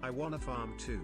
I wanna farm too.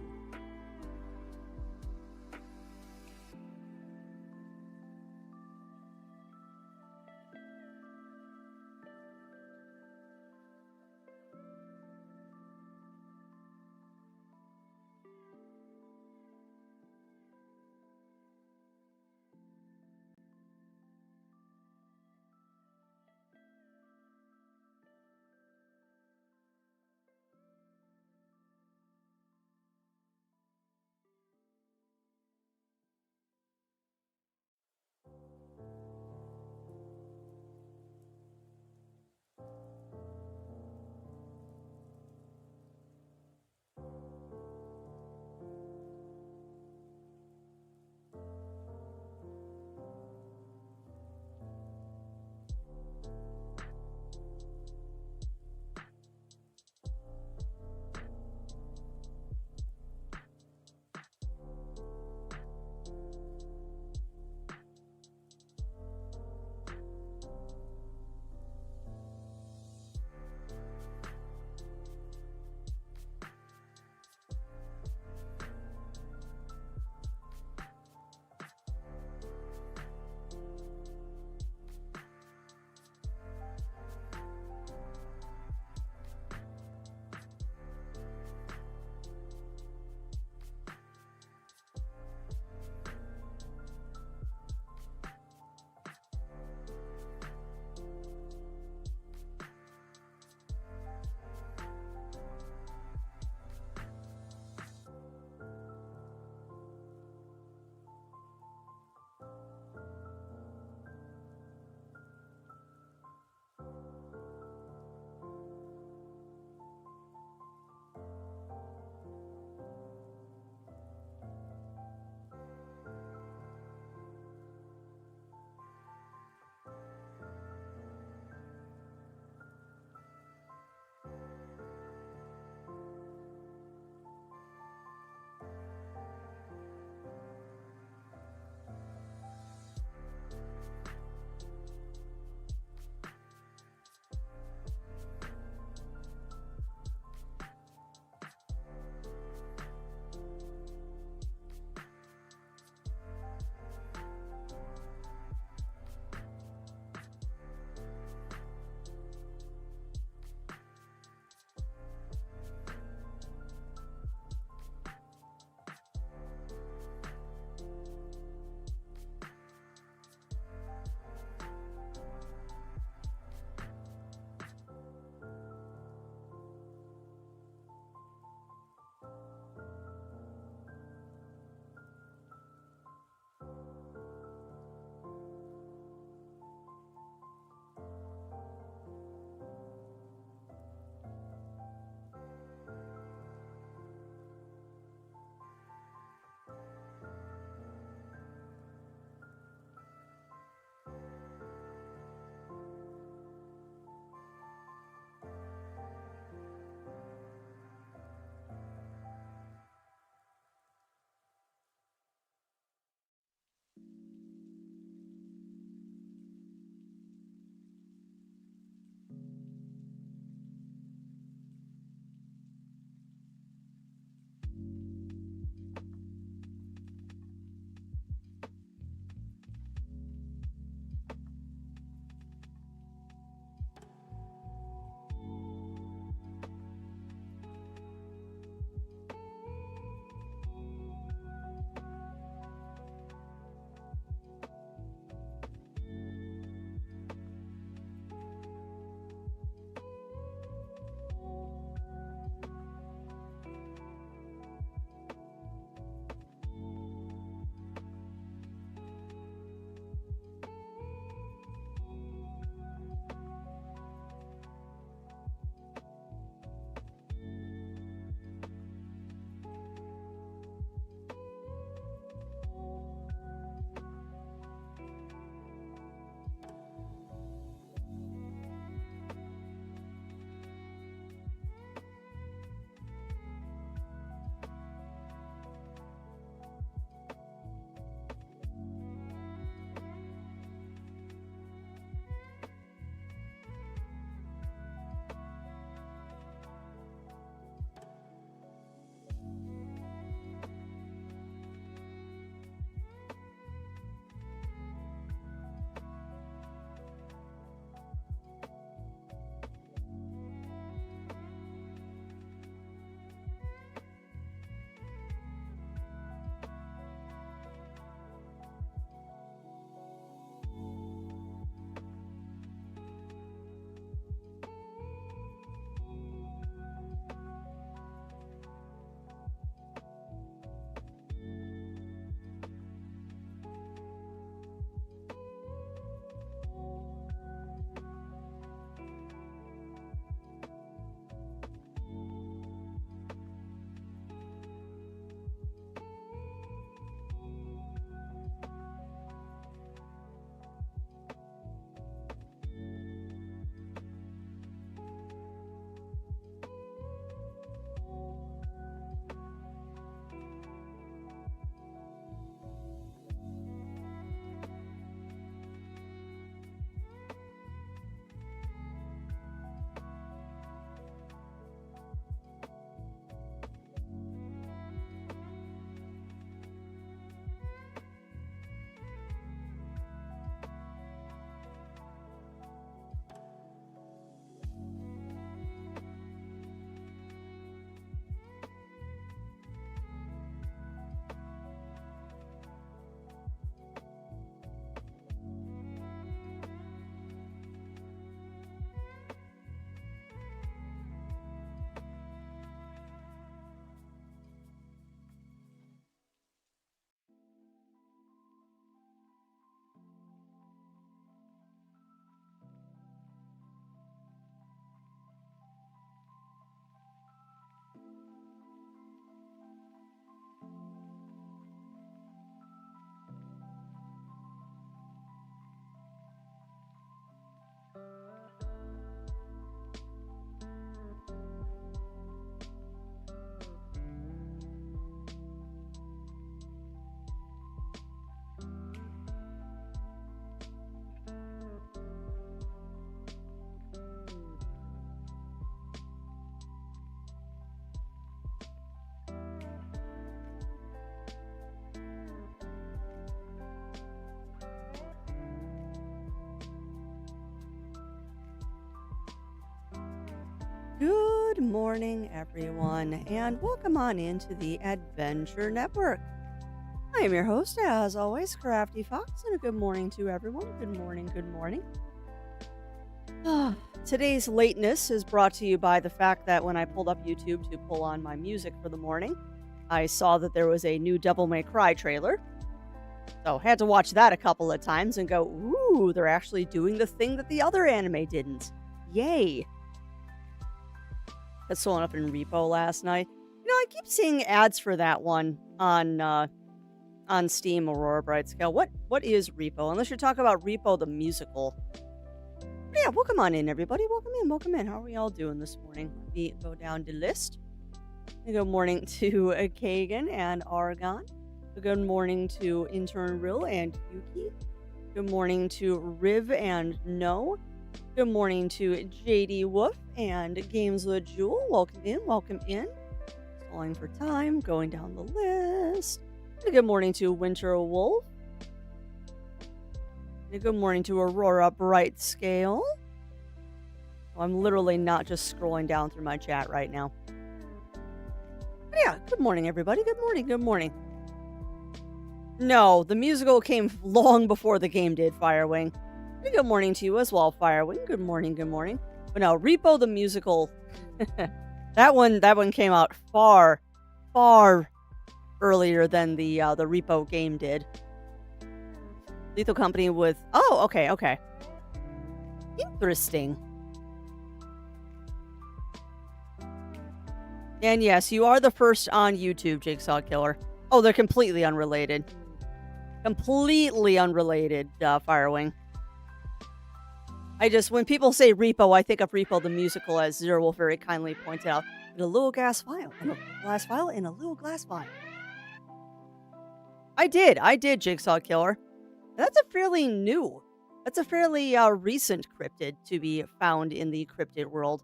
Good morning, everyone, and welcome on into the Adventure Network. I am your host, as always, Crafty Fox, and a good morning to everyone. Good morning, good morning. Today's lateness is brought to you by the fact that when I pulled up YouTube to pull on my music for the morning, I saw that there was a new Devil May Cry trailer. So had to watch that a couple of times and go, ooh, they're actually doing the thing that the other anime didn't. Yay. Had someone up in Repo last night. I keep seeing ads for that one on Steam, Aurora Bright Scale. What is Repo? Unless you're talking about Repo the musical. But yeah, welcome on in, everybody. Welcome in, welcome in. How are we all doing this morning? Let me go down the list. Good morning to Kagan and Argon. Good morning to Intern Rill and Yuki. Good morning to Riv and No. Good morning to JD Wolf and Games with Jewel. Welcome in, welcome in. Stalling for time, going down the list. And good morning to Winter Wolf. And good morning to Aurora Bright Scale. I'm literally not just scrolling down through my chat right now. But yeah, good morning, everybody. Good morning, good morning. No, the musical came long before the game did, Firewing. Good morning to you as well, Firewing. Good morning, good morning. But no, Repo the musical, that one came out far earlier than the Repo game did. Lethal Company with okay. Interesting. And yes, you are the first on YouTube, Jigsaw Killer. Oh, they're completely unrelated. Completely unrelated, Firewing. When people say Repo, I think of Repo the musical, as Zero Wolf very kindly pointed out, in a little glass vial, in a little glass vial. I did, Jigsaw Killer. That's a fairly recent cryptid to be found in the cryptid world.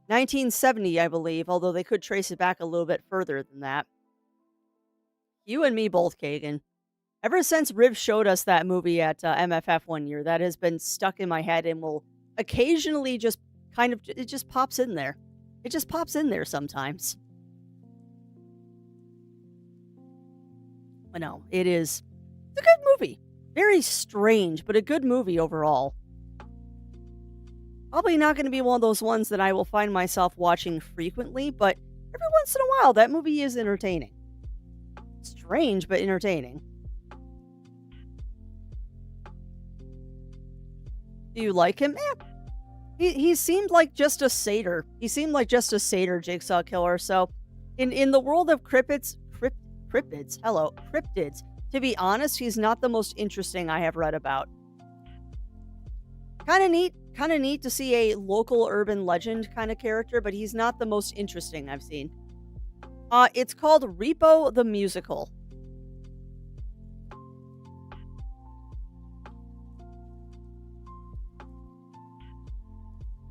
1970, I believe, although they could trace it back a little bit further than that. You and me both, Kagan. Ever since Riv showed us that movie at MFF one year, that has been stuck in my head and will occasionally just it just pops in there. It just pops in there sometimes. But no, it's a good movie. Very strange, but a good movie overall. Probably not going to be one of those ones that I will find myself watching frequently, but every once in a while, that movie is entertaining. Strange, but entertaining. Do you like him? He seemed like just a satyr. He seemed like just a satyr, Jigsaw Killer. So, in the world of cryptids, to be honest, he's not the most interesting I have read about. Kind of neat to see a local urban legend kind of character, but he's not the most interesting I've seen. It's called Repo the Musical.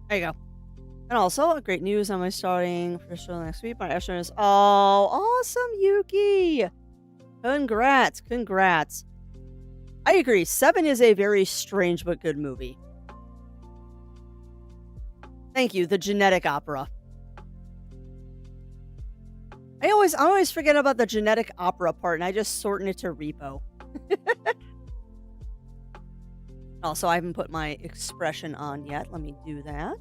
There you go. And also, great news, I'm starting for show next week. My Ashton is awesome, Yuki. Congrats. I agree. 7 is a very strange but good movie. Thank you, the genetic opera. I always forget about the genetic opera part, and I just shorten it to Repo. Also, I haven't put my expression on yet. Let me do that.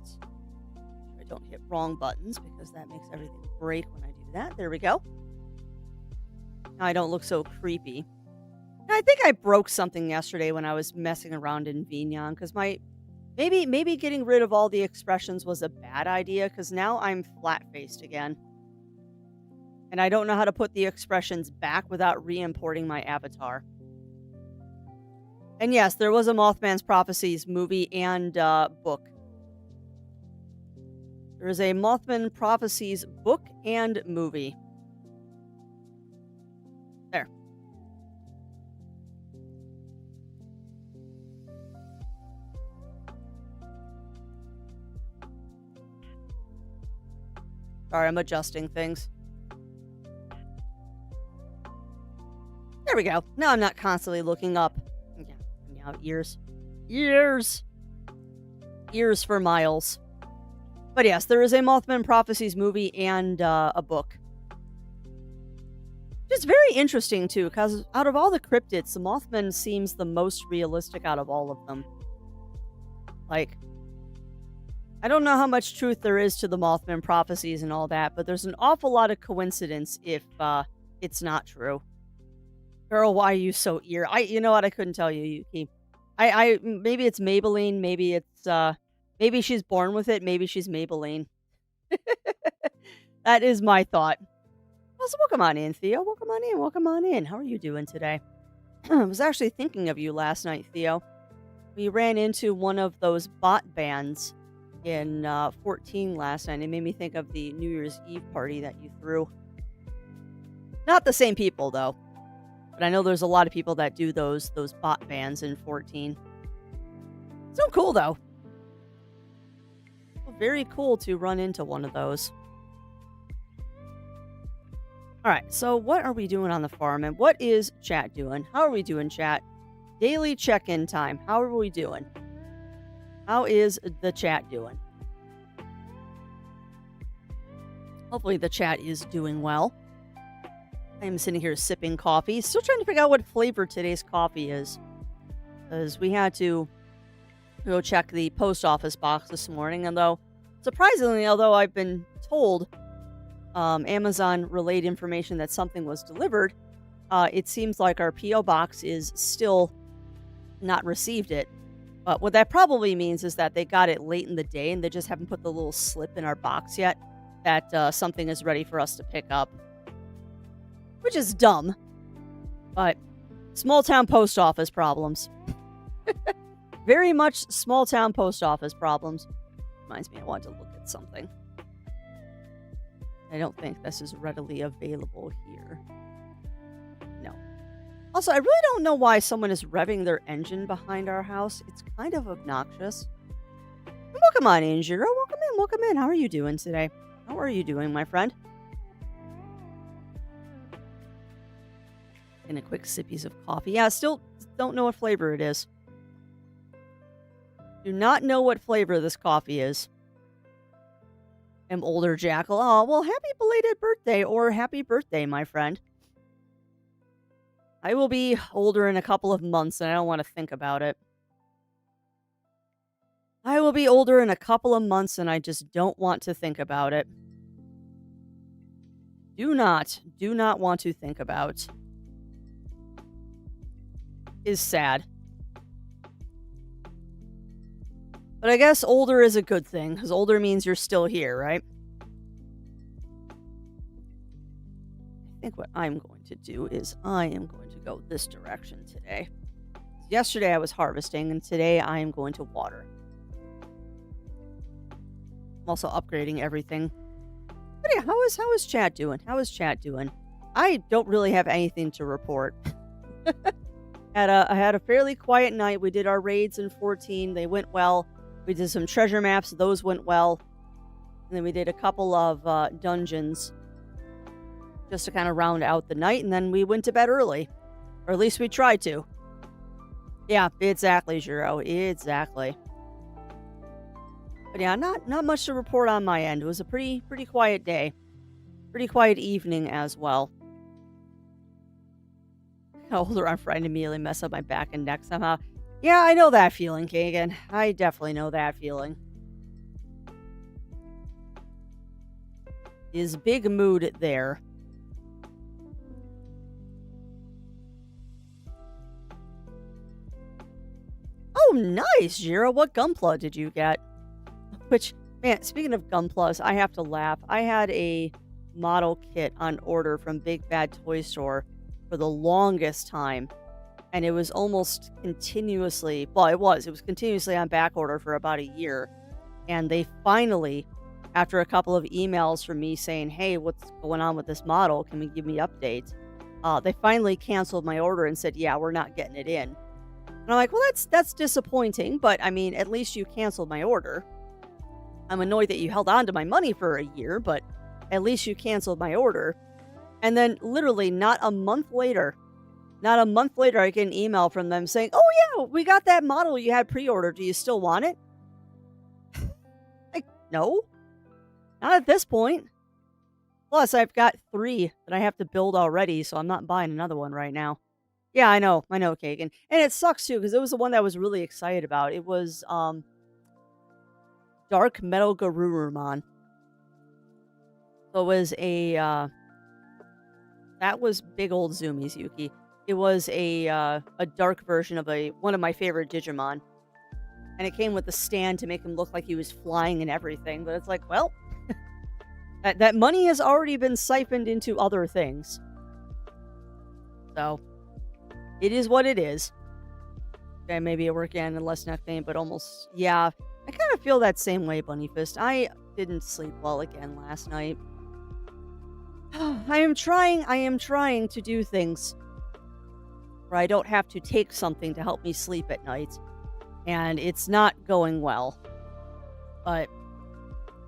I don't hit wrong buttons because that makes everything break when I do that. There we go. Now I don't look so creepy. I think I broke something yesterday when I was messing around in Vignon because maybe getting rid of all the expressions was a bad idea because now I'm flat-faced again. And I don't know how to put the expressions back without re-importing my avatar. And yes, there was a Mothman's Prophecies movie and book. There is a Mothman Prophecies book and movie. There. Sorry, I'm adjusting things. There we go. Now I'm not constantly looking up. Yeah, ears for miles. But yes, there is a Mothman Prophecies movie and a book. It's very interesting too, because out of all the cryptids, the Mothman seems the most realistic out of all of them. Like, I don't know how much truth there is to the Mothman prophecies and all that, but there's an awful lot of coincidence if it's not true. Girl, why are you so ear? You know what? I couldn't tell you, Yuki. Maybe it's Maybelline. Maybe it's maybe she's born with it. Maybe she's Maybelline. That is my thought. Well, so welcome on in, Theo. Welcome on in. Welcome on in. How are you doing today? I was actually thinking of you last night, Theo. We ran into one of those bot bands in 14 last night. It made me think of the New Year's Eve party that you threw. Not the same people, though. But I know there's a lot of people that do those bot bands in 14. So cool, though. Very cool to run into one of those. All right, so what are we doing on the farm, and what is chat doing? How are we doing, chat? Daily check-in time. How are we doing? How is the chat doing? Hopefully the chat is doing well. I am sitting here sipping coffee. Still trying to figure out what flavor today's coffee is. Because we had to go check the post office box this morning. Surprisingly, although I've been told Amazon relayed information that something was delivered, it seems like our P.O. box is still not received it. But what that probably means is that they got it late in the day and they just haven't put the little slip in our box yet that something is ready for us to pick up. Which is dumb. But small town post office problems. Very much small town post office problems. Reminds me, I want to look at something. I don't think this is readily available here. No. Also, I really don't know why someone is revving their engine behind our house. It's kind of obnoxious. Welcome on in, Jiro. Welcome in, welcome in. How are you doing today? How are you doing, my friend? And a quick sippies of coffee. Yeah, still don't know what flavor it is. Do not know what flavor this coffee is. Am older Jackal. Oh, well, happy belated birthday, or happy birthday, my friend. I will be older in a couple of months, and I don't want to think about it. I will be older in a couple of months, and I just don't want to think about it. Do not want to think about. Is sad. But I guess older is a good thing, because older means you're still here, right? I think what I'm going to do is I am going to go this direction today. Yesterday I was harvesting, and today I am going to water. I'm also upgrading everything. But yeah, how is chat doing? How is chat doing? I don't really have anything to report. I had a fairly quiet night. We did our raids in 14. They went well. We did some treasure maps. Those went well. And then we did a couple of dungeons just to kind of round out the night. And then we went to bed early. Or at least we tried to. Yeah, exactly, Jiro. Exactly. But yeah, not much to report on my end. It was a pretty quiet day. Pretty quiet evening as well. How older I'm trying to immediately mess up my back and neck somehow. Yeah, I know that feeling, Kagan. I definitely know that feeling. Is big mood there. Oh, nice, Jiro. What Gunpla did you get? Which, man, speaking of Gunplas, I have to laugh. I had a model kit on order from Big Bad Toy Store for the longest time. And it was almost continuously, well, it was continuously on back order for about a year. And they finally, after a couple of emails from me saying, hey, what's going on with this model? Can we give me updates? They finally canceled my order and said, yeah, we're not getting it in. And I'm like, well, that's disappointing. But I mean, at least you canceled my order. I'm annoyed that you held on to my money for a year, but at least you canceled my order. And then literally not a month later, I get an email from them saying, oh yeah, we got that model you had pre-ordered. Do you still want it? Like, no. Not at this point. Plus, I've got 3 that I have to build already, so I'm not buying another one right now. Yeah, I know, Kagan. And it sucks too, because it was the one that I was really excited about. It was, Dark Metal Garurumon. So it was that was big old zoomies, Yuki. It was a dark version of one of my favorite Digimon. And it came with a stand to make him look like he was flying and everything, but it's like, well, that money has already been siphoned into other things. So, it is what it is. Okay, maybe a work and less neck pain, but almost, yeah. I kind of feel that same way, Bunny Fist. I didn't sleep well again last night. I am trying to do things where I don't have to take something to help me sleep at night. And it's not going well. But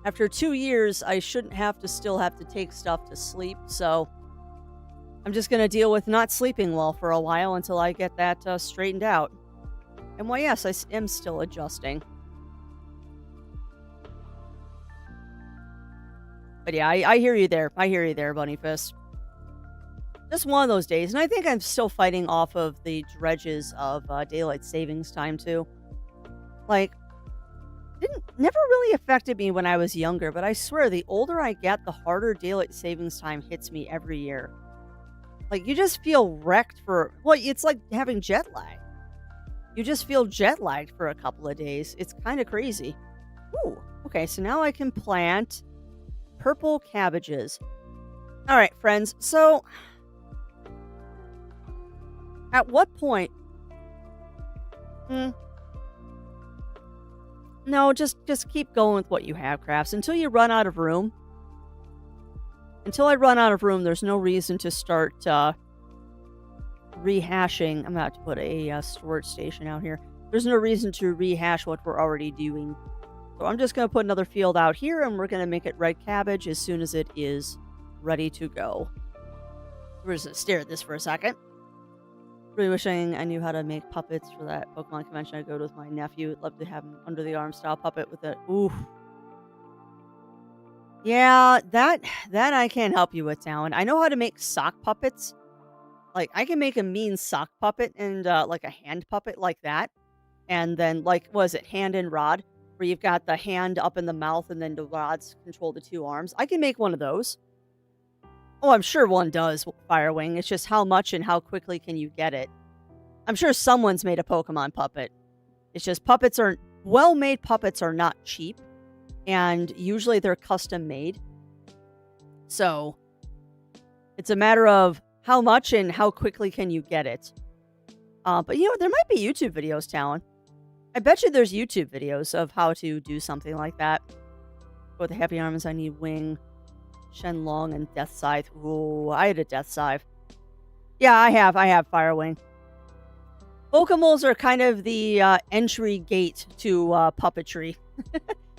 after 2 years, I shouldn't still have to take stuff to sleep, so I'm just going to deal with not sleeping well for a while until I get that straightened out. And why, yes, am still adjusting. But yeah, I hear you there. I hear you there, Bunny Fist. Just one of those days, and I think I'm still fighting off of the dredges of daylight savings time, too. Like, never really affected me when I was younger, but I swear the older I get, the harder daylight savings time hits me every year. Like, you just feel wrecked it's like having jet lag. You just feel jet lagged for a couple of days. It's kind of crazy. Ooh, okay, so now I can plant purple cabbages. All right, friends, so at what point... No, just keep going with what you have, Crafts, until you run out of room. Until I run out of room, there's no reason to start rehashing. I'm going to have to put a storage station out here. There's no reason to rehash what we're already doing. So I'm just going to put another field out here, and we're going to make it red cabbage as soon as it is ready to go. We're just going to stare at this for a second. Really wishing I knew how to make puppets for that Pokemon convention I go to with my nephew. I'd love to have him under the arm style puppet with it. Oof. Yeah, that I can't help you with, Talon. I know how to make sock puppets. Like, I can make a mean sock puppet and like a hand puppet like that. And then, like, was it hand and rod? Where you've got the hand up in the mouth and then the rods control the 2 arms. I can make one of those. Oh, I'm sure one does, Firewing. It's just how much and how quickly can you get it. I'm sure someone's made a Pokemon puppet. It's just well-made puppets are not cheap. And usually they're custom made. So, it's a matter of how much and how quickly can you get it. But there might be YouTube videos, Talon. I bet you there's YouTube videos of how to do something like that. For the Happy Arms, I need Wing, Shenlong, and Death Scythe. Ooh, I had a Death Scythe. Yeah, I have Firewing. Pokemoles are kind of the entry gate to puppetry.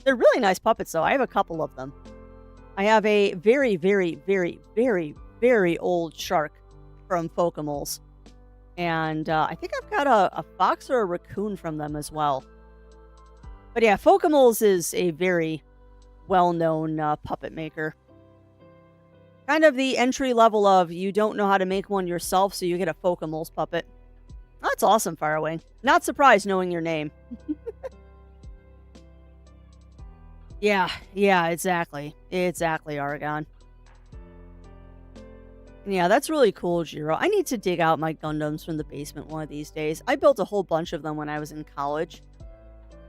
They're really nice puppets, though. I have a couple of them. I have a very, very, very, very, very old shark from Pokemoles. And I think I've got a fox or a raccoon from them as well. But yeah, Pokemoles is a very well-known puppet maker. Kind of the entry level of you don't know how to make one yourself, so you get a Pokemoles puppet. That's awesome, Firewing. Not surprised knowing your name. Yeah, exactly. Exactly, Aragon. Yeah, that's really cool, Jiro. I need to dig out my Gundams from the basement one of these days. I built a whole bunch of them when I was in college.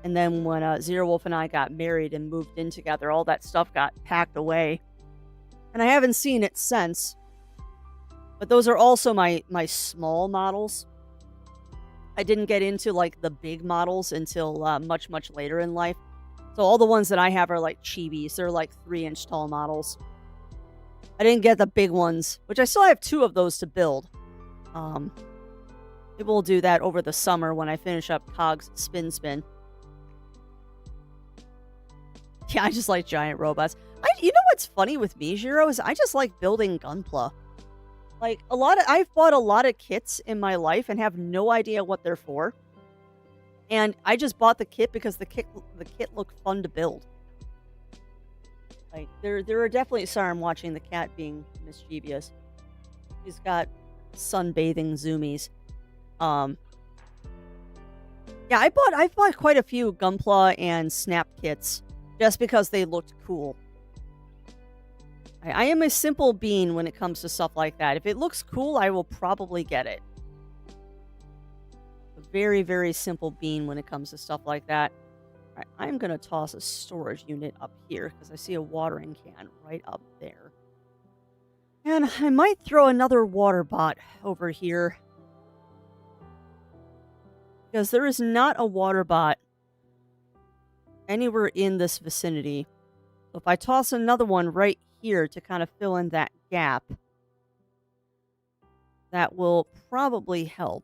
And then when Zero Wolf and I got married and moved in together, all that stuff got packed away. And I haven't seen it since. But those are also my small models. I didn't get into, like, the big models until much, much later in life. So all the ones that I have are, like, chibis. They're, like, 3-inch tall models. I didn't get the big ones, which I still have 2 of those to build. Maybe we'll do that over the summer when I finish up Cog's Spin. Yeah, I just like giant robots. You know what's funny with me, Jiro, is I just like building Gunpla. Like, I've bought a lot of kits in my life and have no idea what they're for. And I just bought the kit because the kit looked fun to build. Like, there are definitely sorry, I'm watching the cat being mischievous. She's got sunbathing zoomies. Um, yeah, I bought quite a few Gunpla and Snap kits just because they looked cool. I am a simple bean when it comes to stuff like that. If it looks cool, I will probably get it. A very, very simple bean when it comes to stuff like that. All right, I'm going to toss a storage unit up here because I see a watering can right up there. And I might throw another water bot over here because there is not a water bot anywhere in this vicinity. So if I toss another one right here to kind of fill in that gap, that will probably help.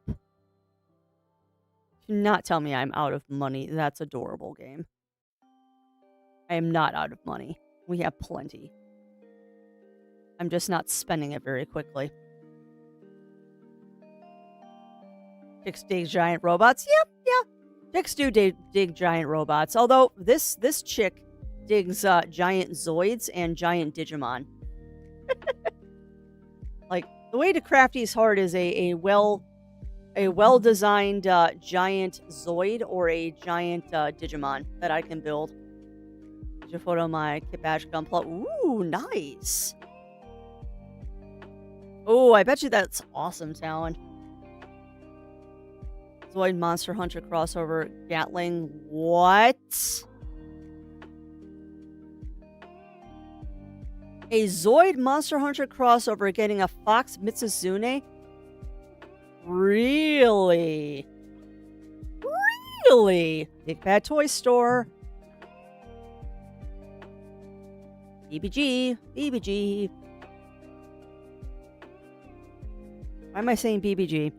Do not tell me I'm out of money. That's adorable, game. I am not out of money. We have plenty. I'm just not spending it very quickly. Chicks dig giant robots? Yeah. Chicks do dig giant robots. Although this chick digs giant Zoids and giant Digimon. Like, the way to Crafty's Heart is a well-designed giant Zoid or a giant Digimon that I can build. Here's a photo of my Kit Bash Gunpla. Ooh, nice. Oh, I bet you that's awesome, Talon. Zoid Monster Hunter crossover Gatling. What? A Zoid Monster Hunter crossover getting a Fox Mitsuzune? Really? Really? Big Bad Toy Store. BBG. Why am I saying BBG?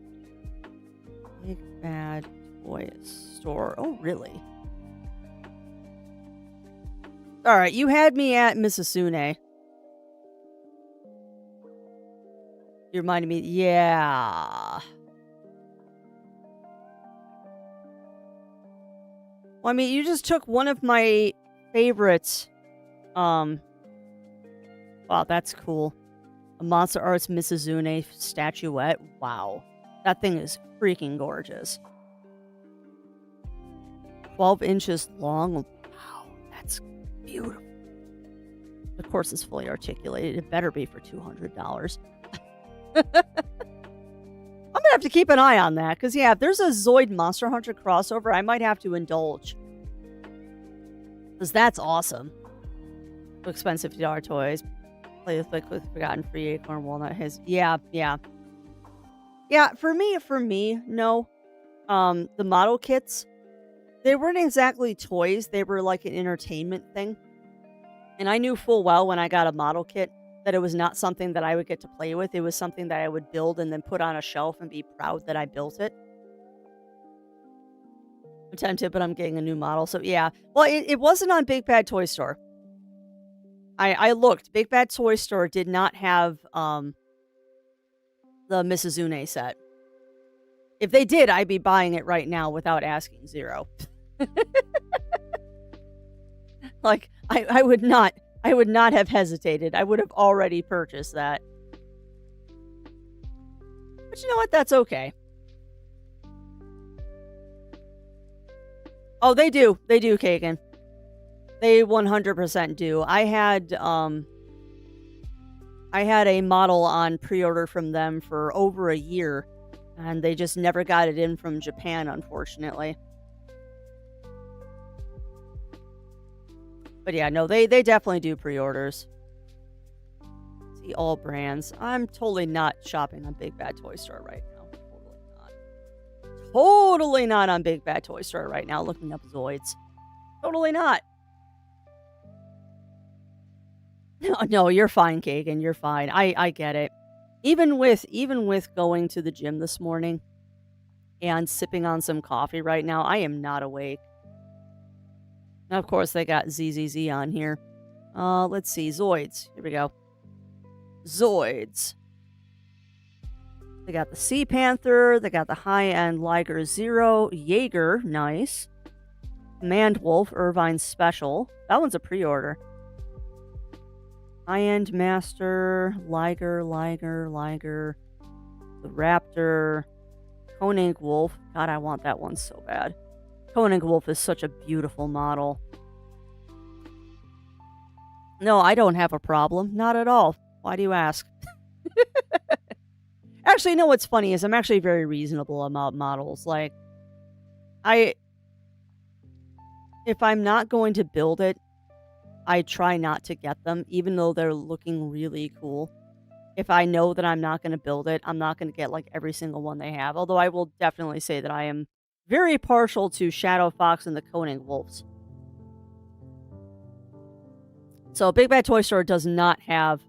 Big Bad Toy Store. Oh, really? Alright, you had me at Mitsuzune. You reminded me, yeah. Well, I mean, you just took one of my favorites. Wow, that's cool. A Monster Arts Mitsuzune statuette. Wow. That thing is freaking gorgeous. 12 inches long. Wow, that's beautiful. Of course, it's fully articulated. It better be for $200. I'm gonna have to keep an eye on that because, yeah, if there's a Zoid Monster Hunter crossover, I might have to indulge because that's awesome. Too expensive $50 toys. Play with Liquid Forgotten Free Acorn Walnut. Yeah. For me, no. The model kits, they weren't exactly toys. They were like an entertainment thing, and I knew full well when I got a model kit that it was not something that I would get to play with. It was something that I would build and then put on a shelf and be proud that I built it. I'm tempted, but I'm getting a new model. So, yeah. Well, it wasn't on Big Bad Toy Store. I looked. Big Bad Toy Store did not have the Mitsuzune set. If they did, I'd be buying it right now without asking Zero. Like, I would not have hesitated. I would have already purchased that. But you know what? That's okay. Oh, they do. They do, Kagan. They 100% do. I had a model on pre-order from them for over a year, and they just never got it in from Japan, unfortunately. But yeah, no, they definitely do pre-orders. See all brands. I'm totally not shopping on Big Bad Toy Store right now. Totally not. Totally not on Big Bad Toy Store right now looking up Zoids. Totally not. No, you're fine, Kagan. You're fine. I get it. Even with going to the gym this morning and sipping on some coffee right now, I am not awake. And of course, they got ZZZ on here. Let's see. Zoids. Here we go. Zoids. They got the Sea Panther. They got the high-end Liger Zero. Jaeger. Nice. Command Wolf. Irvine Special. That one's a pre-order. High-End Master, Liger, the Raptor, Koenig Wolf. God, I want that one so bad. Koenig Wolf is such a beautiful model. No, I don't have a problem. Not at all. Why do you ask? Actually, you know what's funny is I'm actually very reasonable about models. Like, I if I'm not going to build it, I try not to get them, even though they're looking really cool. If I know that I'm not going to build it, I'm not going to get like every single one they have. Although I will definitely say that I am very partial to Shadow Fox and the Koenig Wolves. So Big Bad Toy Store does not have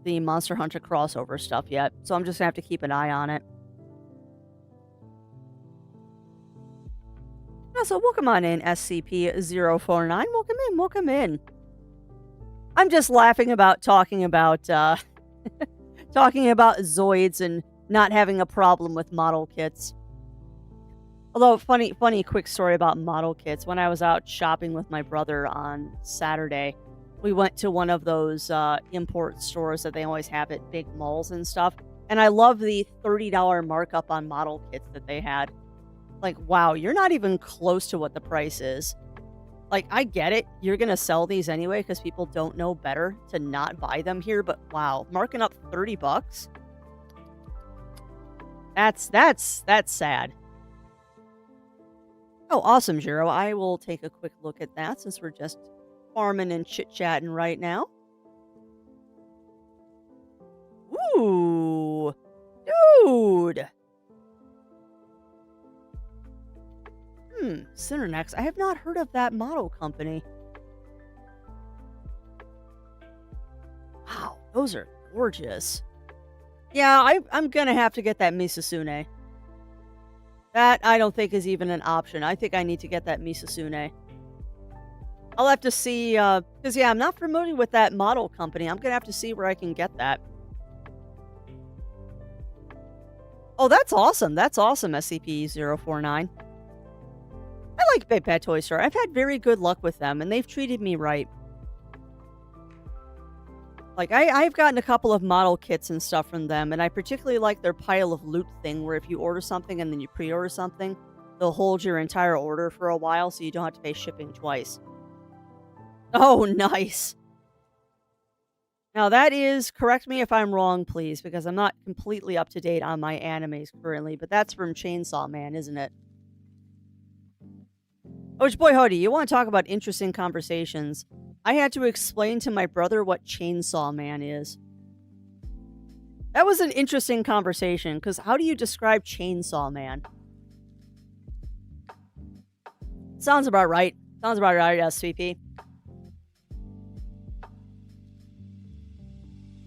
the Monster Hunter crossover stuff yet, so I'm just gonna have to keep an eye on it. So welcome on in, SCP-049. Welcome in, welcome in. I'm just laughing about talking about talking about Zoids and not having a problem with model kits. Although funny quick story about model kits. When I was out shopping with my brother on Saturday, we went to one of those import stores that they always have at big malls and stuff. And I love the $30 markup on model kits that they had. Like, wow, you're not even close to what the price is. Like, I get it. You're going to sell these anyway because people don't know better to not buy them here. But wow, marking up $30? That's sad. Oh, awesome, Jiro. I will take a quick look at that since we're just farming and chit-chatting right now. Ooh. Dude. Cinenex. I have not heard of that model company. Wow, those are gorgeous. Yeah, I'm gonna have to get that Misasune. That I don't think is even an option. I think I need to get that Misasune. I'll have to see, because yeah, I'm not familiar with that model company. I'm gonna have to see where I can get that. Oh, that's awesome. That's awesome, SCP-049. I like Big Bad Toy Store. I've had very good luck with them, and they've treated me right. Like, I've gotten a couple of model kits and stuff from them, and I particularly like their pile of loot thing, where if you order something and then you pre-order something, they'll hold your entire order for a while so you don't have to pay shipping twice. Oh, nice. Now that is, correct me if I'm wrong, please, because I'm not completely up to date on my animes currently, but that's from Chainsaw Man, isn't it? Oh, boy, howdy, you want to talk about interesting conversations? I had to explain to my brother what Chainsaw Man is. That was an interesting conversation, because how do you describe Chainsaw Man? Sounds about right. Sounds about right, SVP.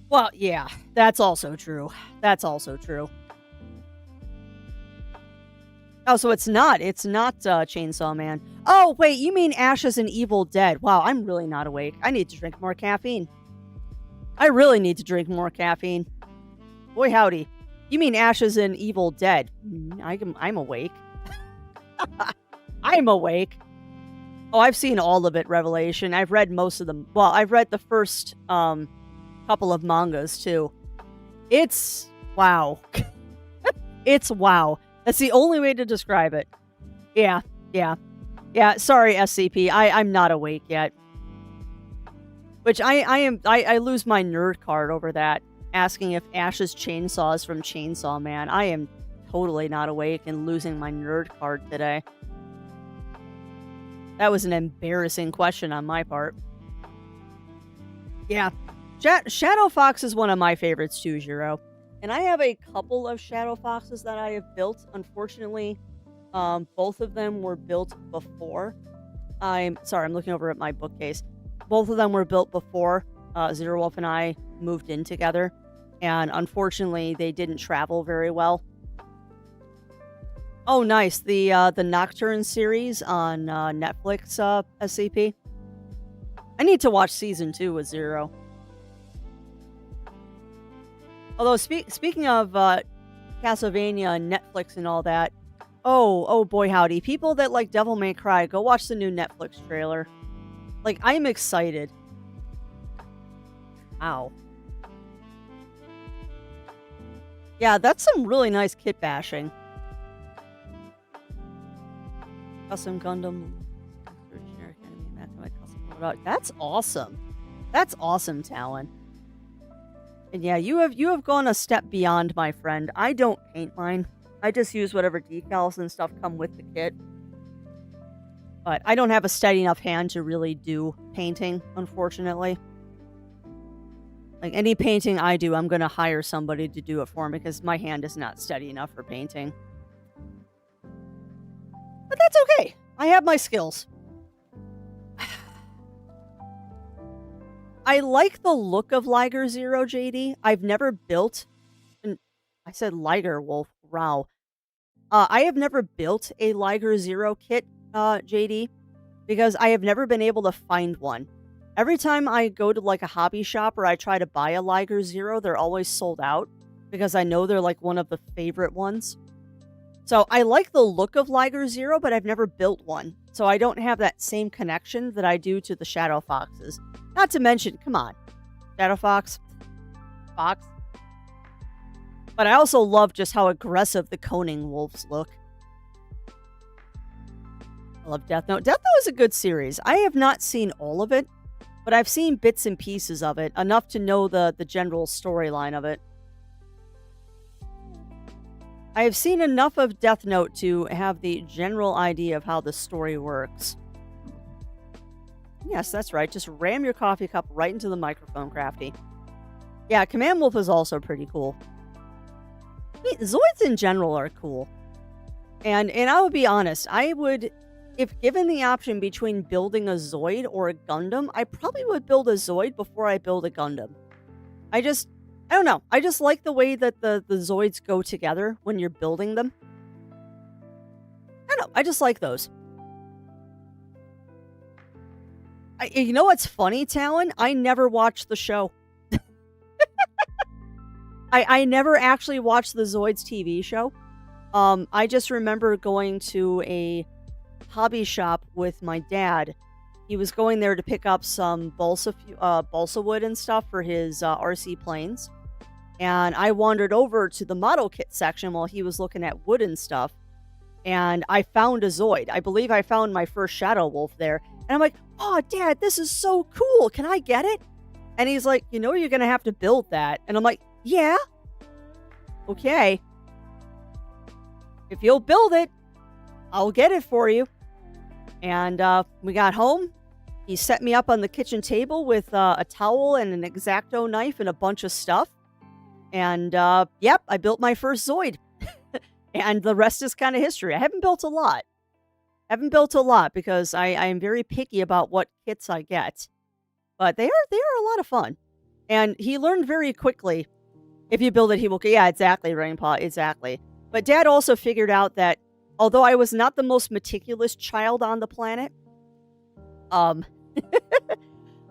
Well, yeah, that's also true. That's also true. Oh, so it's not Chainsaw Man. Oh, wait, you mean Ashes and Evil Dead. Wow, I'm really not awake. I need to drink more caffeine. I really need to drink more caffeine. Boy, howdy. You mean Ashes and Evil Dead. I'm awake. I'm awake. Oh, I've seen all of it, Revelation. I've read most of them. Well, I've read the first couple of mangas, too. It's wow. It's wow. That's the only way to describe it. Yeah. Sorry, SCP. I'm not awake yet. Which I lose my nerd card over that, asking if Ash's chainsaw is from Chainsaw Man. I am totally not awake and losing my nerd card today. That was an embarrassing question on my part. Yeah. Shadow Fox is one of my favorites too, Jiro. And I have a couple of Shadow Foxes that I have built. Unfortunately, both of them were built before. I'm looking over at my bookcase. Both of them were built before Zero Wolf and I moved in together. And unfortunately, they didn't travel very well. Oh, nice. The Nocturne series on Netflix, SCP. I need to watch season 2 with Zero. Although, speaking of Castlevania and Netflix and all that, oh boy howdy, people that like Devil May Cry, go watch the new Netflix trailer. Like, I'm excited. Wow. Yeah, that's some really nice kit bashing. Custom Gundam. Generic enemy, Maximum custom product. That's awesome. That's awesome, Talon. And yeah, you have gone a step beyond, my friend. I don't paint mine. I just use whatever decals and stuff come with the kit. But I don't have a steady enough hand to really do painting, unfortunately. Like, any painting I do, I'm going to hire somebody to do it for me because my hand is not steady enough for painting. But that's okay. I have my skills. I like the look of Liger Zero, JD. I've never built... I said Liger Wolf. Wow. I have never built a Liger Zero kit, JD, because I have never been able to find one. Every time I go to like a hobby shop or I try to buy a Liger Zero, they're always sold out because I know they're like one of the favorite ones. So I like the look of Liger Zero, but I've never built one. So I don't have that same connection that I do to the Shadow Foxes. Not to mention, come on, Shadow Fox. But I also love just how aggressive the Coning wolves look. I love Death Note. Death Note is a good series. I have not seen all of it, but I've seen bits and pieces of it, enough to know the general storyline of it. I have seen enough of Death Note to have the general idea of how the story works. Yes, that's right. Just ram your coffee cup right into the microphone, Crafty. Yeah, Command Wolf is also pretty cool. I mean, Zoids in general are cool. And I would be honest, I would, if given the option between building a Zoid or a Gundam, I probably would build a Zoid before I build a Gundam. I don't know. I just like the way that the Zoids go together when you're building them. I don't know. I just like those. You know what's funny, Talon? I never watched the show. I never actually watched the Zoids TV show. I just remember going to a hobby shop with my dad. He was going there to pick up some balsa wood and stuff for his RC planes. And I wandered over to the model kit section while he was looking at wood and stuff. And I found a Zoid. I believe I found my first Shadow Wolf there. And I'm like, oh, Dad, this is so cool. Can I get it? And he's like, you know, you're going to have to build that. And I'm like, yeah. Okay. If you'll build it, I'll get it for you. And we got home. He set me up on the kitchen table with a towel and an X-Acto knife and a bunch of stuff. And, yep, I built my first Zoid. And the rest is kind of history. I haven't built a lot. Because I am very picky about what kits I get. But they are a lot of fun. And he learned very quickly, if you build it, he will... Yeah, exactly, Rainpaw, exactly. But Dad also figured out that, although I was not the most meticulous child on the planet, although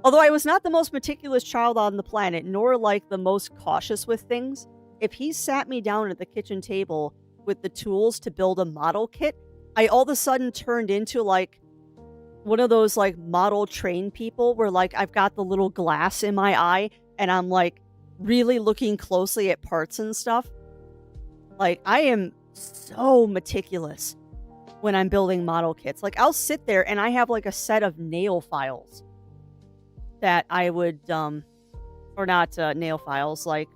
I was not the most meticulous child on the planet, nor like the most cautious with things, if he sat me down at the kitchen table with the tools to build a model kit, I all of a sudden turned into like one of those like model train people where like I've got the little glass in my eye and I'm like really looking closely at parts and stuff. Like, I am so meticulous when I'm building model kits. Like, I'll sit there and I have like a set of nail files that I would, or not nail files, like,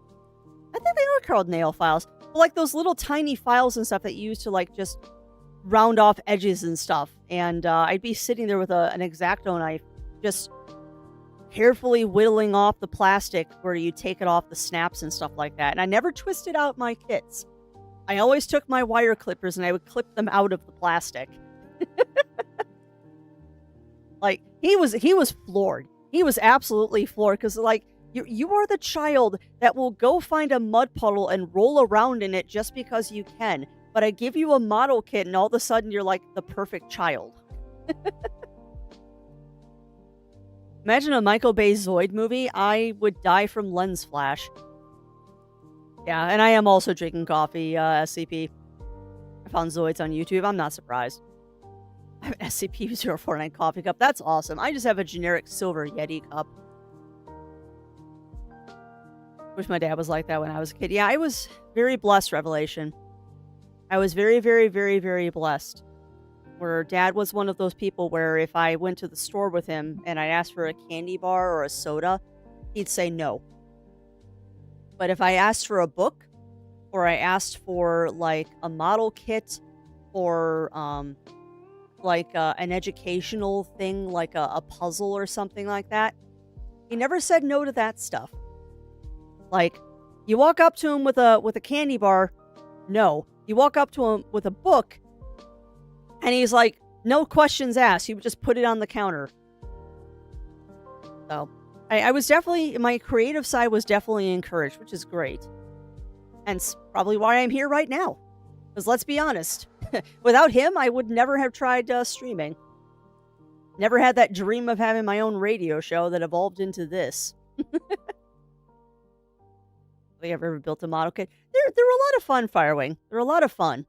I think they are called nail files. But like those little tiny files and stuff that you use to like just round off edges and stuff. And I'd be sitting there with an X-Acto knife, just carefully whittling off the plastic where you take it off the snaps and stuff like that. And I never twisted out my kits. I always took my wire clippers and I would clip them out of the plastic. Like, he was floored. He was absolutely floored because, like, you are the child that will go find a mud puddle and roll around in it just because you can. But I give you a model kit and all of a sudden you're like the perfect child. Imagine a Michael Bay Zoid movie. I would die from lens flash. Yeah, and I am also drinking coffee, SCP. I found Zoids on YouTube. I'm not surprised. I have an SCP-049 coffee cup. That's awesome. I just have a generic silver Yeti cup. Wish my dad was like that when I was a kid. Yeah, I was very blessed, Revelation. I was very, very, very, very blessed. Where dad was one of those people where if I went to the store with him and I asked for a candy bar or a soda, he'd say no. But if I asked for a book or I asked for like a model kit or like an educational thing like a puzzle or something like that, he never said no to that stuff. Like you walk up to him with a candy bar, no. You walk up to him with a book and he's like, no questions asked. He would just put it on the counter. So I was definitely, my creative side was definitely encouraged, which is great. And it's probably why I'm here right now. Because let's be honest, without him, I would never have tried streaming. Never had that dream of having my own radio show that evolved into this. Have you ever built a model kit? They're a lot of fun, Firewing. They're a lot of fun.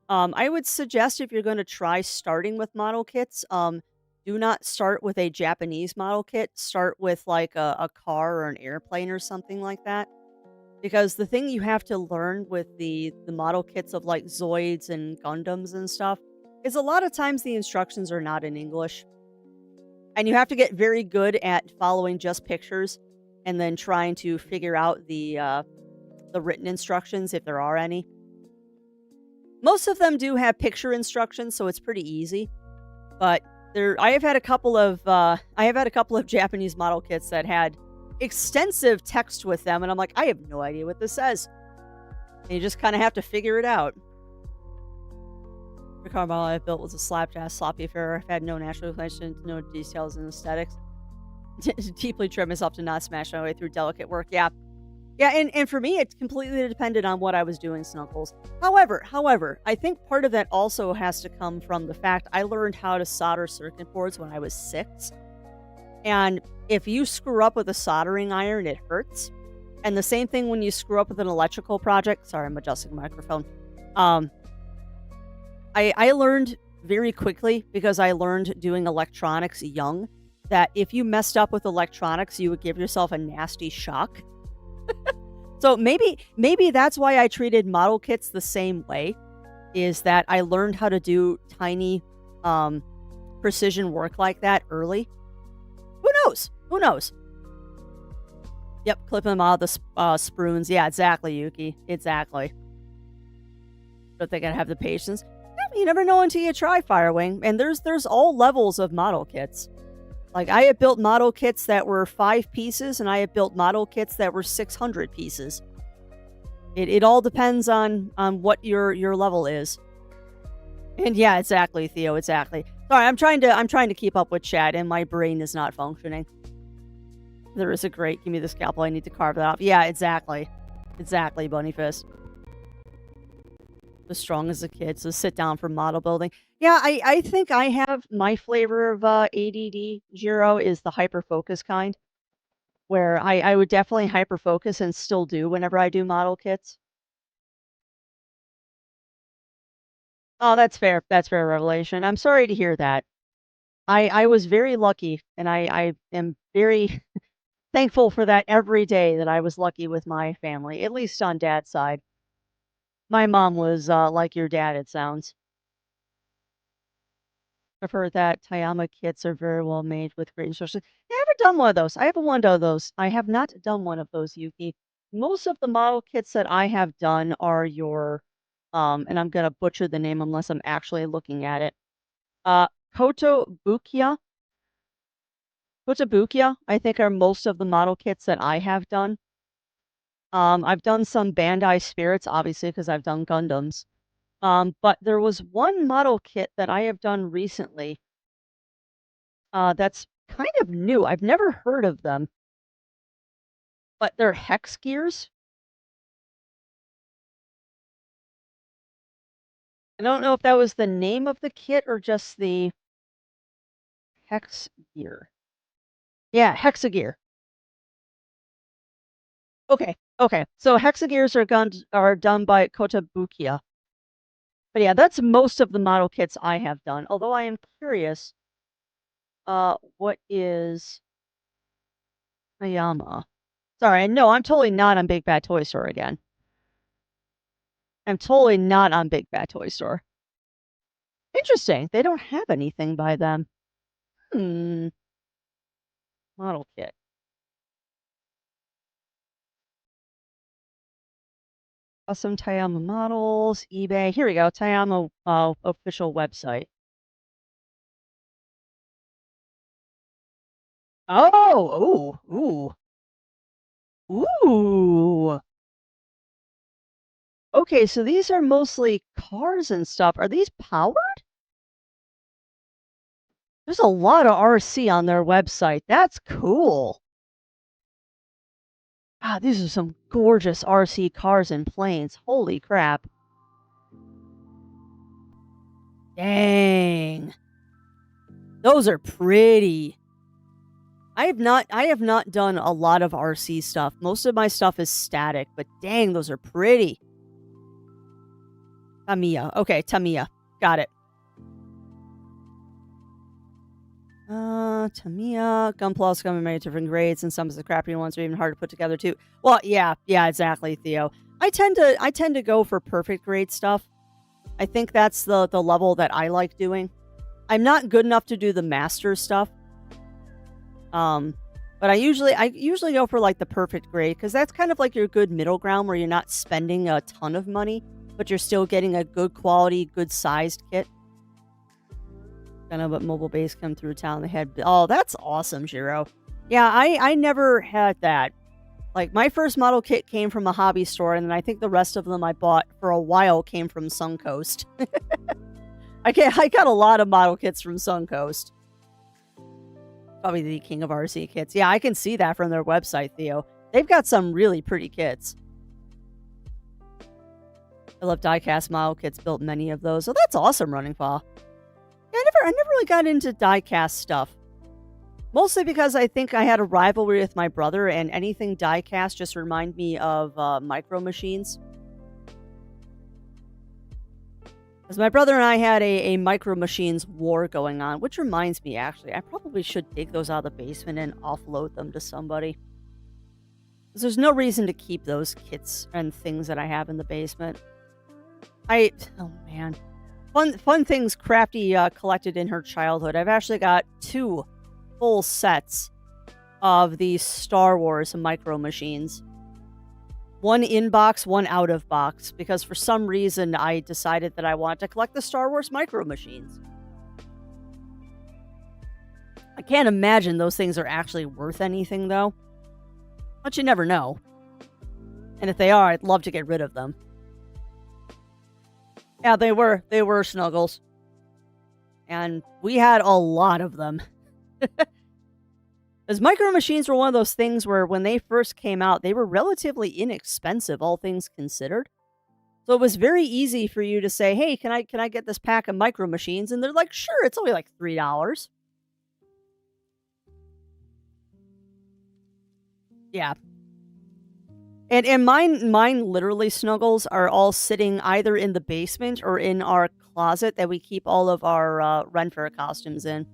I would suggest if you're going to try starting with model kits, do not start with a Japanese model kit. Start with like a car or an airplane or something like that. Because the thing you have to learn with the model kits of like Zoids and Gundams and stuff is a lot of times the instructions are not in English. And you have to get very good at following just pictures and then trying to figure out the written instructions if there are any. Most of them do have picture instructions, so it's pretty easy. But I have had a couple of Japanese model kits that had extensive text with them, and I'm like, I have no idea what this says. And you just kind of have to figure it out. The car model I built was a slapdash, sloppy affair. I've had no natural inclination, no details and aesthetics. Deeply trim myself to not smash my way through delicate work. Yeah. Yeah, and for me, it completely depended on what I was doing, Snuggles. However, I think part of that also has to come from the fact I learned how to solder circuit boards when I was 6. And if you screw up with a soldering iron, it hurts. And the same thing when you screw up with an electrical project. Sorry, I'm adjusting the microphone. I learned very quickly, because I learned doing electronics young, that if you messed up with electronics, you would give yourself a nasty shock. So maybe that's why I treated model kits the same way, is that I learned how to do tiny precision work like that early. Who knows? Who knows? Yep, clipping them out of the spruons. Yeah, exactly, Yuki. Exactly. But they gotta have the patience. Yeah, you never know until you try, Firewing. And there's all levels of model kits. Like, I have built model kits that were 5 pieces, and I have built model kits that were 600 pieces. It all depends on what your level is. And yeah, exactly, Theo, exactly. Sorry, I'm trying to keep up with chat, and my brain is not functioning. There is a great, give me the scalpel, I need to carve that off. Yeah, exactly. Exactly, Bunnyfist. As strong as a kid, so sit down for model building. Yeah, I think I have my flavor of ADD, Jiro, is the hyper-focus kind, where I would definitely hyper-focus and still do whenever I do model kits. Oh, that's fair. That's fair, Revelation. I'm sorry to hear that. I was very lucky, and I am very thankful for that every day that I was lucky with my family, at least on dad's side. My mom was like your dad, it sounds. I've heard that Tayama kits are very well made with great instructions. I haven't done one of those. I haven't one of those. I have not done one of those, Yuki. Most of the model kits that I have done are your, and I'm gonna butcher the name unless I'm actually looking at it. Uh, Kotobukiya. Kotobukiya, I think, are most of the model kits that I have done. I've done some Bandai Spirits, obviously, because I've done Gundams. But there was one model kit that I have done recently, that's kind of new. I've never heard of them, but they're hex gears. I don't know if that was the name of the kit or just the hex gear. Yeah, hexagear. Okay, okay. So hexagears are done by Kotobukiya. But yeah, that's most of the model kits I have done. Although I am curious, what is Hayama? Sorry, no, I'm totally not on Big Bad Toy Store again. I'm totally not on Big Bad Toy Store. Interesting. They don't have anything by them. Hmm. Model kit. Custom Tayama models, eBay. Here we go. Tayama official website. Oh, ooh. Okay, so these are mostly cars and stuff. Are these powered? There's a lot of RC on their website. That's cool. Ah, these are some gorgeous RC cars and planes. Holy crap. Dang. Those are pretty. I have not done a lot of RC stuff. Most of my stuff is static, but dang, those are pretty. Tamiya. Okay, Tamiya. Got it. Tamiya, Gunpla come in many different grades, and some of the crappy ones are even hard to put together too. Well, yeah, exactly, Theo. I tend to go for perfect grade stuff. I think that's the level that I like doing. I'm not good enough to do the master stuff. Um, but I usually go for like the perfect grade because that's kind of like your good middle ground where you're not spending a ton of money, but you're still getting a good quality, good sized kit. Kind of what mobile base come through town. They had that's awesome, Jiro. Yeah, I never had that. Like my first model kit came from a hobby store, and then I think the rest of them I bought for a while came from Suncoast. I got a lot of model kits from Suncoast. Probably the king of RC kits. Yeah, I can see that from their website, Theo. They've got some really pretty kits. I love diecast model kits, built many of those. So that's awesome, Running Fall. Yeah, I never really got into diecast stuff. Mostly because I think I had a rivalry with my brother, and anything diecast just remind me of Micro Machines. Because my brother and I had a Micro Machines war going on, which reminds me, actually, I probably should dig those out of the basement and offload them to somebody. 'Cause there's no reason to keep those kits and things that I have in the basement. Oh man. Fun things Crafty collected in her childhood. I've actually got 2 full sets of these Star Wars Micro Machines. One in box, one out of box, because for some reason I decided that I wanted to collect the Star Wars Micro Machines. I can't imagine those things are actually worth anything, though. But you never know. And if they are, I'd love to get rid of them. Yeah, they were Snuggles. And we had a lot of them. As Micro Machines were one of those things where when they first came out, they were relatively inexpensive, all things considered. So it was very easy for you to say, "Hey, can I get this pack of Micro Machines?" And they're like, "Sure, it's only like $3." Yeah. And mine literally, Snuggles, are all sitting either in the basement or in our closet that we keep all of our Renfair costumes in.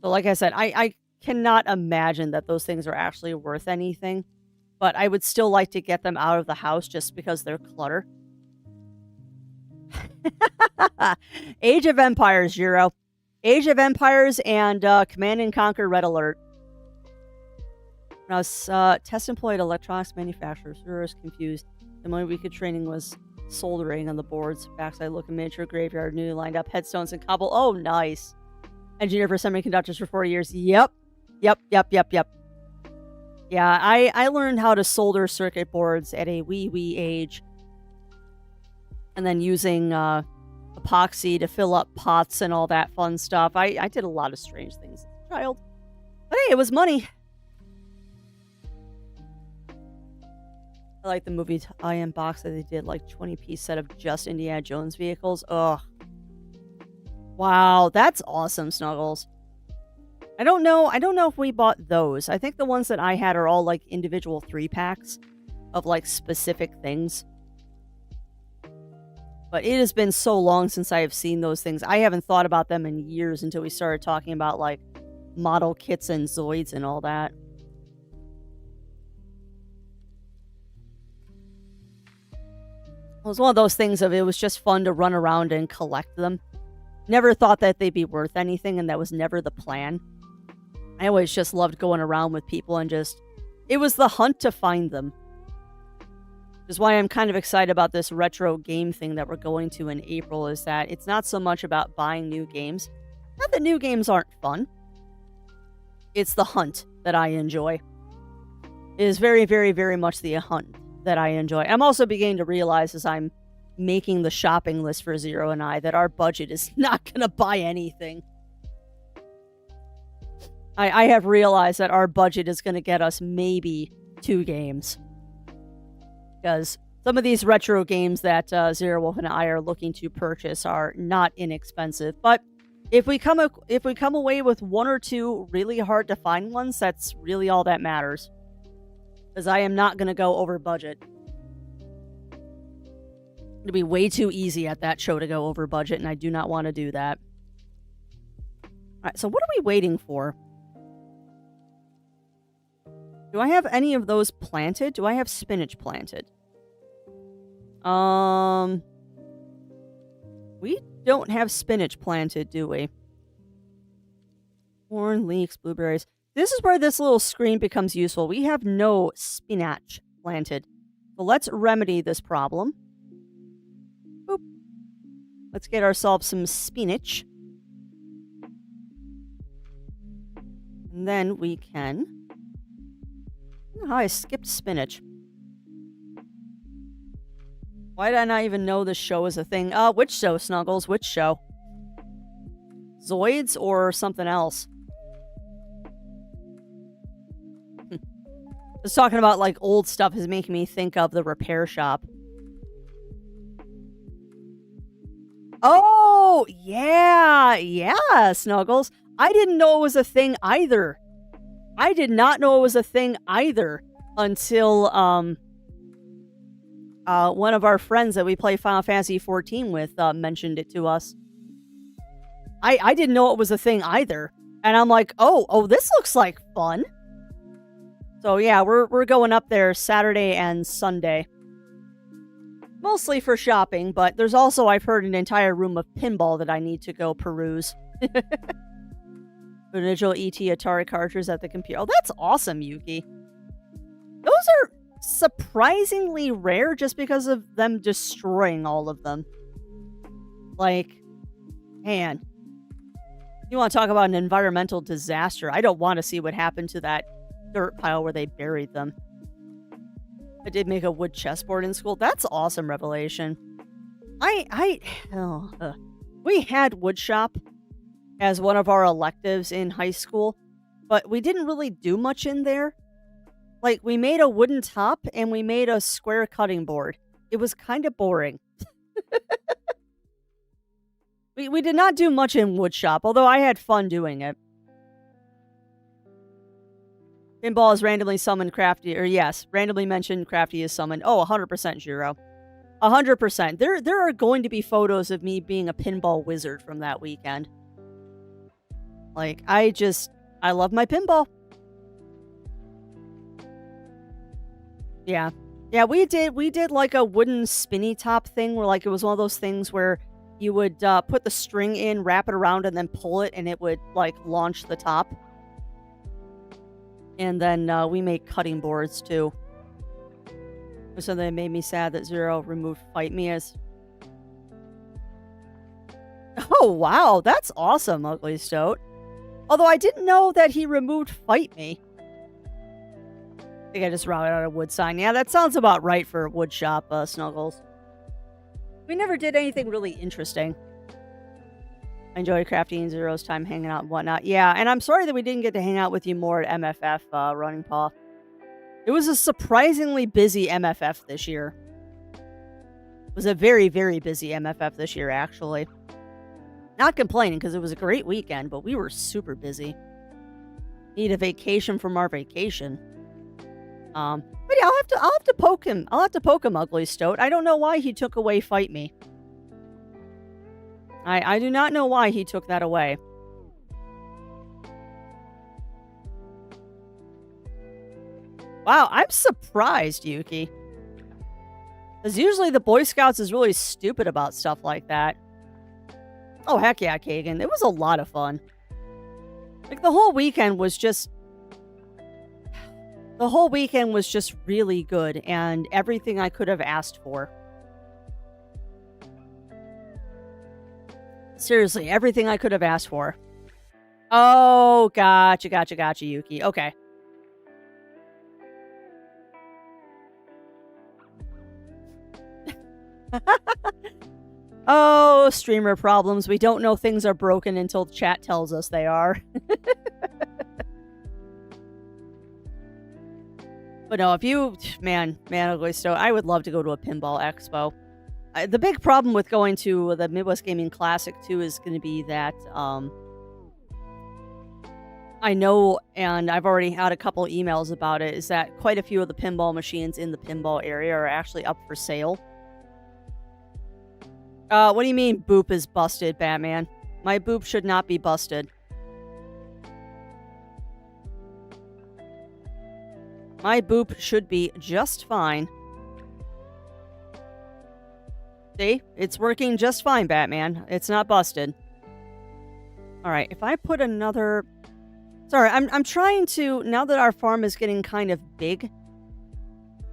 So like I said, I cannot imagine that those things are actually worth anything, but I would still like to get them out of the house just because they're clutter. Age of Empires, Zero. Age of Empires and Command and Conquer Red Alert. When I was test employed electronics manufacturers, we were confused. The only week of training was soldering on the boards. Backside looking miniature graveyard, newly lined up headstones and cobble. Oh, nice. Engineer for semiconductors for 40 years. Yep. Yeah, I learned how to solder circuit boards at a wee age. And then using epoxy to fill up pots and all that fun stuff. I did a lot of strange things as a child. But hey, it was money. I like the movie I Box that they did like 20-piece set of just Indiana Jones vehicles. Ugh. Wow, that's awesome, Snuggles. I don't know if we bought those. I think the ones that I had are all like individual 3-packs of like specific things. But it has been so long since I have seen those things. I haven't thought about them in years until we started talking about like model kits and Zoids and all that. It was one of those things of it was just fun to run around and collect them. Never thought that they'd be worth anything, and that was never the plan. I always just loved going around with people and just... It was the hunt to find them. Which is why I'm kind of excited about this retro game thing that we're going to in April, is that it's not so much about buying new games. Not that new games aren't fun. It's the hunt that I enjoy. It is very, very, very much the hunt that I enjoy. I'm also beginning to realize as I'm making the shopping list for Zero and I that our budget is not going to buy anything. I have realized that our budget is going to get us maybe 2 games. Because some of these retro games that Zero Wolf and I are looking to purchase are not inexpensive. But if we come away with 1 or 2 really hard to find ones, that's really all that matters. Because I am not going to go over budget. It'd be way too easy at that show to go over budget, and I do not want to do that. Alright, so what are we waiting for? Do I have any of those planted? Do I have spinach planted? We don't have spinach planted, do we? Corn, leeks, blueberries. This is where this little screen becomes useful. We have no spinach planted. So let's remedy this problem. Boop. Let's get ourselves some spinach. And then we can... Oh, I skipped spinach. Why did I not even know this show is a thing? Which show, Snuggles? Which show? Zoids or something else? Just talking about, like, old stuff is making me think of the repair shop. Oh, yeah. Yeah, Snuggles. I didn't know it was a thing either. I did not know it was a thing either until one of our friends that we play Final Fantasy XIV with mentioned it to us. I didn't know it was a thing either. And I'm like, oh, this looks like fun. So yeah, we're going up there Saturday and Sunday. Mostly for shopping, but there's also, I've heard, an entire room of pinball that I need to go peruse. Digital ET Atari cartridges at the computer. Oh, that's awesome, Yuki. Those are surprisingly rare just because of them destroying all of them. Like, man. You want to talk about an environmental disaster. I don't want to see what happened to that dirt pile where they buried them. I did make a wood chessboard in school. That's awesome, Revelation. We had woodshop as one of our electives in high school, but we didn't really do much in there. Like, we made a wooden top and we made a square cutting board. It was kind of boring. We did not do much in woodshop, although I had fun doing it. Pinball is randomly summoned Crafty, or yes, randomly mentioned Crafty is summoned. Oh, 100% Jiro. 100%. There are going to be photos of me being a pinball wizard from that weekend. Like, I love my pinball. Yeah. Yeah, we did like a wooden spinny top thing where, like, it was one of those things where you would put the string in, wrap it around, and then pull it, and it would, like, launch the top. And then we make cutting boards, too. Something that made me sad that Zero removed Fight Me as... Oh, wow, that's awesome, Ugly Stoat. Although I didn't know that he removed Fight Me. I think I just routed out a wood sign. Yeah, that sounds about right for wood shop, Snuggles. We never did anything really interesting. I enjoyed Crafty and Zero's time hanging out and whatnot. Yeah, and I'm sorry that we didn't get to hang out with you more at MFF, Running Paw. It was a surprisingly busy MFF this year. It was a very, very busy MFF this year, actually. Not complaining, because it was a great weekend, but we were super busy. Need a vacation from our vacation. But yeah, I'll have to poke him. I'll have to poke him, Ugly Stoat. I don't know why he took away Fight Me. I do not know why he took that away. Wow, I'm surprised, Yuki. Because usually the Boy Scouts is really stupid about stuff like that. Oh, heck yeah, Kagan. It was a lot of fun. Like, the whole weekend was just really good and everything I could have asked for. Seriously, everything I could have asked for. Oh, gotcha, Yuki. Okay. Oh, streamer problems. We don't know things are broken until the chat tells us they are. But no, if you... Man, Agoisto, I would love to go to a pinball expo. The big problem with going to the Midwest Gaming Classic, too, is going to be that... I know, and I've already had a couple emails about it, is that quite a few of the pinball machines in the pinball area are actually up for sale. What do you mean boop is busted, Batman? My boop should not be busted. My boop should be just fine. See? It's working just fine, Batman. It's not busted. Alright, if I put another... Sorry, I'm trying to... Now that our farm is getting kind of big,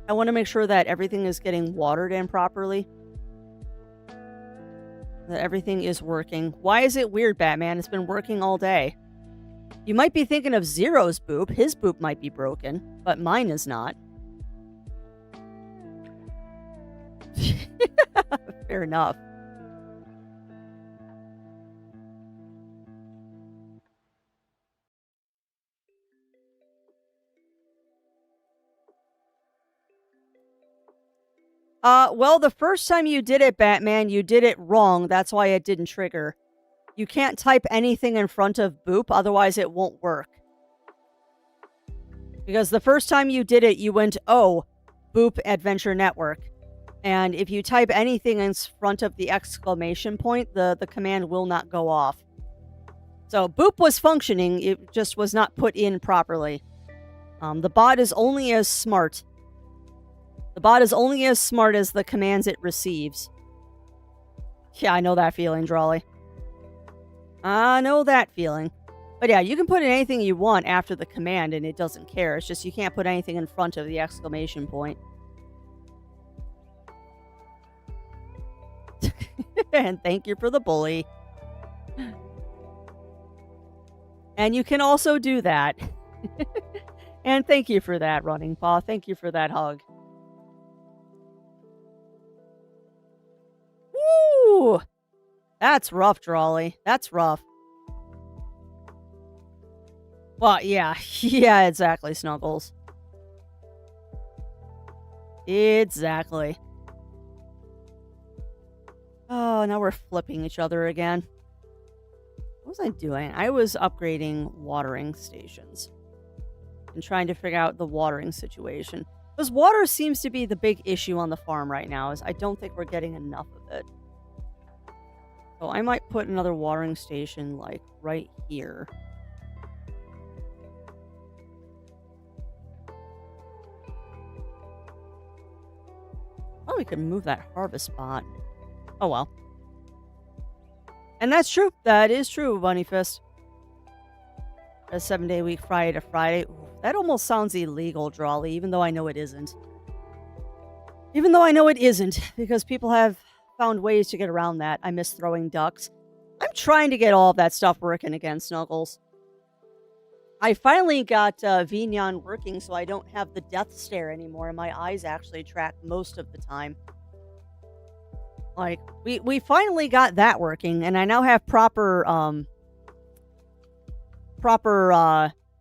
I want to make sure that everything is getting watered in properly. That everything is working. Why is it weird, Batman? It's been working all day. You might be thinking of Zero's boop. His boop might be broken, but mine is not. Fair enough. Well, the first time you did it, Batman, you did it wrong. That's why it didn't trigger. You can't type anything in front of boop, otherwise it won't work. Because the first time you did it, you went, oh, boop Adventure Network. And if you type anything in front of the exclamation point, the command will not go off. So boop was functioning, it just was not put in properly. The bot is only as smart. The bot is only as smart as the commands it receives. Yeah, I know that feeling, Drawley. I know that feeling. But yeah, you can put in anything you want after the command and it doesn't care. It's just you can't put anything in front of the exclamation point. And thank you for the bully. And you can also do that. And thank you for that, Running Paw. Thank you for that hug. Woo! That's rough, Drawley. That's rough. Well, yeah. Yeah, exactly, Snuggles. Exactly. Oh, now we're flipping each other again. What was I doing? I was upgrading watering stations. And trying to figure out the watering situation. Because water seems to be the big issue on the farm right now, is I don't think we're getting enough of it. So I might put another watering station, like, right here. Oh, we could move that harvest spot. Oh, well. And that's true. That is true, Bunny Fist. A 7-day week, Friday to Friday. Ooh, that almost sounds illegal, Drawley, even though I know it isn't. Even though I know it isn't, because people have found ways to get around that. I miss throwing ducks. I'm trying to get all of that stuff working again, Snuggles. I finally got Vignon working so I don't have the death stare anymore, and my eyes actually track most of the time. Like, we finally got that working, and I now have proper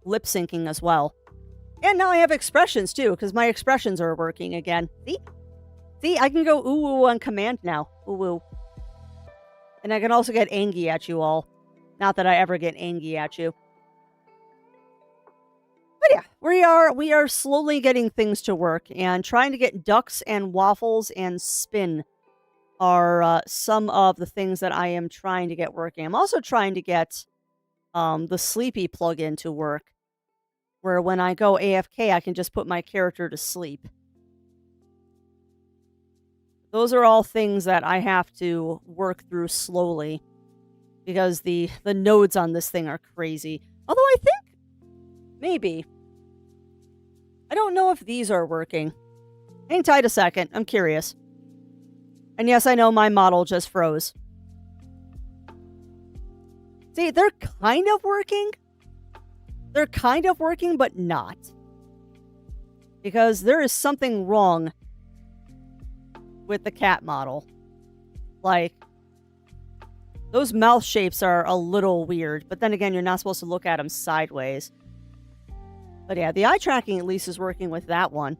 lip syncing as well. And now I have expressions too, because my expressions are working again. See, I can go ooh ooh on command now. Ooh ooh. And I can also get angry at you all. Not that I ever get angry at you. But yeah, we are slowly getting things to work, and trying to get ducks and waffles and spin are some of the things that I am trying to get working. I'm also trying to get the Sleepy plugin to work, where when I go AFK, I can just put my character to sleep. Those are all things that I have to work through slowly because the nodes on this thing are crazy. Although I think maybe I don't know if these are working. Hang tight a second. I'm curious. And yes, I know my model just froze. See, they're kind of working. They're kind of working, but not. Because there is something wrong with the cat model. Like, those mouth shapes are a little weird, but then again, you're not supposed to look at them sideways. But yeah, the eye tracking at least is working with that one.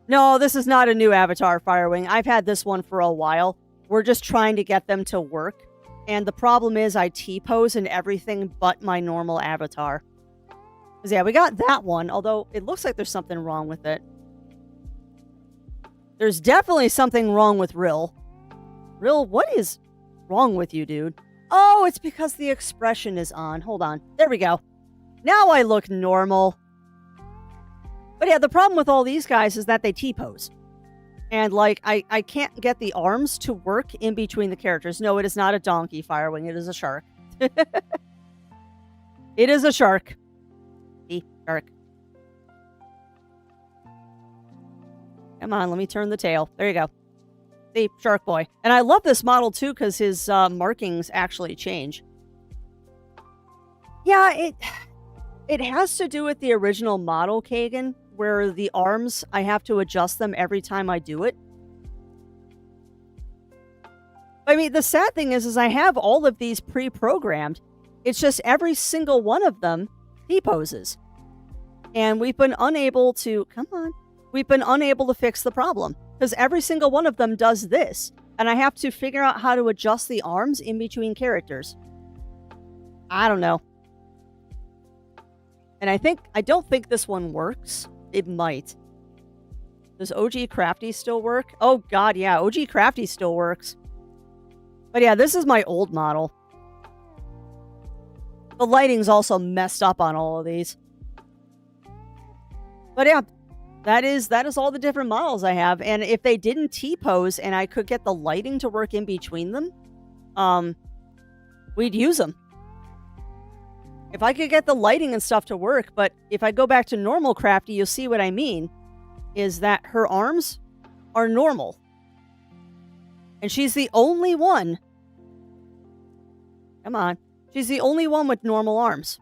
No, this is not a new avatar, Firewing. I've had this one for a while. We're just trying to get them to work. And the problem is I T-pose in everything but my normal avatar. Because yeah, we got that one, although it looks like there's something wrong with it. There's definitely something wrong with Rill. Rill, what is wrong with you, dude? Oh, it's because the expression is on. Hold on. There we go. Now I look normal. But yeah, the problem with all these guys is that they T-pose. And, like, I can't get the arms to work in between the characters. No, it is not a donkey, Firewing. It is a shark. It is a shark. See? Shark. Come on, let me turn the tail. There you go. See? Shark boy. And I love this model, too, because his markings actually change. Yeah, it has to do with the original model, Kagan, where the arms, I have to adjust them every time I do it. I mean, the sad thing is I have all of these pre-programmed. It's just every single one of them T-poses. And we've been unable to... Come on. We've been unable to fix the problem. Because every single one of them does this. And I have to figure out how to adjust the arms in between characters. I don't know. And I don't think this one works. It might. Does OG Crafty still work? Oh god, yeah, OG Crafty still works. But yeah, this is my old model. The lighting's also messed up on all of these. But yeah, that is all the different models I have. And if they didn't T-pose and I could get the lighting to work in between them, we'd use them. If I could get the lighting and stuff to work, but if I go back to normal Crafty, you'll see what I mean, is that her arms are normal. And she's the only one. Come on. She's the only one with normal arms.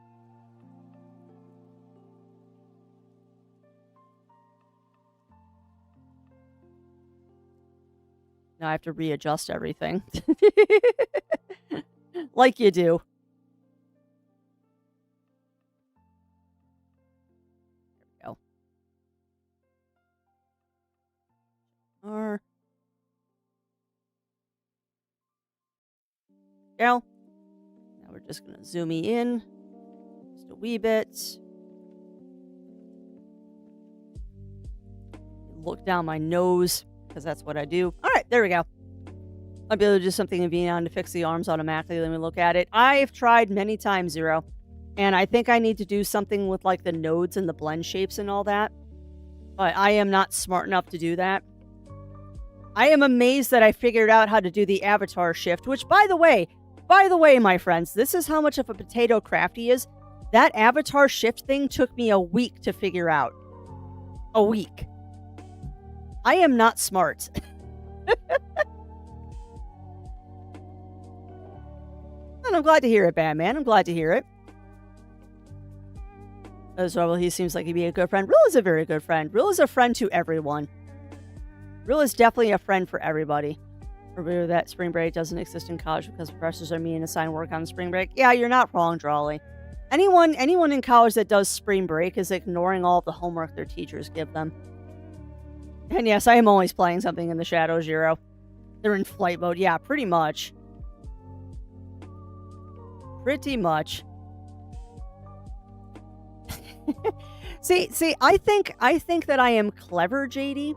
Now I have to readjust everything. Like you do. Or now we're just gonna zoom in just a wee bit. Look down my nose because that's what I do. All right, there we go. I'll be able to do something in VNon to fix the arms automatically. Let me look at it. I've tried many times, Zero, and I think I need to do something with like the nodes and the blend shapes and all that. But I am not smart enough to do that. I am amazed that I figured out how to do the avatar shift, which, by the way, my friends, this is how much of a potato Crafty is. That avatar shift thing took me a week to figure out. A week. I am not smart. And I'm glad to hear it, Batman. I'm glad to hear it. As well, he seems like he'd be a good friend. Rill is a very good friend. Rill is a friend to everyone. Rill is definitely a friend for everybody. Remember that spring break doesn't exist in college because professors are mean and assign work on spring break. Yeah, you're not wrong, Drawley. Anyone in college that does spring break is ignoring all of the homework their teachers give them. And yes, I am always playing something in the shadows, Zero. They're in flight mode. Yeah, pretty much. Pretty much. See, I think that I am clever, JD.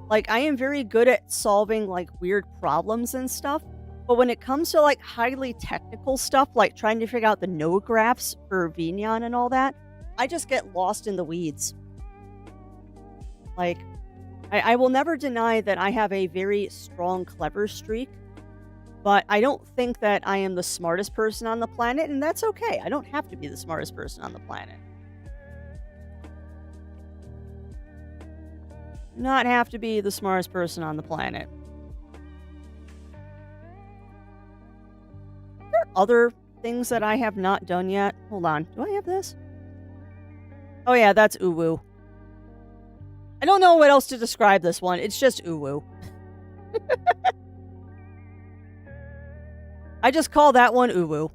Like, I am very good at solving, like, weird problems and stuff. But when it comes to, like, highly technical stuff, like trying to figure out the node graphs for VNon and all that, I just get lost in the weeds. Like, I will never deny that I have a very strong clever streak, but I don't think that I am the smartest person on the planet, and that's okay. I don't have to be the smartest person on the planet. Not have to be the smartest person on the planet. Are there other things that I have not done yet? Hold on. Do I have this? Oh yeah, that's Uwu. I don't know what else to describe this one. It's just Uwu. I just call that one Uwu.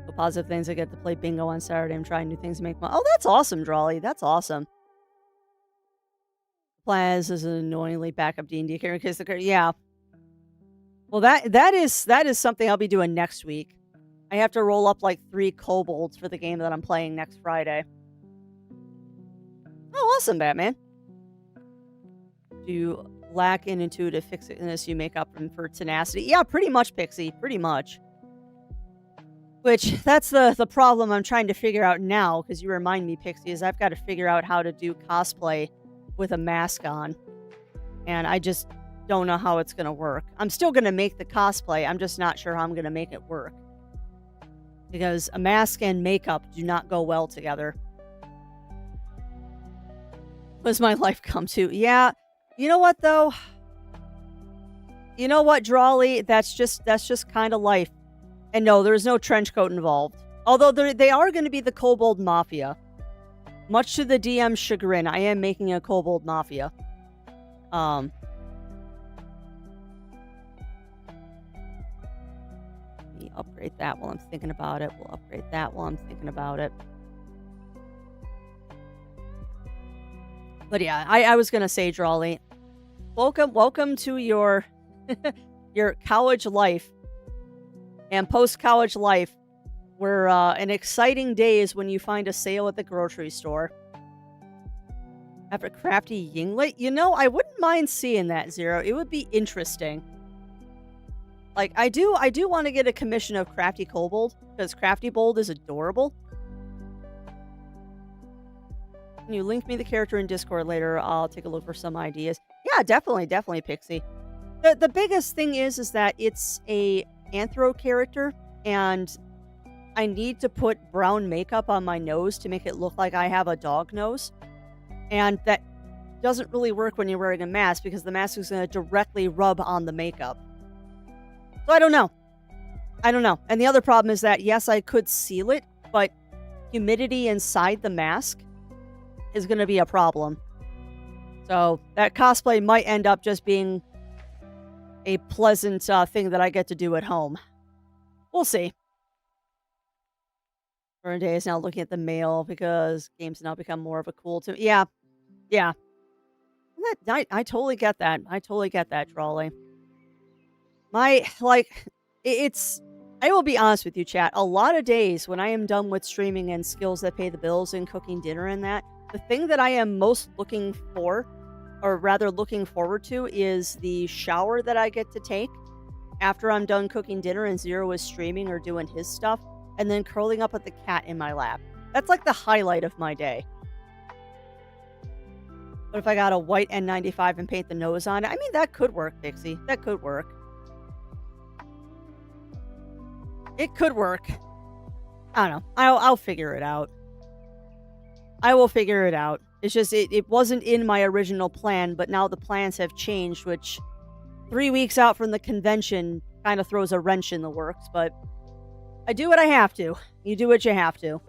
The positive things, I get to play bingo on Saturday. I'm trying new things to make money. Oh, that's awesome, Drawley. That's awesome. Plaz is an annoyingly backup D&D character. Yeah. Well, that is something I'll be doing next week. I have to roll up like 3 kobolds for the game that I'm playing next Friday. Oh, awesome, Batman. Do you lack in intuitive fixedness you make up for tenacity? Yeah, pretty much, Pixie. Pretty much. Which, that's the problem I'm trying to figure out now, because you remind me, Pixie, is I've got to figure out how to do cosplay with a mask on. And I just don't know how it's going to work. I'm still going to make the cosplay. I'm just not sure how I'm going to make it work. Because a mask and makeup do not go well together. What does my life come to? Yeah. You know what, though? You know what, Drawley? That's just kind of life. And no, there's no trench coat involved. Although they are going to be the Kobold Mafia. Much to the DM's chagrin, I am making a Kobold Mafia. Let me upgrade that while I'm thinking about it. We'll upgrade that while I'm thinking about it. But yeah, I was going to say, Drawley, welcome to your your college life and post-college life, where an exciting day is when you find a sale at the grocery store. Have a crafty Yinglet? You know, I wouldn't mind seeing that, Zero. It would be interesting. Like, I do want to get a commission of Crafty Kobold, because Crafty Bold is adorable. Can you link me the character in Discord later? I'll take a look for some ideas. Yeah, definitely, Pixie. The biggest thing is that it's a anthro character, and I need to put brown makeup on my nose to make it look like I have a dog nose. And that doesn't really work when you're wearing a mask, because the mask is going to directly rub on the makeup. So I don't know. And the other problem is that, yes, I could seal it, but humidity inside the mask is going to be a problem. So that cosplay might end up just being a pleasant thing that I get to do at home. We'll see. Day is now looking at the mail because games now become more of a cool to. Yeah. I totally get that. Drawley. It's. I will be honest with you, chat. A lot of days when I am done with streaming and skills that pay the bills and cooking dinner and that, the thing that I am most looking for, or rather looking forward to, is the shower that I get to take after I'm done cooking dinner and Zero is streaming or doing his stuff, and then curling up with the cat in my lap. That's like the highlight of my day. But if I got a white N95 and paint the nose on it, I mean, that could work, Pixie. That could work. It could work. I don't know. I'll figure it out. I will figure it out. It's just, it wasn't in my original plan, but now the plans have changed, which 3 weeks out from the convention kind of throws a wrench in the works, but I do what I have to. You do what you have to.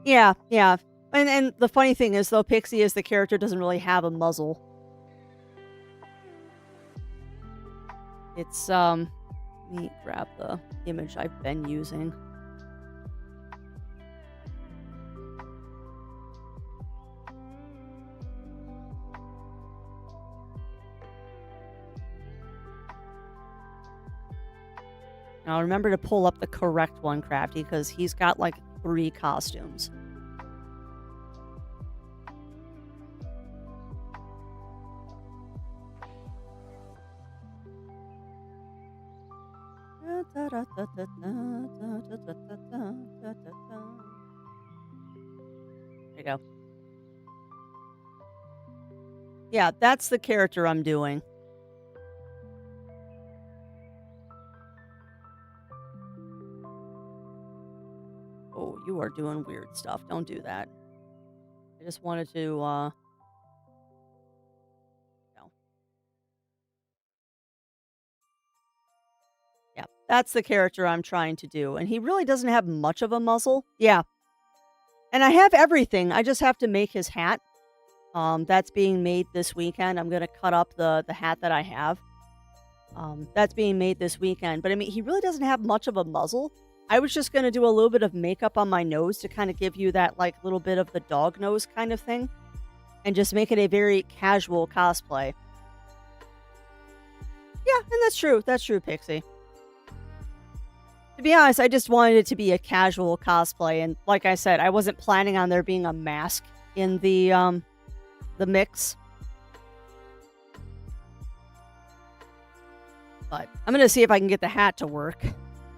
Yeah. And the funny thing is, though, Pixie is the character doesn't really have a muzzle. It's, let me grab the image I've been using. Now remember to pull up the correct one, Crafty, because he's got like 3 costumes. you go. Yeah, that's the character I'm doing. Oh, you are doing weird stuff. Don't do that. I just wanted to, no. Yeah, that's the character I'm trying to do. And he really doesn't have much of a muzzle. Yeah. And I have everything. I just have to make his hat. That's being made this weekend. I'm gonna cut up the hat that I have. That's being made this weekend. But I mean, he really doesn't have much of a muzzle. I was just gonna do a little bit of makeup on my nose to kind of give you that like little bit of the dog nose kind of thing, and just make it a very casual cosplay. Yeah, and that's true. That's true, Pixie. To be honest, I just wanted it to be a casual cosplay, and like I said, I wasn't planning on there being a mask in the mix. But I'm gonna see if I can get the hat to work.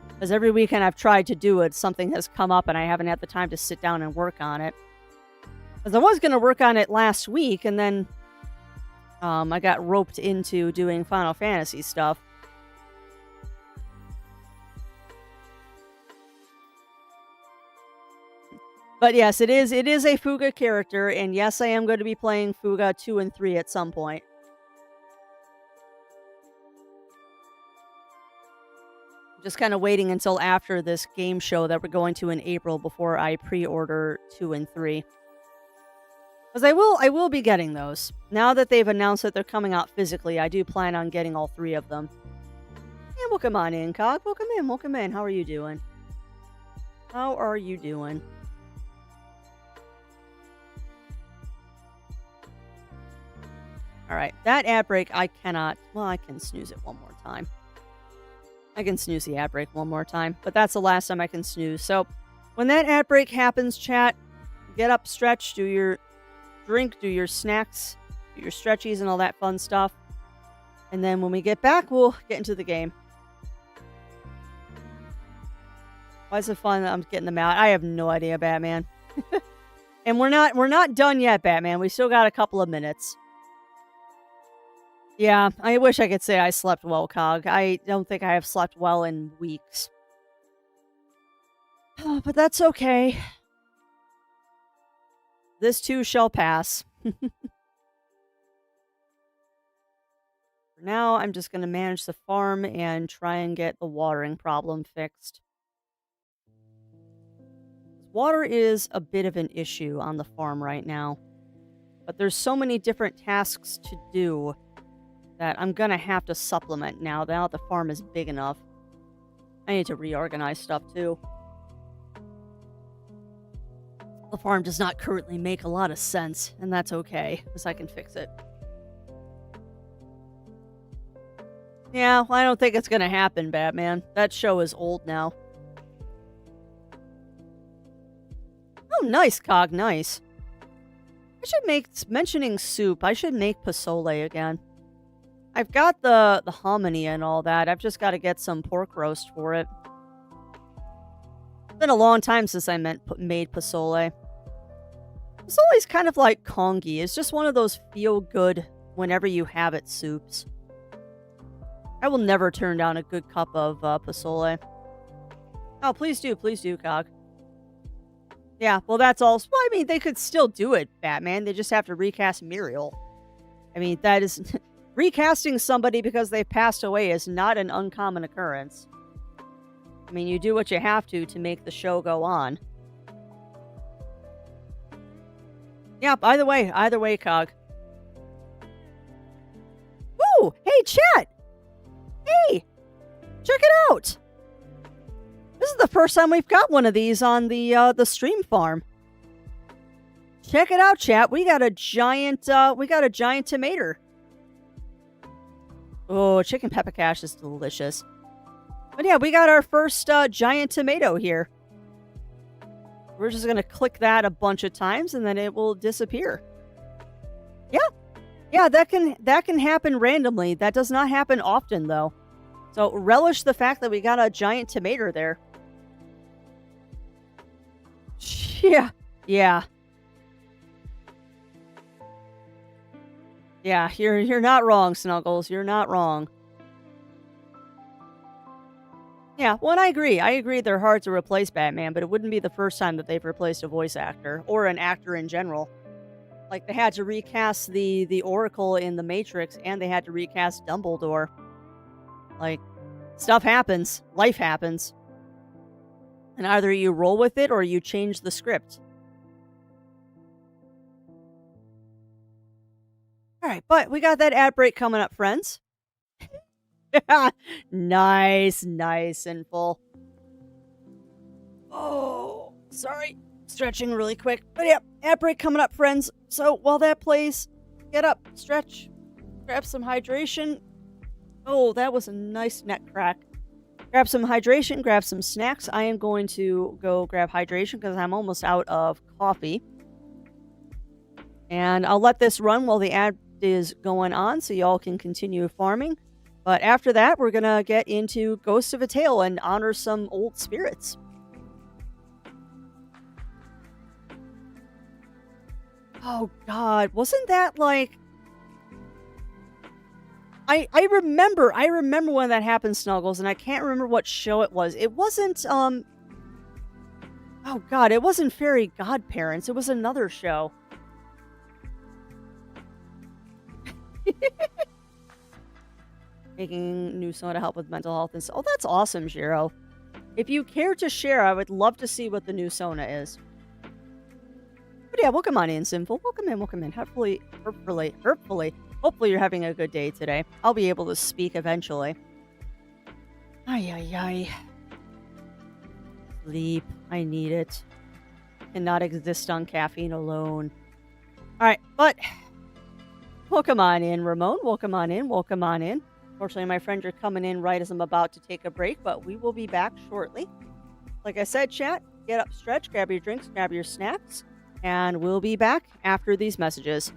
Because every weekend I've tried to do it, something has come up and I haven't had the time to sit down and work on it. Because I was gonna work on it last week, and then I got roped into doing Final Fantasy stuff. But yes, it is a Fuga character, and yes, I am going to be playing Fuga 2 and 3 at some point. Just kind of waiting until after this game show that we're going to in April before I pre-order 2 and 3. Because I will be getting those. Now that they've announced that they're coming out physically, I do plan on getting all 3 of them. And welcome on in, Cog. Welcome in, welcome in. How are you doing? How are you doing? Alright, that ad break I cannot... Well, I can snooze it one more time. I can snooze the ad break one more time, but that's the last time I can snooze. So, when that ad break happens, chat, get up, stretch, do your drink, do your snacks, do your stretchies and all that fun stuff. And then when we get back, we'll get into the game. Why is it fun that I'm getting them out? I have no idea, Batman. And we're not done yet, Batman. We still got a couple of minutes. Yeah, I wish I could say I slept well, Cog. I don't think I have slept well in weeks. But that's okay. This too shall pass. For now, I'm just going to manage the farm and try and get the watering problem fixed. Water is a bit of an issue on the farm right now. But there's so many different tasks to do that I'm gonna have to supplement now that the farm is big enough. I need to reorganize stuff too. The farm does not currently make a lot of sense, and that's okay, because I can fix it. Yeah, well, I don't think it's gonna happen, Batman. That show is old now. Oh, nice, Cog, nice. I should make, mentioning soup, I should make pozole again. I've got the hominy and all that. I've just got to get some pork roast for it. It's been a long time since I made pozole. Pozole's kind of like congee. It's just one of those feel-good, whenever you have it soups. I will never turn down a good cup of pozole. Oh, please do, Cog. Yeah, well, that's all. Well, I mean, they could still do it, Batman. They just have to recast Muriel. I mean, that is... Recasting somebody because they've passed away is not an uncommon occurrence. I mean, you do what you have to make the show go on. Yeah, either way, Cog. Woo! Hey, chat! Hey! Check it out! This is the first time we've got one of these on the stream farm. Check it out, chat. We got a giant tomato. Oh, chicken peppercash is delicious. But yeah, we got our first giant tomato here. We're just going to click that a bunch of times and then it will disappear. Yeah. Yeah, that can happen randomly. That does not happen often though. So relish the fact that we got a giant tomato there. Yeah. Yeah. Yeah, you're not wrong, Snuggles. You're not wrong. Yeah, well, and I agree. I agree they're hard to replace Batman, but it wouldn't be the first time that they've replaced a voice actor or an actor in general. Like they had to recast the Oracle in The Matrix and they had to recast Dumbledore. Like stuff happens, life happens, and either you roll with it or you change the script. All right, but we got that ad break coming up, friends. Nice, nice and full. Oh, sorry. Stretching really quick. But yeah, ad break coming up, friends. So while that plays, get up, stretch, grab some hydration. Oh, that was a nice neck crack. Grab some hydration, grab some snacks. I am going to go grab hydration because I'm almost out of coffee. And I'll let this run while the ad is going on so y'all can continue farming. But after that, we're going to get into Ghost of a Tale and honor some old spirits. Oh god, wasn't that like I remember when that happened, Snuggles, and I can't remember what show it was. It wasn't oh god, it wasn't Fairy Godparents. It was another show. Making new soda help with mental health and so. Oh, that's awesome, Jiro. If you care to share, I would love to see what the new Sona is. But yeah, welcome on in, Sinful. Welcome in. Hopefully you're having a good day today. I'll be able to speak eventually. Ay, ay, ay. Sleep. I need it. Cannot exist on caffeine alone. Alright, but welcome on in, Ramon. Welcome on in. Fortunately, my friend, you're coming in right as I'm about to take a break, but we will be back shortly. Like I said, chat, get up, stretch, grab your drinks, grab your snacks, and we'll be back after these messages.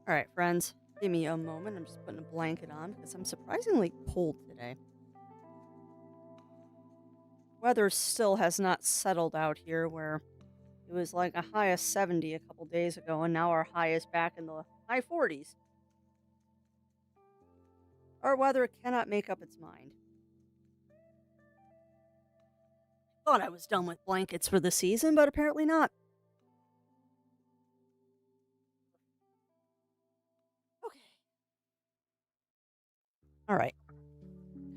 All right, friends, give me a moment. I'm just putting a blanket on because I'm surprisingly cold today. Weather still has not settled out here where it was like a high of 70 a couple days ago, and now our high is back in the high 40s. Our weather cannot make up its mind. Thought I was done with blankets for the season, but apparently not. Okay. All right.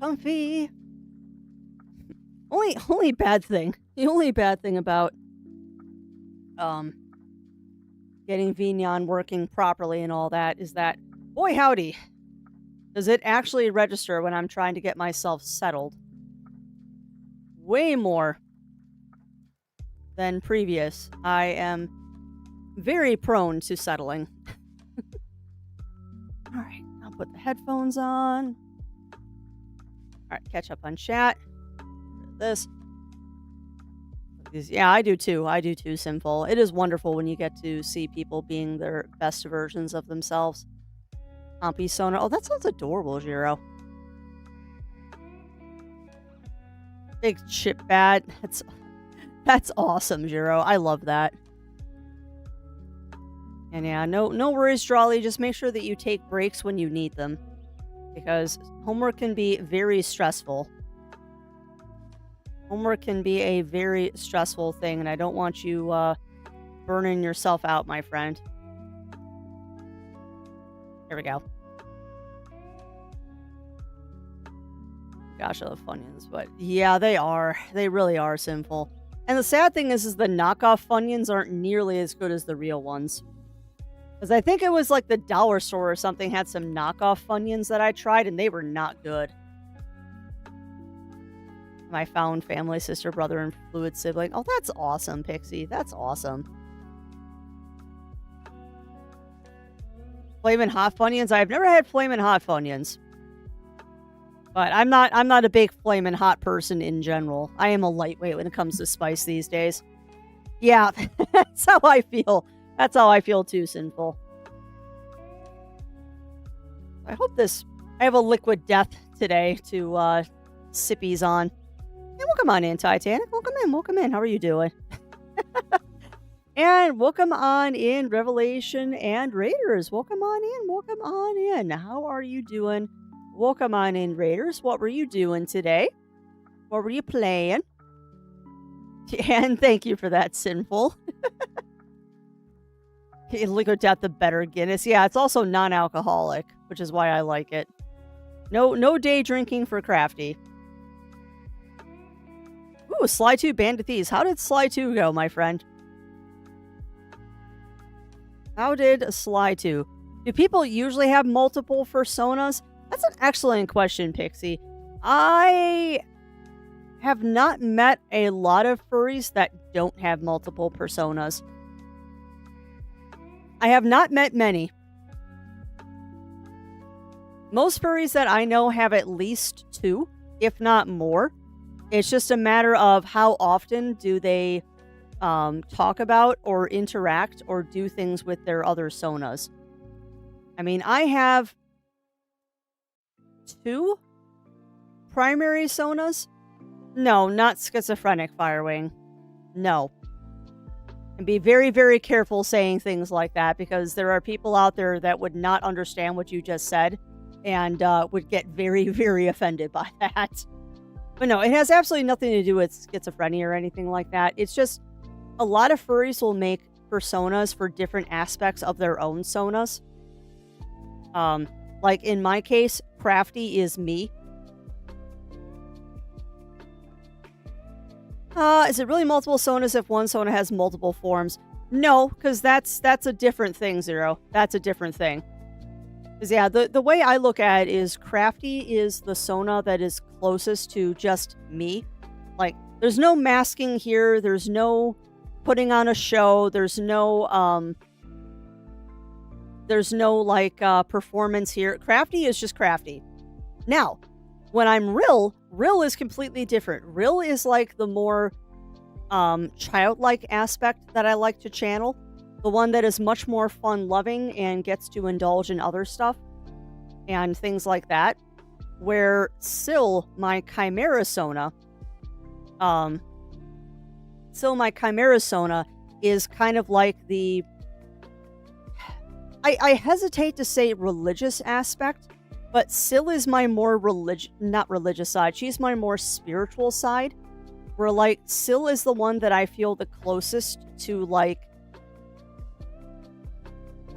Comfy. Only bad thing. The only bad thing about um getting Vignon working properly and all that is that, boy howdy, does it actually register when I'm trying to get myself settled way more than previous. I am very prone to settling. All right, I'll put the headphones on. All right, catch up on chat. This. Yeah, I do too. I do too, Sinful. It is wonderful when you get to see people being their best versions of themselves. Pompey Sona. Oh, that sounds adorable, Jiro. Big chip bat. That's awesome, Jiro. I love that. And yeah, no worries, Drawley. Just make sure that you take breaks when you need them, because homework can be very stressful. Homework can be a very stressful thing, and I don't want you burning yourself out, my friend. Here we go. Gosh, I love Funyuns, but yeah, they are. They really are sinful. And the sad thing is the knockoff Funyuns aren't nearly as good as the real ones. Because I think it was like the dollar store or something had some knockoff Funyuns that I tried, and they were not good. My found family, sister, brother, and fluid sibling. Oh, that's awesome, Pixie. That's awesome. Flamin' Hot Funyuns. I've never had Flamin' Hot Funyuns. But I'm not a big Flamin' Hot person in general. I am a lightweight when it comes to spice these days. Yeah, that's how I feel. That's how I feel too, Sinful. I have a liquid death today to sippies on. Hey, welcome on in, Titanic. Welcome in. How are you doing? And welcome on in, Revelation and Raiders. Welcome on in. How are you doing? Welcome on in, Raiders. What were you doing today? What were you playing? And thank you for that, Sinful. Liquid death, the better Guinness. Yeah, it's also non-alcoholic, which is why I like it. No day drinking for Crafty. Ooh, Sly 2 Bandit Thieves. How did Sly 2 go, my friend? How did Sly 2? Do people usually have multiple personas? That's an excellent question, Pixie. I have not met a lot of furries that don't have multiple personas. I have not met many. Most furries that I know have at least 2, if not more. It's just a matter of how often do they talk about or interact or do things with their other sonas. I mean, I have 2 primary sonas. No, not schizophrenic, Firewing. No. And be very, very careful saying things like that, because there are people out there that would not understand what you just said and would get very, very offended by that. But no, it has absolutely nothing to do with schizophrenia or anything like that. It's just a lot of furries will make personas for different aspects of their own sonas. Like in my case, Crafty is me. Is it really multiple sonas if one sona has multiple forms? No, because that's a different thing, Zero. That's a different thing. Because yeah, the way I look at it is Crafty is the sona that is closest to just me. Like, there's no masking here. There's no putting on a show. There's no performance here. Crafty is just Crafty. Now, when I'm Rill is completely different. Rill is like the more childlike aspect that I like to channel. the one that is much more fun-loving and gets to indulge in other stuff and things like that. Where Syl, my Chimera Sona, um, my Chimera Sona is kind of like the I hesitate to say religious aspect, but Syl is my more not religious side. She's my more spiritual side. Where like Syl is the one that I feel the closest to like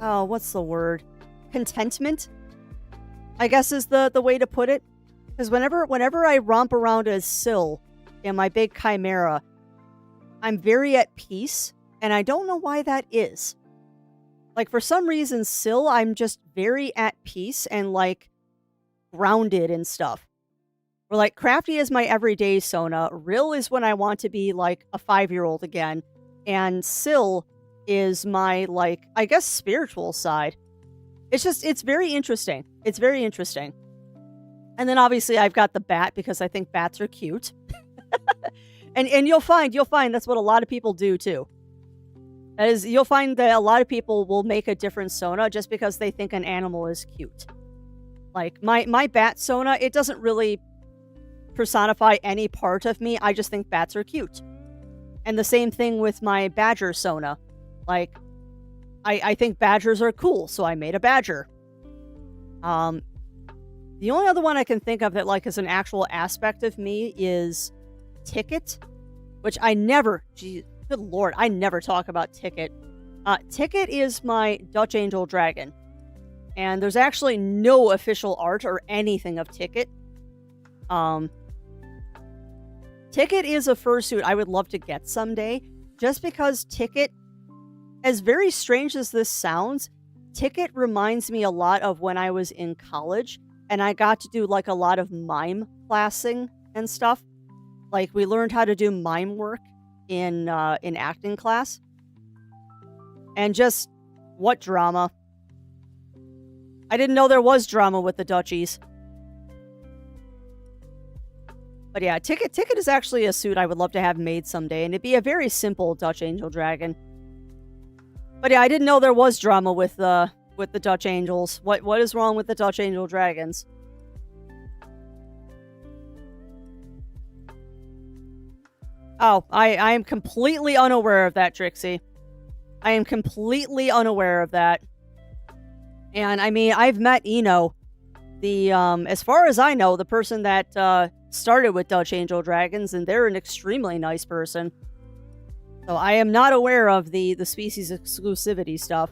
oh, what's the word? Contentment, I guess is the way to put it. Because whenever I romp around as Syl in my big chimera, I'm very at peace, and I don't know why that is. Like for some reason, Syl, I'm just very at peace and like grounded and stuff. Or like Crafty is my everyday Sona. Rill is when I want to be like a 5-year-old again, and Syl is my like I guess spiritual side. It's very interesting. It's very interesting. And then obviously I've got the bat because I think bats are cute. and you'll find that's what a lot of people do too. That is, you'll find that a lot of people will make a different Sona just because they think an animal is cute. Like my bat Sona, it doesn't really personify any part of me. I just think bats are cute. And the same thing with my badger Sona. Like I think badgers are cool, so I made a badger. The only other one I can think of that like is an actual aspect of me is Ticket, which I never, geez, good lord, I never talk about Ticket. Ticket is my Dutch Angel Dragon, and there's actually no official art or anything of Ticket. Ticket is a fursuit I would love to get someday, just because Ticket, as very strange as this sounds, Ticket reminds me a lot of when I was in college, and I got to do like a lot of mime classing and stuff. Like we learned how to do mime work in acting class. And just what drama. I didn't know there was drama with the Dutchies. But yeah, Ticket is actually a suit I would love to have made someday, and it'd be a very simple Dutch Angel Dragon. But yeah, I didn't know there was drama with the Dutch Angels. What is wrong with the Dutch Angel Dragons? Oh, I am completely unaware of that, Trixie. I am completely unaware of that. And I mean, I've met Eno, the as far as I know, the person that started with Dutch Angel Dragons, and they're an extremely nice person. So I am not aware of the species exclusivity stuff.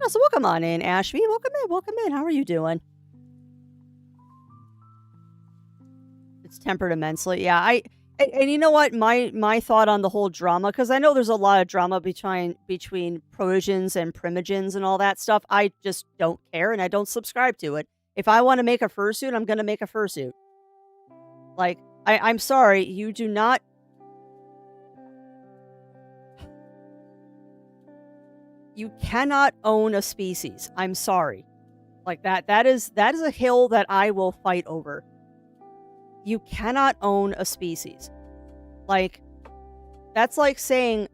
Oh, so welcome on in, Ashby. Welcome in. How are you doing? It's tempered immensely. Yeah, and you know what? My thought on the whole drama, because I know there's a lot of drama between Protogens and Primogens and all that stuff. I just don't care, and I don't subscribe to it. If I want to make a fursuit, I'm going to make a fursuit. Like, I'm sorry, you do not. You cannot own a species. I'm sorry. Like that is a hill that I will fight over. You cannot own a species. Like, that's like saying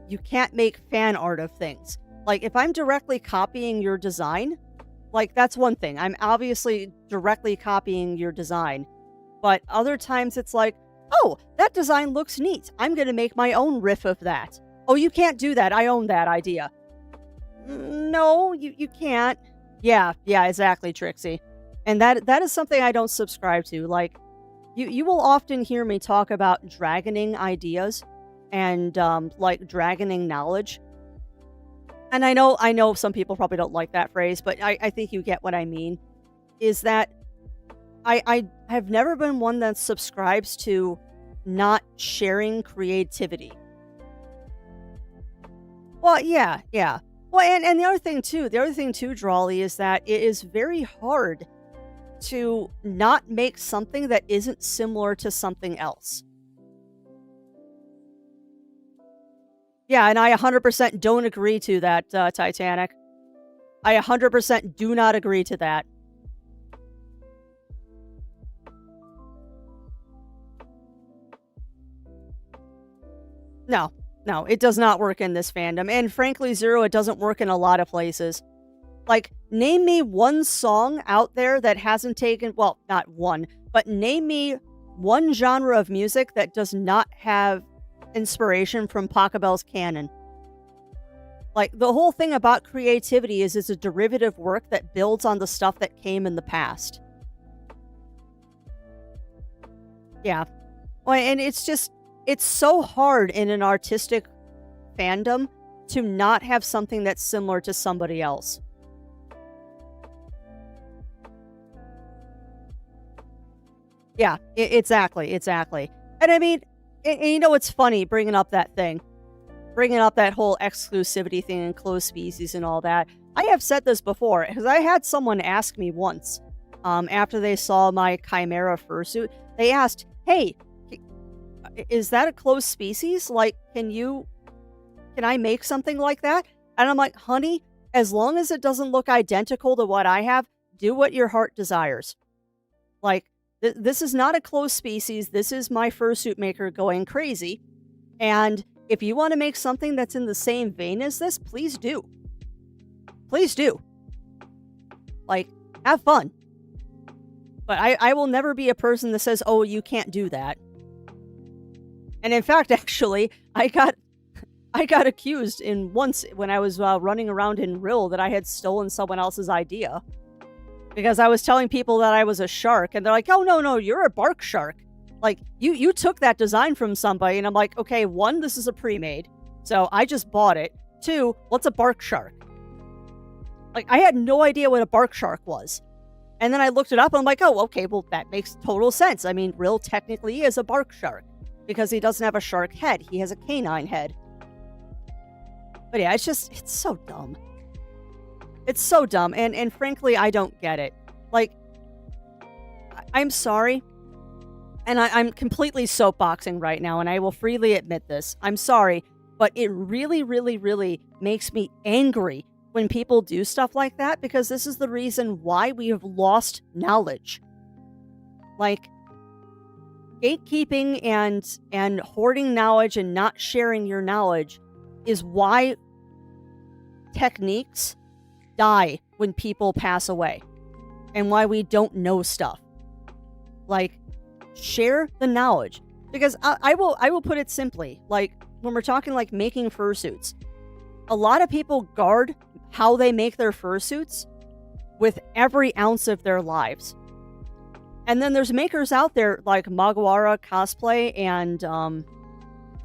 you can't make fan art of things. Like, if I'm directly copying your design, like, that's one thing. I'm obviously directly copying your design. But other times it's like, oh, that design looks neat. I'm going to make my own riff of that. Oh, you can't do that. I own that idea. No, you can't. Yeah, exactly, Trixie. And that is something I don't subscribe to. Like, you will often hear me talk about dragoning ideas and like dragoning knowledge. And I know some people probably don't like that phrase, but I think you get what I mean. Is that I have never been one that subscribes to not sharing creativity. Well, yeah. Well, and the other thing too, Drawley, is that it is very hard to not make something that isn't similar to something else. Yeah, and I 100% don't agree to that, Titanic. I 100% do not agree to that. No. No, it does not work in this fandom. And frankly, Zero, it doesn't work in a lot of places. Like, name me one song out there that hasn't taken, well, not one, but name me one genre of music that does not have inspiration from Pachelbel's canon. Like, the whole thing about creativity is it's a derivative work that builds on the stuff that came in the past. Yeah. Well, and it's so hard in an artistic fandom to not have something that's similar to somebody else. Yeah, exactly, exactly. And I mean, and you know, it's funny bringing up that whole exclusivity thing and closed species and all that. I have said this before because I had someone ask me once, after they saw my Chimera fursuit, they asked, "Hey, is that a closed species? Like, can I make something like that?" And I'm like, "Honey, as long as it doesn't look identical to what I have, do what your heart desires." Like, this is not a closed species. This is my fursuit maker going crazy. And if you want to make something that's in the same vein as this, please do. Please do. Like, have fun. But I will never be a person that says, "Oh, you can't do that." And in fact, actually, I got accused in once when I was running around in Rill that I had stolen someone else's idea. Because I was telling people that I was a shark, and they're like, "Oh, no, you're a bark shark. Like, you took that design from somebody." And I'm like, "Okay, one, this is a pre-made, so I just bought it. Two, what's a bark shark?" Like, I had no idea what a bark shark was. And then I looked it up, and I'm like, "Oh, okay, well, that makes total sense. I mean, Rill technically is a bark shark, because he doesn't have a shark head. He has a canine head." But yeah, it's so dumb. It's so dumb, and frankly, I don't get it. Like, I'm sorry, and I'm completely soapboxing right now, and I will freely admit this. I'm sorry, but it really, really, really makes me angry when people do stuff like that, because this is the reason why we have lost knowledge. Like, gatekeeping and hoarding knowledge and not sharing your knowledge is why techniques die when people pass away, and why we don't know stuff. Like, share the knowledge, because I will put it simply, like, when we're talking like making fursuits, a lot of people guard how they make their fursuits with every ounce of their lives. And then there's makers out there like Magawara Cosplay and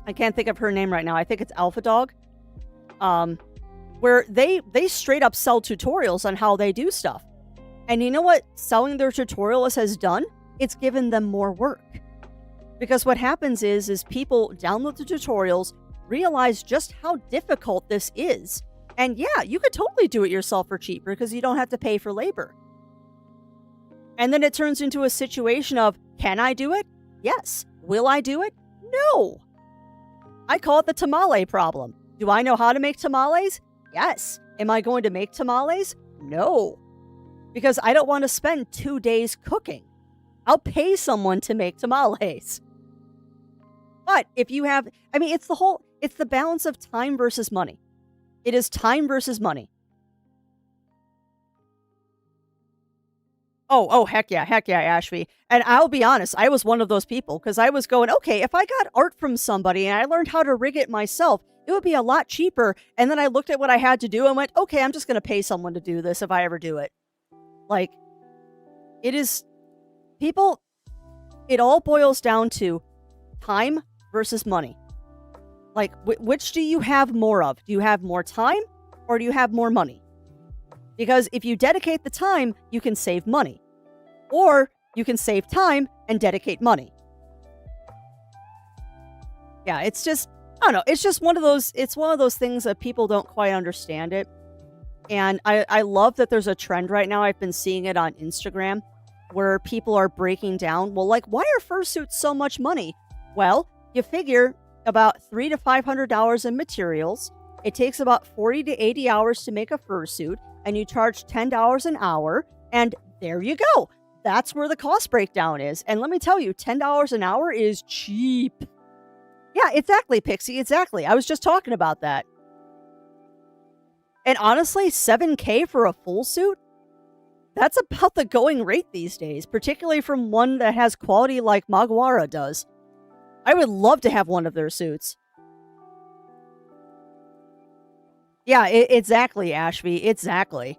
I can't think of her name right now. I think it's Alpha Dog. Where they straight up sell tutorials on how they do stuff. And you know what selling their tutorials has done? It's given them more work. Because what happens is people download the tutorials, realize just how difficult this is. And yeah, you could totally do it yourself for cheaper because you don't have to pay for labor. And then it turns into a situation of, can I do it? Yes. Will I do it? No. I call it the tamale problem. Do I know how to make tamales? Yes. Am I going to make tamales? No. Because I don't want to spend 2 days cooking. I'll pay someone to make tamales. But if you have, I mean, it's the balance of time versus money. It is time versus money. Oh, heck yeah, Ashby. And I'll be honest, I was one of those people because I was going, okay, if I got art from somebody and I learned how to rig it myself, it would be a lot cheaper. And then I looked at what I had to do and went, okay, I'm just going to pay someone to do this if I ever do it. Like, it is, people, it all boils down to time versus money. Like, which do you have more of? Do you have more time or do you have more money? Because if you dedicate the time, you can save money. Or you can save time and dedicate money. Yeah, it's just, I don't know. It's just one of those things that people don't quite understand it. And I love that there's a trend right now. I've been seeing it on Instagram where people are breaking down, well, like, why are fursuits so much money? Well, you figure about $300 to $500 in materials. It takes about 40 to 80 hours to make a fursuit, and you charge $10 an hour, and there you go. That's where the cost breakdown is. And let me tell you, $10 an hour is cheap. Yeah, exactly, Pixie, exactly. I was just talking about that. And honestly, 7K for a full suit? That's about the going rate these days, particularly from one that has quality like Maguara does. I would love to have one of their suits. Yeah, exactly, Ashby, exactly.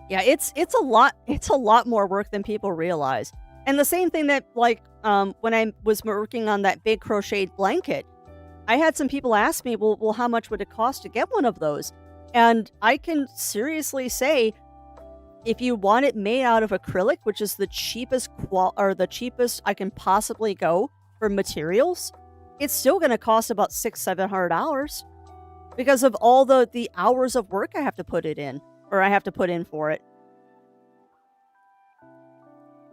Yeah, it's a lot more work than people realize. And the same thing that like when I was working on that big crocheted blanket, I had some people ask me, "Well, how much would it cost to get one of those?" And I can seriously say if you want it made out of acrylic, which is the cheapest or the cheapest I can possibly go for materials, it's still going to cost about $600-700 because of all the hours of work I have to put it in or I have to put in for it.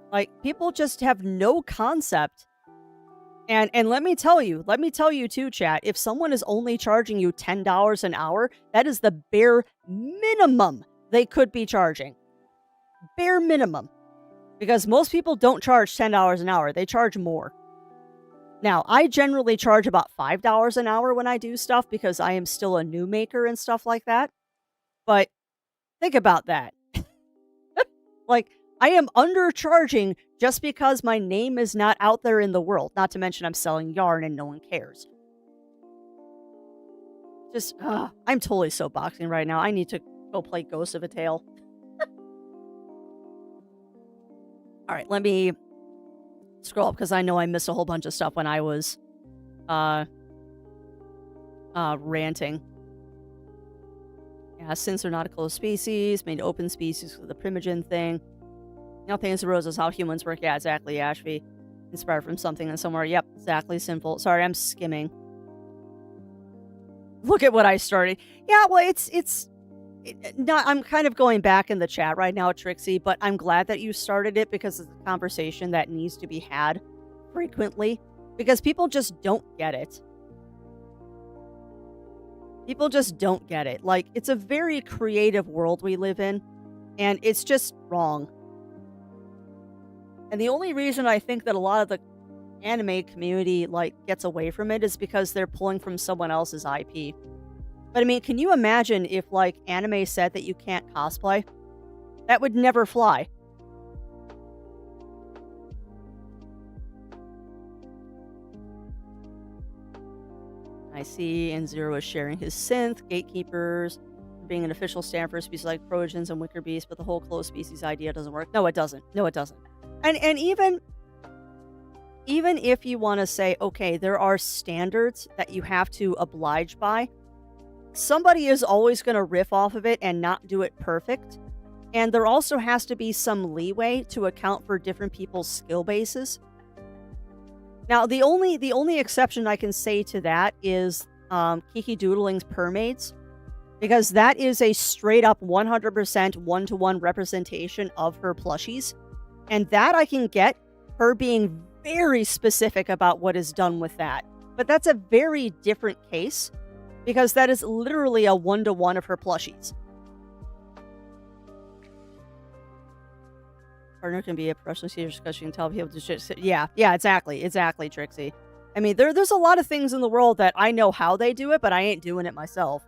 Like people just have no concept. And let me tell you too, chat, if someone is only charging you $10 an hour, that is the bare minimum they could be charging. Bare minimum. Because most people don't charge $10 an hour, they charge more. Now, I generally charge about $5 an hour when I do stuff because I am still a new maker and stuff like that. But think about that. Like, I am undercharging just because my name is not out there in the world. Not to mention I'm selling yarn and no one cares. Just, I'm totally soapboxing right now. I need to go play Ghost of a Tale. All right, let me scroll up because I know I missed a whole bunch of stuff when I was ranting. Yeah, since they're not a closed species, made open species with the primogen thing. Nothing is the rose is how humans work. Yeah, exactly, Ashby. Inspired from something and somewhere. Yep, exactly, Sinful. Sorry, I'm skimming. Look at what I started. Yeah, well, it's not. I'm kind of going back in the chat right now, Trixie, but I'm glad that you started it because it's a conversation that needs to be had frequently because people just don't get it. People just don't get it. Like, it's a very creative world we live in, and it's just wrong. And the only reason I think that a lot of the anime community, like, gets away from it is because they're pulling from someone else's IP. But, I mean, can you imagine if, like, anime said that you can't cosplay? That would never fly. I see, and Zero is sharing his synth, gatekeepers, being an official stand for a species like Progens and Wicker Beast, but the whole closed species idea doesn't work. No, it doesn't. No, it doesn't. And even if you want to say, okay, there are standards that you have to oblige by, somebody is always going to riff off of it and not do it perfect. And there also has to be some leeway to account for different people's skill bases. Now, the only exception I can say to that is Kiki Doodling's Permaids, because that is a straight up 100% one-to-one representation of her plushies. And that I can get her being very specific about what is done with that. But that's a very different case because that is literally a one-to-one of her plushies. Partner can be a professional teacher because you can tell people to just... Yeah, exactly, Trixie. I mean, there's a lot of things in the world that I know how they do it, but I ain't doing it myself.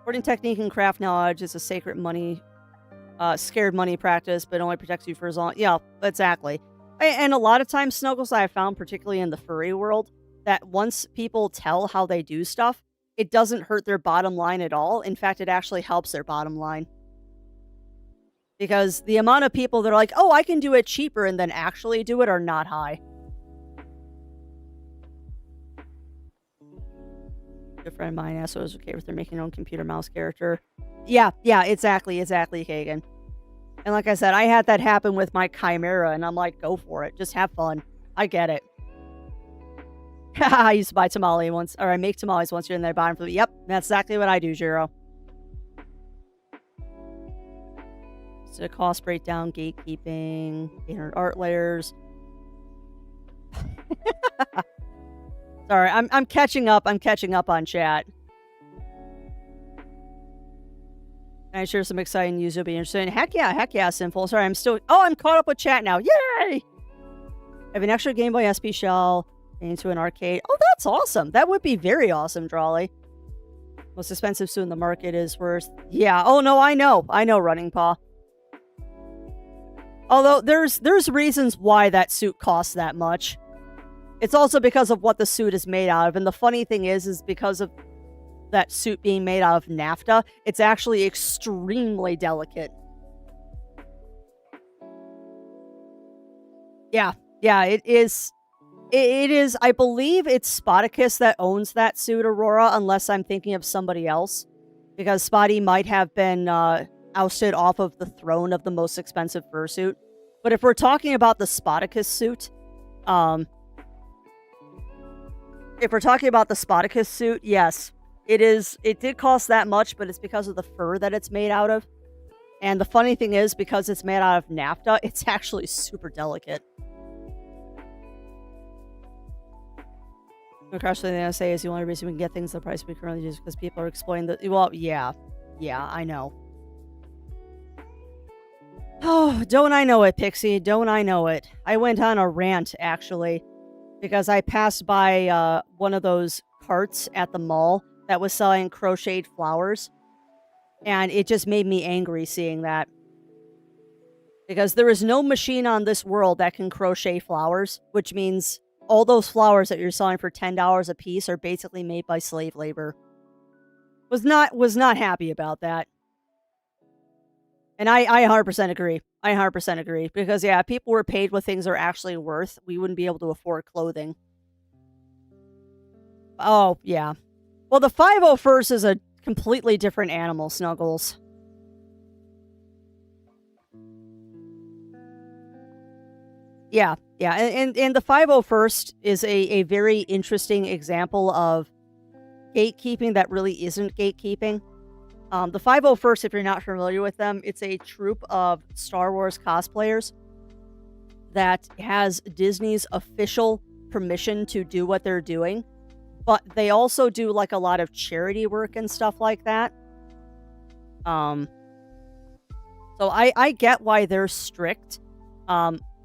Hoarding technique and craft knowledge is a sacred money... scared money practice, but only protects you for as long... Yeah, exactly. And a lot of times, Snuggles, I have found, particularly in the furry world, that once people tell how they do stuff, it doesn't hurt their bottom line at all. In fact, it actually helps their bottom line. Because the amount of people that are like, oh, I can do it cheaper and then actually do it are not high. Good friend of mine asked if it was okay with her making her own computer mouse character. Yeah, exactly, Kagan. And like I said, I had that happen with my Chimera, and I'm like, go for it. Just have fun. I get it. I used to buy tamale once, or I make tamales once you're in there buying for them. Yep, that's exactly what I do, Jiro. So the cost breakdown, gatekeeping, 800 art layers. Sorry, I'm catching up. I'm catching up on chat. And I'm sure some exciting news will be interesting. Heck yeah, Sinful. Sorry, I'm caught up with chat now. Yay! Have an extra Game Boy SP shell into an arcade. Oh, that's awesome. That would be very awesome, Drawley. Most expensive suit in the market is worth. Yeah. Oh no, I know. I know, Running Paw. Although there's reasons why that suit costs that much. It's also because of what the suit is made out of. And the funny thing is because of that suit being made out of naphtha, it's actually extremely delicate. Yeah. Yeah, it is. It is. I believe it's Spoticus that owns that suit, Aurora, unless I'm thinking of somebody else. Because Spotty might have been ousted off of the throne of the most expensive fursuit. But if we're talking about the Spoticus suit, yes, it is. It did cost that much, but it's because of the fur that it's made out of. And the funny thing is, because it's made out of naphtha, it's actually super delicate. The crush thing I say is the only reason we can get things the price we currently use because people are explaining that. Well, yeah. Yeah, I know. Oh, don't I know it, Pixie? Don't I know it? I went on a rant, actually, because I passed by one of those carts at the mall that was selling crocheted flowers, and it just made me angry seeing that. Because there is no machine on this world that can crochet flowers, which means all those flowers that you're selling for $10 a piece are basically made by slave labor. Was not happy about that. And I 100% agree. I 100% agree. Because, yeah, if people were paid what things are actually worth, we wouldn't be able to afford clothing. Oh, yeah. Well, the 501st is a completely different animal, Snuggles. Yeah, yeah. And the 501st is a very interesting example of gatekeeping that really isn't gatekeeping. The 501st, if you're not familiar with them, it's a troupe of Star Wars cosplayers that has Disney's official permission to do what they're doing, but they also do like a lot of charity work and stuff like that. So I get why they're strict.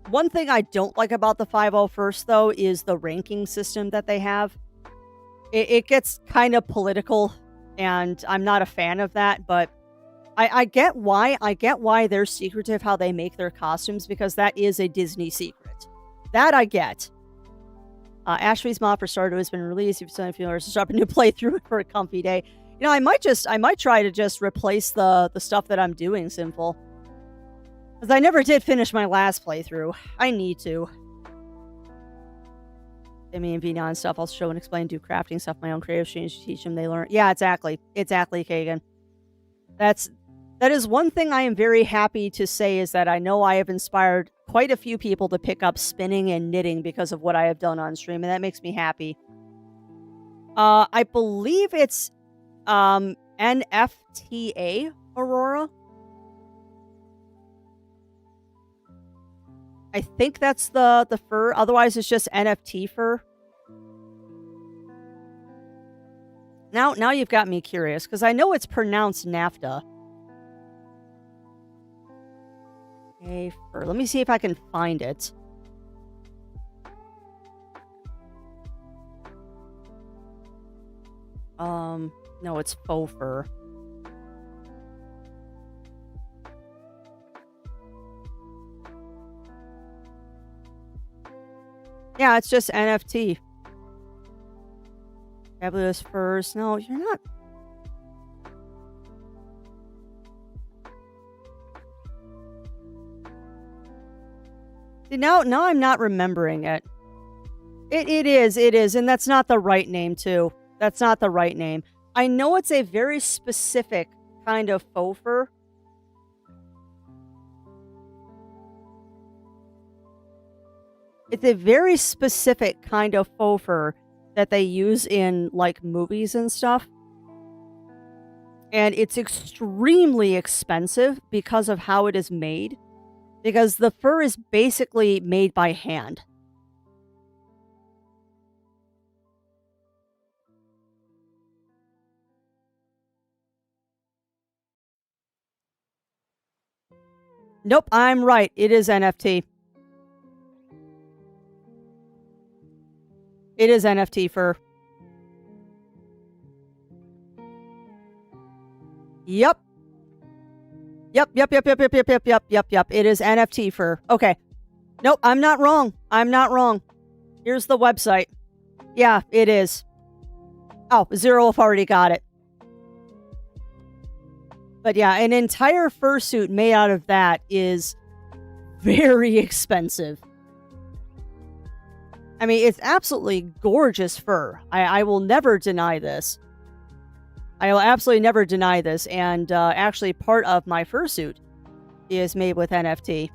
One thing I don't like about the 501st though is the ranking system that they have. It gets kind of political, and I'm not a fan of that, but I get why. I get why they're secretive how they make their costumes, because that is a Disney secret. That I get. Ashby's mod for Stardew has been released. If you've done to start a new playthrough for a comfy day. You know, I might try to just replace the stuff that I'm doing, Sinful. Because I never did finish my last playthrough. I need to. Me and V9 stuff. I'll show and explain, do crafting stuff, my own creative change to teach them. They learn. Yeah, exactly. Exactly, Kagan. That is one thing I am very happy to say, is that I know I have inspired quite a few people to pick up spinning and knitting because of what I have done on stream, and that makes me happy. I believe it's NFTA, Aurora. I think that's the fur. Otherwise, it's just NFT fur. Now you've got me curious, because I know it's pronounced naphtha. Okay, fur. Let me see if I can find it. No, it's faux fur. Yeah, it's just NFT. Fabulous furs. No, you're not. See, now I'm not remembering it. It is, and that's not the right name, too. That's not the right name. I know it's a very specific kind of faux fur. It's a very specific kind of faux fur that they use in, like, movies and stuff. And it's extremely expensive because of how it is made. Because the fur is basically made by hand. Nope, I'm right. It is NFT. It is NFT fur. Yep. Yep. It is NFT fur. Okay. Nope, I'm not wrong. I'm not wrong. Here's the website. Yeah, it is. Oh, Zero already got it. But yeah, an entire fursuit made out of that is very expensive. I mean, it's absolutely gorgeous fur. I will never deny this. I will absolutely never deny this. And actually, part of my fursuit is made with NFT.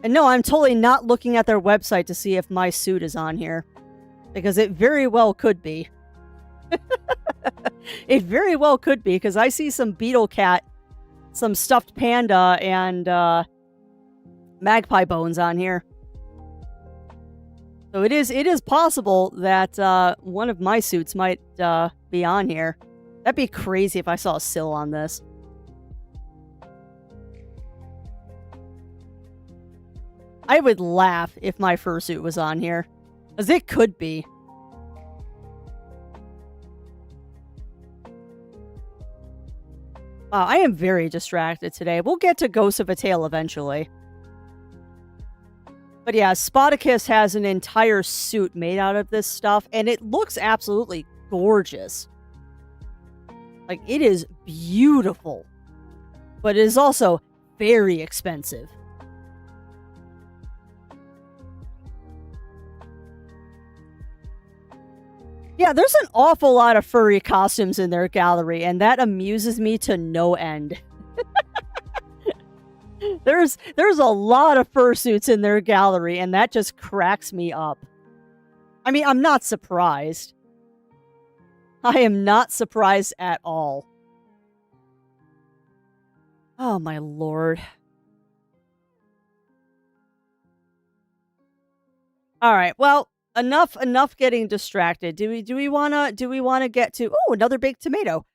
And no, I'm totally not looking at their website to see if my suit is on here. Because it very well could be. It very well could be, because I see some beetle cat, some stuffed panda, and magpie bones on here. So it is possible that one of my suits might be on here. That'd be crazy if I saw a Syl on this. I would laugh if my fursuit was on here. Because it could be. Wow, I am very distracted today. We'll get to Ghost of a Tale eventually. But yeah, Spoticus has an entire suit made out of this stuff, and it looks absolutely gorgeous. Like, it is beautiful. But it is also very expensive. Yeah, there's an awful lot of furry costumes in their gallery, and that amuses me to no end. There's a lot of fursuits in their gallery, and that just cracks me up. I mean, I'm not surprised. I am not surprised at all. Oh my lord. All right, well, enough getting distracted. Do we want to get to another baked tomato.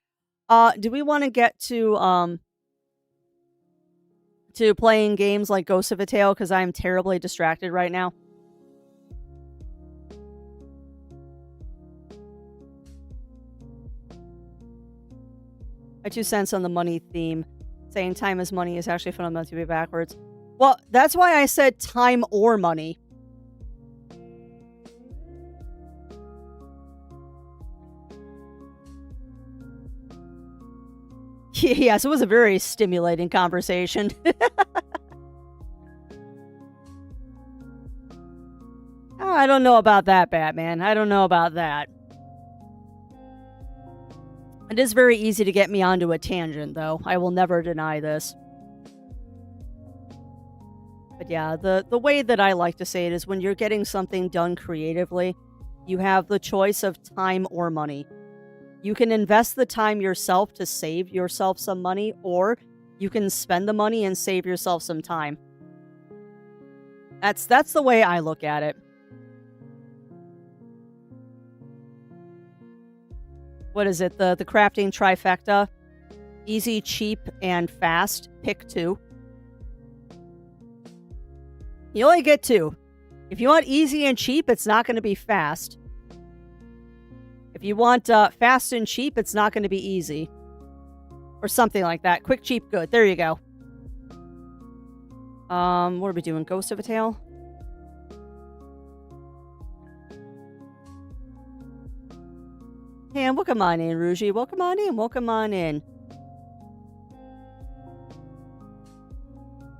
Do we want to get to playing games like Ghost of a Tale, cuz I'm terribly distracted right now? My 2 cents on the money theme. Saying time is money is actually fundamental to be backwards. Well, that's why I said time or money. Yes, it was a very stimulating conversation. I don't know about that, Batman. I don't know about that. It is very easy to get me onto a tangent, though. I will never deny this. But yeah, the way that I like to say it is when you're getting something done creatively, you have the choice of time or money. You can invest the time yourself to save yourself some money, or you can spend the money and save yourself some time. That's the way I look at it. What is it? The crafting trifecta? Easy, cheap, and fast. Pick 2. You only get 2. If you want easy and cheap, it's not going to be fast. If you want fast and cheap, it's not going to be easy. Or something like that. Quick, cheap, good. There you go. What are we doing? Ghost of a Tale? And welcome on in, Rougie. Welcome on in. Welcome on in.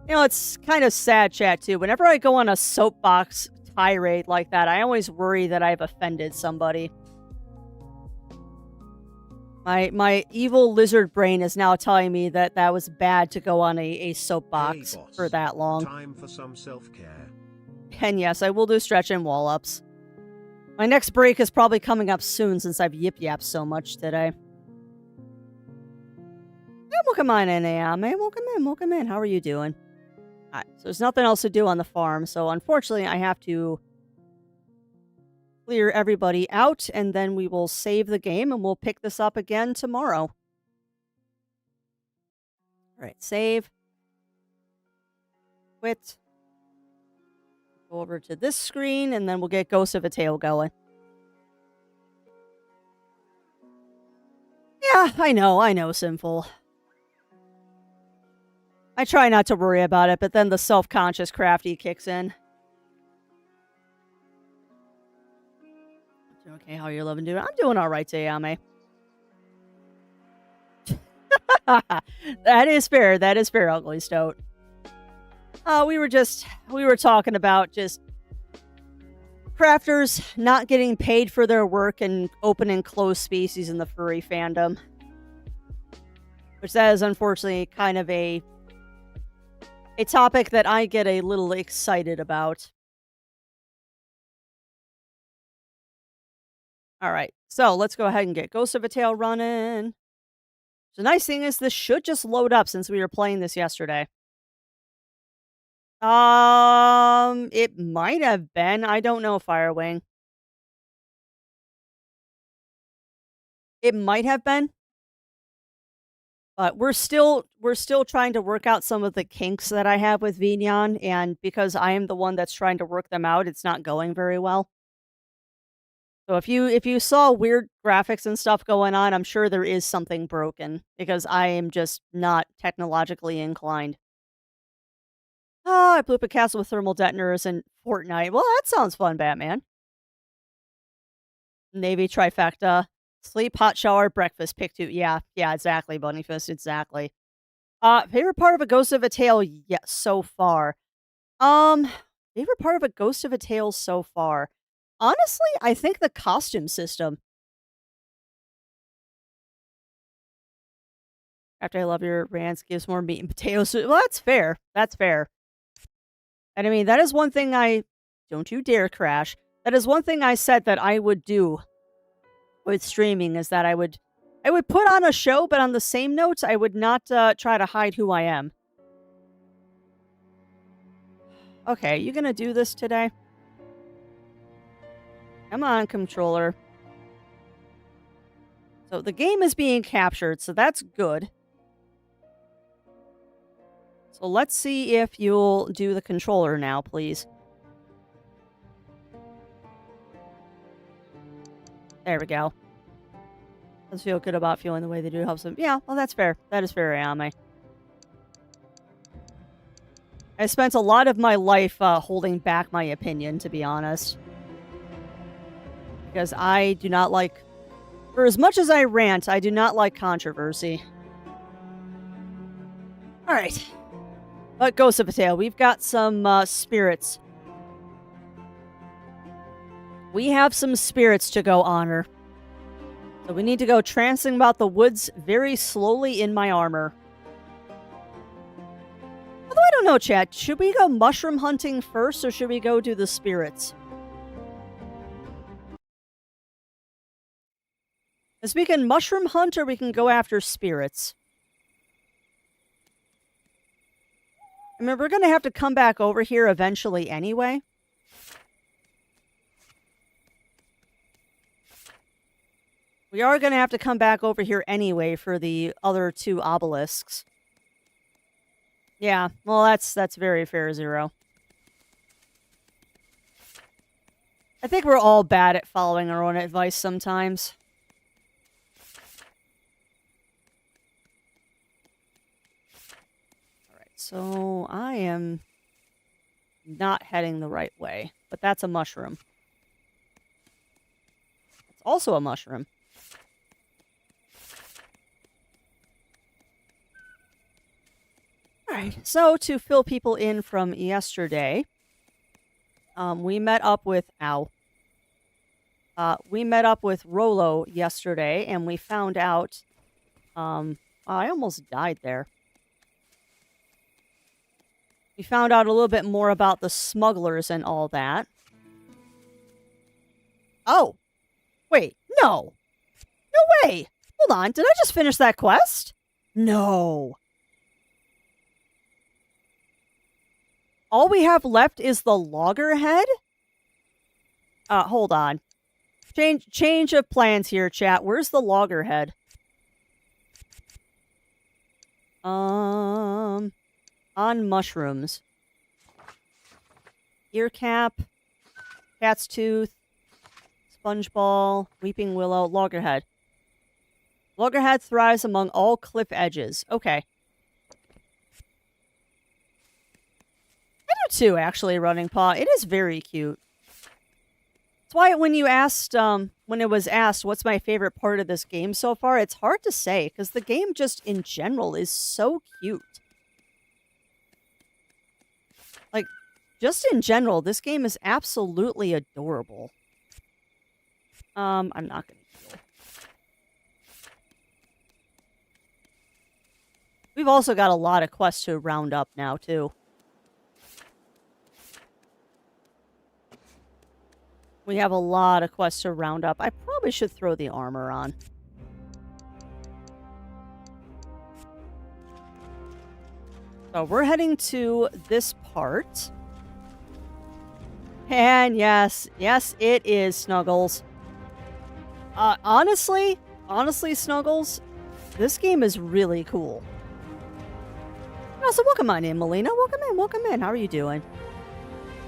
You know, it's kind of sad, chat, too. Whenever I go on a soapbox tirade like that, I always worry that I've offended somebody. My evil lizard brain is now telling me that that was bad to go on a soapbox for that long. Time for some self-care. And yes, I will do stretch and wall-ups. My next break is probably coming up soon since I've yip-yapped so much today. Yeah, welcome on in, man. Welcome in. How are you doing? Alright, so there's nothing else to do on the farm, so unfortunately I have to clear everybody out, and then we will save the game, and we'll pick this up again tomorrow. Alright, save. Quit. Go over to this screen, and then we'll get Ghost of a Tale going. Yeah, I know, Sinful. I try not to worry about it, but then the self-conscious crafty kicks in. Okay, how are you loving doing? I'm doing all right, Tayame. That is fair. That is fair, Ugly Stoat. We were talking about just crafters not getting paid for their work and open and closed species in the furry fandom. Which that is unfortunately kind of a topic that I get a little excited about. Alright, so let's go ahead and get Ghost of a Tale running. The nice thing is this should just load up since we were playing this yesterday. It might have been. I don't know, Firewing. It might have been. But we're still trying to work out some of the kinks that I have with Vignon, and because I am the one that's trying to work them out, it's not going very well. So if you saw weird graphics and stuff going on, I'm sure there is something broken because I am just not technologically inclined. Oh, I blew up a castle with thermal detonators in Fortnite. Well, that sounds fun, Batman. Navy trifecta. Sleep, hot shower, breakfast, pick two. Yeah, exactly, Bunnyfist, exactly. Favorite part of a Ghost of a Tale, yes, so far. Favorite part of a Ghost of a Tale so far. Honestly, I think the costume system. After I love your rants, gives more meat and potatoes. Well, that's fair. That's fair. And I mean, that is one thing don't you dare crash. That is one thing I said that I would do with streaming is that I would put on a show, but on the same note, I would not try to hide who I am. Okay, you gonna do this today? Come on, controller. So the game is being captured, so that's good. So let's see if you'll do the controller now, please. There we go. Does feel good about feeling the way they do helps them. Yeah, well, that's fair. That is fair, Ayame. I spent a lot of my life holding back my opinion, to be honest. Because I do not like... For as much as I rant, I do not like controversy. Alright. But Ghost of a Tale, we've got some spirits. We have some spirits to go honor. So we need to go trancing about the woods very slowly in my armor. Although I don't know, chat. Should we go mushroom hunting first, or should we go do the spirits? As we can mushroom hunt, or we can go after spirits. I mean, we're going to have to come back over here eventually anyway. We are going to have to come back over here anyway for the other two obelisks. Yeah, well, that's very fair, Zero. I think we're all bad at following our own advice sometimes. Alright, so I am not heading the right way, but that's a mushroom. It's also a mushroom. Alright, so to fill people in from yesterday, we met up with... Ow. We met up with Rolo yesterday, and we found out... I almost died there. We found out a little bit more about the smugglers and all that. Oh! Wait, no! No way! Hold on, did I just finish that quest? No! All we have left is the loggerhead? Hold on. Change of plans here, chat. Where's the loggerhead? On mushrooms. Ear Cap, Cat's Tooth, Sponge Ball, Weeping Willow, Loggerhead. Loggerhead thrives among all cliff edges. Okay. I do too, actually, Running Paw. It is very cute. That's why when you asked, when it was asked, what's my favorite part of this game so far, it's hard to say, because the game just in general is so cute. Like, just in general, this game is absolutely adorable. I'm not gonna heal. We've also got a lot of quests to round up now, too. We have a lot of quests to round up. I probably should throw the armor on. So we're heading to this part. And yes, it is Snuggles. Honestly, Snuggles, this game is really cool. Oh, so welcome on in, Melina. Welcome in. How are you doing?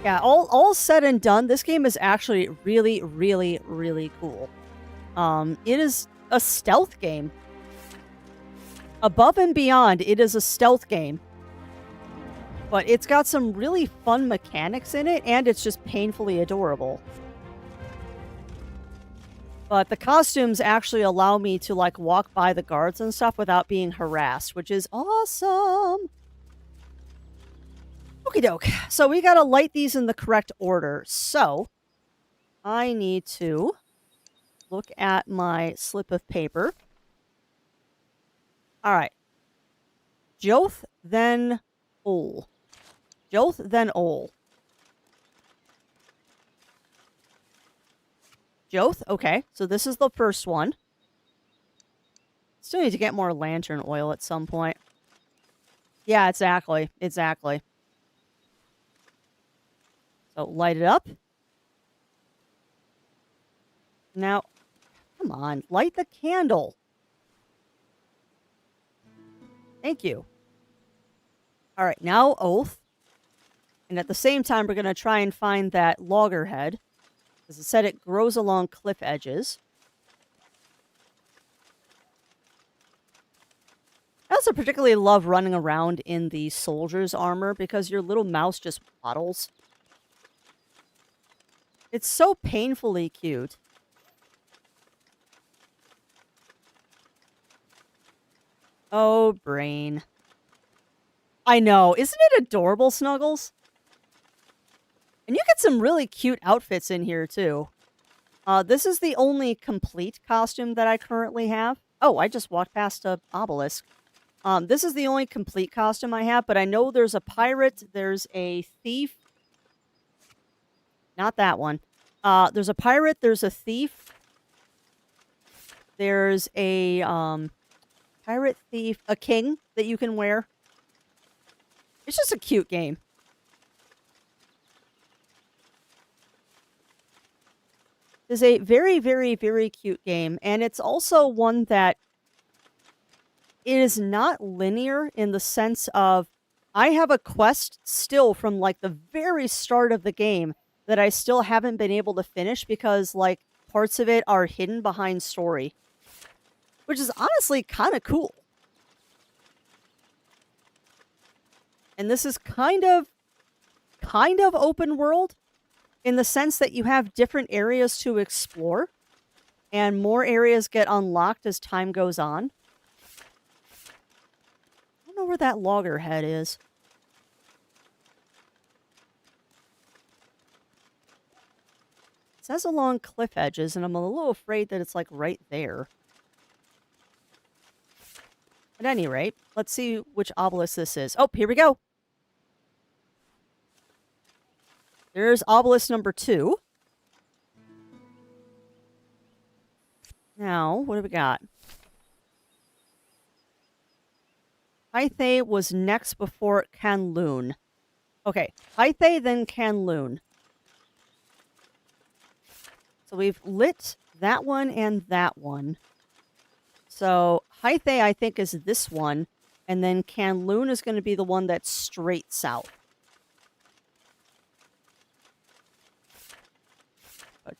Yeah, all said and done, this game is actually really, really, really cool. It is a stealth game. Above and beyond, it is a stealth game. But it's got some really fun mechanics in it, and it's just painfully adorable. But the costumes actually allow me to, like, walk by the guards and stuff without being harassed, which is awesome! Okie doke. So we gotta light these in the correct order. So, I need to look at my slip of paper. Alright. Joth, then Ol. Joth, then Ol. Joth, okay. So this is the first one. Still need to get more lantern oil at some point. Yeah, exactly. So light it up. Now, come on, light the candle. Thank you. All right, now Oath. And at the same time, we're going to try and find that loggerhead. As I said, it grows along cliff edges. I also particularly love running around in the soldier's armor because your little mouse just waddles. It's so painfully cute. Oh, brain. I know. Isn't it adorable, Snuggles? And you get some really cute outfits in here, too. This is the only complete costume that I currently have. Oh, I just walked past a obelisk. This is the only complete costume I have, but I know there's a pirate, there's a thief. Not that one. There's a pirate, there's a thief. There's a, pirate, thief, a king that you can wear. It's just a cute game. It's a very, very, very cute game, and it's also one that it is not linear in the sense of I have a quest still from like the very start of the game that I still haven't been able to finish because like parts of it are hidden behind story, which is honestly kind of cool. And this is kind of open world in the sense that you have different areas to explore and more areas get unlocked as time goes on. I don't know where that loggerhead is. It says along cliff edges, and I'm a little afraid that it's like right there. At any rate, let's see which obelisk this is. Oh, here we go. There's obelisk number 2. Now, what do we got? Hythe was next before Canloon. Okay, Hythe, then Canloon. So we've lit that one and that one. So Hythe, I think, is this one. And then Canloon is going to be the one that's straight south.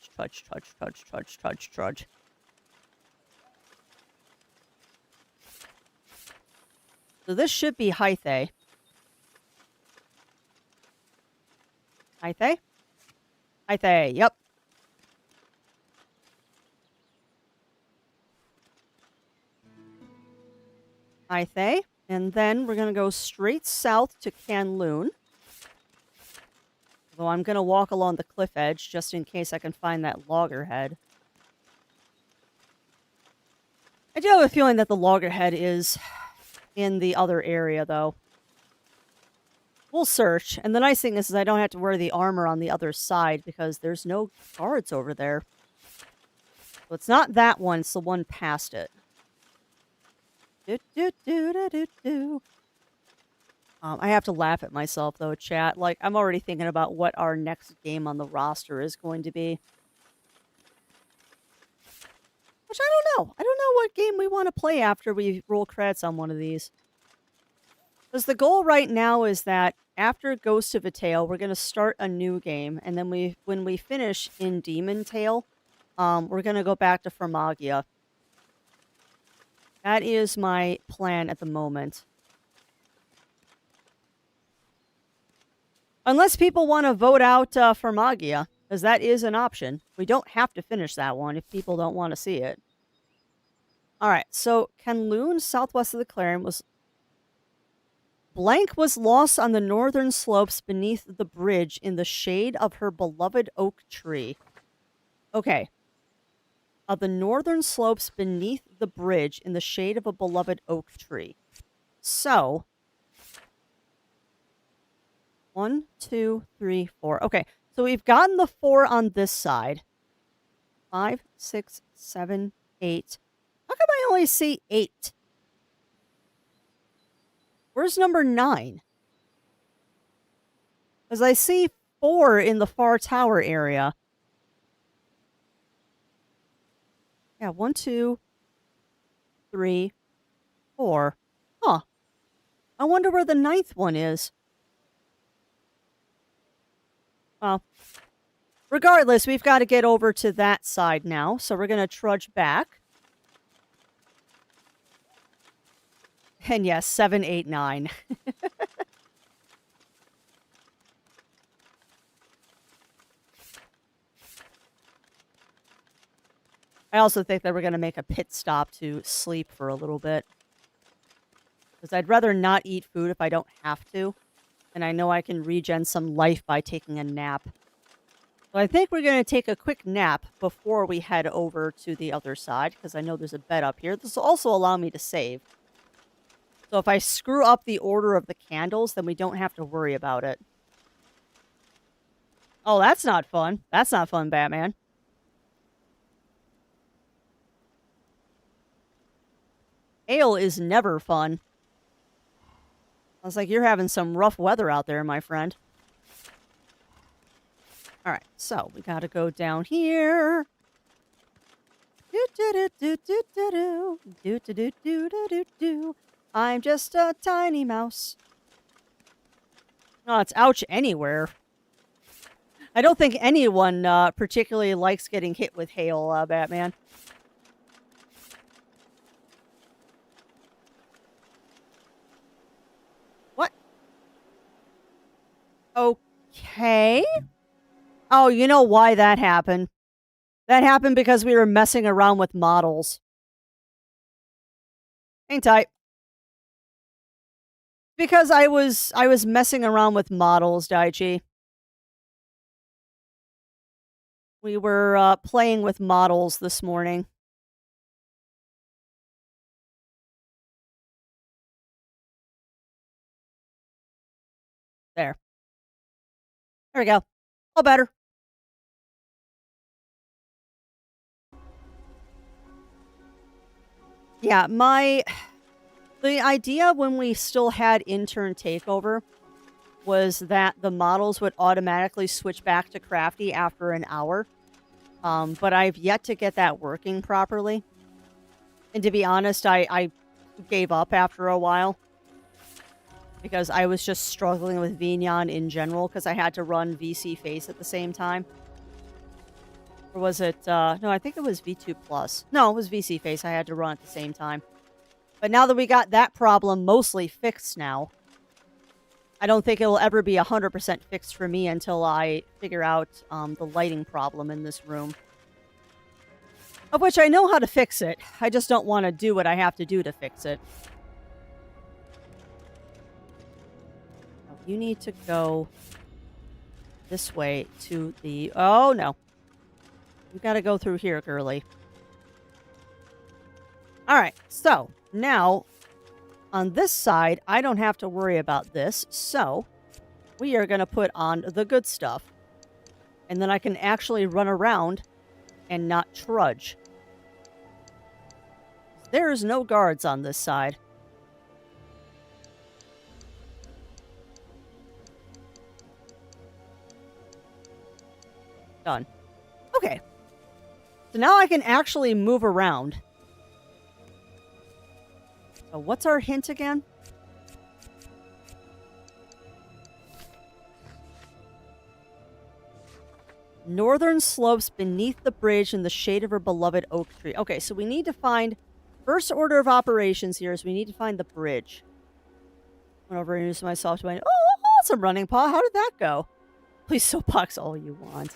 trudge. So this should be Hythe. Hythe? Hythe, yep. Hythe. And then we're going to go straight south to Canloon. Though I'm going to walk along the cliff edge just in case I can find that loggerhead. I do have a feeling that the loggerhead is in the other area, though. We'll search. And the nice thing is I don't have to wear the armor on the other side because there's no guards over there. So it's not that one, it's the one past it. I have to laugh at myself, though, chat. Like, I'm already thinking about what our next game on the roster is going to be. Which I don't know. I don't know what game we want to play after we roll credits on one of these. Because the goal right now is that after Ghost of a Tale, we're going to start a new game. And then when we finish in Demon Tale, we're going to go back to Formagia. That is my plan at the moment. Unless people want to vote out Formagia, because that is an option. We don't have to finish that one if people don't want to see it. Alright, so Canloon, southwest of the Clarion, was... Blank was lost on the northern slopes beneath the bridge in the shade of her beloved oak tree. Okay. Of the northern slopes beneath the bridge in the shade of a beloved oak tree. So... 1, 2, 3, 4. Okay, so we've gotten the 4 on this side. 5, 6, 7, 8. How come I only see 8? Where's number 9? Because I see 4 in the far tower area. Yeah, 1, 2, 3, 4. Huh. I wonder where the 9th one is. Well, regardless, we've got to get over to that side now, so we're going to trudge back. And yes, 7, 8, 9. I also think that we're going to make a pit stop to sleep for a little bit. Because I'd rather not eat food if I don't have to. And I know I can regen some life by taking a nap. So I think we're going to take a quick nap before we head over to the other side. Because I know there's a bed up here. This will also allow me to save. So if I screw up the order of the candles, then we don't have to worry about it. Oh, that's not fun. That's not fun, Batman. Ale is never fun. Sounds like you're having some rough weather out there, my friend. Alright, so we gotta go down here. I'm just a tiny mouse. Oh, it's ouch anywhere. I don't think anyone particularly likes getting hit with hail, Batman. What? Okay. Oh, you know why that happened? That happened because we were messing around with models. Hang tight. Because I was messing around with models, Daichi. We were playing with models this morning. There. There we go. All better. Yeah, the idea when we still had intern takeover was that the models would automatically switch back to crafty after an hour. But I've yet to get that working properly. And to be honest, I gave up after a while. Because I was just struggling with Vignon in general, because I had to run VC Face at the same time. Or was it, no, I think it was V2 Plus. No, it was VC Face I had to run at the same time. But now that we got that problem mostly fixed now, I don't think it'll ever be 100% fixed for me until I figure out the lighting problem in this room. Of which I know how to fix it. I just don't want to do what I have to do to fix it. Oh, you need to go this way to the... Oh, no. You gotta go through here, girly. Alright, so now on this side, I don't have to worry about this. So we are gonna put on the good stuff. And then I can actually run around and not trudge. There's no guards on this side. Done. Okay. So now I can actually move around. So what's our hint again? Northern slopes beneath the bridge in the shade of her beloved oak tree. Okay, so we need to find... First order of operations here is we need to find the bridge. Went over and introduced myself to my... Oh, awesome, Running Paw. How did that go? Please soapbox all you want.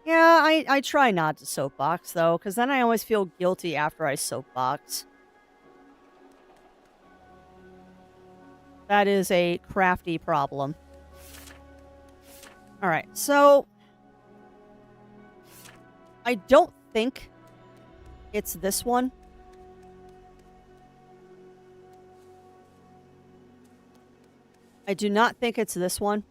Yeah, I try not to soapbox, though, because then I always feel guilty after I soapbox. That is a crafty problem. Alright, so... I don't think it's this one. I do not think it's this one.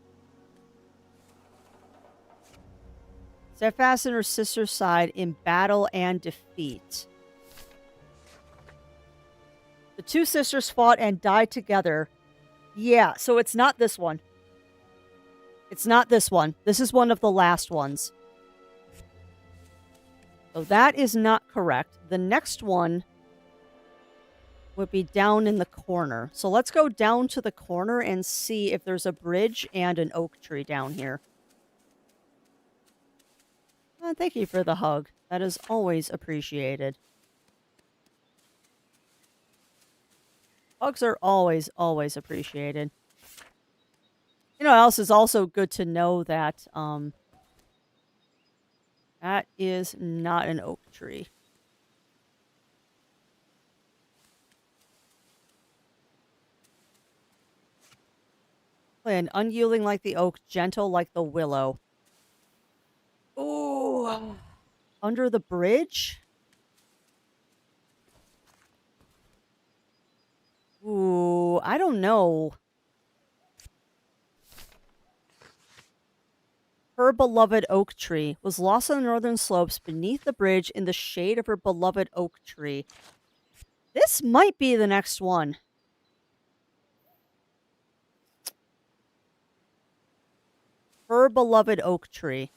Steadfast in her sister's side in battle and defeat. The two sisters fought and died together. Yeah, so it's not this one. It's not this one. This is one of the last ones. So that is not correct. The next one would be down in the corner. So let's go down to the corner and see if there's a bridge and an oak tree down here. Thank you for the hug. That is always appreciated. Hugs are always, always appreciated. You know what else is also good to know that, that is not an oak tree. And unyielding like the oak, gentle like the willow. Ooh. Under the bridge? Ooh, I don't know. Her beloved oak tree was lost on the northern slopes beneath the bridge in the shade of her beloved oak tree. This might be the next one. Her beloved oak tree.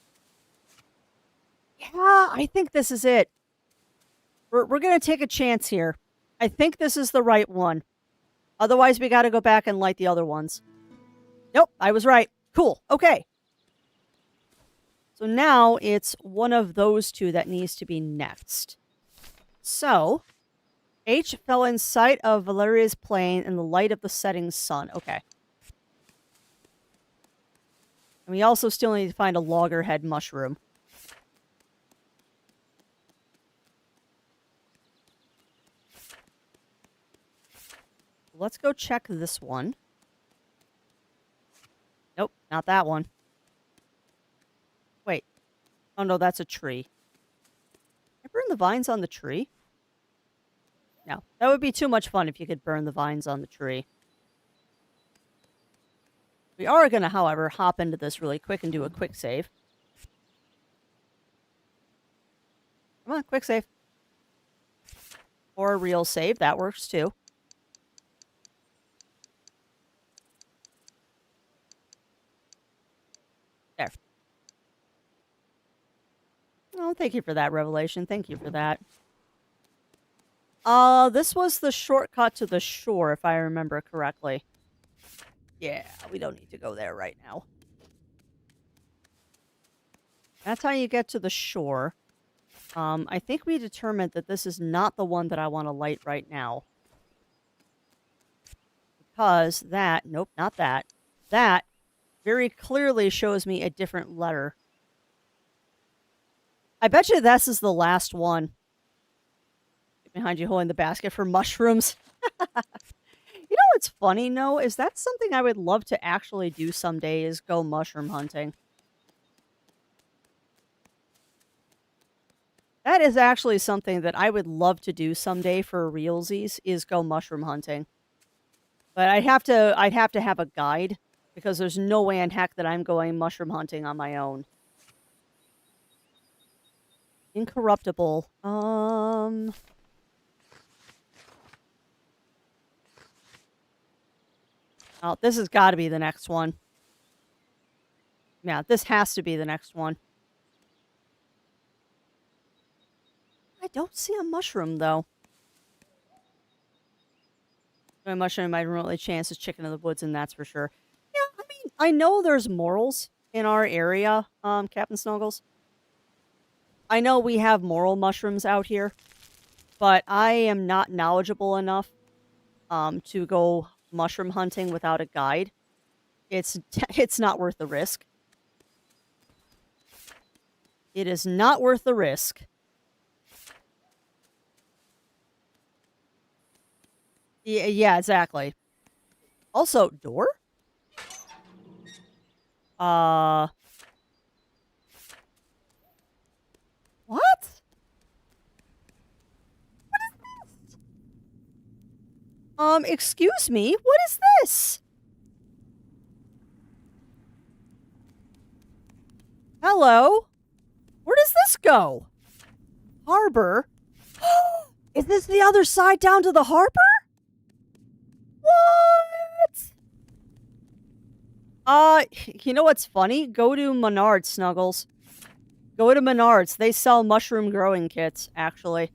Yeah, I think this is it. We're going to take a chance here. I think this is the right one. Otherwise, we got to go back and light the other ones. Nope, I was right. Cool. Okay. So now it's one of those two that needs to be next. So, H fell in sight of Valeria's plain in the light of the setting sun. Okay. And we also still need to find a loggerhead mushroom. Let's go check this one. Nope, not that one. Wait. Oh no, that's a tree. Can I burn the vines on the tree? No, that would be too much fun if you could burn the vines on the tree. We are going to, however, hop into this really quick and do a quick save. Come on, quick save. Or a real save, that works too. There. Oh, thank you for that, Revelation. Thank you for that. This was the shortcut to the shore, if I remember correctly. Yeah, we don't need to go there right now. That's how you get to the shore. I think we determined that this is not the one that I want to light right now. Because that, nope, not that. That very clearly shows me a different letter. I bet you this is the last one. Behind you holding the basket for mushrooms. You know what's funny, No, is that something I would love to actually do someday is go mushroom hunting. That is actually something that I would love to do someday for realsies is go mushroom hunting. But I'd have to have a guide because there's no way in heck that I'm going mushroom hunting on my own. Incorruptible. Oh, this has got to be the next one. Yeah, this has to be the next one. I don't see a mushroom, though. A mushroom might remotely chance is chicken in the woods, and that's for sure. Yeah, I mean, I know there's morels in our area, Captain Snuggles. I know we have morel mushrooms out here, but I am not knowledgeable enough to go mushroom hunting without a guide. It's not worth the risk. It is not worth the risk. Yeah, exactly. Also, door? What? What is this? Excuse me? What is this? Hello? Where does this go? Harbor? Is this the other side down to the harbor? What? You know what's funny? Go to Menards, Snuggles. Go to Menards. They sell mushroom growing kits, actually.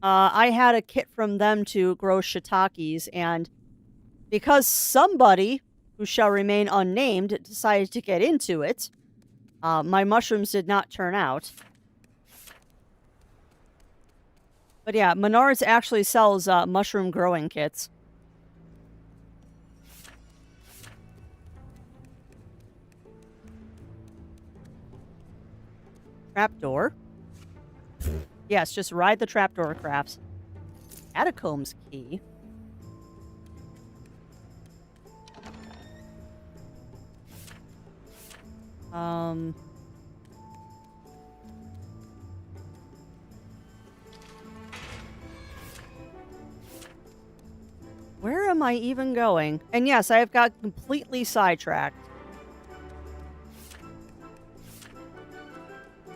I had a kit from them to grow shiitakes, and because somebody, who shall remain unnamed, decided to get into it, my mushrooms did not turn out. But yeah, Menards actually sells mushroom growing kits. Trapdoor. Yes, just ride the trapdoor crafts. Catacombs key. Where am I even going? And yes, I have got completely sidetracked.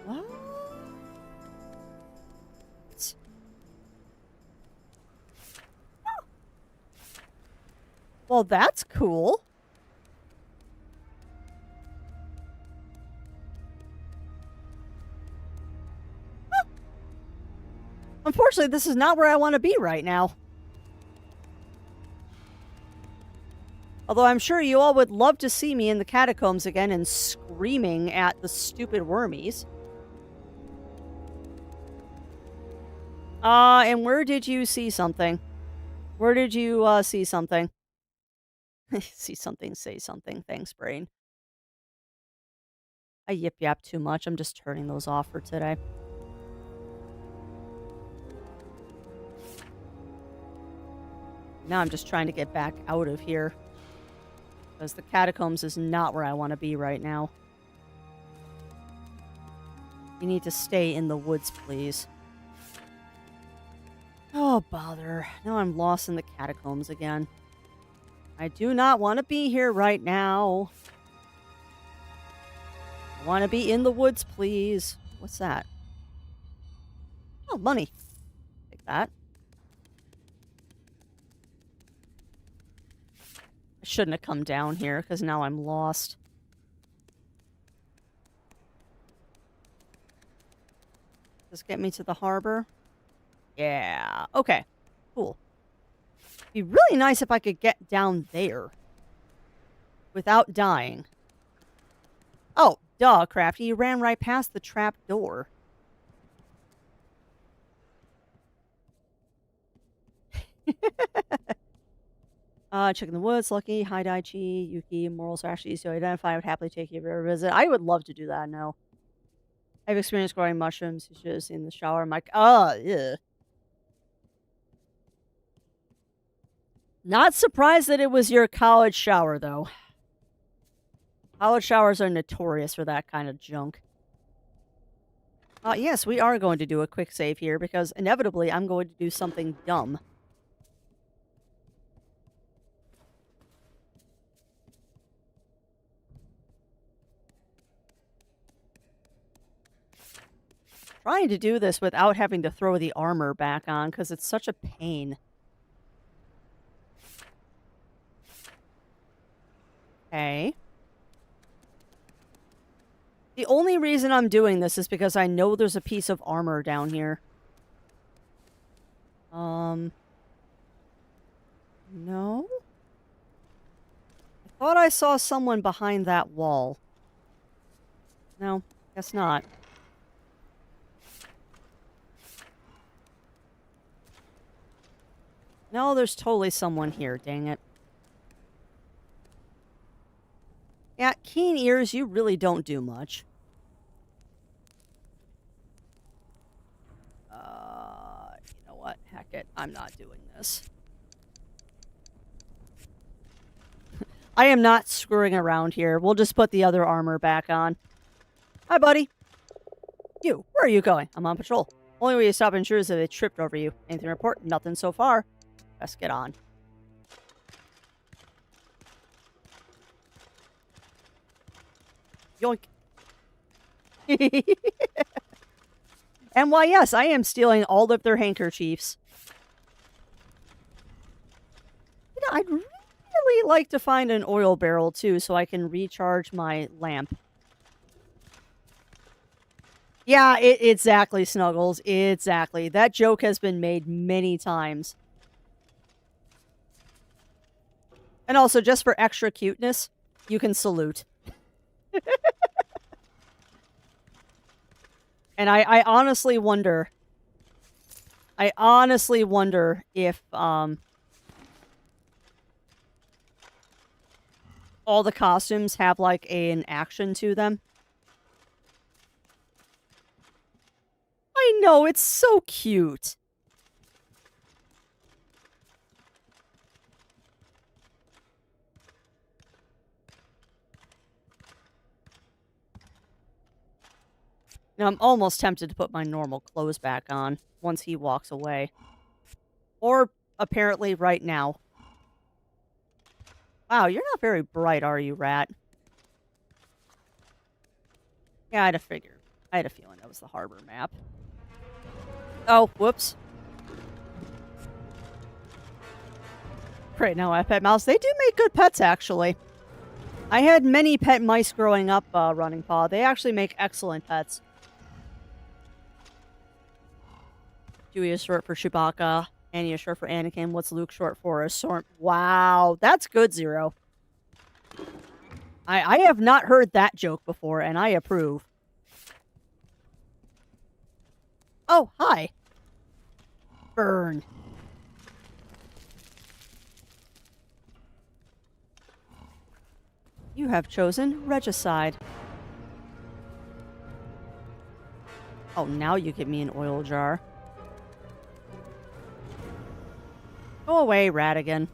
What? Well, that's cool. Unfortunately, this is not where I want to be right now. Although I'm sure you all would love to see me in the catacombs again and screaming at the stupid wormies. And where did you see something? Where did you, see something? See something, say something. Thanks, brain. I yip yap too much. I'm just turning those off for today. Now I'm just trying to get back out of here. Because the catacombs is not where I want to be right now. You need to stay in the woods, please. Oh, bother. Now I'm lost in the catacombs again. I do not want to be here right now. I want to be in the woods, please. What's that? Oh, money. Take that. I shouldn't have come down here, because now I'm lost. Does this get me to the harbor? Yeah. Okay. Cool. It'd be really nice if I could get down there without dying. Oh, Duh, Crafty, you ran right past the trap door. Chicken in the Woods, Lucky, Hi Daichi, Yuki, Morals are actually easy to identify. I would happily take you for a visit. I would love to do that now. I've experienced growing mushrooms. You should have seen the shower. I'm like, oh, yeah. Not surprised that it was your college shower, though. College showers are notorious for that kind of junk. Yes, we are going to do a quick save here because inevitably I'm going to do something dumb. Trying to do this without having to throw the armor back on because it's such a pain. Okay. The only reason I'm doing this is because I know there's a piece of armor down here. No? I thought I saw someone behind that wall. No, guess not. No, there's totally someone here, dang it. Yeah, keen ears, you really don't do much. You know what? Heck it, I'm not doing this. I am not screwing around here. We'll just put the other armor back on. Hi, buddy. You, where are you going? I'm on patrol. Only way you stop intruders if they tripped over you. Anything to report? Nothing so far. Let's get on. Yoink. And why, yes, I am stealing all of their handkerchiefs. You know, I'd really like to find an oil barrel, too, so I can recharge my lamp. Yeah, exactly, Snuggles. Exactly. That joke has been made many times. And also, just for extra cuteness, you can salute. And I honestly wonder... I honestly wonder if, all the costumes have, like, an action to them. I know, it's so cute. Now, I'm almost tempted to put my normal clothes back on once he walks away. Or, apparently, right now. Wow, you're not very bright, are you, Rat? Yeah, I'd have figured. I had a feeling that was the harbor map. Oh, whoops. Great, now I have pet mouse. They do make good pets, actually. I had many pet mice growing up, Running Paw. They actually make excellent pets. Chewie is short for Chewbacca. Annie is short for Anakin. What's Luke short for? A Storm. Wow, that's good, Zero. I have not heard that joke before, and I approve. Oh, hi. Burn. You have chosen Regicide. Oh, now you give me an oil jar. Go away, Ratigan.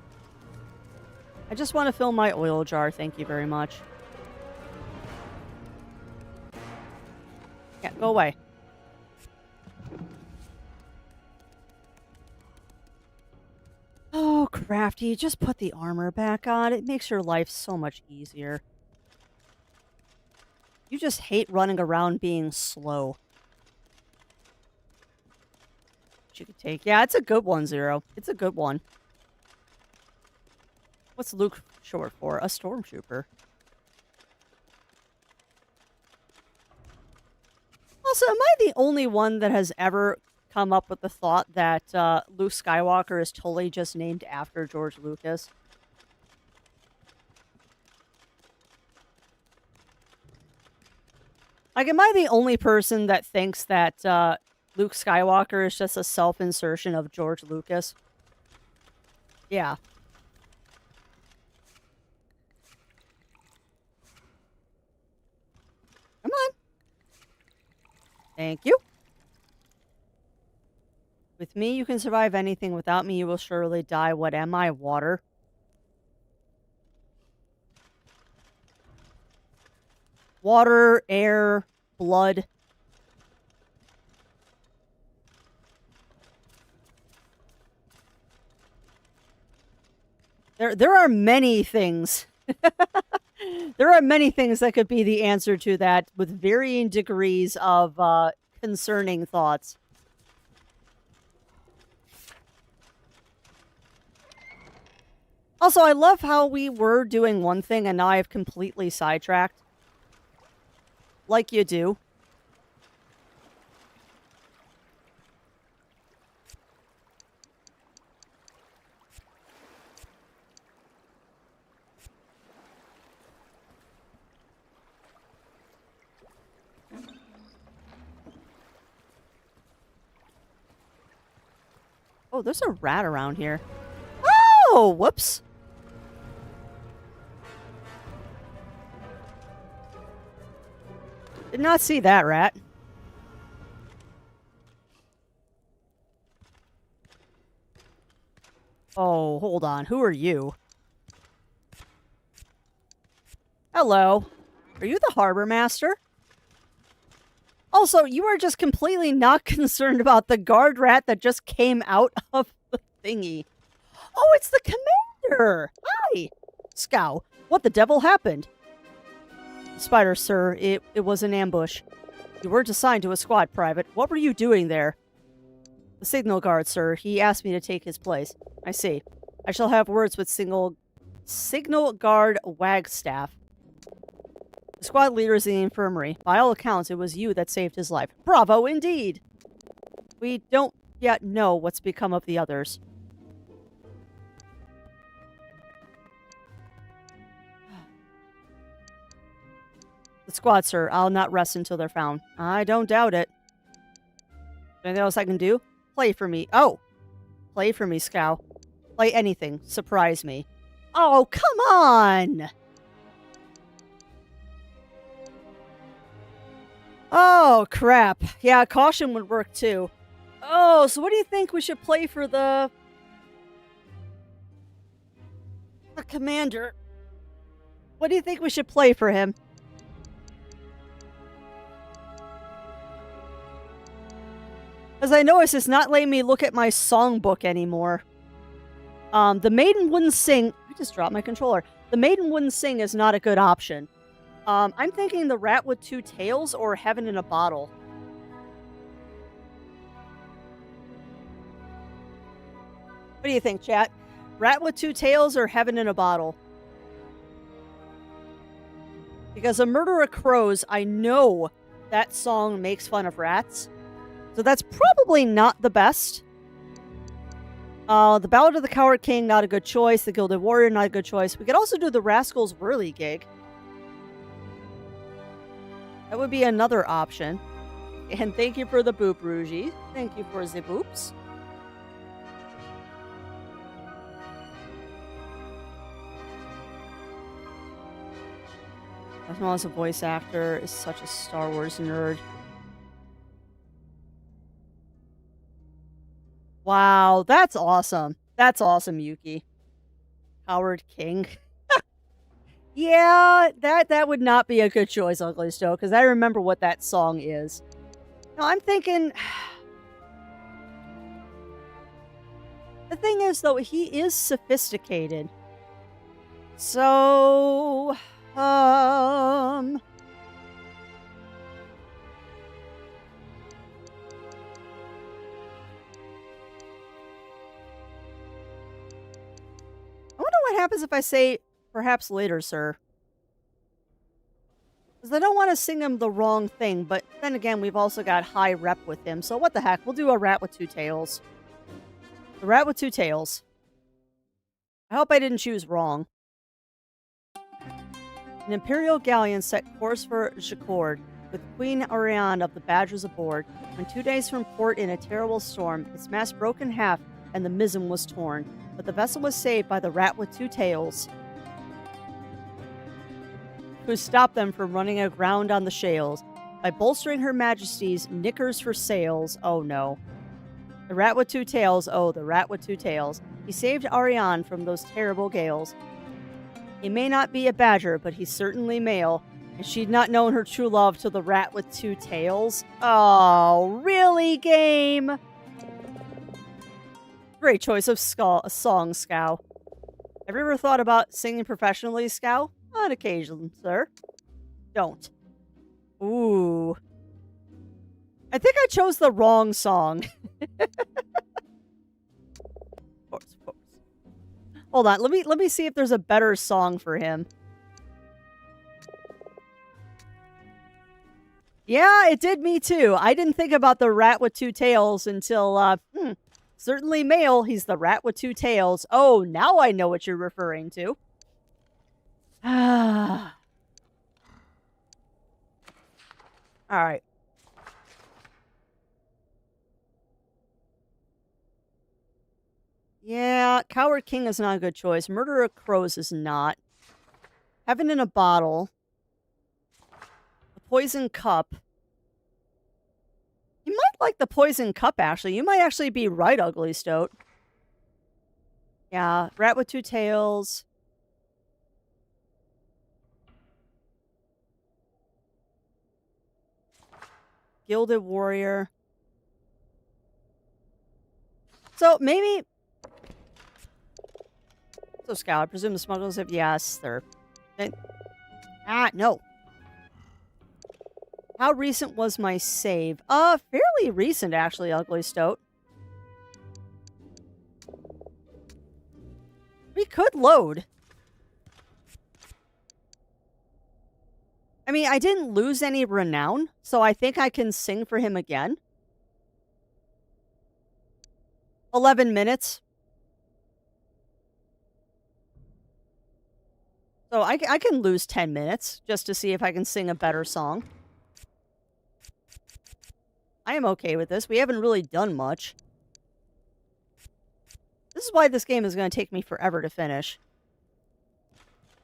I just want to fill my oil jar, thank you very much. Yeah, go away. Oh, Crafty, just put the armor back on. It makes your life so much easier. You just hate running around being slow. You could take. Yeah, it's a good one, Zero. It's a good one. What's Luke short for? A stormtrooper. Also, am I the only one that has ever come up with the thought that Luke Skywalker is totally just named after George Lucas? Like, am I the only person that thinks that Luke Skywalker is just a self-insertion of George Lucas? Yeah. Come on. Thank you. With me, you can survive anything. Without me, you will surely die. What am I? Water? Water, air, blood. There are many things. There are many things that could be the answer to that with varying degrees of concerning thoughts. Also, I love how we were doing one thing and now I've completely sidetracked. Like you do. Oh, there's a rat around here. Oh, whoops. Did not see that rat. Oh, hold on. Who are you? Hello. Are you the harbor master? Also, you are just completely not concerned about the guard rat that just came out of the thingy. Oh, it's the commander! Hi! Scow, what the devil happened? Spider, sir, it was an ambush. You weren't assigned to a squad, Private. What were you doing there? The signal guard, sir. He asked me to take his place. I see. I shall have words with signal guard Wagstaff. The squad leader is in the infirmary. By all accounts, it was you that saved his life. Bravo, indeed! We don't yet know what's become of the others. The squad, sir. I'll not rest until they're found. I don't doubt it. Anything else I can do? Play for me. Oh! Play for me, Scow. Play anything. Surprise me. Oh, come on! Oh, crap. Yeah, caution would work too. Oh, so what do you think we should play for the commander? What do you think we should play for him? As I notice, it's not letting me look at my songbook anymore. The Maiden Wouldn't Sing... I just dropped my controller. The Maiden Wouldn't Sing is not a good option. I'm thinking The Rat with Two Tails or Heaven in a Bottle. What do you think, chat? Rat with Two Tails or Heaven in a Bottle? Because A Murder of Crows, I know that song makes fun of rats. So that's probably not the best. The Ballad of the Coward King, not a good choice. The Gilded Warrior, not a good choice. We could also do the Rascals Whirligig. That would be another option. And thank you for the boop, Rougie. Thank you for the boops. As well as a voice actor is such a Star Wars nerd. Wow, that's awesome. That's awesome, Yuki. Howard King. Yeah, that would not be a good choice, Ugly Stowe, because I remember what that song is. No, I'm thinking... The thing is, though, he is sophisticated. So... I wonder what happens if I say, perhaps later, sir. Because I don't want to sing him the wrong thing, but then again, we've also got high rep with him, so what the heck, we'll do A Rat with Two Tails. The Rat with Two Tails. I hope I didn't choose wrong. An Imperial galleon set course for Jacord. with Queen Ariane of the Badgers aboard. When 2 days from port in a terrible storm, its mast broke in half and the mizzen was torn. But the vessel was saved by the rat with two tails, who stopped them from running aground on the shales by bolstering Her Majesty's knickers for sails. Oh no. The rat with two tails, oh, the rat with two tails. He saved Ariane from those terrible gales. He may not be a badger, but he's certainly male, and she'd not known her true love till the rat with two tails. Oh, really, game? Great choice of song, Scow. Have you ever thought about singing professionally, Scow? On occasion, sir. Don't. Ooh. I think I chose the wrong song. Of course. Hold on, let me see if there's a better song for him. Yeah, it did me too. I didn't think about the rat with two tails until, certainly male, he's the rat with two tails. Oh, now I know what you're referring to. Ah. Alright. Yeah, Coward King is not a good choice. Murder of Crows is not. Heaven in a Bottle. The Poison Cup. You might like the Poison Cup, actually. You might actually be right, Ugly Stoat. Yeah, Rat with Two Tails. Gilded Warrior. So, maybe... So, Scout, I presume the smugglers have... Yes, they're... no. How recent was my save? Fairly recent, actually, Ugly Stoat. We could load. I mean, I didn't lose any renown, so I think I can sing for him again. 11 minutes. So I can lose 10 minutes just to see if I can sing a better song. I am okay with this. We haven't really done much. This is why this game is going to take me forever to finish.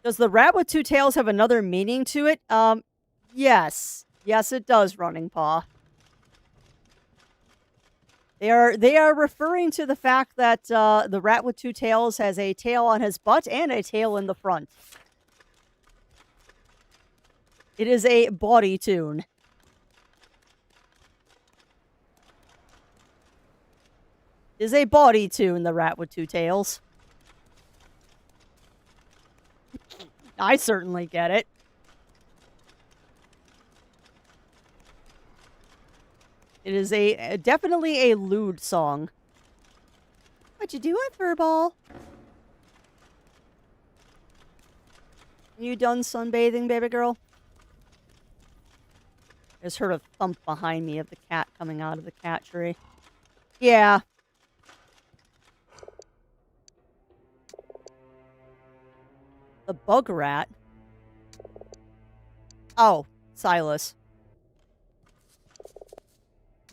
Does the rat with two tails have another meaning to it? Yes. Yes, it does, Running Paw. They are referring to the fact that the rat with two tails has a tail on his butt and a tail in the front. It is a body tune. It is a body tune, the rat with two tails. I certainly get it. It is definitely a lewd song. What you doing, Furball? You done sunbathing, baby girl? I just heard a thump behind me of the cat coming out of the cat tree. Yeah. The bug rat? Oh, Silas.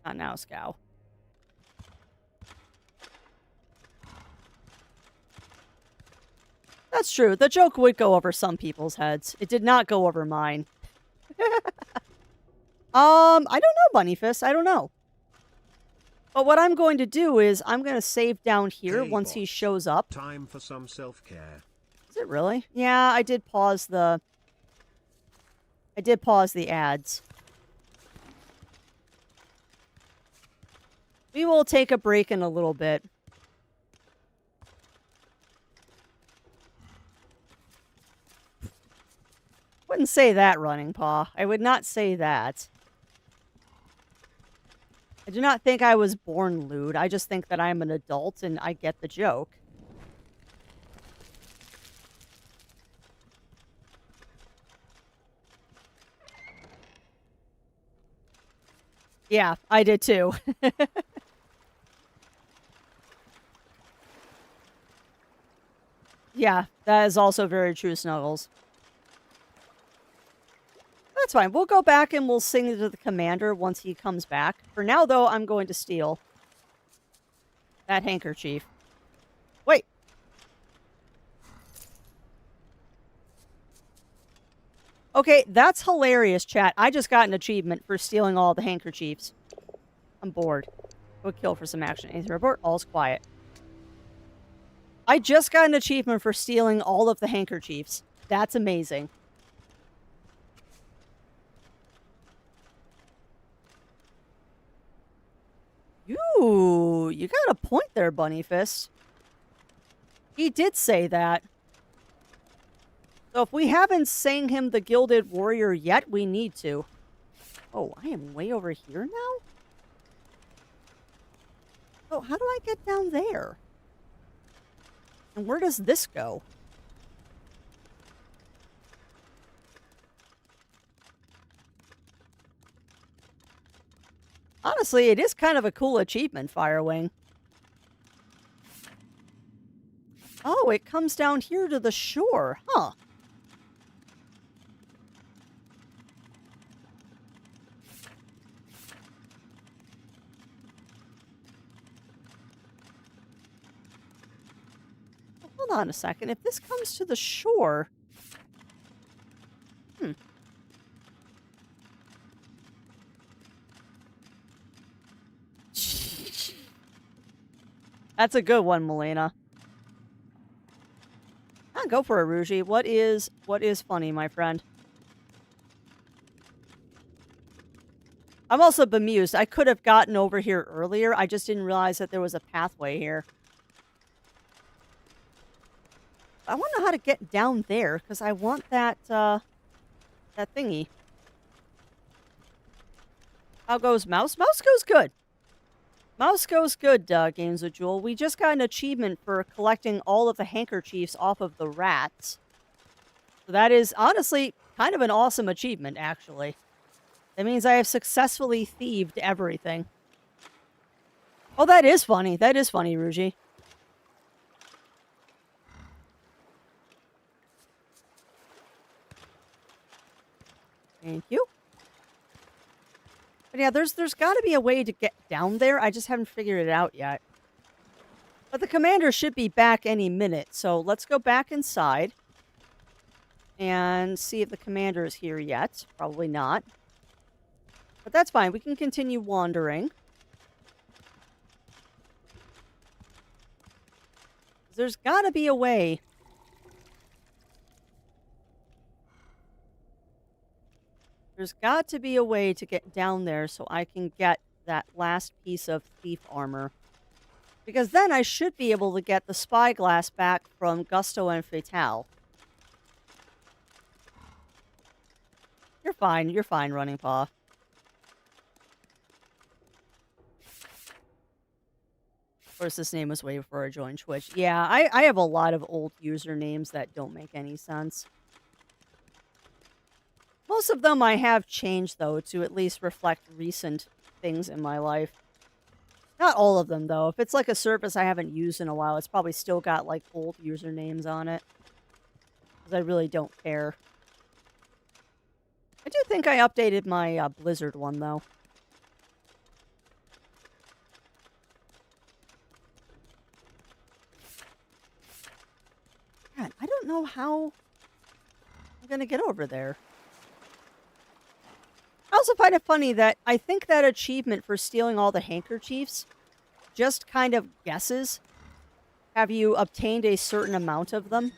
Not now, Scow. That's true. The joke would go over some people's heads. It did not go over mine. I don't know, Bunnyfist. I don't know. But what I'm going to do is I'm going to save down here Hey, once he boss. shows up. Time for some self-care. Is it really? Yeah, I did pause the ads. We will take a break in a little bit. Wouldn't say that, Running Paw. I would not say that. I do not think I was born lewd. I just think that I'm an adult and I get the joke. Yeah, I did too. Yeah, that is also very true, Snuggles. That's fine. We'll go back and we'll sing to the commander once he comes back. For now, though, I'm going to steal that handkerchief. Wait. Okay, that's hilarious, chat. I just got an achievement for stealing all the handkerchiefs. I'm bored. Go kill for some action. Anything report? All's quiet. I just got an achievement for stealing all of the handkerchiefs. That's amazing. You got a point there, Bunny Fist. He did say that. So if we haven't sang him the Gilded Warrior yet, we need to. Oh, I am way over here now? Oh, how do I get down there? And where does this go? Honestly, it is kind of a cool achievement, Firewing. Oh, it comes down here to the shore. Huh. Hold on a second. If this comes to the shore... That's a good one, Melina. Go for it, Rougie. What is funny, my friend? I'm also bemused. I could have gotten over here earlier. I just didn't realize that there was a pathway here. I want to know how to get down there, because I want that, that thingy. How goes Mouse? Mouse goes good. Mouse goes good, Games with Jewel. We just got an achievement for collecting all of the handkerchiefs off of the rats. So that is, honestly, kind of an awesome achievement, actually. That means I have successfully thieved everything. Oh, that is funny. That is funny, Rougie. Thank you. But yeah, there's got to be a way to get down there. I just haven't figured it out yet. But the commander should be back any minute. So let's go back inside. And see if the commander is here yet. Probably not. But that's fine. We can continue wandering. There's got to be a way. There's got to be a way to get down there so I can get that last piece of thief armor. Because then I should be able to get the spyglass back from Gusto and Fatale. You're fine. You're fine, Running Paw. Of course, this name was way before I joined Twitch. Yeah, I have a lot of old usernames that don't make any sense. Most of them I have changed, though, to at least reflect recent things in my life. Not all of them, though. If it's like a service I haven't used in a while, it's probably still got, like, old usernames on it. Because I really don't care. I do think I updated my Blizzard one, though. God, I don't know how I'm going to get over there. I also find it funny that I think that achievement for stealing all the handkerchiefs just kind of guesses. Have you obtained a certain amount of them?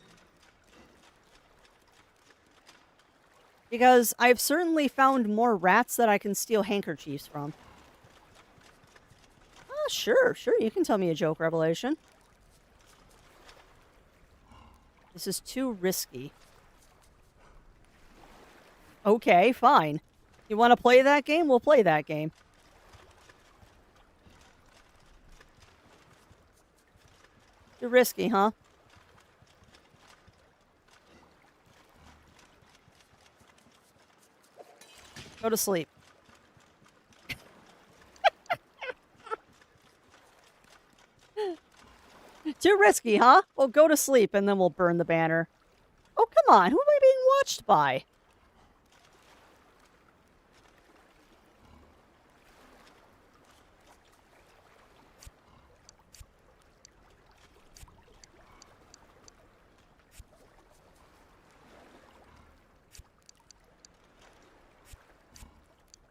Because I've certainly found more rats that I can steal handkerchiefs from. Ah, sure, you can tell me a joke, Revelation. This is too risky. Okay, fine. You want to play that game? We'll play that game. Too risky, huh? Go to sleep. Too risky, huh? Well, go to sleep and then we'll burn the banner. Oh, come on. Who am I being watched by?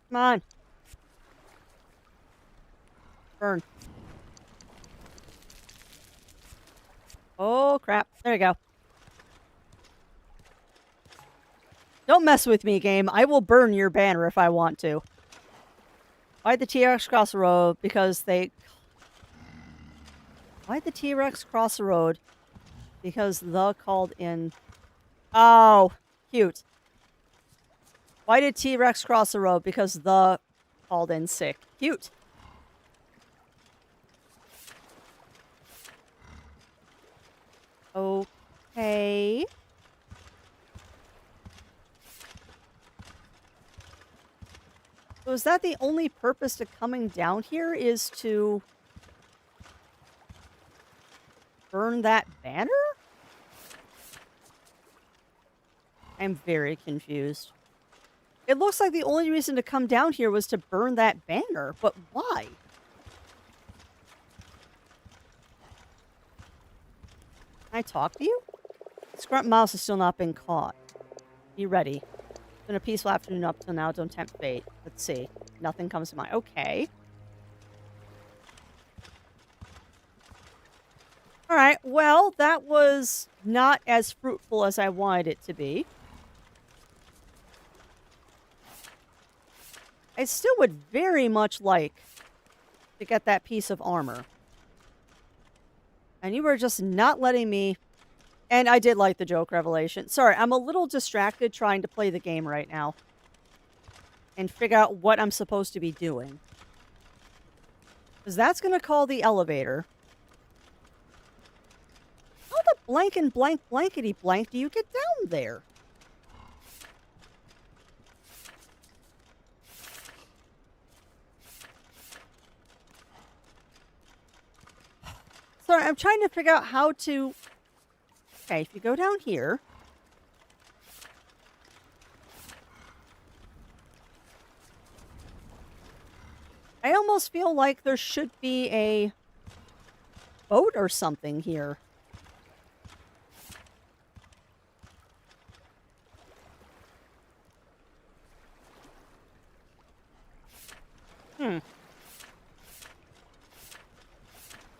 Come on. Burn. Oh, crap. There you go. Don't mess with me, game. I will burn your banner if I want to. Why'd the T-Rex cross the road? Because they... Why'd the T-Rex cross the road? Because the called in... Oh, cute. Why did T-Rex cross the road? Because the called in sick. Cute. Okay. So is that the only purpose to coming down here is to burn that banner? I'm very confused. It looks like the only reason to come down here was to burn that banner, but why? Can I talk to you? Scrunt Mouse has still not been caught. Be ready. It's been a peaceful afternoon up till now. Don't tempt fate. Let's see. Nothing comes to mind. Okay. Alright, well, that was not as fruitful as I wanted it to be. I still would very much like to get that piece of armor. And you were just not letting me... And I did like the joke revelation. Sorry, I'm a little distracted trying to play the game right now. And figure out what I'm supposed to be doing. Because that's going to call the elevator. How the blank and blank blankety blank do you get down there? Sorry, I'm trying to figure out how to... Okay, if you go down here... I almost feel like there should be a boat or something here.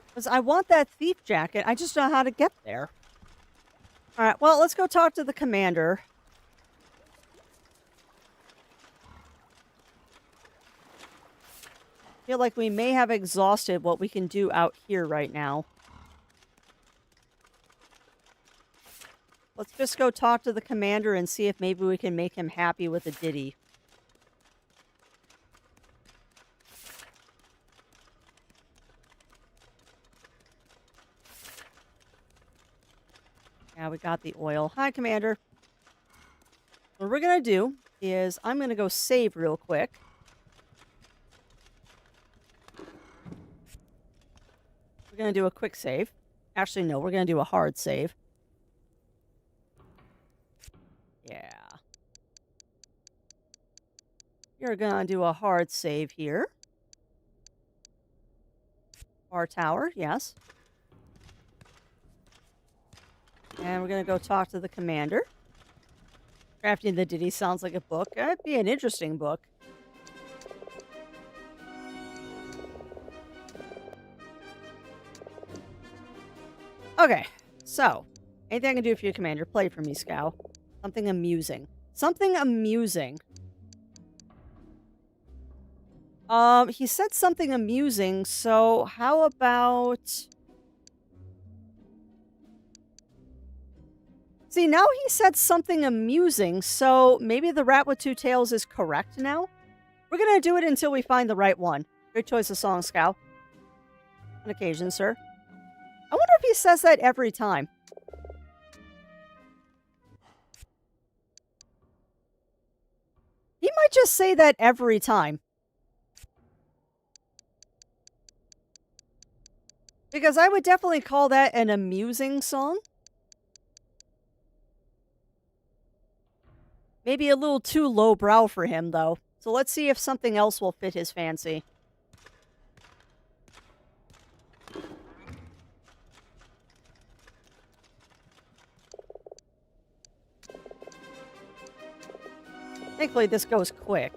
Because I want that thief jacket. I just don't know how to get there. Alright, well, let's go talk to the commander. I feel like we may have exhausted what we can do out here right now. Let's just go talk to the commander and see if maybe we can make him happy with a ditty. Yeah, we got the oil. Hi, Commander. What we're going to do is I'm going to go save real quick. We're going to do a quick save. Actually, no, we're going to do a hard save. Yeah. You're going to do a hard save here. Bar tower, yes. And we're going to go talk to the commander. Crafting the ditty sounds like a book. That'd be an interesting book. Okay, so anything I can do for you, Commander? Play for me, Scow. Something amusing. Something amusing. He said something amusing, so how about... See, now he said something amusing, so maybe the rat with two tails is correct now? We're gonna do it until we find the right one. Great choice of song, Scow. On occasion, sir. I wonder if he says that every time. He might just say that every time. Because I would definitely call that an amusing song. Maybe a little too lowbrow for him, though. So let's see if something else will fit his fancy. Thankfully, this goes quick.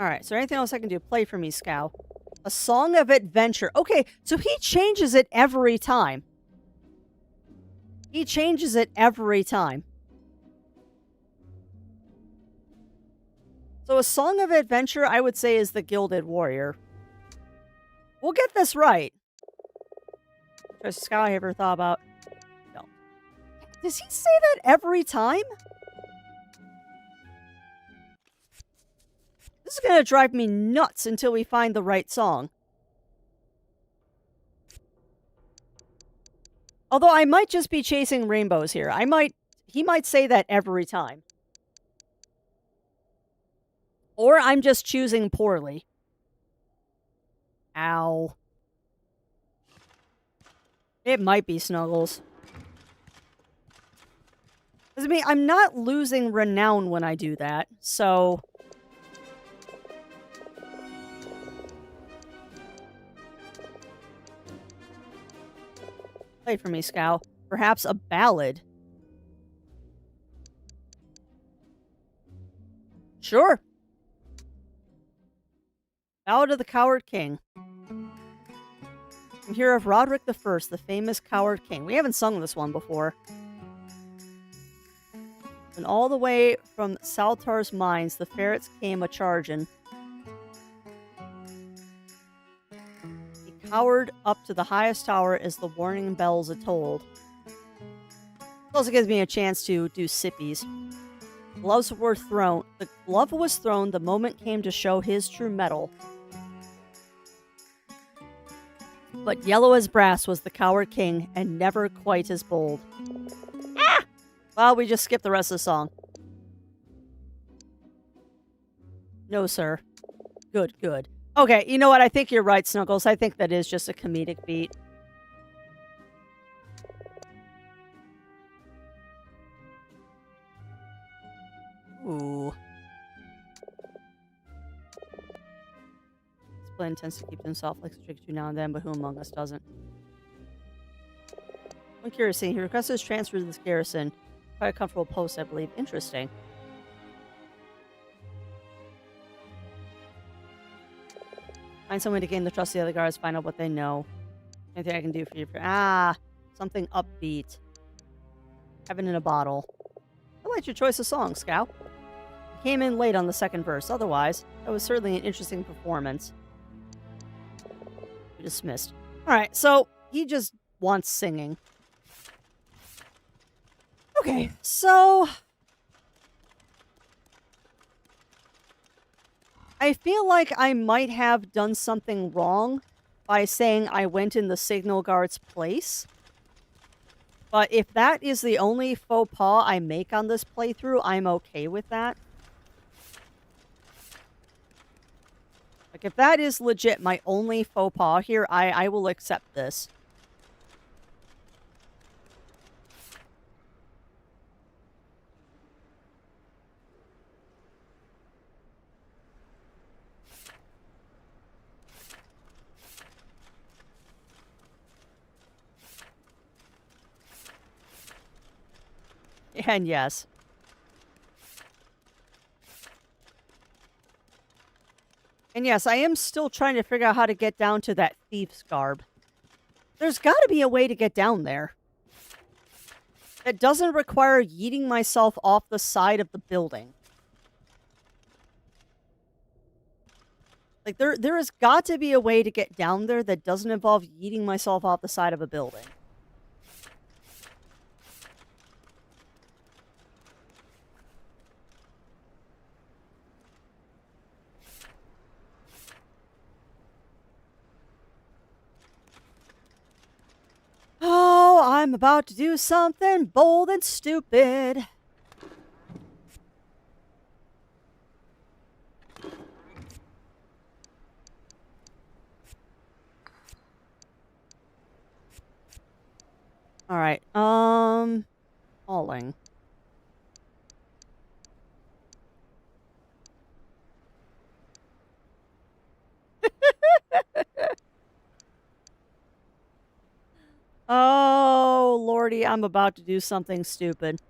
Alright, is there anything else I can do? Play for me, Scow. A Song of Adventure. Okay, so he changes it every time. He changes it every time. So a Song of Adventure, I would say, is the Gilded Warrior. We'll get this right. Does Scow ever thought about... No. Does he say that every time? This is going to drive me nuts until we find the right song. Although I might just be chasing rainbows here. He might say that every time. Or I'm just choosing poorly. Ow. It might be Snuggles. I mean, I'm not losing renown when I do that, so... Play for me, Scow. Perhaps a ballad. Sure. Ballad of the Coward King. We hear of Roderick I, the famous Coward King. We haven't sung this one before. And all the way from Saltar's mines, the ferrets came a-chargin'. He cowered up to the highest tower as the warning bells a-tolled. It also gives me a chance to do sippies. Gloves were thrown. The glove was thrown. The moment came to show his true mettle. But yellow as brass was the Coward King, and never quite as bold. Ah! Well, we just skipped the rest of the song. No, sir. Good, good. Okay, you know what? I think you're right, Snuggles. I think that is just a comedic beat. Ooh. Splin tends to keep himself like strict now and then, but who among us doesn't? One curious thing, he requested his transfer to this garrison. Quite a comfortable post, I believe. Interesting. Find some way to gain the trust of the other guards, find out what they know. Anything I can do for you? Something upbeat. Heaven in a bottle. I liked your choice of song, Scout. You came in late on the second verse. Otherwise, that was certainly an interesting performance. Dismissed. Alright, so he just wants singing. Okay, so... I feel like I might have done something wrong by saying I went in the signal guard's place. But if that is the only faux pas I make on this playthrough, I'm okay with that. Like, if that is legit my only faux pas here, I will accept this. And yes. And yes, I am still trying to figure out how to get down to that thief's garb. There's got to be a way to get down there. That doesn't require yeeting myself off the side of the building. Like, there has got to be a way to get down there that doesn't involve yeeting myself off the side of a building. Oh, I'm about to do something bold and stupid. All right. Falling. Oh, lordy, I'm about to do something stupid.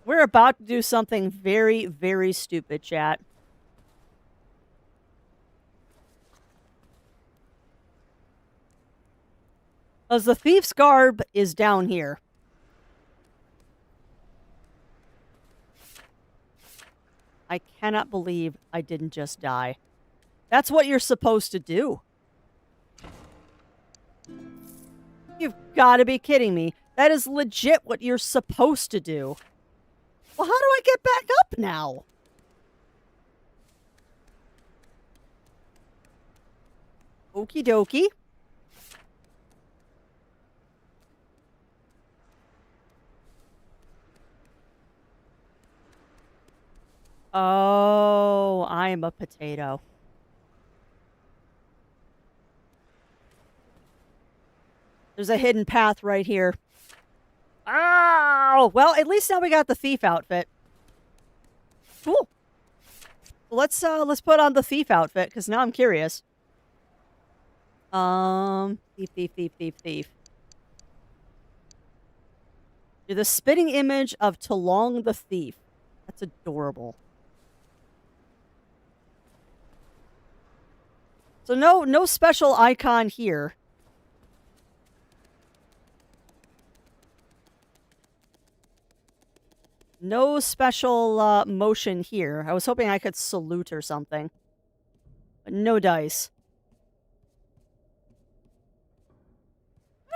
We're about to do something very, very stupid, chat. Because the thief's garb is down here. I cannot believe I didn't just die. That's what you're supposed to do. You've got to be kidding me. That is legit what you're supposed to do. Well, how do I get back up now? Okie dokie. Oh, I'm a potato. There's a hidden path right here. Oh, well, at least now we got the thief outfit. Cool. Let's put on the thief outfit because now I'm curious. Thief. You're the spitting image of Talong the thief. That's adorable. So no special icon here. No special motion here. I was hoping I could salute or something. But no dice.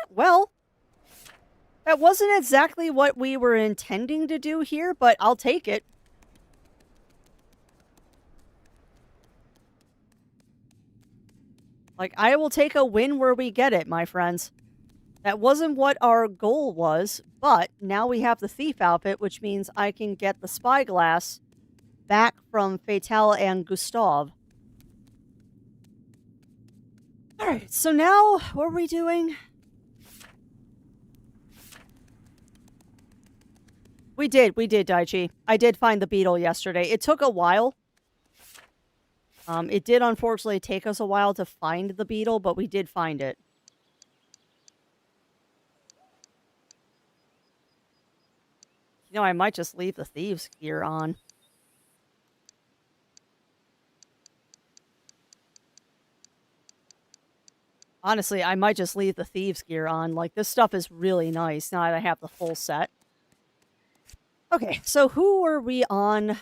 Well, that wasn't exactly what we were intending to do here, but I'll take it. Like, I will take a win where we get it, my friends. That wasn't what our goal was, but now we have the thief outfit, which means I can get the spyglass back from Fatale and Gustav. Alright, so now, what are we doing? We did, Daichi. I did find the beetle yesterday. It took a while. It did unfortunately take us a while to find the beetle, but we did find it. You know, I might just leave the thieves' gear on. Honestly, I might just leave the thieves' gear on. Like, this stuff is really nice now that I have the full set. Okay, so who are we on?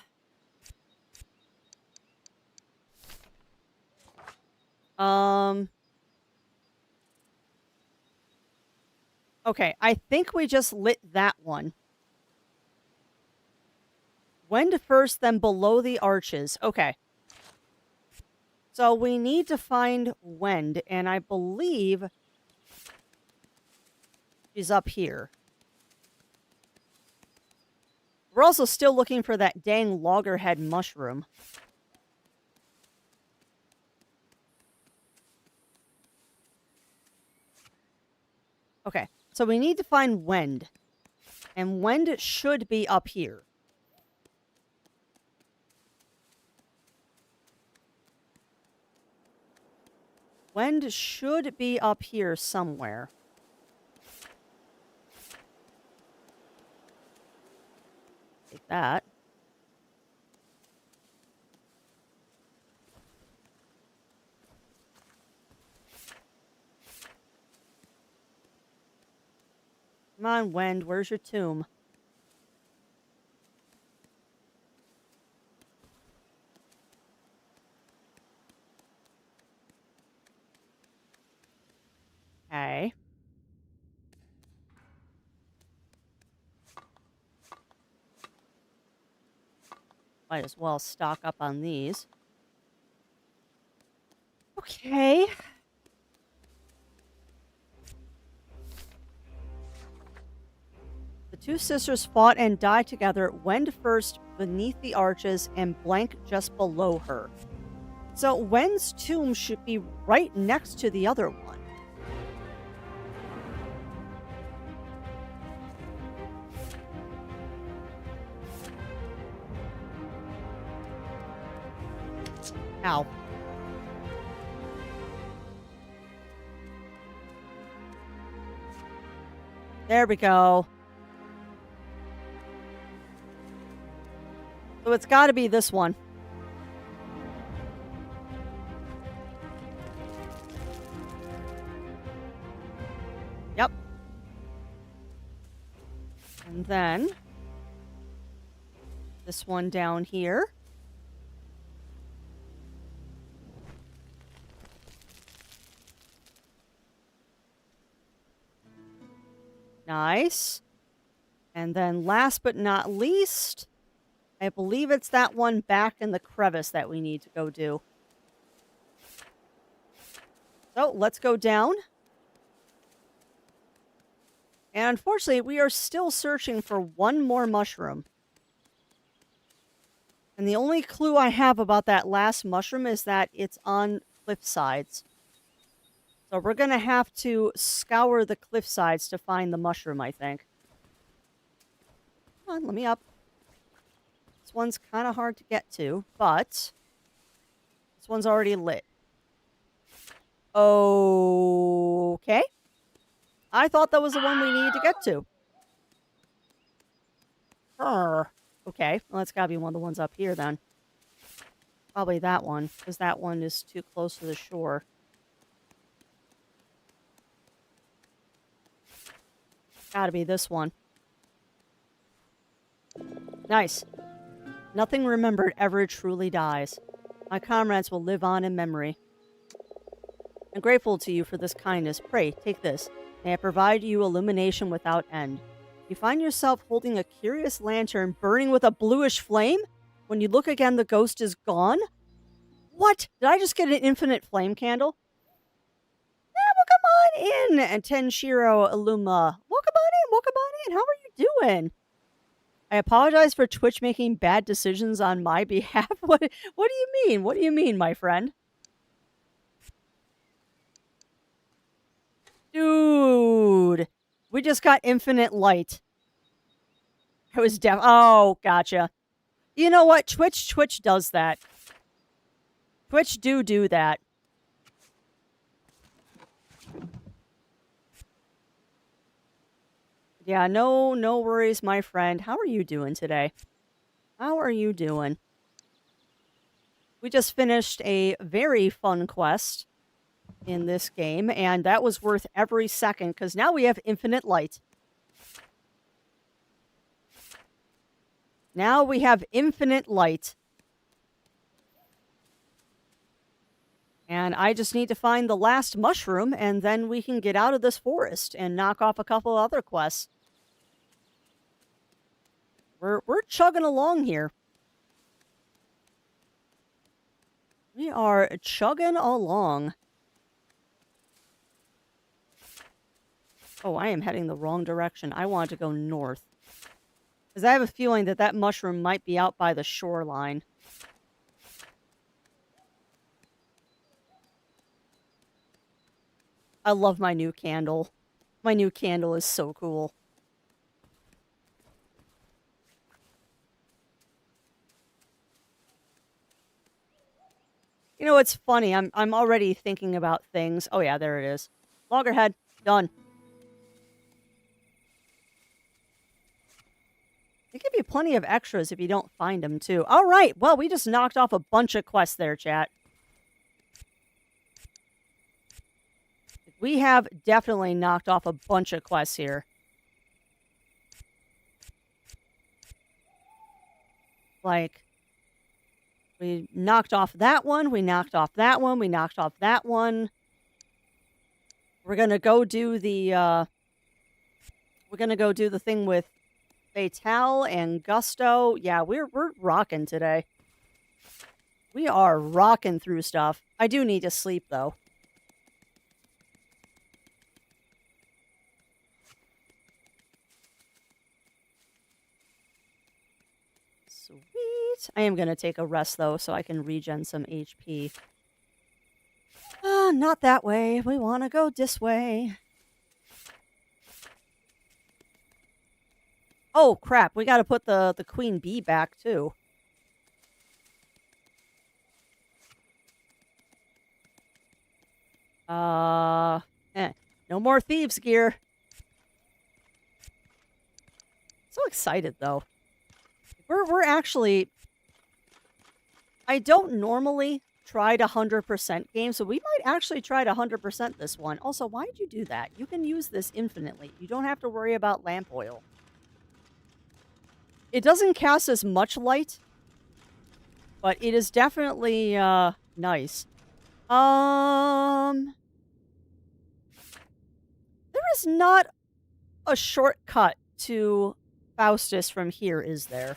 Okay, I think we just lit that one. Wend first, then below the arches. Okay. So we need to find Wend, and I believe she's up here. We're also still looking for that dang loggerhead mushroom. Okay, so we need to find Wend. And Wend should be up here. Wend should be up here somewhere. Take that. Come on, Wend, where's your tomb? Okay. Might as well stock up on these. Okay. The two sisters fought and died together, Wend first beneath the arches and Blank just below her. So Wend's tomb should be right next to the other one. Ow. There we go. So it's got to be this one. Yep. And then this one down here. Nice. And then last but not least, I believe it's that one back in the crevice that we need to go do. So let's go down. And unfortunately, we are still searching for one more mushroom. And the only clue I have about that last mushroom is that it's on cliff sides. So we're going to have to scour the cliff sides to find the mushroom, I think. Come on, let me up. This one's kind of hard to get to, but this one's already lit. Okay. I thought that was the one we needed to get to. Okay, well, that's got to be one of the ones up here then. Probably that one, because that one is too close to the shore. Gotta be this one. Nice. Nothing remembered ever truly dies. My comrades will live on in memory. I'm grateful to you for this kindness. Pray, take this. May I provide you illumination without end. You find yourself holding a curious lantern burning with a bluish flame? When you look again, the ghost is gone? What? Did I just get an infinite flame candle? Yeah, well, come on in, Tenshiro Illuma. Welcome on in. How are you doing? I apologize for Twitch making bad decisions on my behalf. What do you mean? What do you mean, my friend? Dude, we just got infinite light. I was oh, gotcha. You know what? Twitch does that. Twitch do that. Yeah, no worries, my friend. How are you doing today? How are you doing? We just finished a very fun quest in this game, and that was worth every second, because now we have infinite light. Now we have infinite light. And I just need to find the last mushroom, and then we can get out of this forest and knock off a couple other quests. We're chugging along here. We are chugging along. Oh, I am heading the wrong direction. I want to go north. Because I have a feeling that that mushroom might be out by the shoreline. I love my new candle. My new candle is so cool. You know, it's funny. I'm already thinking about things. Oh yeah, there it is. Loggerhead. Done. They give you plenty of extras if you don't find them, too. All right. Well, we just knocked off a bunch of quests there, chat. We have definitely knocked off a bunch of quests here. Like, we knocked off that one. We knocked off that one. We knocked off that one. We're going to go do the, we're going to go do the thing with Fatale and Gusto. Yeah, we're rocking today. We are rocking through stuff. I do need to sleep, though. Sweet. I am going to take a rest, though, so I can regen some HP. Not that way. We want to go this way. Oh, crap. We got to put the queen bee back, too. No more thieves gear. So excited, though. We're actually I don't normally try to 100% games, so we might actually try to 100% this one. Also, why'd you do that? You can use this infinitely. You don't have to worry about lamp oil. It doesn't cast as much light, but it is definitely, nice. There is not a shortcut to Faustus from here, is there?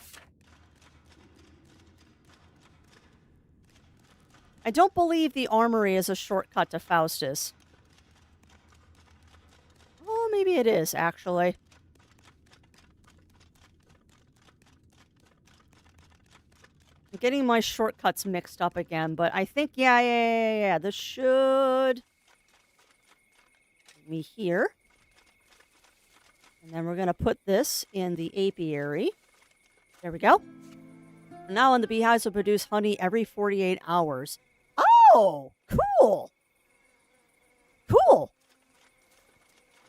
I don't believe the armory is a shortcut to Faustus. Oh, maybe it is, actually. I'm getting my shortcuts mixed up again, but I think, yeah. This should bring me here. And then we're going to put this in the apiary. There we go. Now, the beehives will produce honey every 48 hours. Oh, cool. Cool.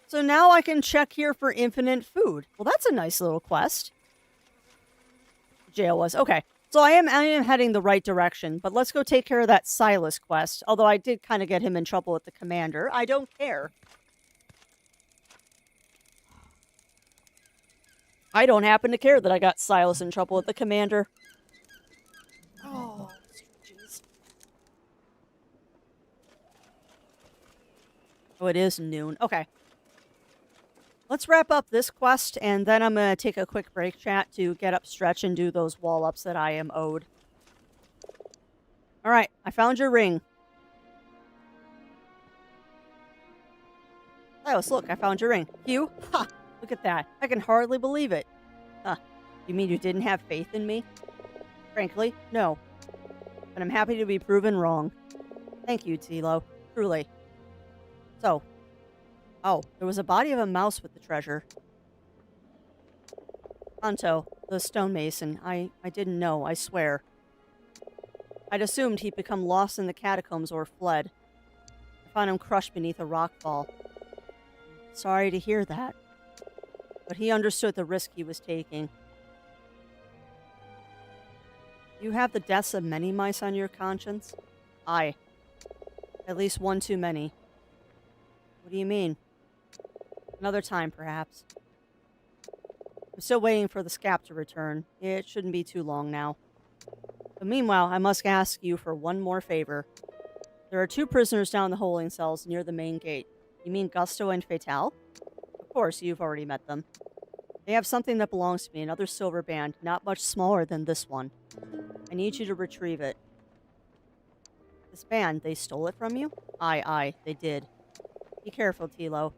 So now I can check here for infinite food. Well, that's a nice little quest. Jail was. Okay. So I am heading the right direction, but let's go take care of that Silas quest. Although I did kind of get him in trouble with the commander. I don't care. I don't happen to care that I got Silas in trouble with the commander. Oh, jeez. Oh, it is noon. Okay. Let's wrap up this quest, and then I'm going to take a quick break, chat, to get up, stretch, and do those wall-ups that I am owed. Alright, I found your ring. Silas, look, I found your ring. You? Ha! Look at that. I can hardly believe it. Huh. You mean you didn't have faith in me? Frankly, no. But I'm happy to be proven wrong. Thank you, Tilo. Truly. So. Oh, there was a body of a mouse with the treasure. Anto, the stonemason. I didn't know, I swear. I'd assumed he'd become lost in the catacombs or fled. I found him crushed beneath a rock fall. Sorry to hear that. But he understood the risk he was taking. You have the deaths of many mice on your conscience? Aye. At least one too many. What do you mean? Another time, perhaps. I'm still waiting for the scap to return. It shouldn't be too long now. But meanwhile, I must ask you for one more favor. There are 2 prisoners down in the holding cells near the main gate. You mean Gusto and Fatale? Of course, you've already met them. They have something that belongs to me, another silver band, not much smaller than this one. I need you to retrieve it. This band, they stole it from you? Aye, they did. Be careful, Tilo.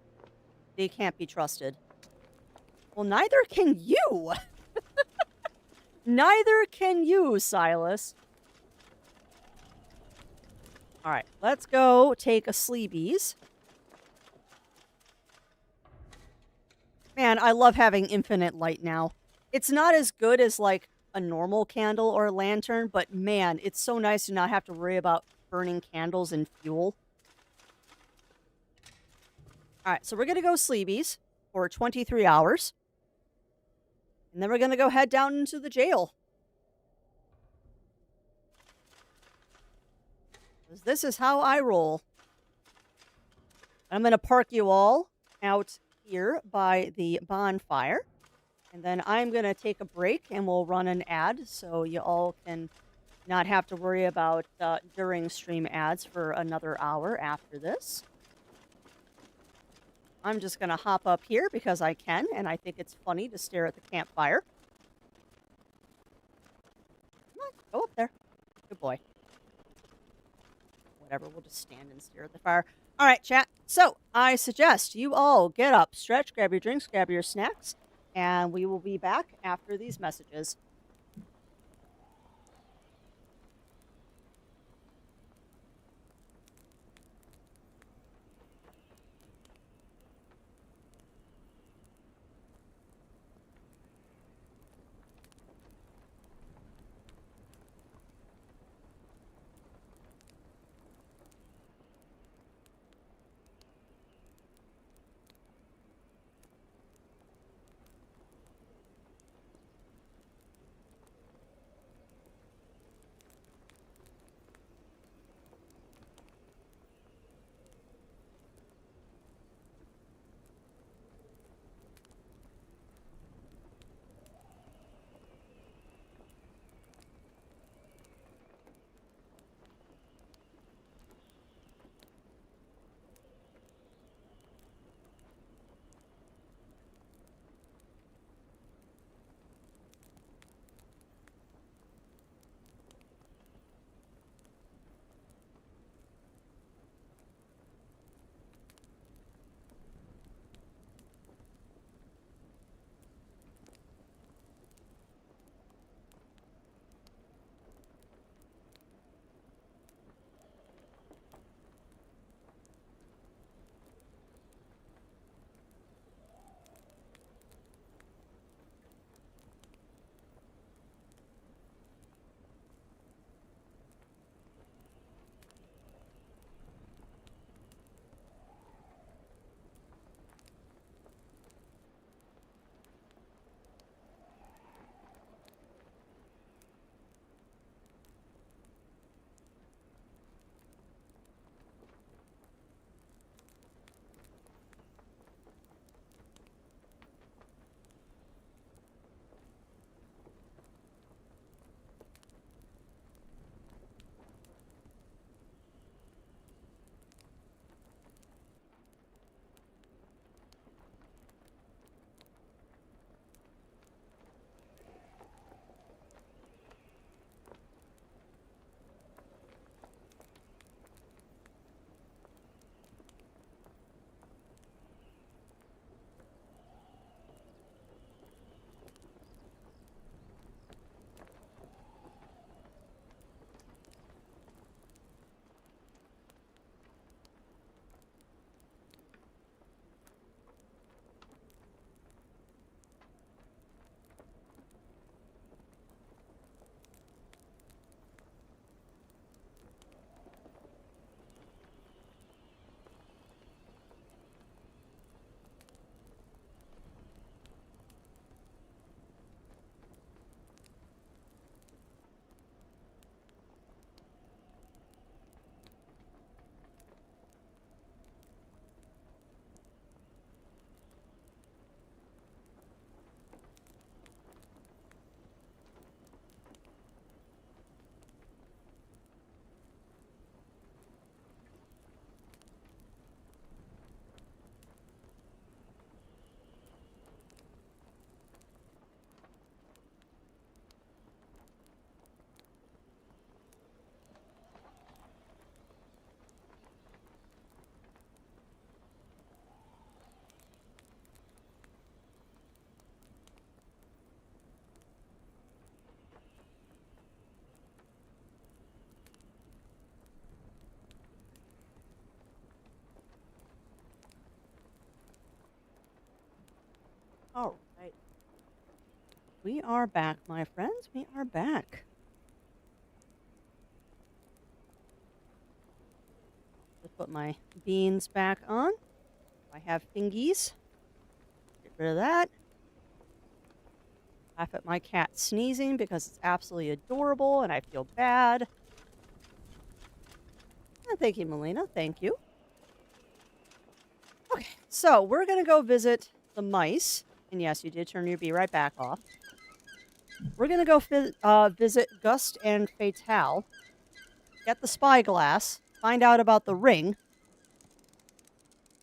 They can't be trusted. Well, neither can you! Neither can you, Silas. Alright, let's go take a sleebies. Man, I love having infinite light now. It's not as good as, like, a normal candle or a lantern, but man, it's so nice to not have to worry about burning candles and fuel. Alright, so we're gonna go sleebies for 23 hours. And then we're gonna go head down into the jail. 'Cause this is how I roll. I'm gonna park you all out here by the bonfire. And then I'm gonna take a break and we'll run an ad so you all can not have to worry about during stream ads for another hour after this. I'm just going to hop up here because I can, and I think it's funny to stare at the campfire. Come on, go up there. Good boy. Whatever, we'll just stand and stare at the fire. All right, chat. So, I suggest you all get up, stretch, grab your drinks, grab your snacks, and we will be back after these messages. All right. We are back, my friends. We are back. Just put my beans back on. I have fingies. Get rid of that. Laugh at my cat sneezing because it's absolutely adorable and I feel bad. Oh, thank you, Melina. Thank you. Okay, so we're going to go visit the mice. And yes, you did turn your bee right back off. We're going to go visit Gust and Fatale. Get the spyglass. Find out about the ring.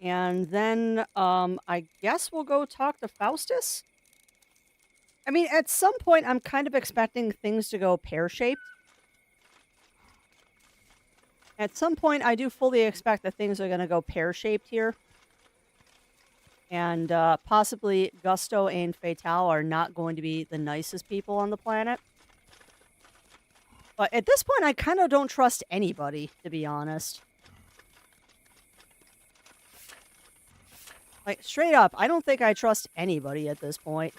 And then I guess we'll go talk to Faustus. I mean, at some point, I'm kind of expecting things to go pear-shaped. At some point, I do fully expect that things are going to go pear-shaped here. And possibly Gusto and Fatale are not going to be the nicest people on the planet. But at this point, I kind of don't trust anybody, to be honest. Like, straight up, I don't think I trust anybody at this point.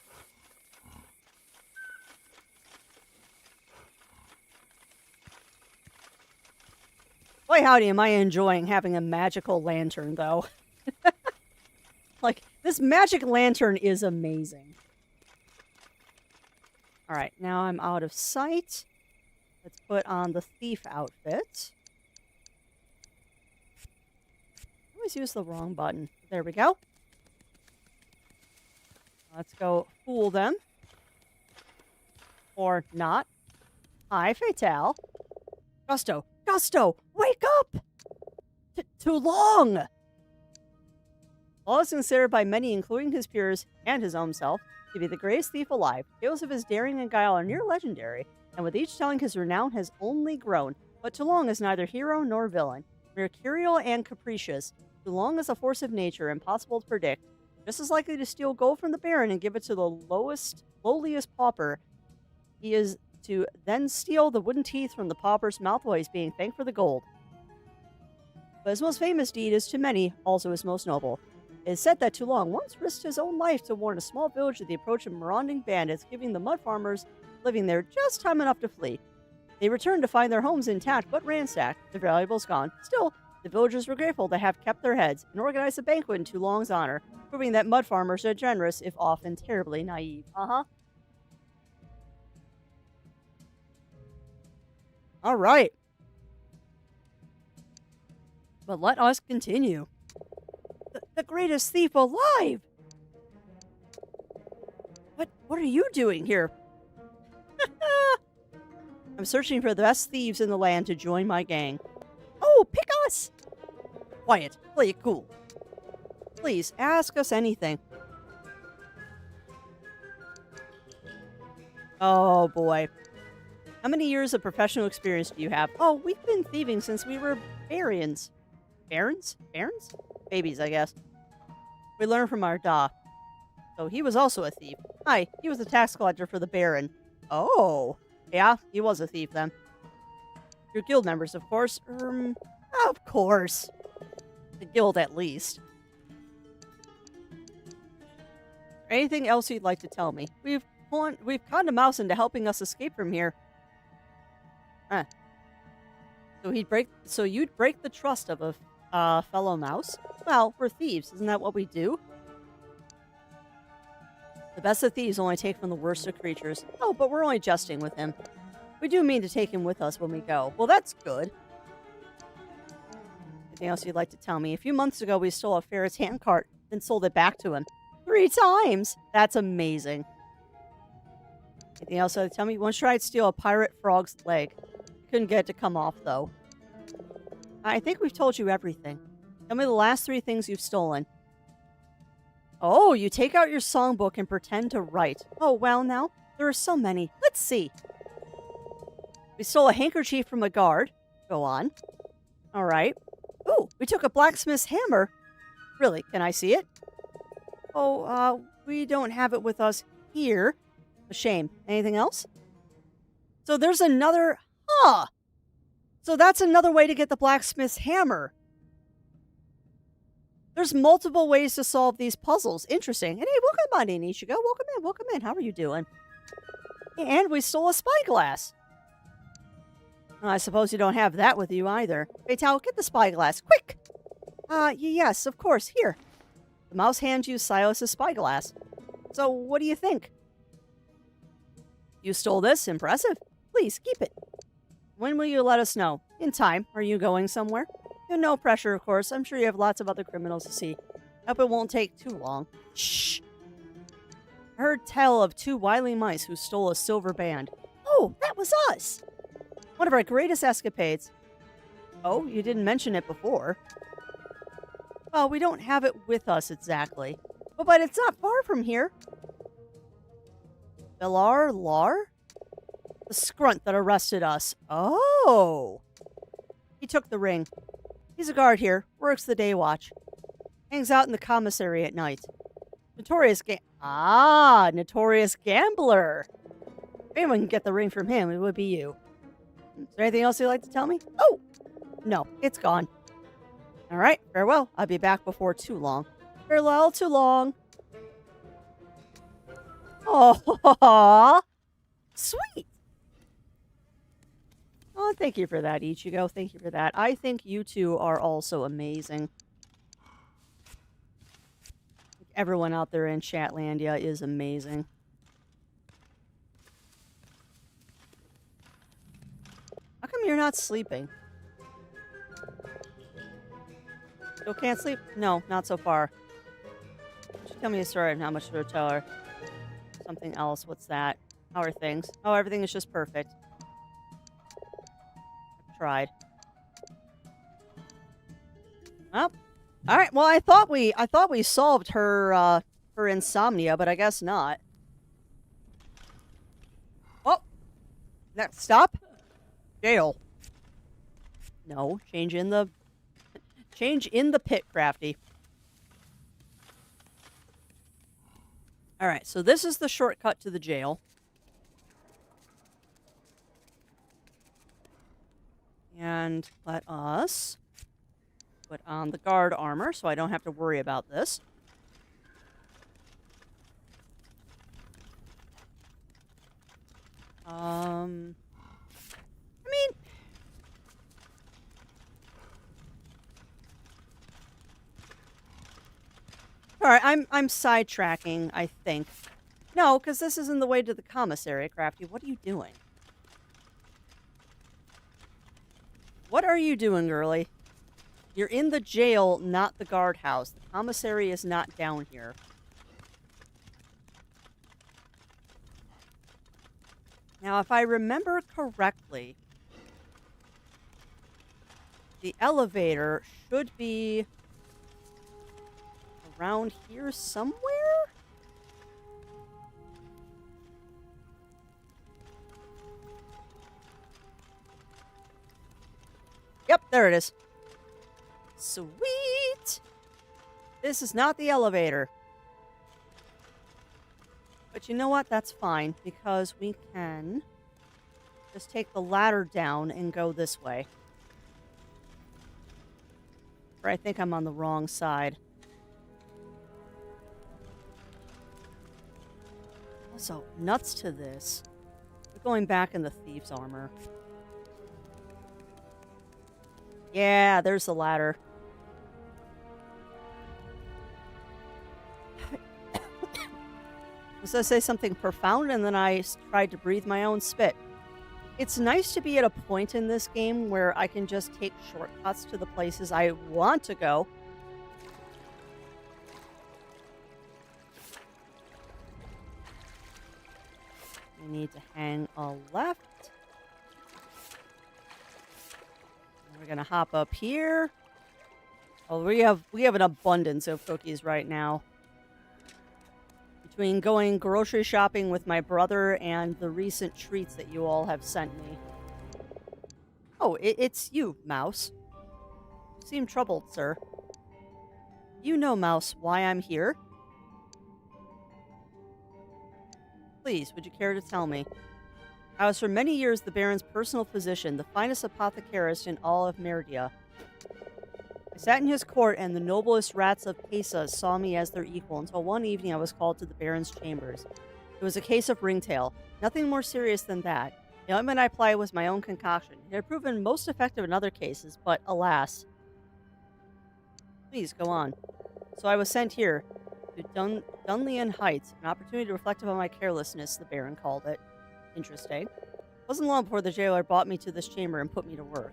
Boy, howdy, am I enjoying having a magical lantern, though. Like, this magic lantern is amazing. Alright, now I'm out of sight. Let's put on the thief outfit. I always use the wrong button. There we go. Let's go fool them. Or not. Hi, Fatale. Gusto! Gusto! Wake up! Too long! Law is considered by many, including his peers and his own self, to be the greatest thief alive. Tales of his daring and guile are near legendary, and with each telling his renown has only grown. But Toulon is neither hero nor villain. Mercurial and capricious, Toulon is a force of nature, impossible to predict. Just as likely to steal gold from the Baron and give it to the lowliest pauper, he is to then steal the wooden teeth from the pauper's mouth while he's being thanked for the gold. But his most famous deed is to many also his most noble. It is said that Toulon once risked his own life to warn a small village of the approach of marauding bandits, giving the mud farmers living there just time enough to flee. They returned to find their homes intact but ransacked, their valuables gone. Still, the villagers were grateful to have kept their heads and organized a banquet in Toulon's honor, proving that mud farmers are generous, if often terribly naive. All right. But let us continue. The greatest thief alive! What are you doing here? I'm searching for the best thieves in the land to join my gang. Oh, pick us! Quiet. Play it cool. Please, ask us anything. Oh, boy. How many years of professional experience do you have? Oh, we've been thieving since we were Barons. Barons? Barons? Babies, I guess. We learned from our Da. So he was also a thief. Hi, he was a tax collector for the Baron. Oh. Yeah, he was a thief then. Your guild members, of course. Of course. The guild, at least. Anything else you'd like to tell me? We've conned a mouse into helping us escape from here. Huh. So you'd break the trust of a fellow mouse? Well, we're thieves. Isn't that what we do? The best of thieves only take from the worst of creatures. Oh, but we're only jesting with him. We do mean to take him with us when we go. Well, that's good. Anything else you'd like to tell me? A few months ago, we stole a ferret's handcart, then sold it back to him. 3 times! That's amazing. Anything else you'd like to tell me? Once tried to steal a pirate frog's leg. Couldn't get it to come off, though. I think we've told you everything. Tell me the last 3 things you've stolen. Oh, you take out your songbook and pretend to write. Oh, well now, there are so many. Let's see. We stole a handkerchief from a guard. Go on. All right. Oh, we took a blacksmith's hammer. Really, can I see it? Oh, we don't have it with us here. A shame. Anything else? So there's another... Huh! So that's another way to get the blacksmith's hammer. There's multiple ways to solve these puzzles. Interesting. And hey, welcome on in, Ichigo. Welcome in, welcome in. How are you doing? And we stole a spyglass. Oh, I suppose you don't have that with you either. Hey, Tao, get the spyglass, quick! Yes, of course, here. The mouse hands you Silas's spyglass. So, what do you think? You stole this? Impressive. Please, keep it. When will you let us know? In time. Are you going somewhere? No pressure, of course. I'm sure you have lots of other criminals to see. Hope it won't take too long. Shh! I heard tell of 2 wily mice who stole a silver band. Oh, that was us! One of our greatest escapades. Oh, you didn't mention it before. Well, we don't have it with us exactly. Oh, but it's not far from here. Belar Lar? The scrunt that arrested us. Oh! He took the ring. He's a guard here. Works the day watch. Hangs out in the commissary at night. Notorious gambler. If anyone can get the ring from him, it would be you. Is there anything else you'd like to tell me? Oh! No, it's gone. All right, farewell. I'll be back before too long. Farewell, too long. Oh, sweet. Oh, thank you for that, Ichigo. Thank you for that. I think you two are also amazing. Everyone out there in Chatlandia is amazing. How come you're not sleeping? Still can't sleep? No, not so far. Just tell me a story of how much to tell her. Something else. What's that? How are things? Oh, everything is just perfect. I've tried. Well, all right. Well, I thought we solved her her insomnia, but I guess not. Oh, next stop. Jail. No, change in the pit, Crafty. All right, so this is the shortcut to the jail. And let us put on the guard armor so I don't have to worry about this. I mean, all right, I'm sidetracking, I think. No, because this isn't the way to the commissary, Crafty. What are you doing? What are you doing, girly? You're in the jail, not the guardhouse. The commissary is not down here. Now, if I remember correctly, the elevator should be around here somewhere? Yep, there it is. Sweet! This is not the elevator. But you know what? That's fine, because we can just take the ladder down and go this way. Or I think I'm on the wrong side. Also, nuts to this. We're going back in the thief's armor. Yeah, there's the ladder. Was I say something profound and then I tried to breathe my own spit? It's nice to be at a point in this game where I can just take shortcuts to the places I want to go. We need to hang a left. We're gonna hop up here. Oh, we have an abundance of cookies right now. Between going grocery shopping with my brother and the recent treats that you all have sent me. Oh, it's you, Mouse. You seem troubled, sir. You know, Mouse, why I'm here? Please, would you care to tell me? I was for many years the Baron's personal physician, the finest apothecarist in all of Meridia. I sat in his court, and the noblest rats of Pesa saw me as their equal until one evening I was called to the Baron's chambers. It was a case of ringtail. Nothing more serious than that. The ointment I applied was my own concoction. It had proven most effective in other cases, but alas. Please, go on. So I was sent here, to Dunlean Heights, an opportunity to reflect upon my carelessness, the Baron called it. Interesting. It wasn't long before the jailer brought me to this chamber and put me to work.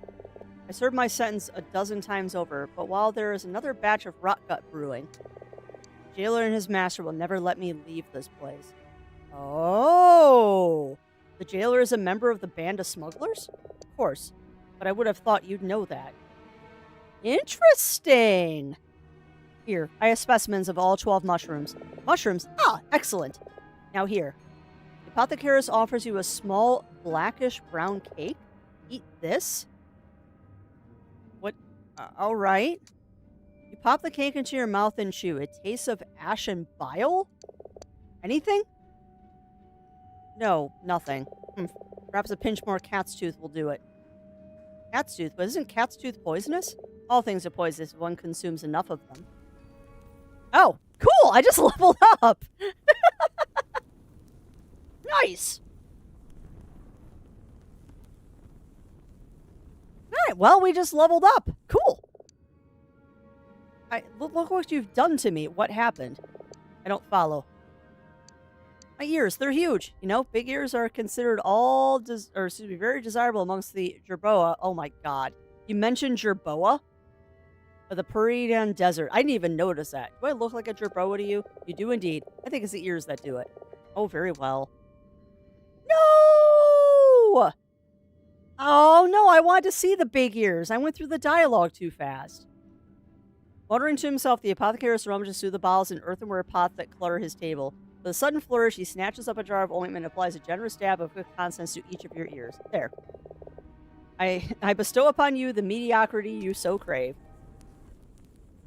I served my sentence a dozen times over, but while there is another batch of rotgut brewing, the jailer and his master will never let me leave this place. Oh! The jailer is a member of the band of smugglers? Of course, but I would have thought you'd know that. Interesting! Here, I have specimens of all 12 mushrooms. Mushrooms? Ah, excellent! Now here. The apothecarist offers you a small blackish brown cake. Eat this? What? Alright. You pop the cake into your mouth and chew. It tastes of ash and bile? Anything? No, nothing. Perhaps a pinch more cat's tooth will do it. Cat's tooth? But isn't cat's tooth poisonous? All things are poisonous if one consumes enough of them. Oh, cool! I just leveled up! Nice! Alright, well, we just leveled up. Cool. Look what you've done to me. What happened? I don't follow. My ears, they're huge. You know, big ears are considered very desirable amongst the Jerboa. Oh my god. You mentioned Jerboa? Or the Paridan Desert. I didn't even notice that. Do I look like a Jerboa to you? You do indeed. I think it's the ears that do it. Oh, very well. No! Oh, no, I wanted to see the big ears. I went through the dialogue too fast. Muttering to himself, the apothecarist rummages through the bottles and earthenware pots that clutter his table. With a sudden flourish, he snatches up a jar of ointment and applies a generous dab of good contents to each of your ears. There. I bestow upon you the mediocrity you so crave.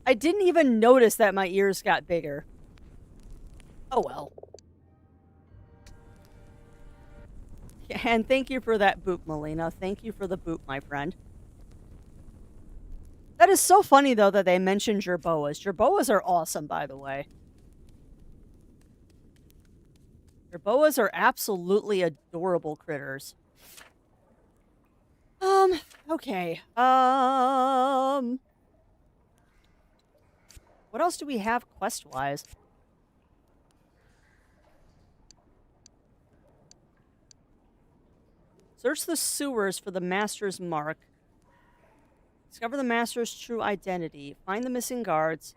I didn't even notice that my ears got bigger. Oh well. And thank you for that boop, Melina. Thank you for the boop, my friend. That is so funny, though, that they mentioned Jerboas. Jerboas are awesome, by the way. Jerboas are absolutely adorable critters. Okay. What else do we have quest-wise? Search the sewers for the Master's mark. Discover the Master's true identity. Find the missing guards.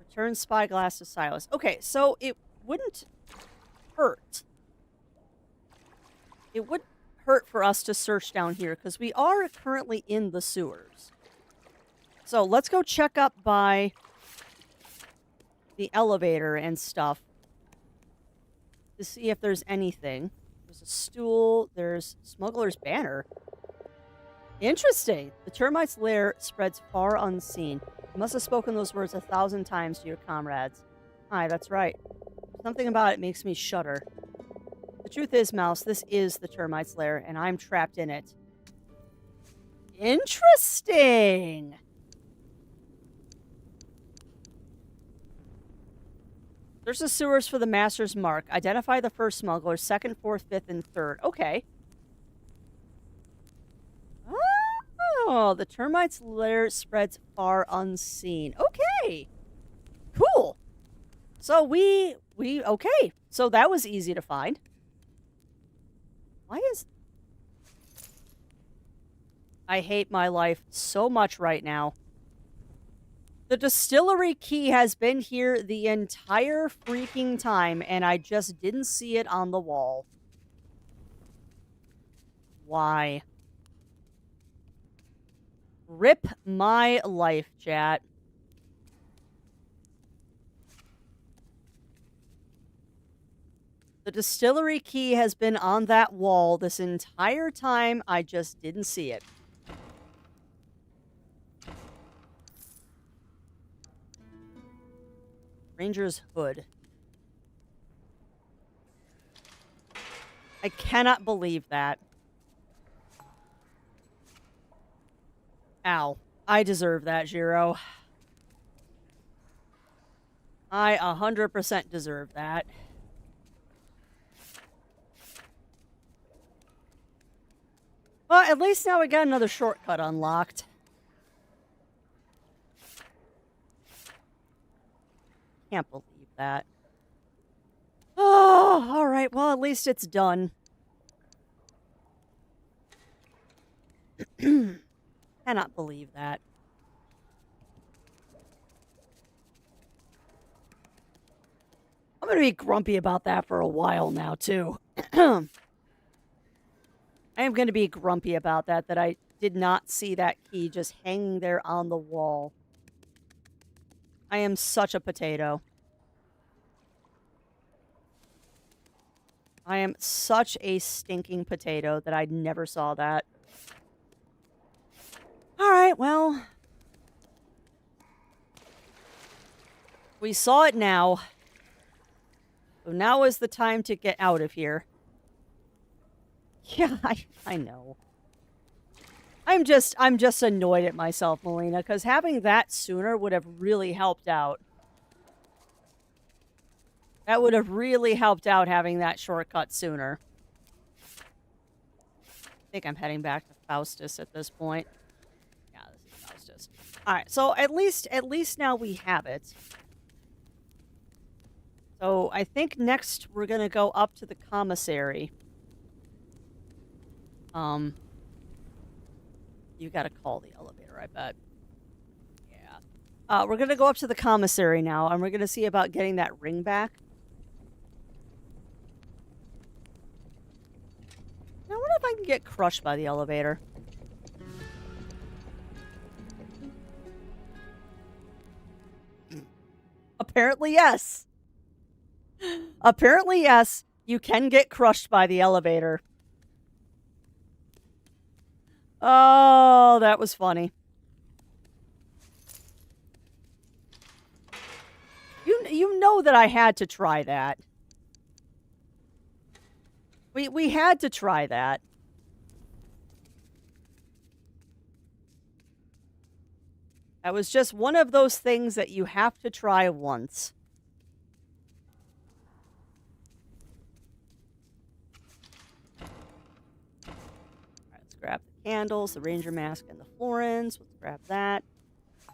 Return Spyglass to Silas. Okay, so it wouldn't hurt. It would hurt for us to search down here because we are currently in the sewers. So let's go check up by the elevator and stuff to see if there's anything. There's a stool. There's Smuggler's Banner. Interesting. The termite's lair spreads far unseen. You must have spoken those words 1,000 times to your comrades. Aye, that's right. Something about it makes me shudder. The truth is, Mouse, this is the termite's lair, and I'm trapped in it. Interesting! There's the sewers for the Master's mark. Identify the first smuggler, second, fourth, fifth, and third. Okay. Oh, the termite's lair spreads far unseen. Okay. Cool. So okay. So that was easy to find. Why is... I hate my life so much right now. The distillery key has been here the entire freaking time, and I just didn't see it on the wall. Why? Rip my life, chat. The distillery key has been on that wall this entire time. I just didn't see it. Ranger's hood. I cannot believe that. Ow. I deserve that, Jiro. I 100% deserve that. Well, at least now we got another shortcut unlocked. Can't believe that. Oh, alright. Well, at least it's done. Cannot believe that. I'm going to be grumpy about that for a while now, too. I am going to be grumpy about that I did not see that key just hanging there on the wall. I am such a potato. I am such a stinking potato that I never saw that. Alright, well. We saw it now. So now is the time to get out of here. Yeah, I know. I'm just annoyed at myself, Melina, because having that sooner would have really helped out. That would have really helped out having that shortcut sooner. I think I'm heading back to Faustus at this point. Yeah, this is Faustus. Alright, so at least now we have it. So I think next we're gonna go up to the commissary. You gotta call the elevator, I bet. Yeah. We're gonna go up to the commissary now, and we're gonna see about getting that ring back. Now, I wonder if I can get crushed by the elevator. Apparently, yes. Apparently, yes. You can get crushed by the elevator. Oh, that was funny. You know that I had to try that. We had to try that. That was just one of those things that you have to try once. Alright, let's grab the candles, the ranger mask, and the florins. Let's grab that.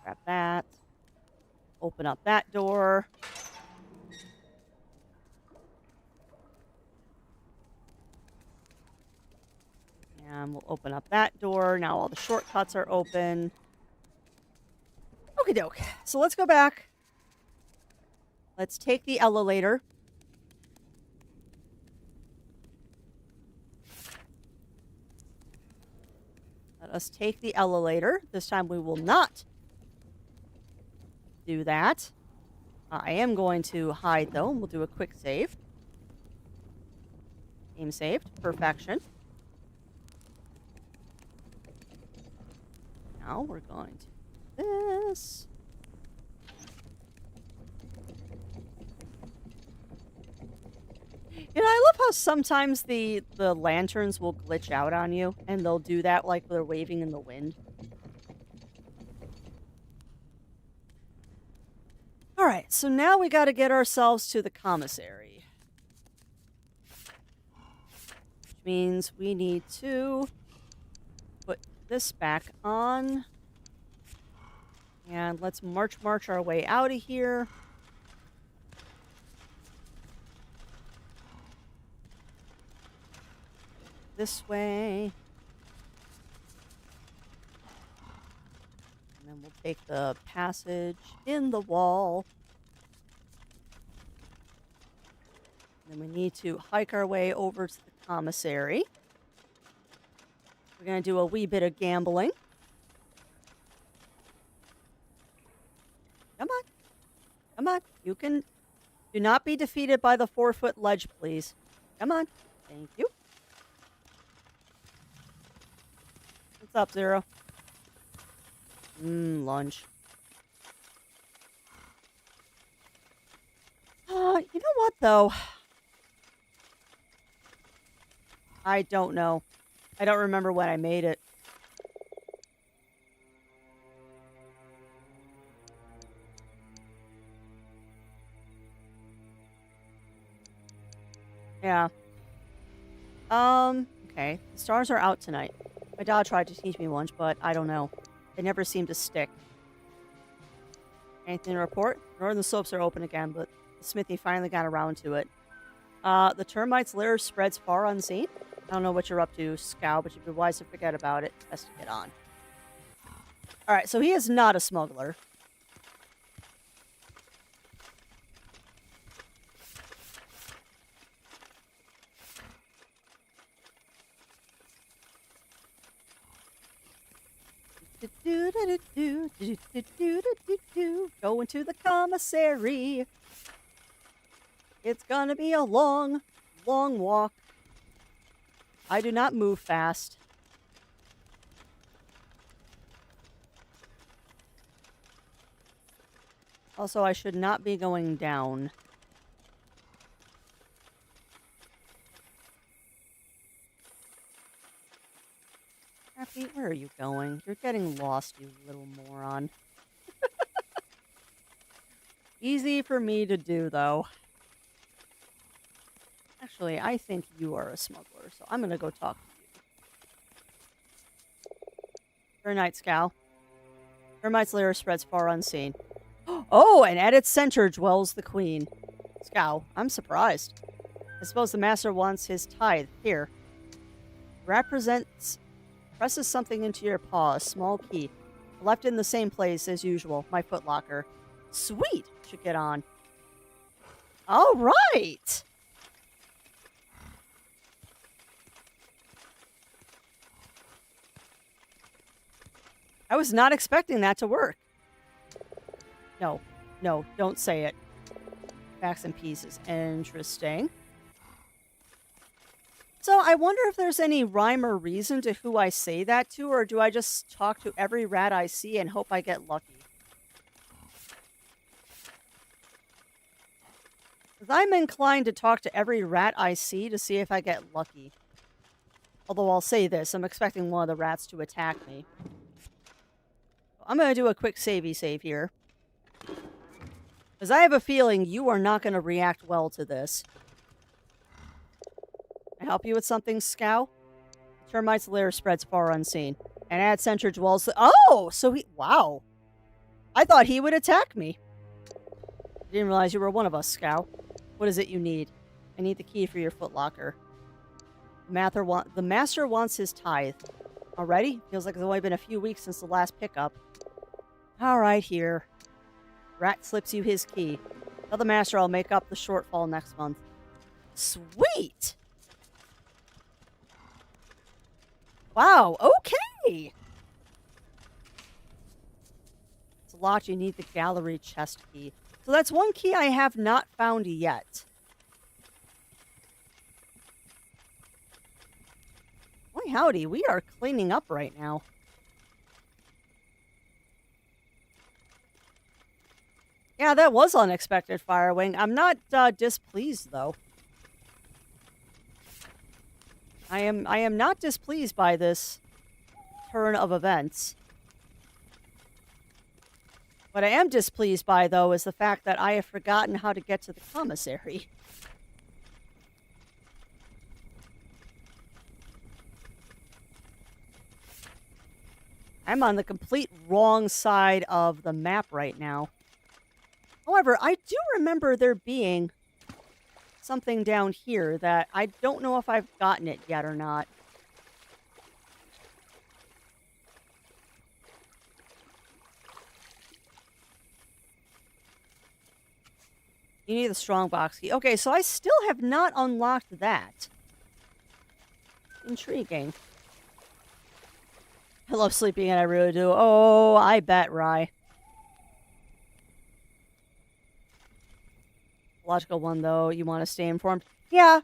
Grab that. Open up that door. And we'll open up that door. Now all the shortcuts are open. Okie doke. So let's go back. Let's take the elevator. Let us take the elevator. This time we will not do that. I am going to hide, though, and we'll do a quick save. Game saved. Perfection. Now we're going to do this. You know, I love how sometimes the lanterns will glitch out on you, and they'll do that like they're waving in the wind. Alright, so now we gotta get ourselves to the commissary. Which means we need to put this back on. And let's march our way out of here. This way. And then we'll take the passage in the wall. And then we need to hike our way over to the commissary. We're going to do a wee bit of gambling. Come on. Come on. You can... Do not be defeated by the 4-foot ledge, please. Come on. Thank you. What's up, Zero? Lunch. You know what, though? I don't know. I don't remember when I made it. Yeah. Okay. The stars are out tonight. My dad tried to teach me once, but I don't know. They never seem to stick. Anything to report? Northern slopes are open again, but the smithy finally got around to it. The termite's lair spreads far unseen. I don't know what you're up to, Scow, but you'd be wise to forget about it. Best to get on. Alright, so he is not a smuggler. Going to the commissary. It's gonna be a long, long walk. I do not move fast. Also, I should not be going down. Happy, where are you going? You're getting lost, you little moron. Easy for me to do, though. Actually, I think you are a smuggler, so I'm gonna go talk to you. Fair night, Scow. Termite's lair spreads far unseen. Oh, and at its center dwells the queen. Scow, I'm surprised. I suppose the master wants his tithe. Here. Presses something into your paw, a small key. Left in the same place as usual, my footlocker. Sweet! Should get on. All right! I was not expecting that to work. No, don't say it. Facts and pieces. Interesting. So I wonder if there's any rhyme or reason to who I say that to, or do I just talk to every rat I see and hope I get lucky? 'Cause I'm inclined to talk to every rat I see to see if I get lucky. Although I'll say this, I'm expecting one of the rats to attack me. I'm going to do a quick save here. Because I have a feeling you are not going to react well to this. Can I help you with something, Scow? Termite's lair spreads far unseen. And at center dwells the— Oh! So he— Wow. I thought he would attack me. I didn't realize you were one of us, Scow. What is it you need? I need the key for your footlocker. The master wants his tithe. Already? Feels like it's only been a few weeks since the last pickup. Alright, here. Rat slips you his key. Tell the master I'll make up the shortfall next month. Sweet! Wow, okay! It's a lot. You need the gallery chest key. So that's one key I have not found yet. Boy, howdy, we are cleaning up right now. Yeah, that was unexpected, Firewing. I'm not displeased, though. I am not displeased by this turn of events. What I am displeased by, though, is the fact that I have forgotten how to get to the commissary. I'm on the complete wrong side of the map right now. However, I do remember there being something down here that I don't know if I've gotten it yet or not. You need the strongbox key. Okay, so I still have not unlocked that. Intriguing. I love sleeping and I really do. Oh, I bet, Rye. Logical one, though. You want to stay informed? Yeah.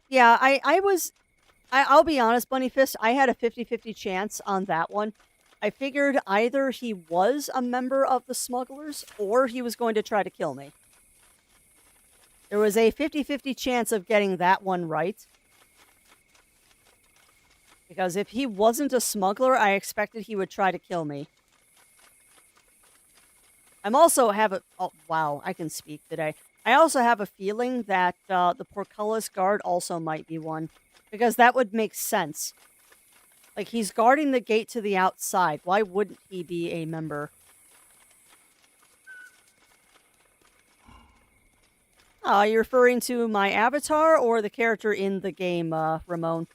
I'll be honest, Bunny Fist. I had a 50-50 chance on that one. I figured either he was a member of the smugglers or he was going to try to kill me. There was a 50-50 chance of getting that one right. Because if he wasn't a smuggler, I expected he would try to kill me. I'm also have a— Oh, wow, I can speak today. I also have a feeling that the portcullis guard also might be one, because that would make sense. Like, he's guarding the gate to the outside. Why wouldn't he be a member? You're referring to my avatar or the character in the game, Ramon?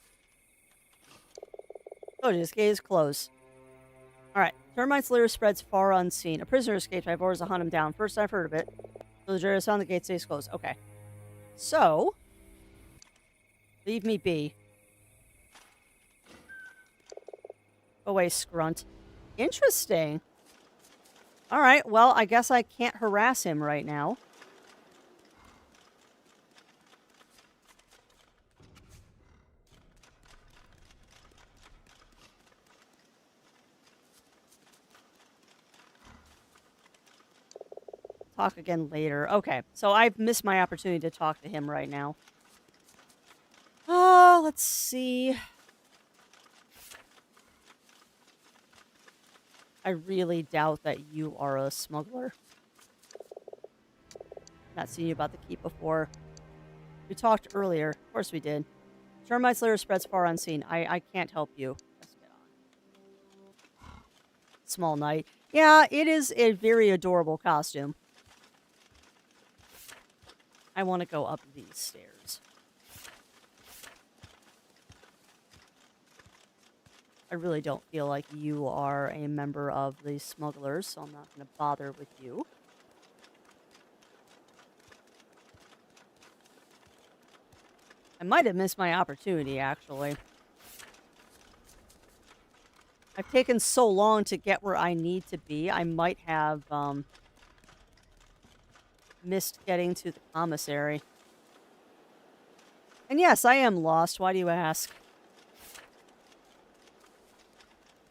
Oh, this gate is closed. Alright. Termites litter spreads far unseen. A prisoner escaped. I've orders to hunt him down. First I've heard of it. So the jury has found the gate stays closed. Okay. So, leave me be. Go away, Scrunt. Interesting. Alright, well, I guess I can't harass him right now. Talk again later. Okay, so I've missed my opportunity to talk to him right now. Oh, let's see. I really doubt that you are a smuggler. Not seen you about the keep before. We talked earlier. Of course we did. Termites litter spreads far unseen. I can't help you. Let's get on. Small Knight. Yeah, it is a very adorable costume. I want to go up these stairs. I really don't feel like you are a member of the smugglers, so I'm not going to bother with you. I might have missed my opportunity, actually. I've taken so long to get where I need to be, I might have missed getting to the commissary. And yes, I am lost. Why do you ask?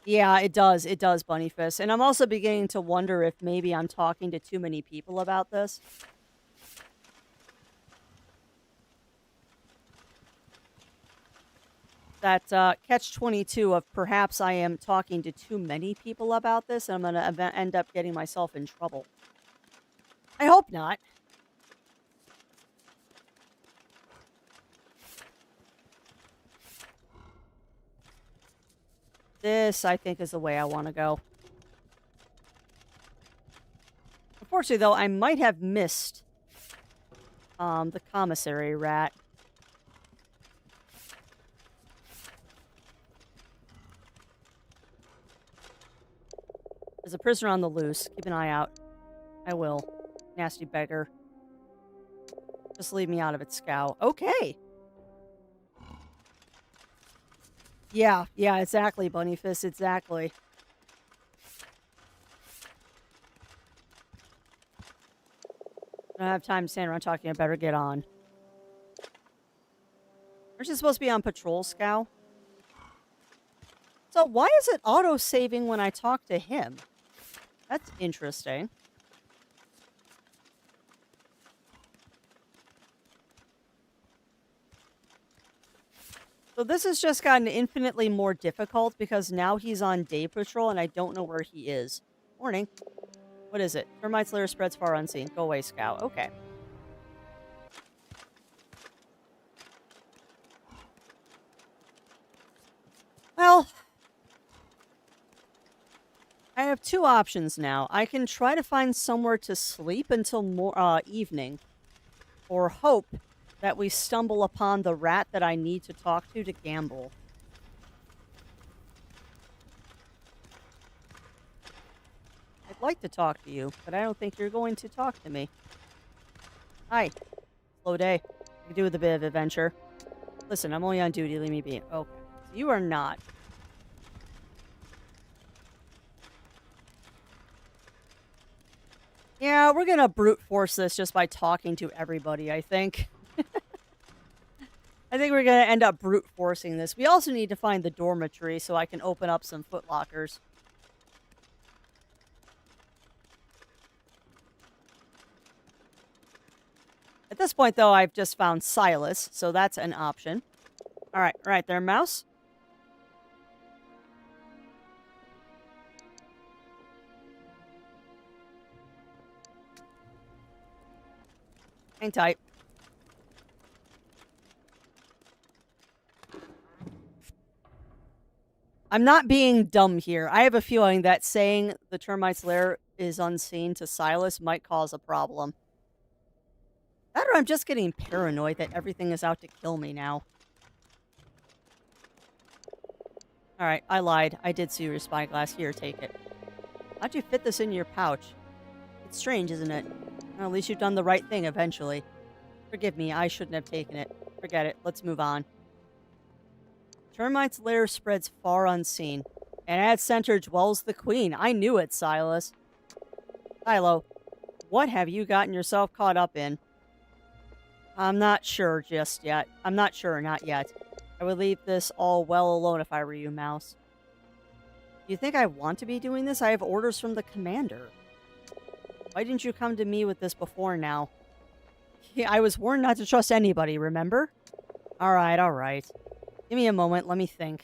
Yeah, it does. It does, Bunnyfist. And I'm also beginning to wonder if maybe I'm talking to too many people about this. That catch-22 of perhaps I am talking to too many people about this, and I'm going to end up getting myself in trouble. I hope not. This, I think, is the way I want to go. Unfortunately, though, I might have missed the commissary rat. There's a prisoner on the loose. Keep an eye out. I will. Nasty beggar. Just leave me out of its scow. Okay. Yeah, exactly, Bunnyfist, exactly. I don't have time to stand around talking. I better get on. Aren't you supposed to be on patrol, Scow? So why is it auto-saving when I talk to him? That's interesting. So this has just gotten infinitely more difficult because now he's on day patrol and I don't know where he is. Morning. What is it? Termites litter spreads far unseen. Go away, Scout. Okay. Well, I have two options now. I can try to find somewhere to sleep until evening, or hope that we stumble upon the rat that I need to talk to gamble. I'd like to talk to you, but I don't think you're going to talk to me. Hi. Slow day. I could do with a bit of adventure. Listen, I'm only on duty. Leave me be. Okay. So you are not. Yeah, we're gonna brute force this just by talking to everybody, I think. I think we're gonna end up brute forcing this. We also need to find the dormitory so I can open up some footlockers. At this point, though, I've just found Silas, so that's an option. Alright, right there, mouse. Hang tight. I'm not being dumb here. I have a feeling that saying the termite's lair is unseen to Silas might cause a problem. That or I'm just getting paranoid that everything is out to kill me now. Alright, I lied. I did see your spyglass. Here, take it. How'd you fit this in your pouch? It's strange, isn't it? Well, at least you've done the right thing eventually. Forgive me, I shouldn't have taken it. Forget it. Let's move on. Termite's lair spreads far unseen, and at its center dwells the queen. I knew it, Silas. Philo, what have you gotten yourself caught up in? I'm not sure just yet. I'm not sure, not yet. I would leave this all well alone if I were you, Mouse. Do you think I want to be doing this? I have orders from the commander. Why didn't you come to me with this before now? Yeah, I was warned not to trust anybody, remember? Alright, alright. Give me a moment, let me think.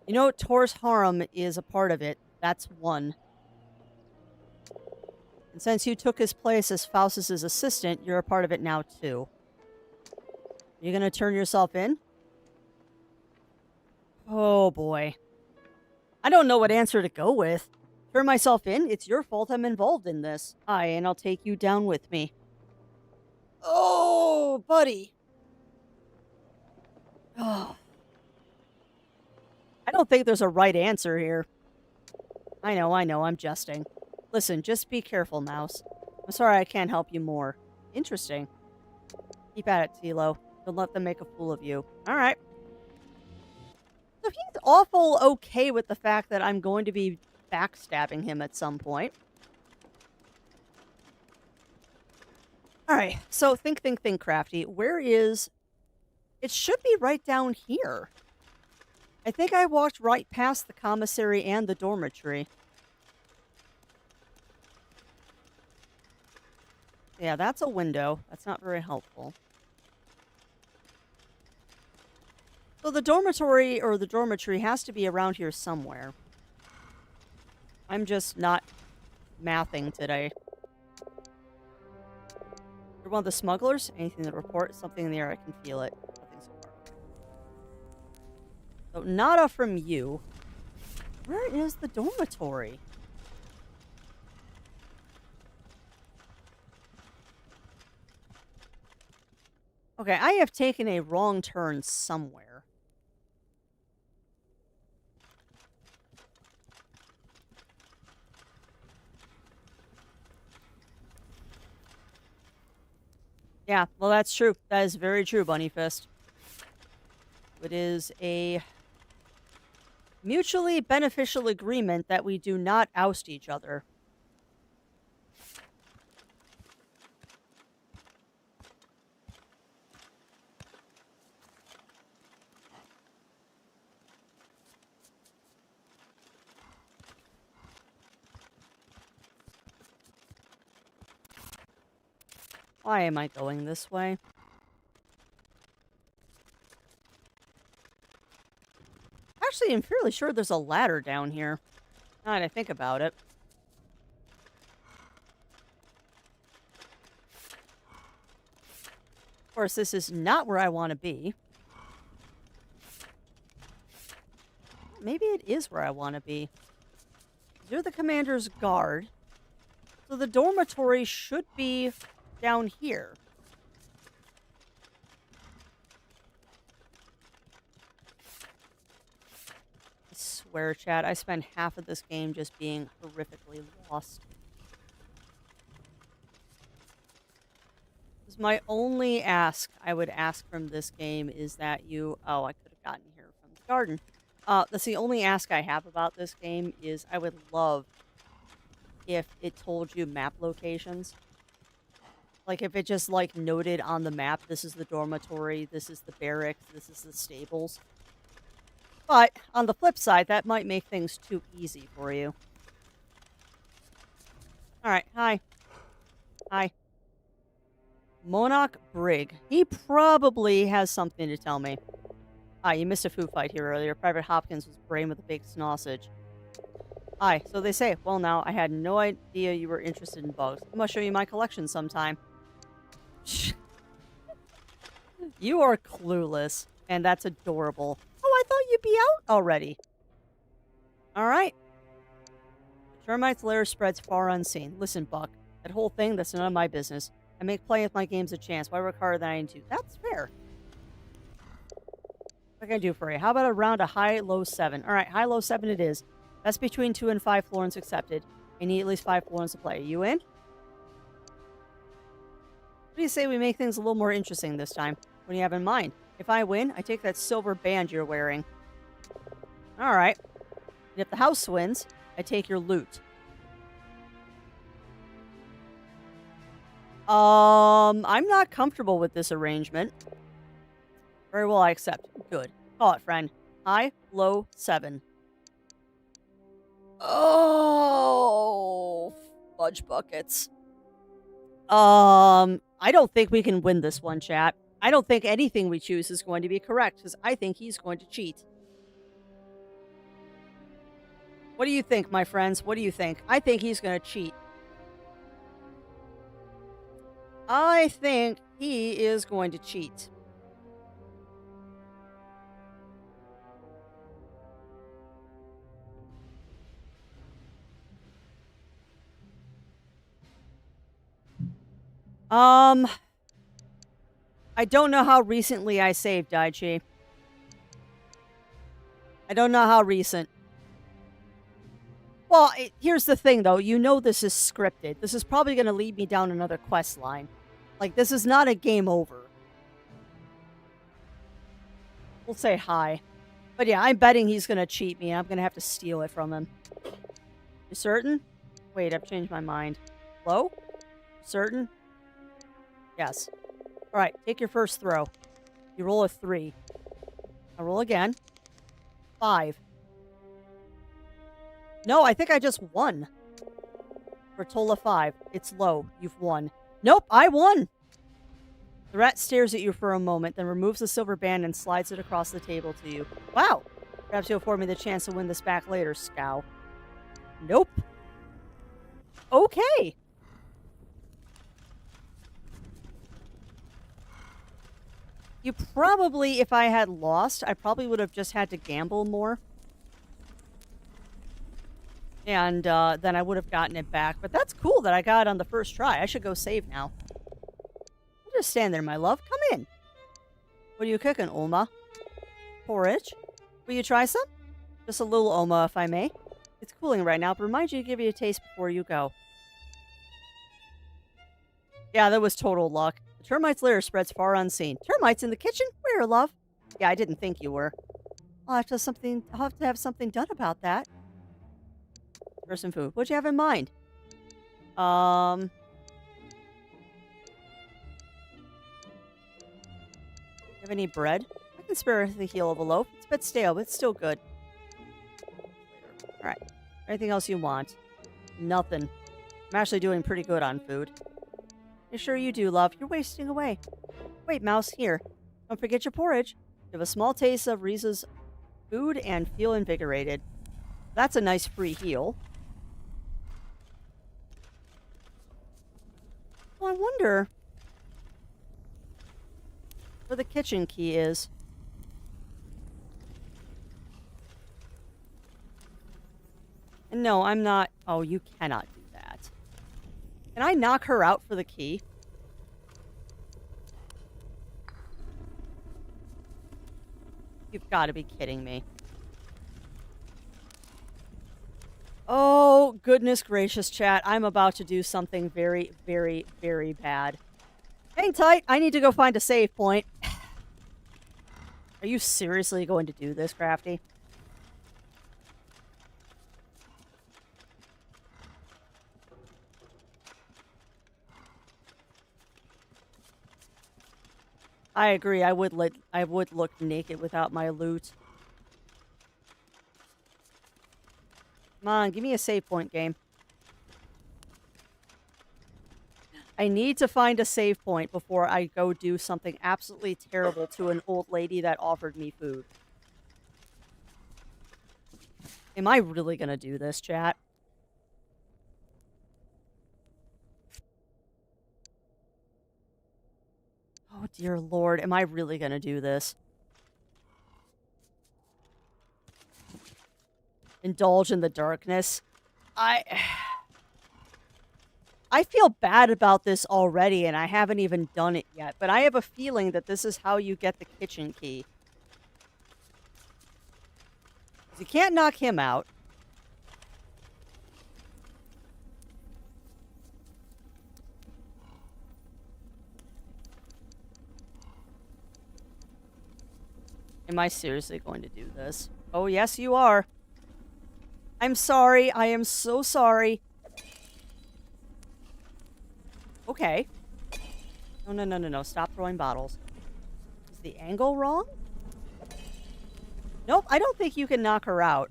You know, Tor's harem is a part of it. That's one. And since you took his place as Faustus' assistant, you're a part of it now, too. You gonna turn yourself in? Oh, boy. I don't know what answer to go with. Turn myself in? It's your fault I'm involved in this. Aye, and I'll take you down with me. Oh, buddy. Oh. I don't think there's a right answer here. I know, I'm jesting. Listen, just be careful, Mouse. I'm sorry I can't help you more. Interesting. Keep at it, Tilo. Don't let them make a fool of you. Alright. So he's awful okay with the fact that I'm going to be backstabbing him at some point. Alright, so think, Crafty. Where is... It should be right down here. I think I walked right past the commissary and the dormitory. Yeah, that's a window. That's not very helpful. So the dormitory, or the dormitory, has to be around here somewhere. I'm just not mathing today. You're one of the smugglers? Anything to report? Something in the air, I can feel it. Nothing so far. So, nada from you. Where is the dormitory? Okay, I have taken a wrong turn somewhere. Yeah, well, that's true. That is very true, Bunny Fist. It is a mutually beneficial agreement that we do not oust each other. Why am I going this way? Actually, I'm fairly sure there's a ladder down here. Now that I think about it. Of course, this is not where I want to be. Maybe it is where I want to be. You're the commander's guard. So the dormitory should be down here. I swear, chat, I spent half of this game just being horrifically lost. My only ask I would ask from this game is that you... Oh, I could have gotten here from the garden. That's the only ask I have about this game is I would love if it told you map locations. Like, if it just, like, noted on the map, this is the dormitory, this is the barracks, this is the stables. But, on the flip side, that might make things too easy for you. Alright, hi. Hi. Monarch Brig. He probably has something to tell me. Ah, you missed a food fight here earlier. Private Hopkins was brain with a big sausage. Aye, so they say. Well, now, I had no idea you were interested in bugs. I must show you my collection sometime. You are clueless, and that's adorable. Oh, I thought you'd be out already. All right. The termite's lair spreads far unseen. Listen, Buck, that whole thing, that's none of my business. I make playing with my games a chance. Why work harder than I need to? That's fair. What can I do for you? How about a round of high-low 7? All right, high-low 7 it is. That's between 2 and 5 florins accepted. I need at least 5 florins to play. Are you in? What do you say we make things a little more interesting this time? What do you have in mind? If I win, I take that silver band you're wearing. All right. And if the house wins, I take your loot. I'm not comfortable with this arrangement. Very well, I accept. Good. Call it, friend. High, low, 7. Oh, fudge buckets. I don't think we can win this one, chat. I don't think anything we choose is going to be correct, because I think he's going to cheat. What do you think, my friends? What do you think? I think he's going to cheat. I think he is going to cheat. I don't know how recently I saved, Daichi. I don't know how recent. Well, here's the thing, though. You know this is scripted. This is probably going to lead me down another quest line. Like, this is not a game over. We'll say hi. But yeah, I'm betting he's going to cheat me. I'm going to have to steal it from him. You certain? Wait, I've changed my mind. Low? Certain? Yes. Alright, take your first throw. You roll a 3. I roll again. 5. No, I think I just won. Bertola 5. It's low. You've won. Nope, I won! The rat stares at you for a moment, then removes the silver band and slides it across the table to you. Wow! Perhaps you'll afford me the chance to win this back later, Scow. Nope. Okay. You probably, if I had lost, I probably would have just had to gamble more. And then I would have gotten it back. But that's cool that I got it on the first try. I should go save now. I'll just stand there, my love. Come in. What are you cooking, Oma? Porridge? Will you try some? Just a little, Oma, if I may. It's cooling right now, but remind you to give you a taste before you go. Yeah, that was total luck. The termite's lair spreads far unseen. Termites in the kitchen? Where, love? Yeah, I didn't think you were. I'll have to have something done about that. For some food. What'd you have in mind? You have any bread? I can spare the heel of a loaf. It's a bit stale, but it's still good. Alright. Anything else you want? Nothing. I'm actually doing pretty good on food. You're sure you do, love. You're wasting away. Wait, Mouse, here. Don't forget your porridge. You have a small taste of Riza's food and feel invigorated. That's a nice free heal. Well, I wonder where the kitchen key is. And no, I'm not... Oh, you cannot do that. Can I knock her out for the key? You've got to be kidding me. Oh, goodness gracious, chat. I'm about to do something very, very, very bad. Hang tight. I need to go find a save point. Are you seriously going to do this, Crafty? I agree. I would look naked without my loot. Come on, give me a save point, game. I need to find a save point before I go do something absolutely terrible to an old lady that offered me food. Am I really gonna do this, chat? Oh, dear Lord. Am I really going to do this? Indulge in the darkness. I feel bad about this already, and I haven't even done it yet. But I have a feeling that this is how you get the kitchen key. 'Cause you can't knock him out. Am I seriously going to do this? Oh, yes, you are. I'm sorry. I am so sorry. Okay. No, no, no, no, no. Stop throwing bottles. Is the angle wrong? Nope, I don't think you can knock her out.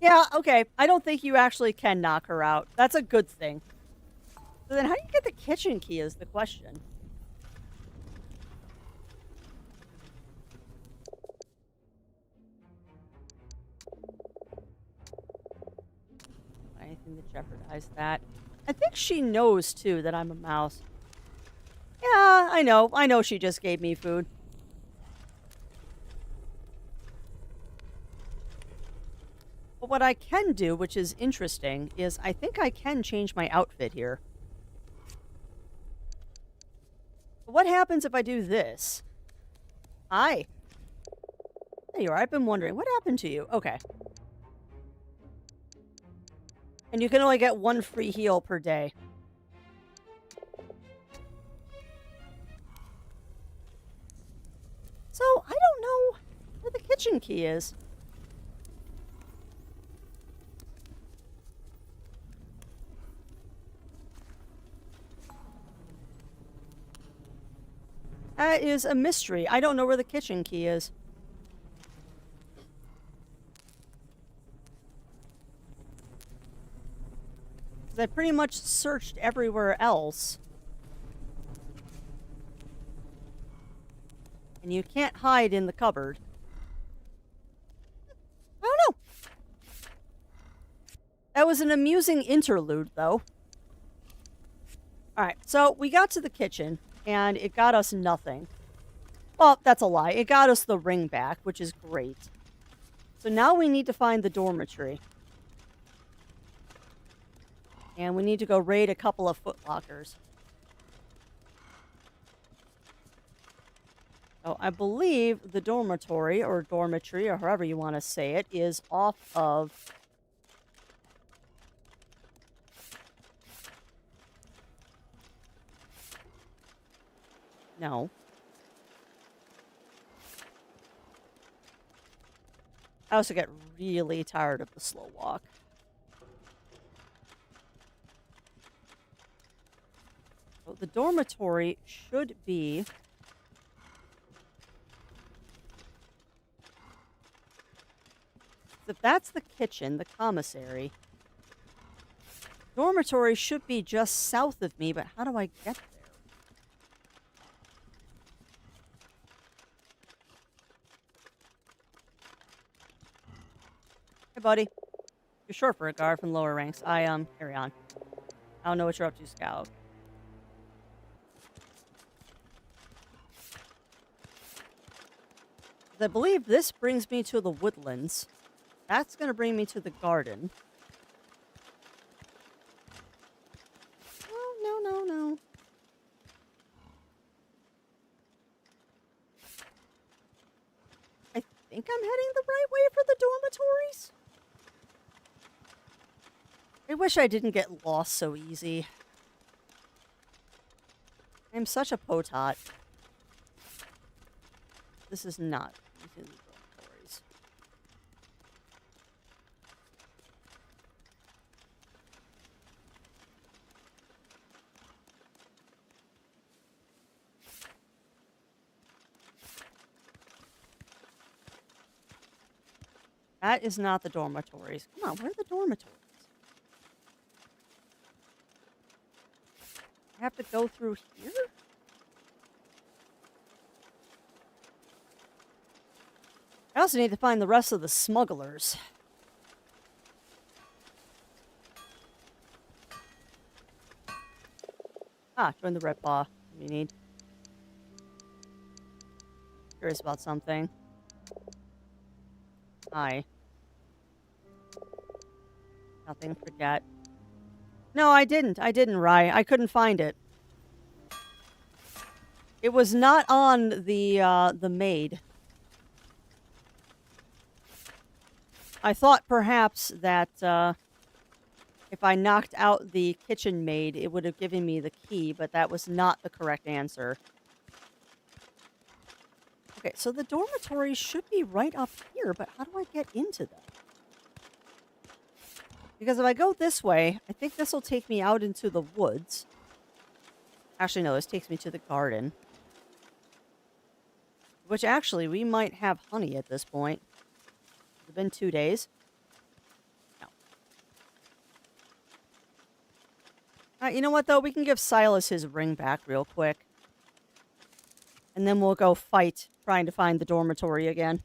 Yeah, okay. I don't think you actually can knock her out. That's a good thing. So then how do you get the kitchen key is the question. Anything to jeopardize that. I think she knows, too, that I'm a mouse. Yeah, I know. I know she just gave me food. But what I can do, which is interesting, is I think I can change my outfit here. But what happens if I do this? Hi. There you are. I've been wondering. What happened to you? Okay. And you can only get one free heal per day. So, I don't know where the kitchen key is. That is a mystery. I don't know where the kitchen key is. I pretty much searched everywhere else. And you can't hide in the cupboard. I don't know. That was an amusing interlude, though. Alright, so we got to the kitchen, and it got us nothing. Well, that's a lie. It got us the ring back, which is great. So now we need to find the dormitory. And we need to go raid a couple of footlockers. So I believe the dormitory, or dormitory, or however you want to say it, is off of... No. I also get really tired of the slow walk. So the dormitory should be... If that's the kitchen, the commissary, dormitory should be just south of me, but how do I get there? Hey, buddy. You're short for a guard from lower ranks. Carry on. I don't know what you're up to, Scout. I believe this brings me to the woodlands. That's going to bring me to the garden. Oh, no, no, no. I think I'm heading the right way for the dormitories. I wish I didn't get lost so easy. I'm such a potot. This is not within the dormitories. That is not the dormitories. Come on, where are the dormitories? I have to go through here? I also need to find the rest of the smugglers. Ah, join the Red Paw. What do you need? Curious about something. Hi. Nothing, forget. No, I didn't. I didn't, Rye. I couldn't find it. It was not on the maid. I thought perhaps that, if I knocked out the kitchen maid, it would have given me the key, but that was not the correct answer. Okay, so the dormitory should be right up here, but how do I get into them? Because if I go this way, I think this will take me out into the woods. Actually, no, this takes me to the garden. Which actually, we might have honey at this point. It's been 2 days. No. You know what, though? We can give Silas his ring back real quick. And then we'll go fight trying to find the dormitory again.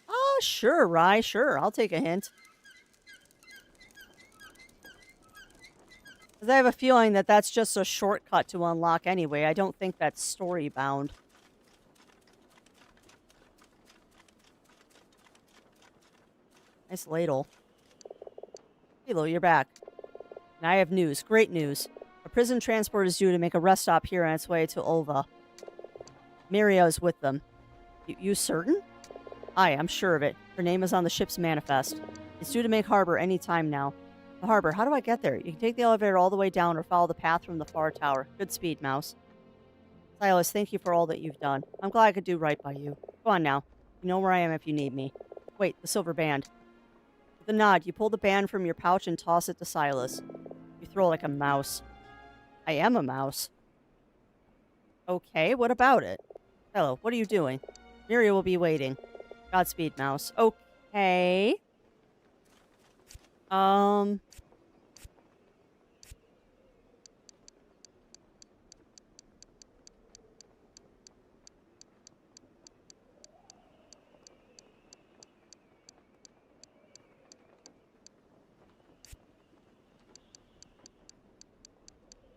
Oh, sure, Rye, sure. I'll take a hint. Because I have a feeling that that's just a shortcut to unlock anyway. I don't think that's story-bound. Nice ladle. Halo, you're back. And I have news. Great news. A prison transport is due to make a rest stop here on its way to Ulva. Miria is with them. You certain? Aye, I'm sure of it. Her name is on the ship's manifest. It's due to make harbor any time now. The harbor, how do I get there? You can take the elevator all the way down or follow the path from the far tower. Good speed, Mouse. Silas, thank you for all that you've done. I'm glad I could do right by you. Go on now. You know where I am if you need me. Wait, the silver band. With a nod, you pull the band from your pouch and toss it to Silas. You throw like a mouse. I am a mouse. Okay, what about it? Hello, what are you doing? Miria will be waiting. Godspeed, Mouse. Okay.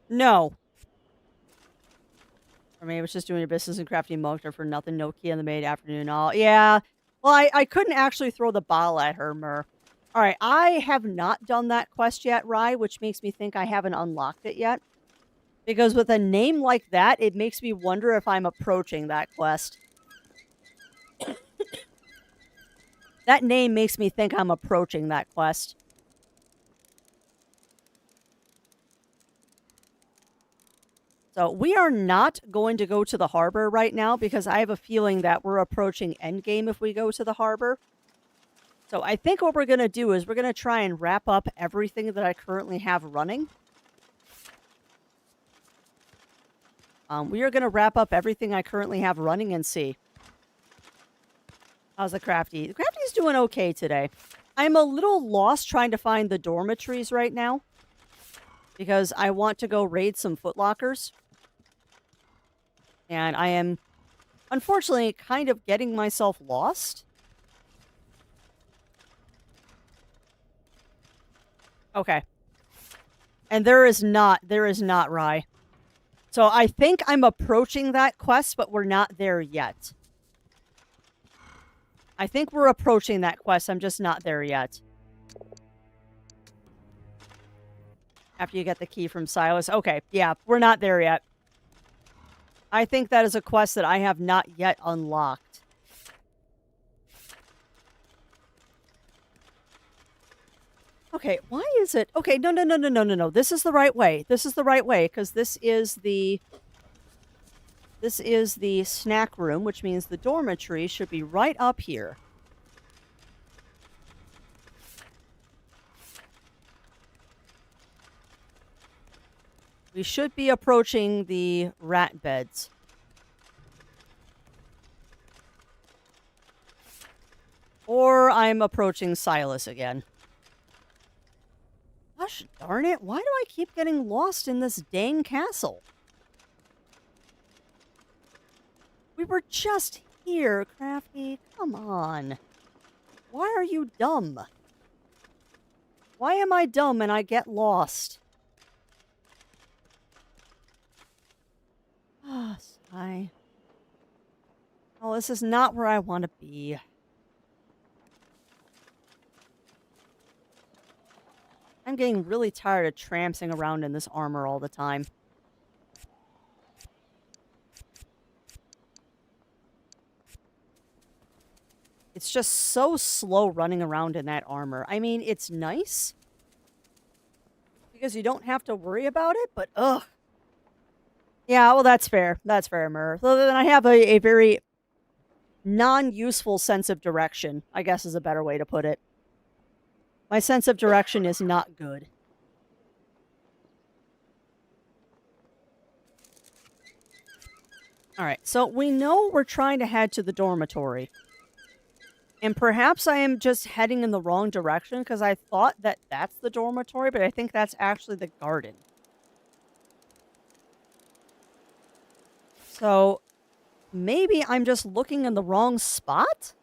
No. Or maybe it was just doing your business and crafting Mugner for nothing. No key on the maid afternoon. All yeah. Well, I couldn't actually throw the bottle at her, Mur. All right, I have not done that quest yet, Rye, which makes me think I haven't unlocked it yet. Because with a name like that, it makes me wonder if I'm approaching that quest. That name makes me think I'm approaching that quest. So we are not going to go to the harbor right now because I have a feeling that we're approaching endgame if we go to the harbor. So I think what we're going to do is we're going to try and wrap up everything that I currently have running. We are going to wrap up everything I currently have running and see. How's the Crafty? The Crafty's doing okay today. I'm a little lost trying to find the dormitories right now. Because I want to go raid some footlockers. And I am, unfortunately, kind of getting myself lost. Okay. And there is not, Rye. So I think I'm approaching that quest, but we're not there yet. I think we're approaching that quest, I'm just not there yet. After you get the key from Silas. Okay, yeah, we're not there yet. I think that is a quest that I have not yet unlocked. Okay, why is it? Okay, no. This is the right way. This is the right way, because this is the snack room, which means the dormitory should be right up here. We should be approaching the rat beds. Or I'm approaching Silas again. Gosh darn it, why do I keep getting lost in this dang castle? We were just here, Crafty. Come on. Why are you dumb? Why am I dumb and I get lost? Ah, sigh. Oh, this is not where I want to be. I'm getting really tired of tramping around in this armor all the time. It's just so slow running around in that armor. I mean, it's nice because you don't have to worry about it, but ugh. Yeah, well, that's fair. That's fair, Murr. So then I have a very non-useful sense of direction, I guess is a better way to put it. My sense of direction is not good. Alright, so we know we're trying to head to the dormitory. And perhaps I am just heading in the wrong direction because I thought that that's the dormitory, but I think that's actually the garden. So maybe I'm just looking in the wrong spot?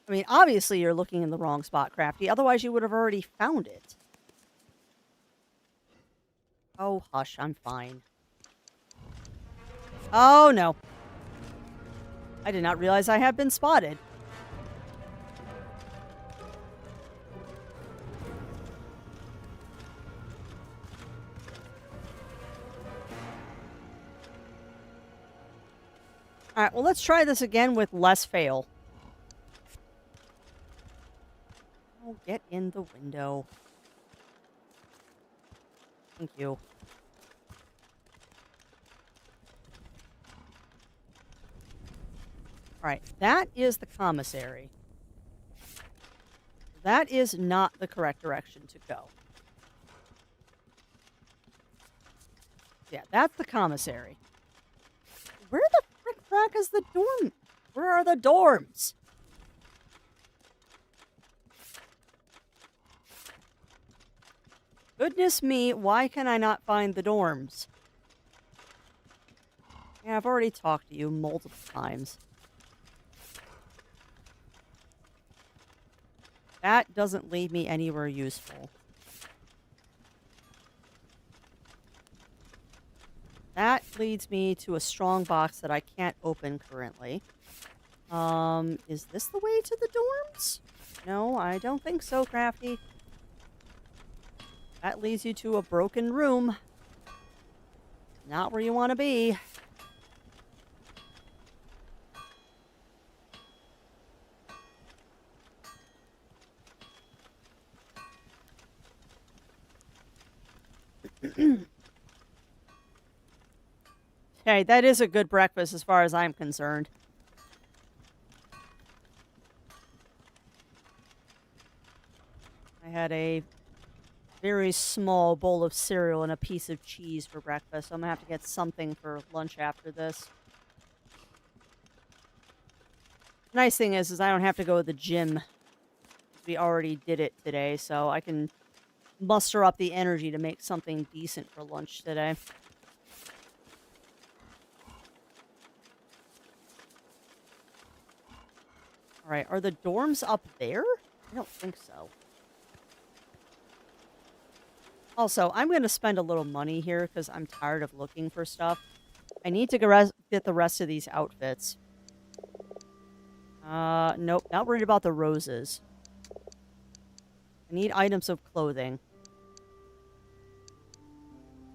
I mean, obviously you're looking in the wrong spot, Crafty. Otherwise you would have already found it. Oh, hush, I'm fine. Oh, no. I did not realize I had been spotted. Alright, well, let's try this again with less fail. Oh, get in the window. Thank you. Alright, that is the commissary. That is not the correct direction to go. Yeah, that's the commissary. Where the frick is the dorm? Where are the dorms? Goodness me, why can I not find the dorms? Yeah, I've already talked to you multiple times. That doesn't lead me anywhere useful. That leads me to a strong box that I can't open currently. Is this the way to the dorms? No, I don't think so, Crafty. That leads you to a broken room. Not where you want to be. Hey, that is a good breakfast as far as I'm concerned. I had a very small bowl of cereal and a piece of cheese for breakfast, so I'm gonna have to get something for lunch after this. Nice thing is I don't have to go to the gym. We already did it today, so I can muster up the energy to make something decent for lunch today. Alright, are the dorms up there? I don't think so. Also, I'm going to spend a little money here because I'm tired of looking for stuff. I need to get the rest of these outfits. Nope, not worried about the roses. I need items of clothing.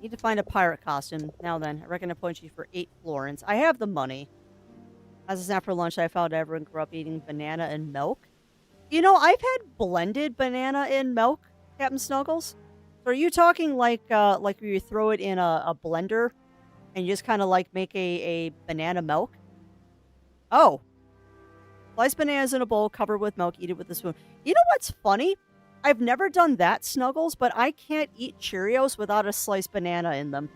Need to find a pirate costume. Now then, I reckon I point you for 8 florins. I have the money. As a snack for lunch, I found everyone grew up eating banana and milk. You know, I've had blended banana and milk, Captain Snuggles. So are you talking like where you throw it in a blender and you just kind of like make a banana milk? Oh. Slice bananas in a bowl, cover with milk, eat it with a spoon. You know what's funny? I've never done that, Snuggles, but I can't eat Cheerios without a sliced banana in them.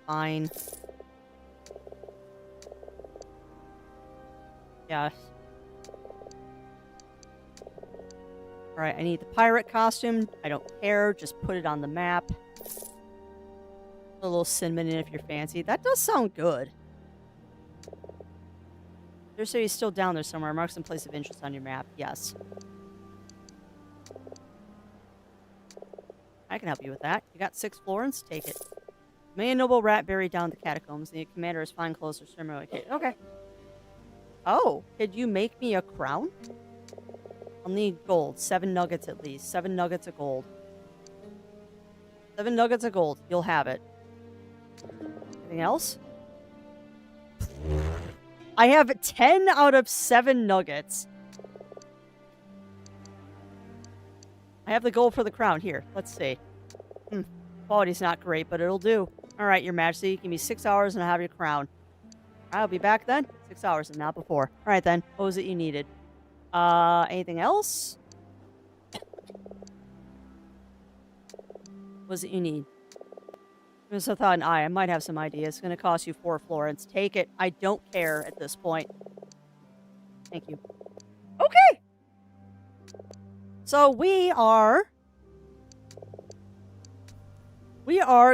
Fine. Yes. Alright, I need the pirate costume. I don't care. Just put it on the map. A little cinnamon in if you're fancy. That does sound good. Their city's still down there somewhere. Mark some place of interest on your map. Yes. I can help you with that. You got 6 florins? Take it. May a noble rat buried down the catacombs. The commander is fine clothes or similar. Okay. Oh, could you make me a crown? I'll need gold. 7 nuggets at least. 7 nuggets of gold. 7 nuggets of gold. You'll have it. Anything else? I have 10 out of 7 nuggets. I have the gold for the crown. Here, let's see. Quality's not great, but it'll do. Alright, your majesty. Give me 6 hours and I'll have your crown. I'll be back then. 6 hours and not before. Alright then. What was it you needed? Anything else? What was it you need? Just a thought, I might have some ideas. It's going to cost you 4 florins. Take it. I don't care at this point. Thank you. Okay. So we are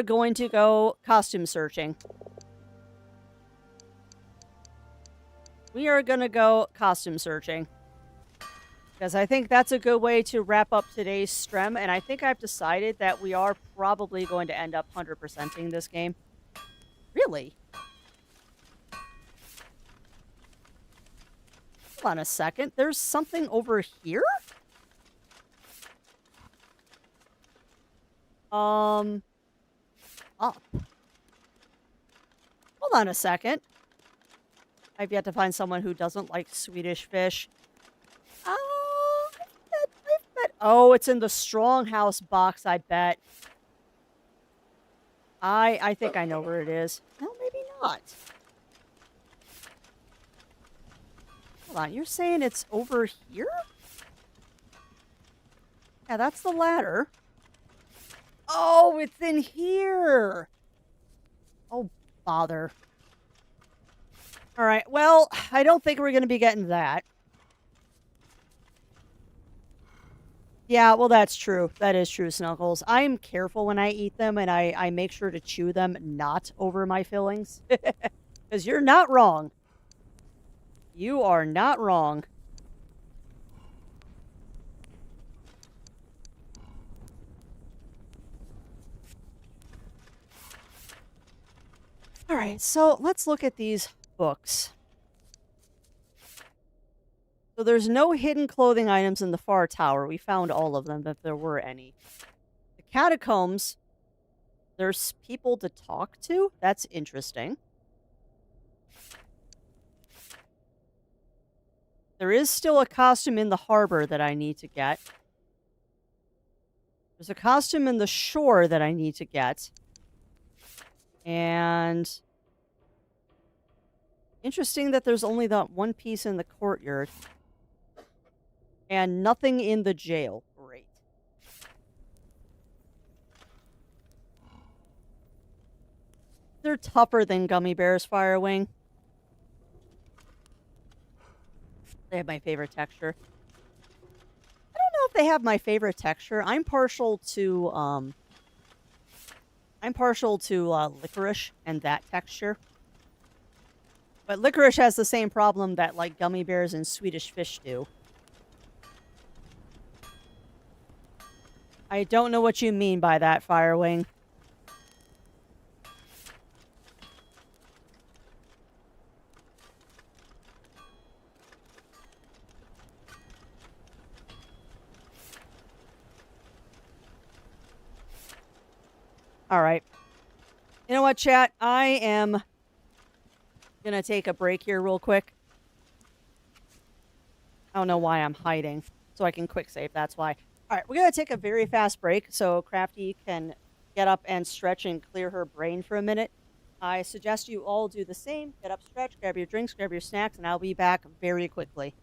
going to go costume searching. We are going to go costume searching. Because I think that's a good way to wrap up today's stream, and I think I've decided that we are probably going to end up 100%ing this game. Really? Hold on a second. There's something over here? Up. Hold on a second. I've yet to find someone who doesn't like Swedish fish. Oh, it's in the Stronghouse box, I bet. I think I know where it is. No, maybe not. Hold on, you're saying it's over here? Yeah, that's the ladder. Oh, it's in here. Oh, bother. Alright, well, I don't think we're going to be getting that. Yeah, well, that's true. That is true, Snuggles. I'm careful when I eat them, and I make sure to chew them not over my fillings. Because you're not wrong. You are not wrong. Alright, so let's look at these books. So there's no hidden clothing items in the far tower. We found all of them, if there were any. The catacombs, there's people to talk to? That's interesting. There is still a costume in the harbor that I need to get. There's a costume in the shore that I need to get. And interesting that there's only that one piece in the courtyard. And nothing in the jail. Great. They're tougher than gummy bears, Firewing. They have my favorite texture. I don't know if they have my favorite texture. I'm partial to licorice and that texture. But licorice has the same problem that like gummy bears and Swedish fish do. I don't know what you mean by that, Firewing. Alright. You know what, chat? I am gonna take a break here real quick. I don't know why I'm hiding. So I can quick save, that's why. Alright, we're gonna take a very fast break so Crafty can get up and stretch and clear her brain for a minute. I suggest you all do the same. Get up, stretch, grab your drinks, grab your snacks, and I'll be back very quickly.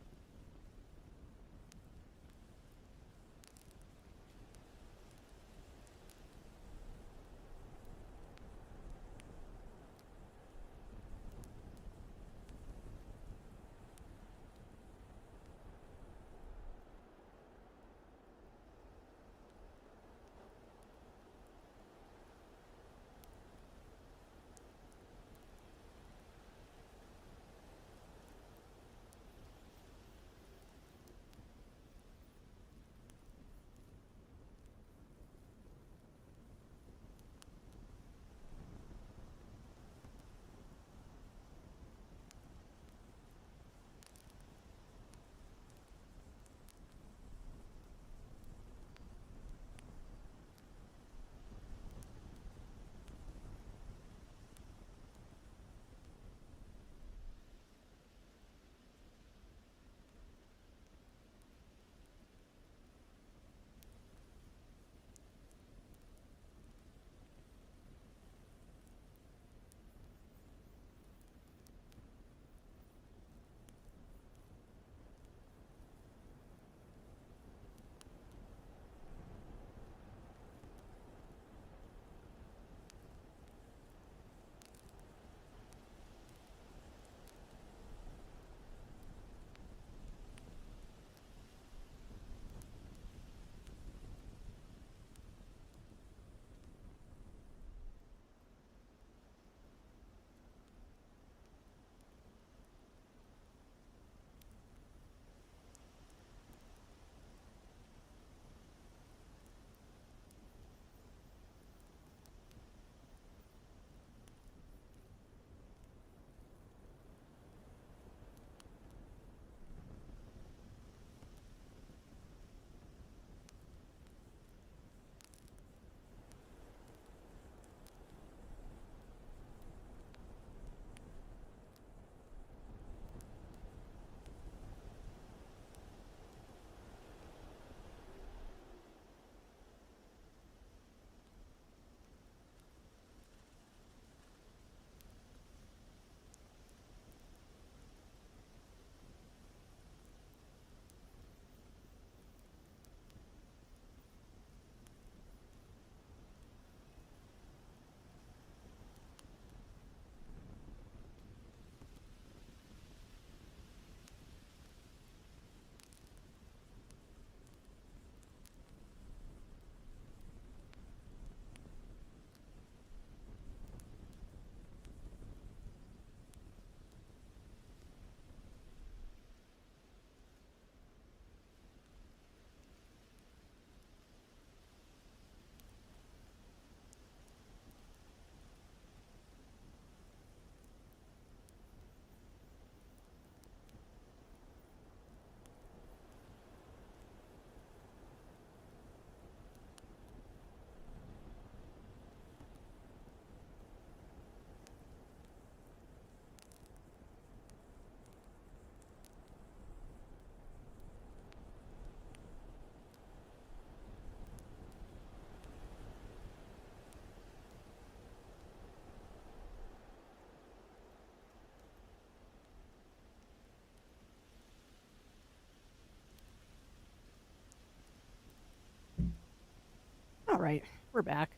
right, we're back.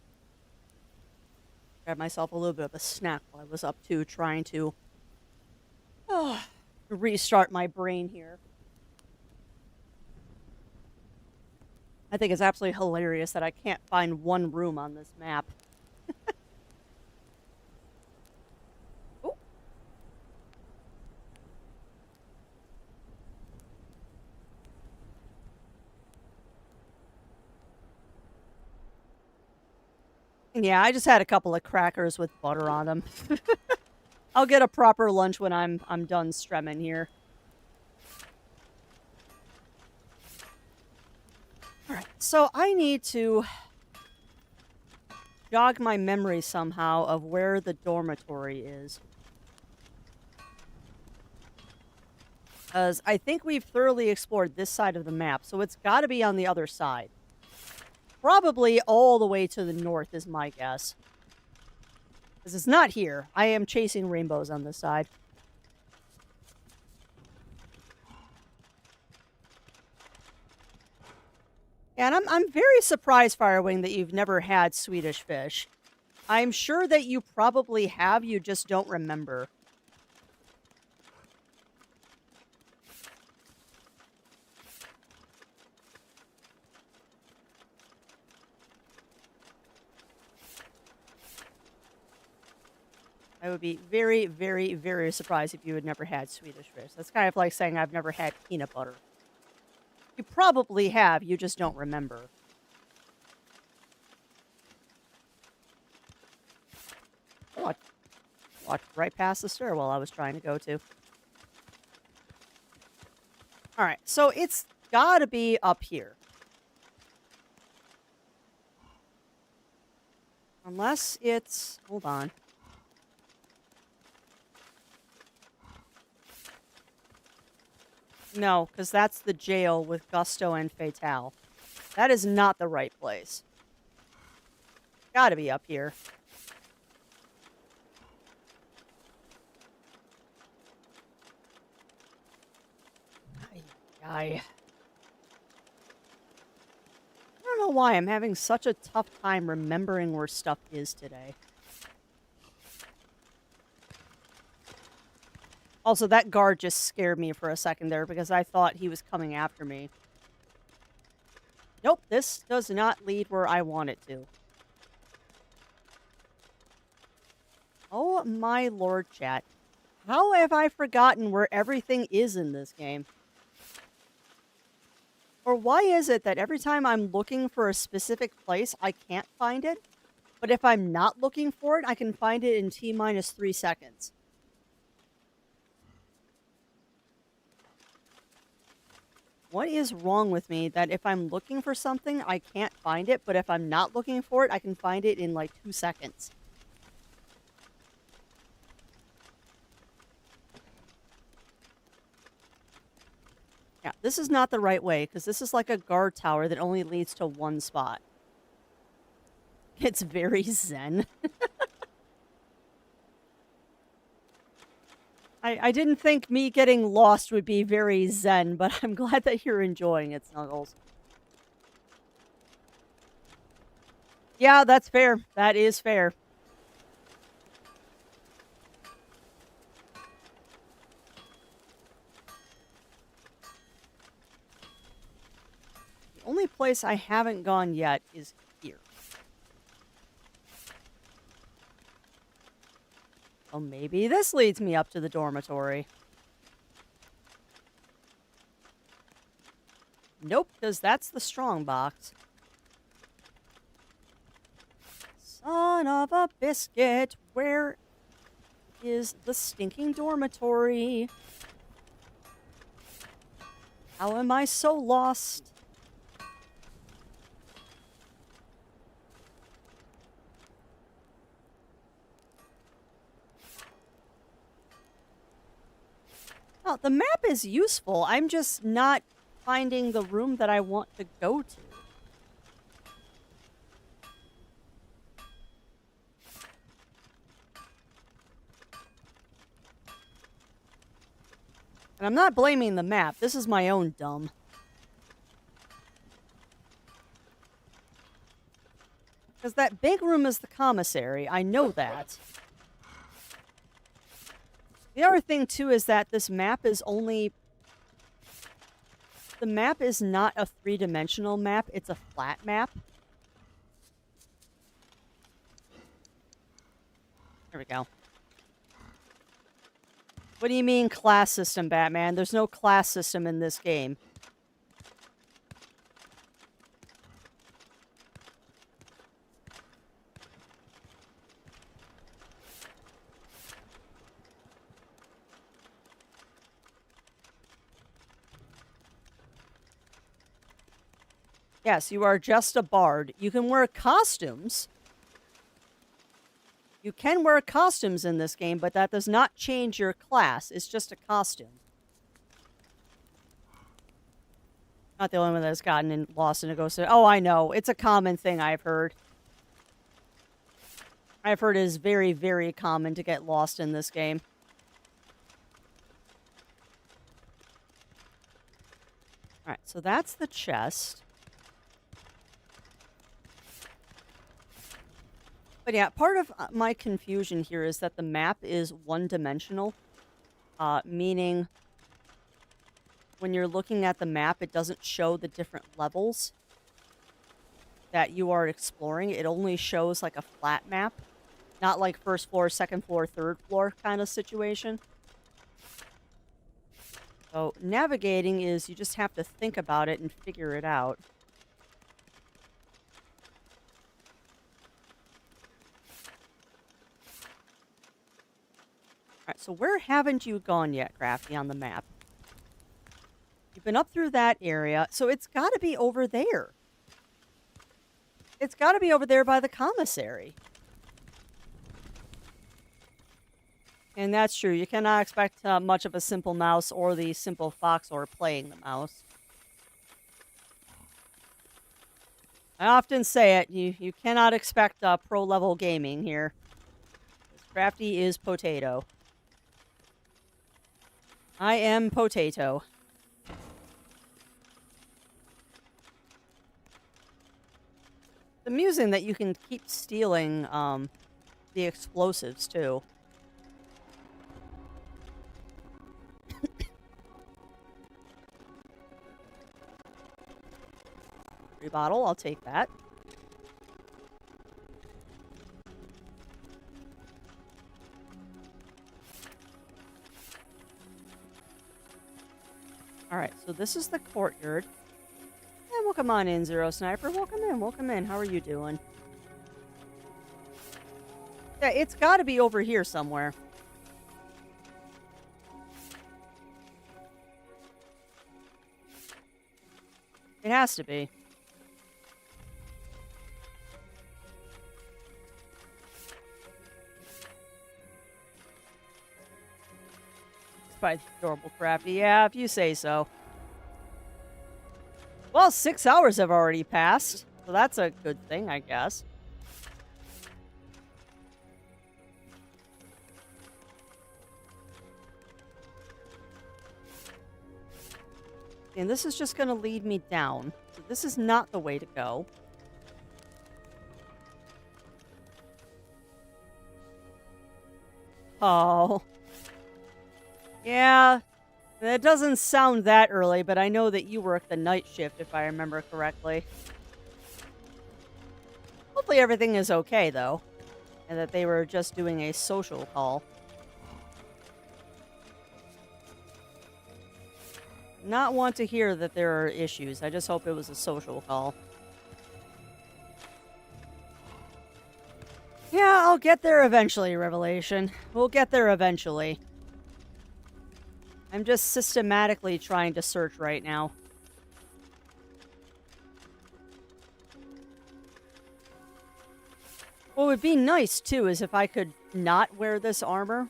Grabbed myself a little bit of a snack while I was up too, trying to restart my brain here. I think it's absolutely hilarious that I can't find one room on this map. Oh, yeah, I just had a couple of crackers with butter on them. I'll get a proper lunch when I'm done stremming here. All right, so I need to jog my memory somehow of where the dormitory is. Because I think we've thoroughly explored this side of the map, so it's got to be on the other side. Probably all the way to the north is my guess. Because it's not here. I am chasing rainbows on this side. And I'm very surprised, Firewing, that you've never had Swedish fish. I'm sure that you probably have, you just don't remember. I would be very, very, very surprised if you had never had Swedish fish. That's kind of like saying I've never had peanut butter. You probably have, you just don't remember. Walked right past the stairwell I was trying to go to. Alright, so it's gotta be up here. Unless it's... Hold on. No, because that's the jail with Gusto and Fatale. That is not the right place. Gotta be up here. I don't know why I'm having such a tough time remembering where stuff is today. Also, that guard just scared me for a second there because I thought he was coming after me. Nope, this does not lead where I want it to. Oh my lord, chat. How have I forgotten where everything is in this game? Or why is it that every time I'm looking for a specific place, I can't find it? But if I'm not looking for it, I can find it in T-minus 3 seconds. What is wrong with me that if I'm looking for something, I can't find it, but if I'm not looking for it, I can find it in like 2 seconds? Yeah, this is not the right way, because this is like a guard tower that only leads to one spot. It's very zen. I didn't think me getting lost would be very zen, but I'm glad that you're enjoying it, Snuggles. Yeah, that's fair. That is fair. The only place I haven't gone yet is here. Well, maybe this leads me up to the dormitory. Nope, because that's the strong box. Son of a biscuit, where is the stinking dormitory? How am I so lost? Oh, the map is useful. I'm just not finding the room that I want to go to. And I'm not blaming the map. This is my own dumb. Because that big room is the commissary. I know that. The other thing, too, is that this map is only... The map is not a three-dimensional map. It's a flat map. There we go. What do you mean class system, Batman? There's no class system in this game. Yes, you are just a bard. You can wear costumes. You can wear costumes in this game, but that does not change your class. It's just a costume. Not the only one that has gotten lost in a ghost. Oh, I know. It's a common thing I've heard. I've heard it is very, very common to get lost in this game. Alright, so that's the chest. But yeah, part of my confusion here is that the map is one-dimensional, meaning when you're looking at the map, it doesn't show the different levels that you are exploring. It only shows like a flat map, not like first floor, second floor, third floor kind of situation. So navigating is you just have to think about it and figure it out. Alright, so where haven't you gone yet, Crafty, on the map? You've been up through that area, so it's got to be over there. It's got to be over there by the commissary. And that's true. You cannot expect much of a simple mouse or the simple fox or playing the mouse. I often say it, you cannot expect pro-level gaming here. Crafty is potato. I am potato. It's amusing that you can keep stealing the explosives too. Free bottle, I'll take that. Alright, so this is the courtyard. And welcome on in, Zero Sniper. Welcome in, welcome in. How are you doing? Yeah, it's gotta be over here somewhere. It has to be. By adorable Crafty. Yeah, if you say so. Well, 6 hours have already passed, so that's a good thing, I guess. And this is just going to lead me down. So this is not the way to go. Oh. Yeah, it doesn't sound that early, but I know that you work the night shift, if I remember correctly. Hopefully everything is okay, though, and that they were just doing a social call. Not want to hear that there are issues. I just hope it was a social call. Yeah, I'll get there eventually, Revelation. We'll get there eventually. I'm just systematically trying to search right now. What would be nice, too, is if I could not wear this armor.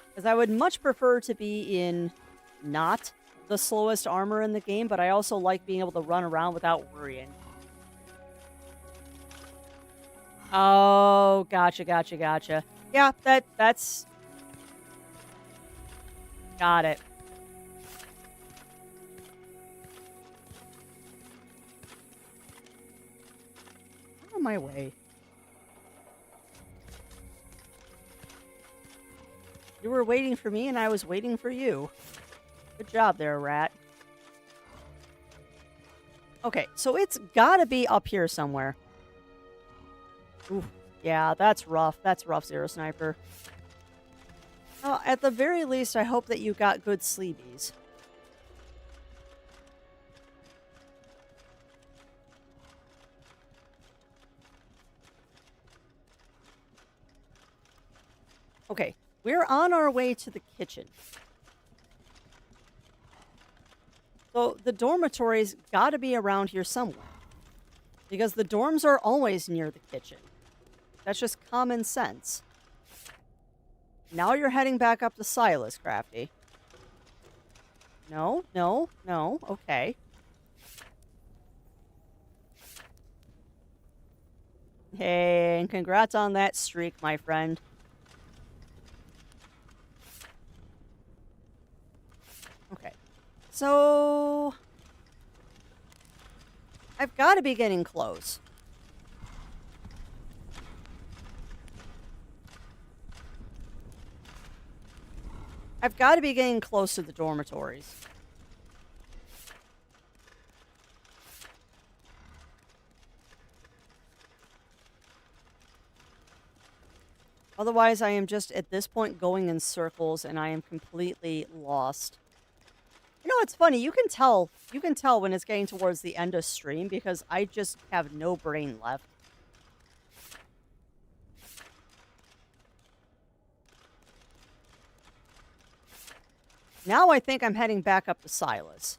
Because I would much prefer to be in not the slowest armor in the game, but I also like being able to run around without worrying. Oh, gotcha, gotcha, gotcha. Yeah, that's... Got it. of my way. You were waiting for me, and I was waiting for you. Good job there, rat. Okay, so it's gotta be up here somewhere. Ooh, yeah, that's rough. That's rough, Zero Sniper. At the very least, I hope that you got good sleebies. Okay, we're on our way to the kitchen. So the dormitories gotta be around here somewhere. Because the dorms are always near the kitchen. That's just common sense. Now you're heading back up to Silas, Crafty. No, no, no. Okay. Hey, and congrats on that streak, my friend. Okay. So... I've got to be getting close. I've got to be getting close to the dormitories. Otherwise, I am just, at this point, going in circles, and I am completely lost. You know, it's funny, you can tell when it's getting towards the end of stream, because I just have no brain left. Now I think I'm heading back up to Silas.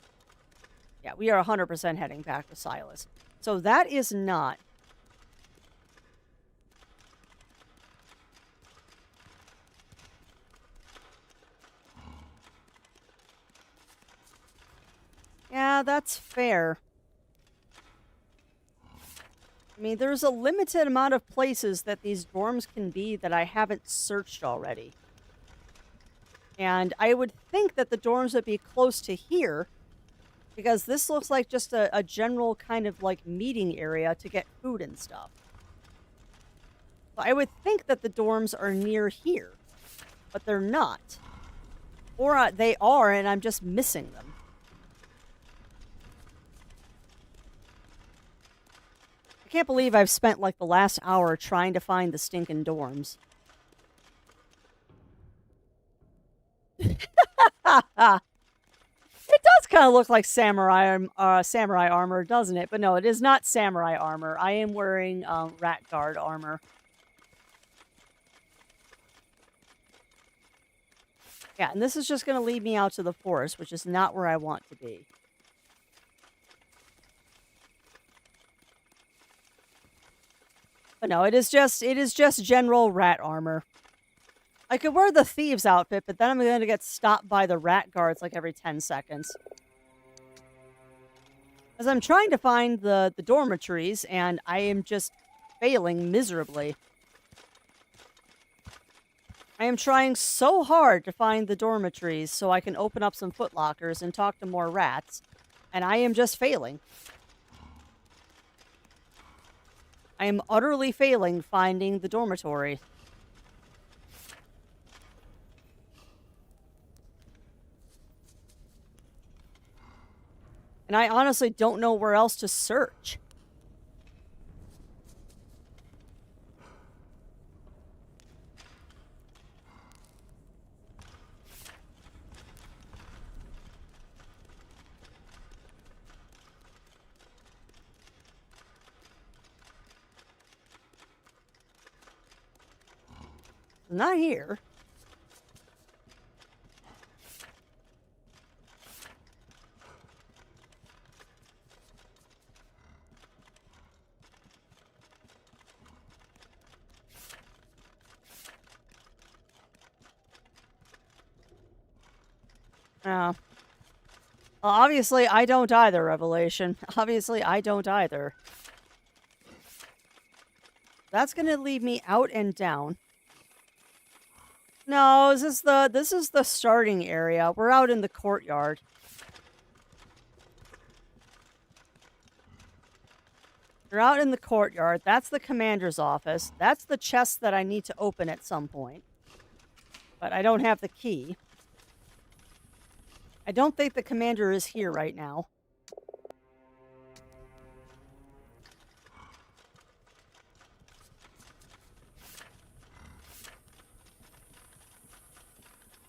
Yeah, we are 100% heading back to Silas. So that is not... Yeah, that's fair. I mean, there's a limited amount of places that these dorms can be that I haven't searched already. And I would think that the dorms would be close to here, because this looks like just a general kind of like meeting area to get food and stuff. So I would think that the dorms are near here, but they're not. Or they are, and I'm just missing them. I can't believe I've spent like the last hour trying to find the stinking dorms. It does kind of look like samurai armor, doesn't it? But no, it is not samurai armor. I am wearing rat guard armor. Yeah, and this is just going to lead me out to the forest, which is not where I want to be. But no, it is just general rat armor. I could wear the thieves outfit, but then I'm going to get stopped by the rat guards like every 10 seconds. As I'm trying to find the dormitories, and I am just failing miserably. I am trying so hard to find the dormitories so I can open up some footlockers and talk to more rats, and I am just failing. I am utterly failing finding the dormitory. And I honestly don't know where else to search. Not here. Oh. Well, obviously, I don't either, Revelation. Obviously, I don't either. That's going to lead me out and down. No, this is the starting area. We're out in the courtyard. You're out in the courtyard. That's the commander's office. That's the chest that I need to open at some point. But I don't have the key. I don't think the commander is here right now.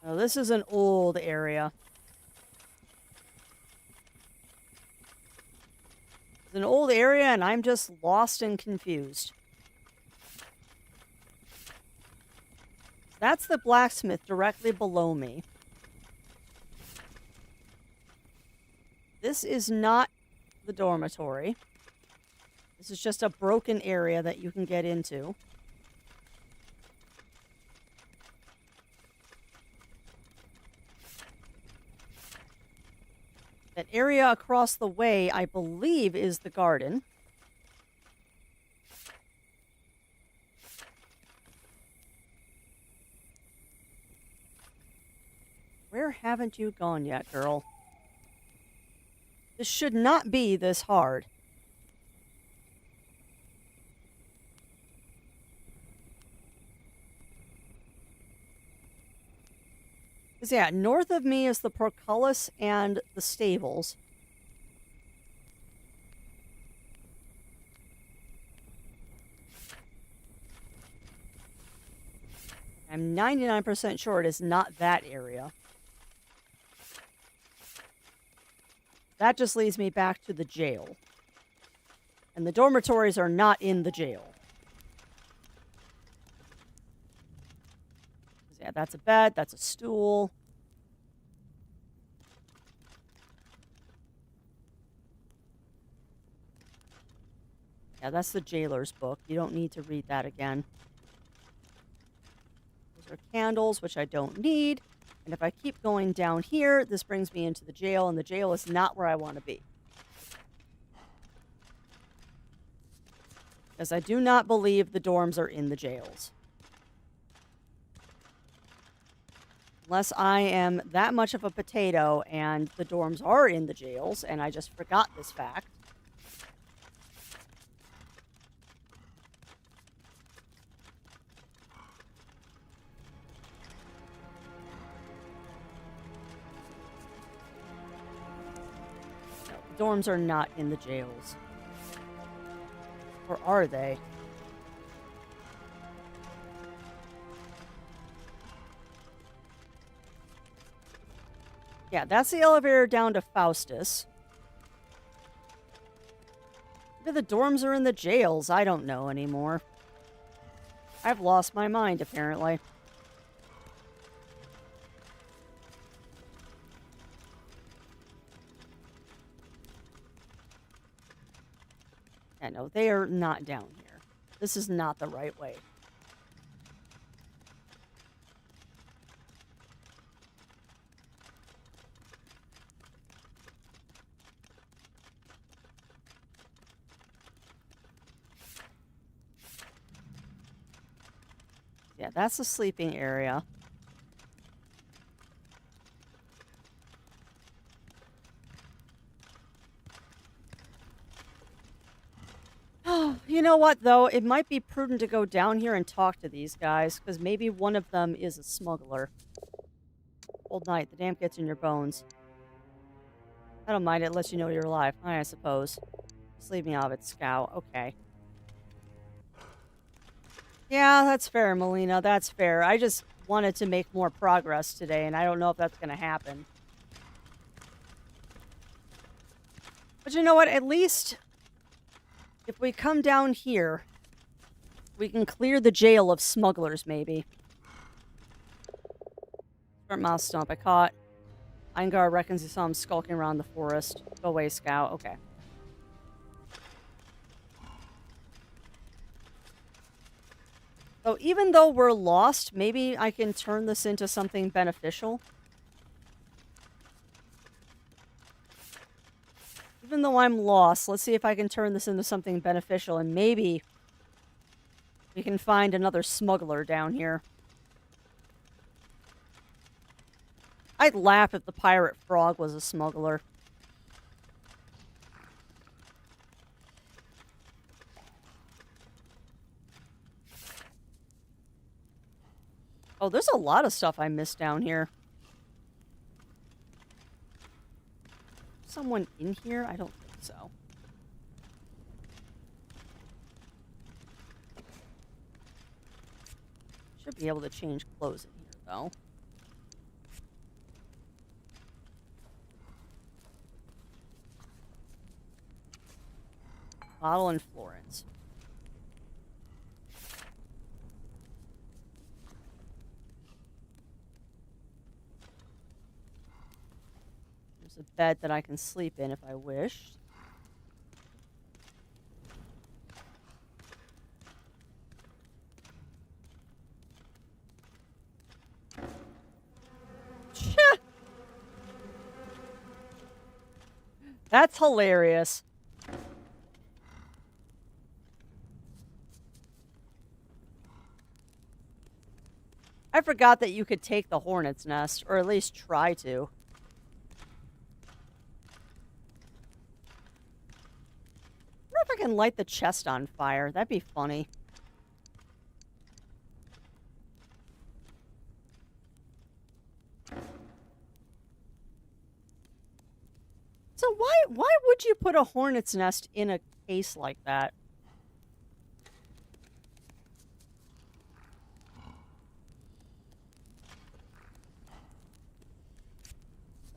Oh, this is an old area. It's an old area and I'm just lost and confused. That's the blacksmith directly below me. This is not the dormitory. This is just a broken area that you can get into. That area across the way, I believe, is the garden. Where haven't you gone yet, girl? This should not be this hard. Because, yeah, north of me is the portcullis and the stables. I'm 99% sure it is not that area. That just leads me back to the jail. And the dormitories are not in the jail. Yeah, that's a bed, that's a stool. Yeah, that's the jailer's book. You don't need to read that again. Those are candles, which I don't need. And if I keep going down here, this brings me into the jail, and the jail is not where I want to be. Because I do not believe the dorms are in the jails. Unless I am that much of a potato and the dorms are in the jails and I just forgot this fact. No, the dorms are not in the jails. Or are they? Yeah, that's the elevator down to Faustus. Maybe the dorms are in the jails. I don't know anymore. I've lost my mind, apparently. Yeah, no, they are not down here. This is not the right way. Yeah, that's the sleeping area. Oh, you know what, though? It might be prudent to go down here and talk to these guys, because maybe one of them is a smuggler. Old night, the damp gets in your bones. I don't mind, it lets you know you're alive, I suppose. Just leave me out of it, Scout. Okay. Yeah, that's fair, Melina. That's fair. I just wanted to make more progress today, and I don't know if that's going to happen. But you know what? At least if we come down here, we can clear the jail of smugglers, maybe. Short mouse stomp. I caught. Eingar reckons he saw him skulking around the forest. Go away, Scout. Okay. So even though we're lost, maybe I can turn this into something beneficial. Even though I'm lost, let's see if I can turn this into something beneficial, and maybe we can find another smuggler down here. I'd laugh if the pirate frog was a smuggler. Oh, there's a lot of stuff I missed down here. Someone in here? I don't think so. Should be able to change clothes in here, though. Bottle and Florence. There's a bed that I can sleep in if I wish. That's hilarious. I forgot that you could take the hornet's nest, or at least try to. I wonder if I can light the chest on fire. That'd be funny. So why would you put a hornet's nest in a case like that?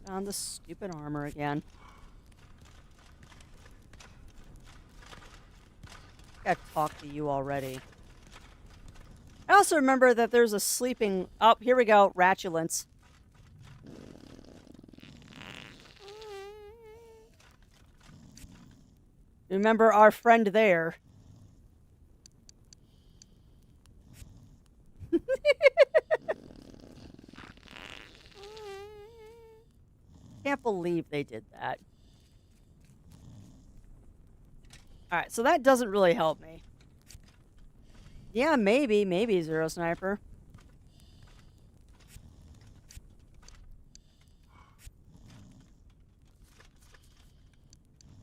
Put on the stupid armor again. I've talked to you already. I also remember that there's a sleeping... Oh, here we go. Ratulence. Remember our friend there. Can't believe they did that. Alright, so that doesn't really help me. Yeah, maybe Zero Sniper.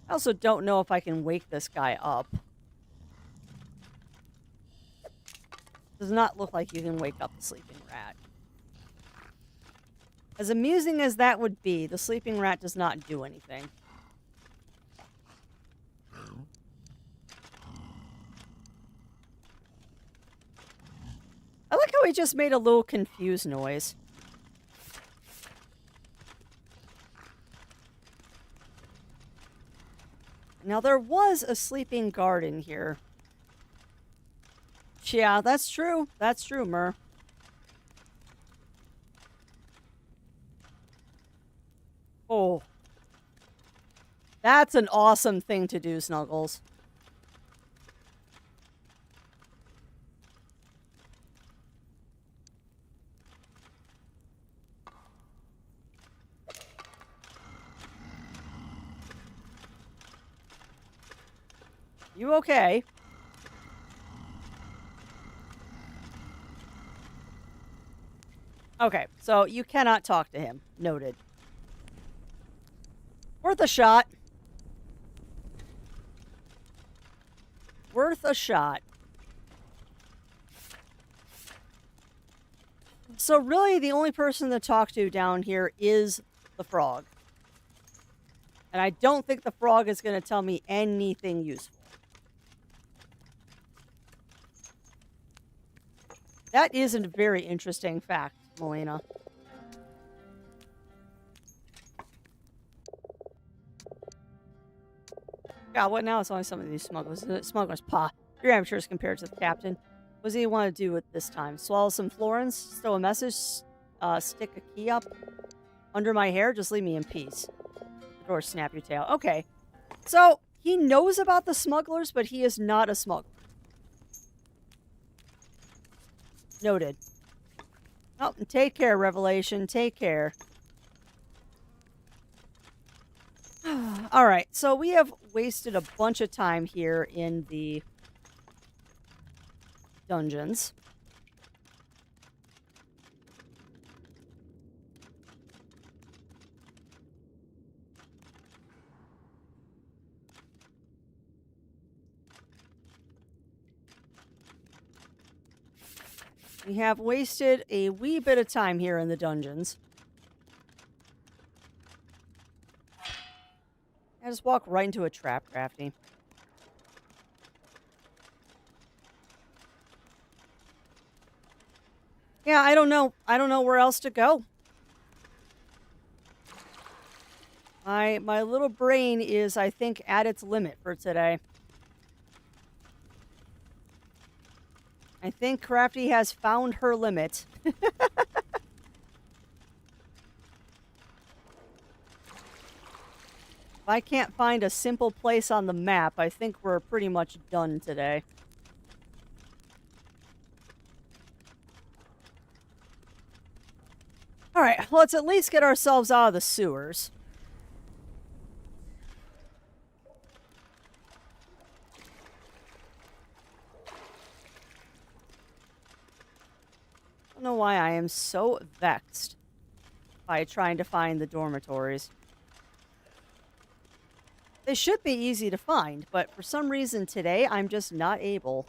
I also don't know if I can wake this guy up. Does not look like you can wake up the sleeping rat. As amusing as that would be, the sleeping rat does not do anything. I like how he just made a little confused noise. Now, there was a sleeping guard in here. Yeah, that's true. That's true, Mur. Oh. That's an awesome thing to do, Snuggles. You okay? Okay, so you cannot talk to him. Noted. Worth a shot. Worth a shot. So really, the only person to talk to down here is the frog. And I don't think the frog is going to tell me anything useful. That is a very interesting fact, Melina. God, what now? It's only some of these smugglers. Smuggler's paw. You're amateurs compared to the captain. What does he want to do with this time? Swallow some Florence? Stow a message? Stick a key up under my hair? Just leave me in peace. Or snap your tail. Okay. So, he knows about the smugglers, but he is not a smuggler. Noted. Oh, and take care, Revelation. Take care. Alright, so we have wasted a bunch of time here in the dungeons. We have wasted a wee bit of time here in the dungeons. I just walk right into a trap, Crafty. Yeah, I don't know. I don't know where else to go. My little brain is, I think, at its limit for today. I think Crafty has found her limit. If I can't find a simple place on the map, I think we're pretty much done today. Alright, let's at least get ourselves out of the sewers. I don't know why I am so vexed by trying to find the dormitories. They should be easy to find, but for some reason today, I'm just not able.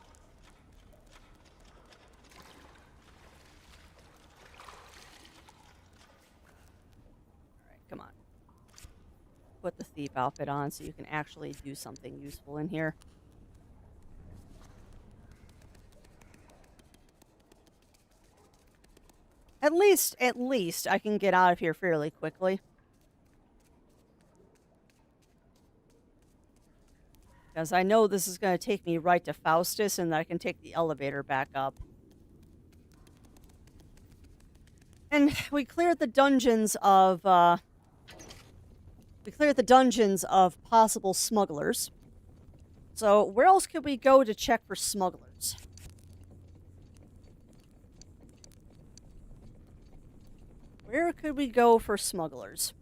Alright, come on. Put the thief outfit on so you can actually do something useful in here. At least, I can get out of here fairly quickly. Because I know this is going to take me right to Faustus, and I can take the elevator back up. And we cleared the dungeons of, possible smugglers. So, where else could we go to check for smugglers? Where could we go for smugglers?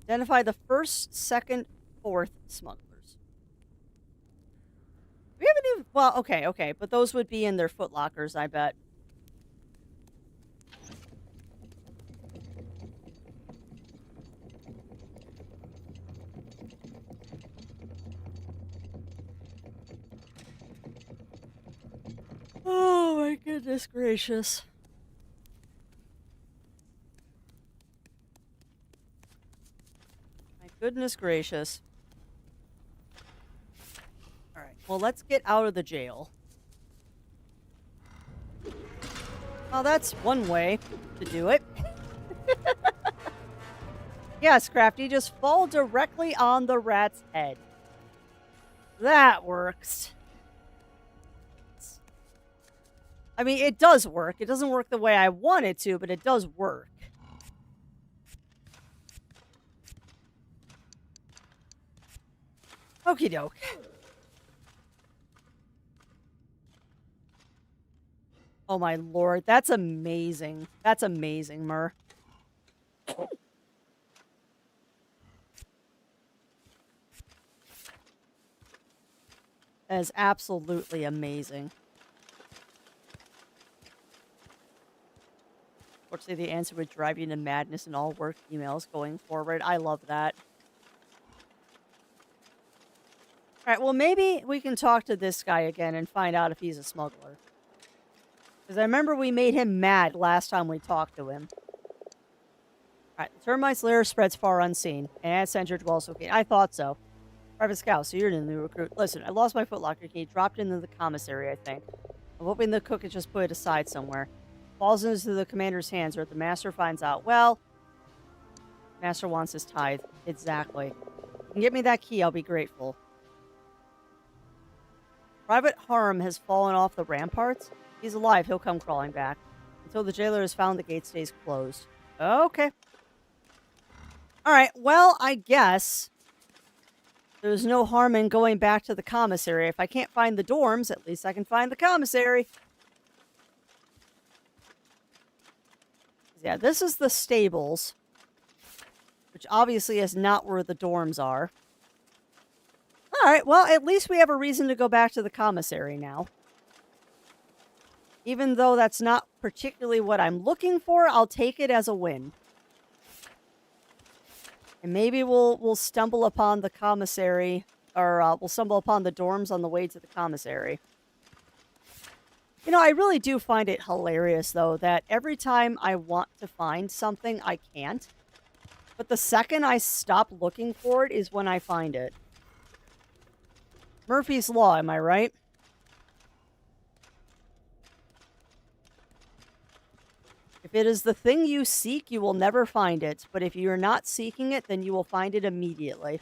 Identify the first, second, fourth smugglers. We haven't even... Well, okay. But those would be in their footlockers, I bet. Oh, my goodness gracious. Goodness gracious. Alright, well, let's get out of the jail. Well, that's one way to do it. Yes, Crafty, just fall directly on the rat's head. That works. I mean, it does work. It doesn't work the way I want it to, but it does work. Okie doke. Oh my lord, that's amazing. That's amazing, Mur. That is absolutely amazing. Unfortunately, the answer would drive you into madness in all work emails going forward. I love that. Alright, well, maybe we can talk to this guy again and find out if he's a smuggler. Because I remember we made him mad last time we talked to him. Alright, the termite's lair spreads far unseen. And at center dwells okay. I thought so. Private Scout, so you're the new recruit. Listen, I lost my footlocker key. Dropped into the commissary, I think. I'm hoping the cook has just put it aside somewhere. Falls into the commander's hands, or if the master finds out, well... Master wants his tithe. Exactly. If you can get me that key, I'll be grateful. Private Harm has fallen off the ramparts. He's alive. He'll come crawling back. Until the jailer has found, the gate stays closed. Okay. Alright, well, I guess there's no harm in going back to the commissary. If I can't find the dorms, at least I can find the commissary. Yeah, this is the stables. Which obviously is not where the dorms are. Alright, well, at least we have a reason to go back to the commissary now. Even though that's not particularly what I'm looking for, I'll take it as a win. And maybe we'll stumble upon the commissary, or we'll stumble upon the dorms on the way to the commissary. You know, I really do find it hilarious, though, that every time I want to find something, I can't. But the second I stop looking for it is when I find it. Murphy's Law, am I right? If it is the thing you seek, you will never find it. But if you're not seeking it, then you will find it immediately.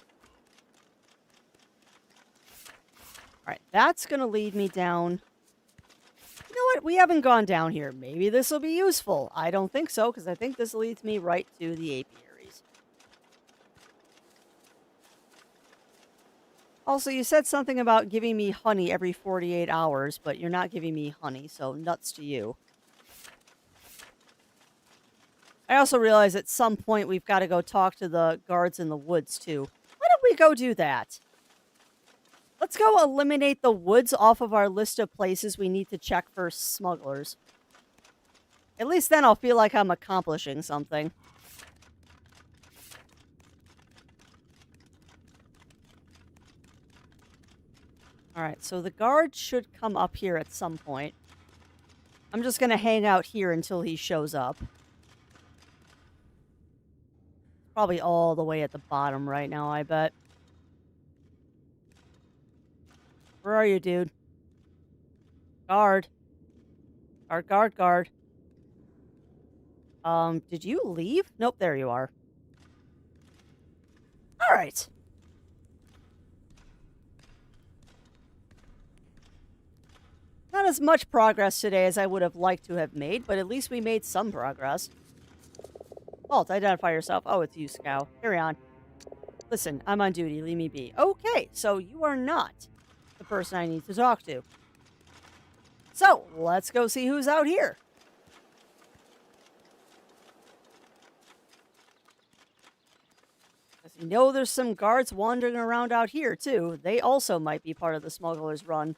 Alright, that's going to lead me down. You know what? We haven't gone down here. Maybe this will be useful. I don't think so, because I think this leads me right to the apiaries. Also, you said something about giving me honey every 48 hours, but you're not giving me honey, so nuts to you. I also realize at some point we've got to go talk to the guards in the woods, too. Why don't we go do that? Let's go eliminate the woods off of our list of places we need to check for smugglers. At least then I'll feel like I'm accomplishing something. Alright, so the guard should come up here at some point. I'm just going to hang out here until he shows up. Probably all the way at the bottom right now, I bet. Where are you, dude? Guard. Guard. Did you leave? Nope, there you are. Alright. Not as much progress today as I would have liked to have made, but at least we made some progress. Vault, identify yourself. Oh, it's you, Scout. Carry on. Listen, I'm on duty. Leave me be. Okay, so you are not the person I need to talk to. So, let's go see who's out here. Because you know there's some guards wandering around out here, too. They also might be part of the smuggler's run.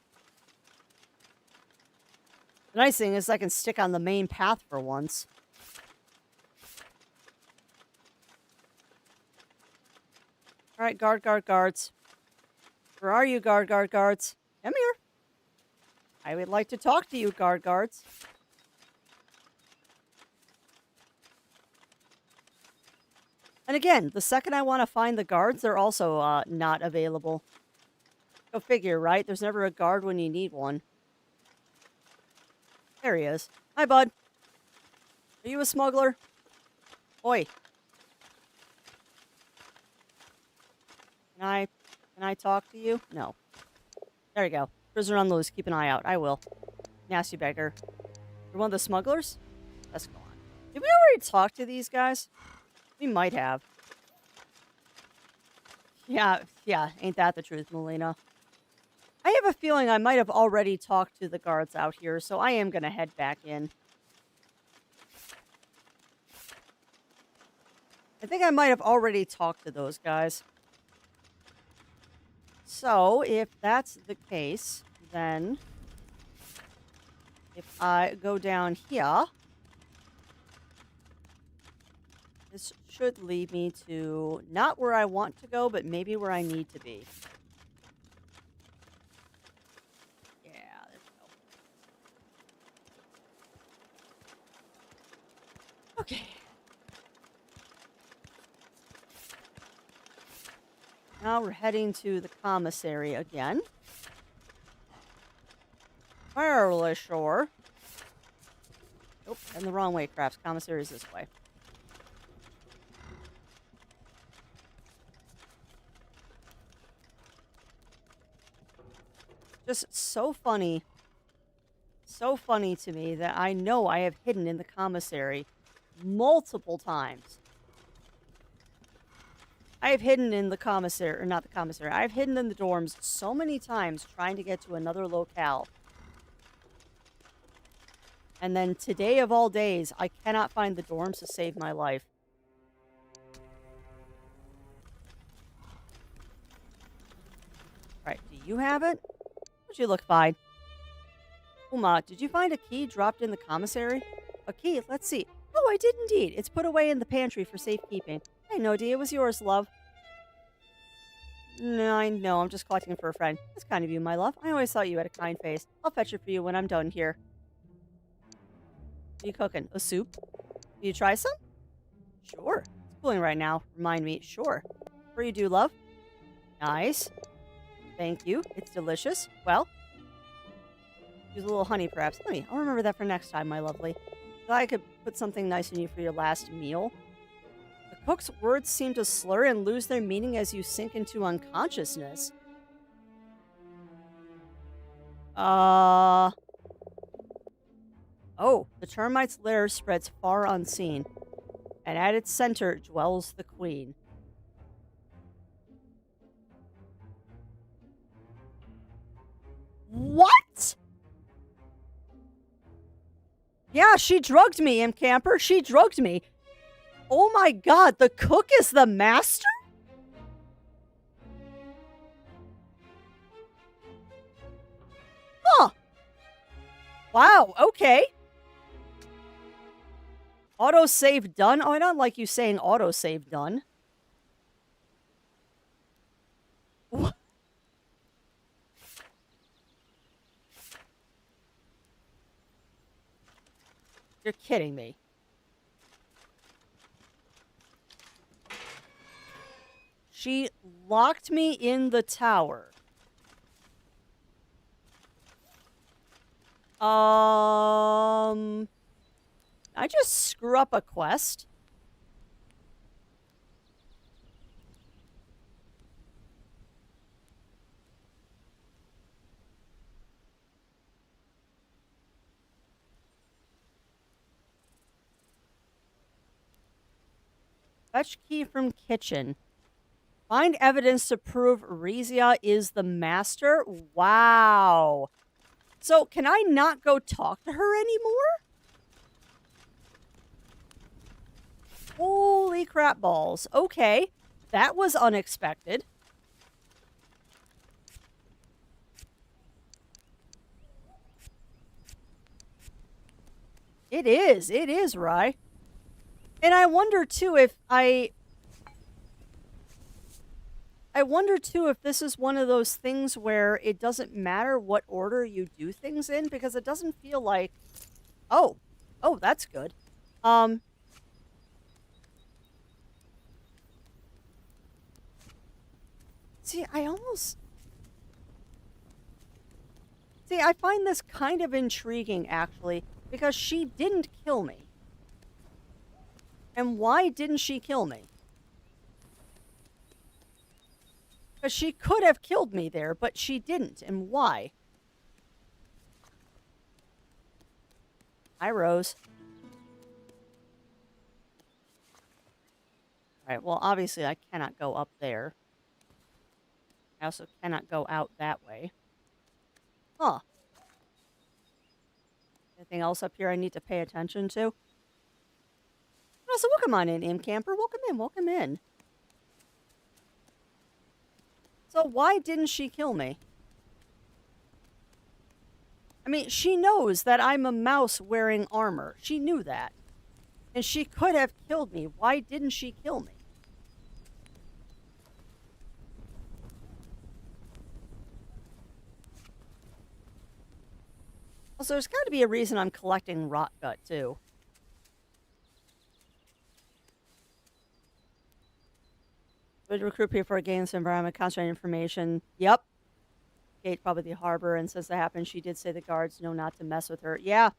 The nice thing is I can stick on the main path for once. Alright, guards. Where are you, guards? Come here. I would like to talk to you, guards. And again, the second I want to find the guards, they're also not available. Go figure, right? There's never a guard when you need one. There he is. Hi, bud. Are you a smuggler? Oi. Can I talk to you? No. There you go. Prisoner on loose. Keep an eye out. I will. Nasty beggar. You're one of the smugglers? Let's go on. Did we already talk to these guys? We might have. Yeah. Ain't that the truth, Melina? I have a feeling I might have already talked to the guards out here, so I am going to head back in. I think I might have already talked to those guys. So, if that's the case, then if I go down here, this should lead me to not where I want to go, but maybe where I need to be. Yeah, there we go. Okay. Now we're heading to the commissary again. Fairly sure. Nope, heading the wrong way, craps. Commissary is this way. Just so funny. So funny to me that I know I have hidden in the commissary multiple times. I have hidden in the commissary, or not the commissary, I've hidden in the dorms so many times trying to get to another locale. And then today of all days, I cannot find the dorms to save my life. Alright, do you have it? Don't you look fine? Uma, did you find a key dropped in the commissary? A key? Let's see. Oh, I did indeed. It's put away in the pantry for safekeeping. I had no idea it was yours, love. No, I know. I'm just collecting it for a friend. That's kind of you, my love. I always thought you had a kind face. I'll fetch it for you when I'm done here. are you cooking? A soup? Do you try some? Sure. It's cooling right now. Remind me. Sure. What do you do, love? Nice. Thank you. It's delicious. Well, use a little honey, perhaps. I'll remember that for next time, my lovely. Thought I could put something nice in you for your last meal. The cook's words seem to slur and lose their meaning as you sink into unconsciousness. Oh, the termite's lair spreads far unseen, and at its center dwells the queen. What? Yeah, she drugged me, Imp Camper. She drugged me. Oh my god, the cook is the master? Huh. Wow, okay. Autosave done? Oh, I don't like you saying autosave done. What? You're kidding me. She locked me in the tower. I just screw up a quest. Fetch key from kitchen. Find evidence to prove Rizia is the master? Wow. So, can I not go talk to her anymore? Holy crap balls. Okay. That was unexpected. It is, Rye. And I wonder too if I wonder too if this is one of those things where it doesn't matter what order you do things in, because it doesn't feel like, oh, that's good. See, I find this kind of intriguing, actually, because she didn't kill me. And why didn't she kill me? Because she could have killed me there, but she didn't. And why? Hi, Rose. Alright, well, obviously I cannot go up there. I also cannot go out that way. Huh. Anything else up here I need to pay attention to? Oh, so welcome on in, Imp Camper. Welcome in, welcome in. So why didn't she kill me? I mean, she knows that I'm a mouse wearing armor. She knew that. And she could have killed me. Why didn't she kill me? Also, there's got to be a reason I'm collecting rot gut, too. Would recruit people for games environment, concentrate information. Yep. Gate probably the harbor, and says that happened. She did say the guards know not to mess with her. Yeah.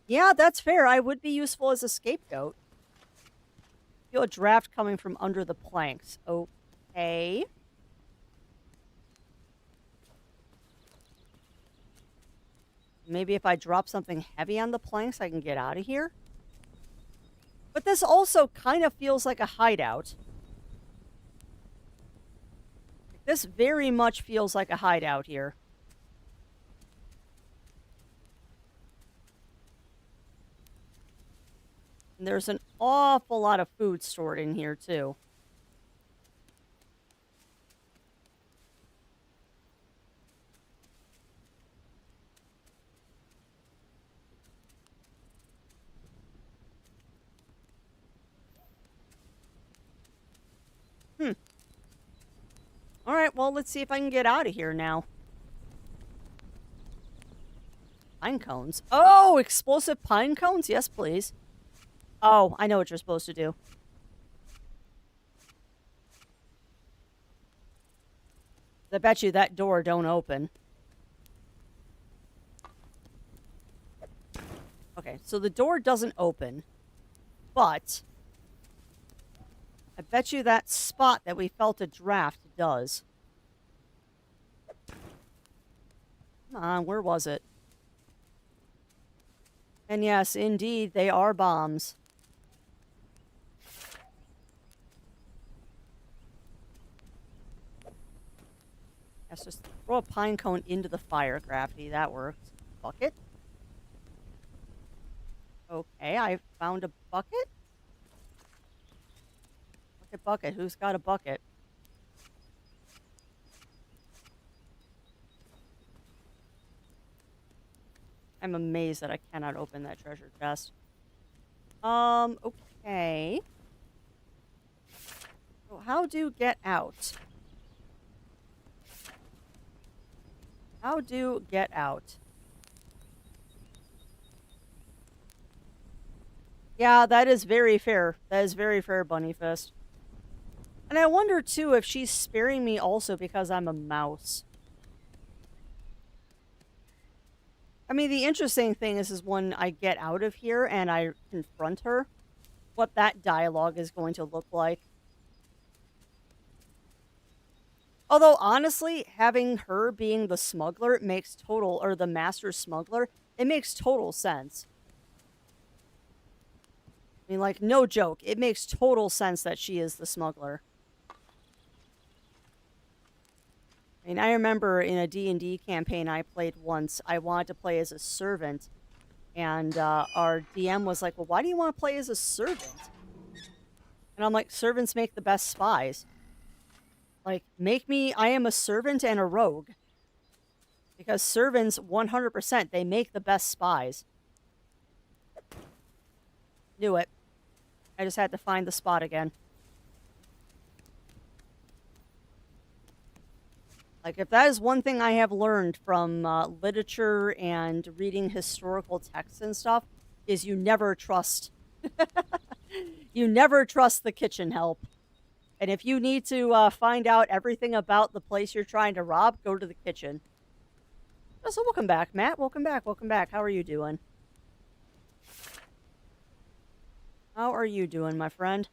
Yeah, that's fair. I would be useful as a scapegoat. Feel a draft coming from under the planks. Okay. Maybe if I drop something heavy on the planks, I can get out of here. But this also kind of feels like a hideout. This very much feels like a hideout here. And there's an awful lot of food stored in here, too. Alright, well, let's see if I can get out of here now. Pine cones. Oh, explosive pine cones? Yes, please. Oh, I know what you're supposed to do. I bet you that door don't open. Okay, so the door doesn't open, but I bet you that spot that we felt a draft does. Come on, where was it? And yes, indeed, they are bombs. Let's just throw a pine cone into the fire, Crafty. That works. Bucket. Okay, I found a bucket. Bucket, bucket. Who's got a bucket? I'm amazed that I cannot open that treasure chest. Okay. So how do get out? How do get out? Yeah, that is very fair. That is very fair, Bunnyfist. And I wonder, too, if she's sparing me also because I'm a mouse. I mean, the interesting thing is when I get out of here and I confront her, what that dialogue is going to look like. Although, honestly, having her being the smuggler makes total, or the master smuggler, it makes total sense. I mean, like, no joke. It makes total sense that she is the smuggler. I mean, I remember in a D&D campaign I played once, I wanted to play as a servant. And our DM was like, well, why do you want to play as a servant? And I'm like, servants make the best spies. Like, make me, I am a servant and a rogue. Because servants, 100%, they make the best spies. Knew it. I just had to find the spot again. Like, if that is one thing I have learned from literature and reading historical texts and stuff, is you never trust... you never trust the kitchen help. And if you need to find out everything about the place you're trying to rob, go to the kitchen. So welcome back, Matt. Welcome back. Welcome back. How are you doing? How are you doing, my friend?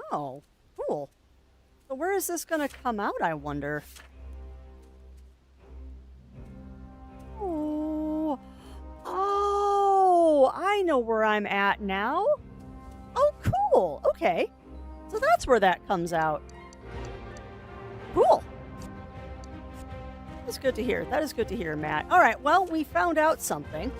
Oh, cool. So where is this going to come out, I wonder? Oh, I know where I'm at now. Oh, cool. Okay. So that's where that comes out. Cool. That's good to hear. That is good to hear, Matt. All right, well, we found out something.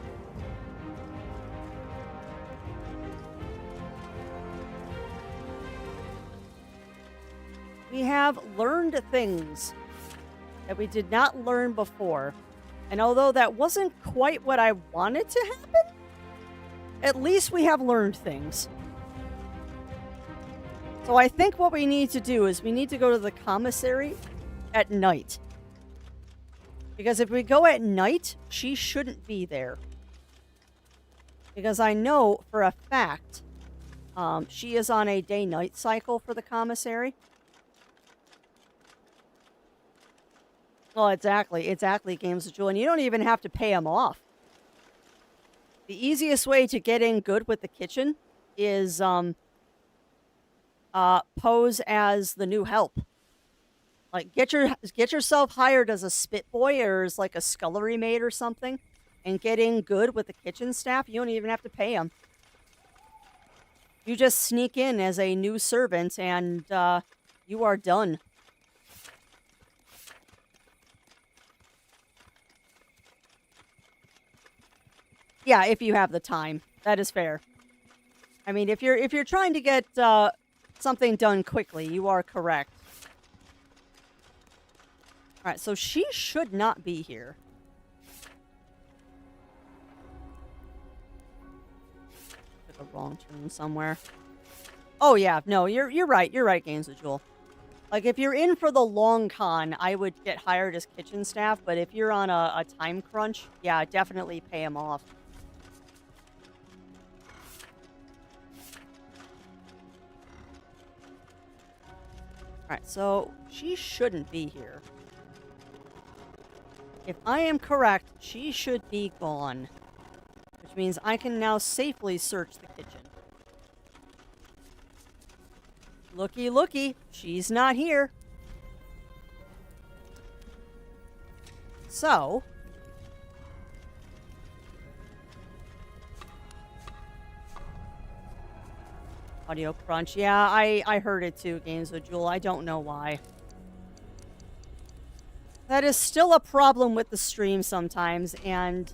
We have learned things that we did not learn before. And although that wasn't quite what I wanted to happen, at least we have learned things. So I think what we need to do is we need to go to the commissary at night. Because if we go at night, she shouldn't be there. Because I know for a fact she is on a day-night cycle for the commissary. Well, exactly. Games of Jewel. And you don't even have to pay them off. The easiest way to get in good with the kitchen is pose as the new help. Like, get yourself hired as a spit boy or as like a scullery maid or something, and get in good with the kitchen staff. You don't even have to pay them. You just sneak in as a new servant, and you are done. Yeah, if you have the time, that is fair. I mean, if you're trying to get something done quickly, you are correct. All right, so she should not be here. Took a wrong turn somewhere. Oh yeah, no, you're right. You're right, Games with Jewel. Like if you're in for the long con, I would get hired as kitchen staff. But if you're on a time crunch, yeah, definitely pay him off. All right, so she shouldn't be here. If I am correct, she should be gone, which means I can now safely search the kitchen. Looky, looky, she's not here. So, audio crunch. Yeah, I heard it too, Games with Jewel. I don't know why. That is still a problem with the stream sometimes, and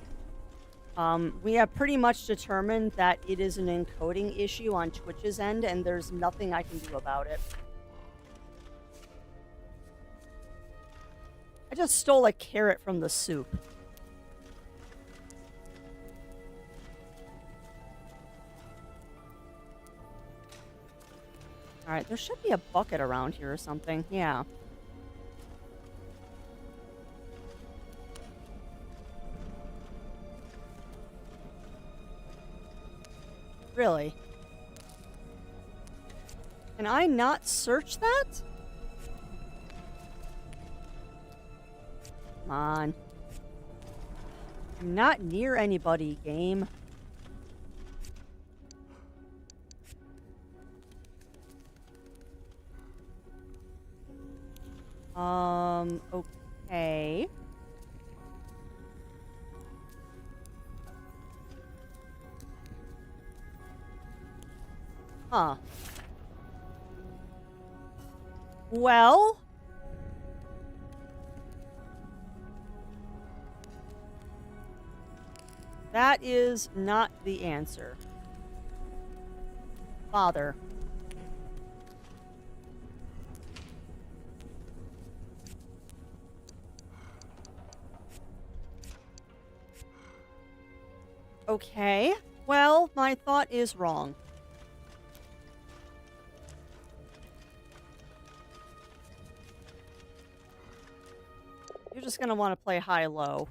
we have pretty much determined that it is an encoding issue on Twitch's end, and there's nothing I can do about it. I just stole a carrot from the soup. Alright, there should be a bucket around here or something. Yeah. Really? Can I not search that? Come on. I'm not near anybody, game. Okay. Huh. Well... that is not the answer. Father. Okay. Well, my thought is wrong. You're just gonna want to play high-low.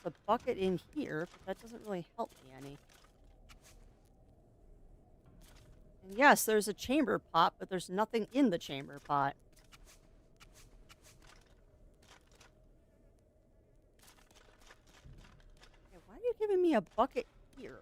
The bucket in here, but that doesn't really help me any. And yes, there's a chamber pot, but there's nothing in the chamber pot. Okay, why are you giving me a bucket here?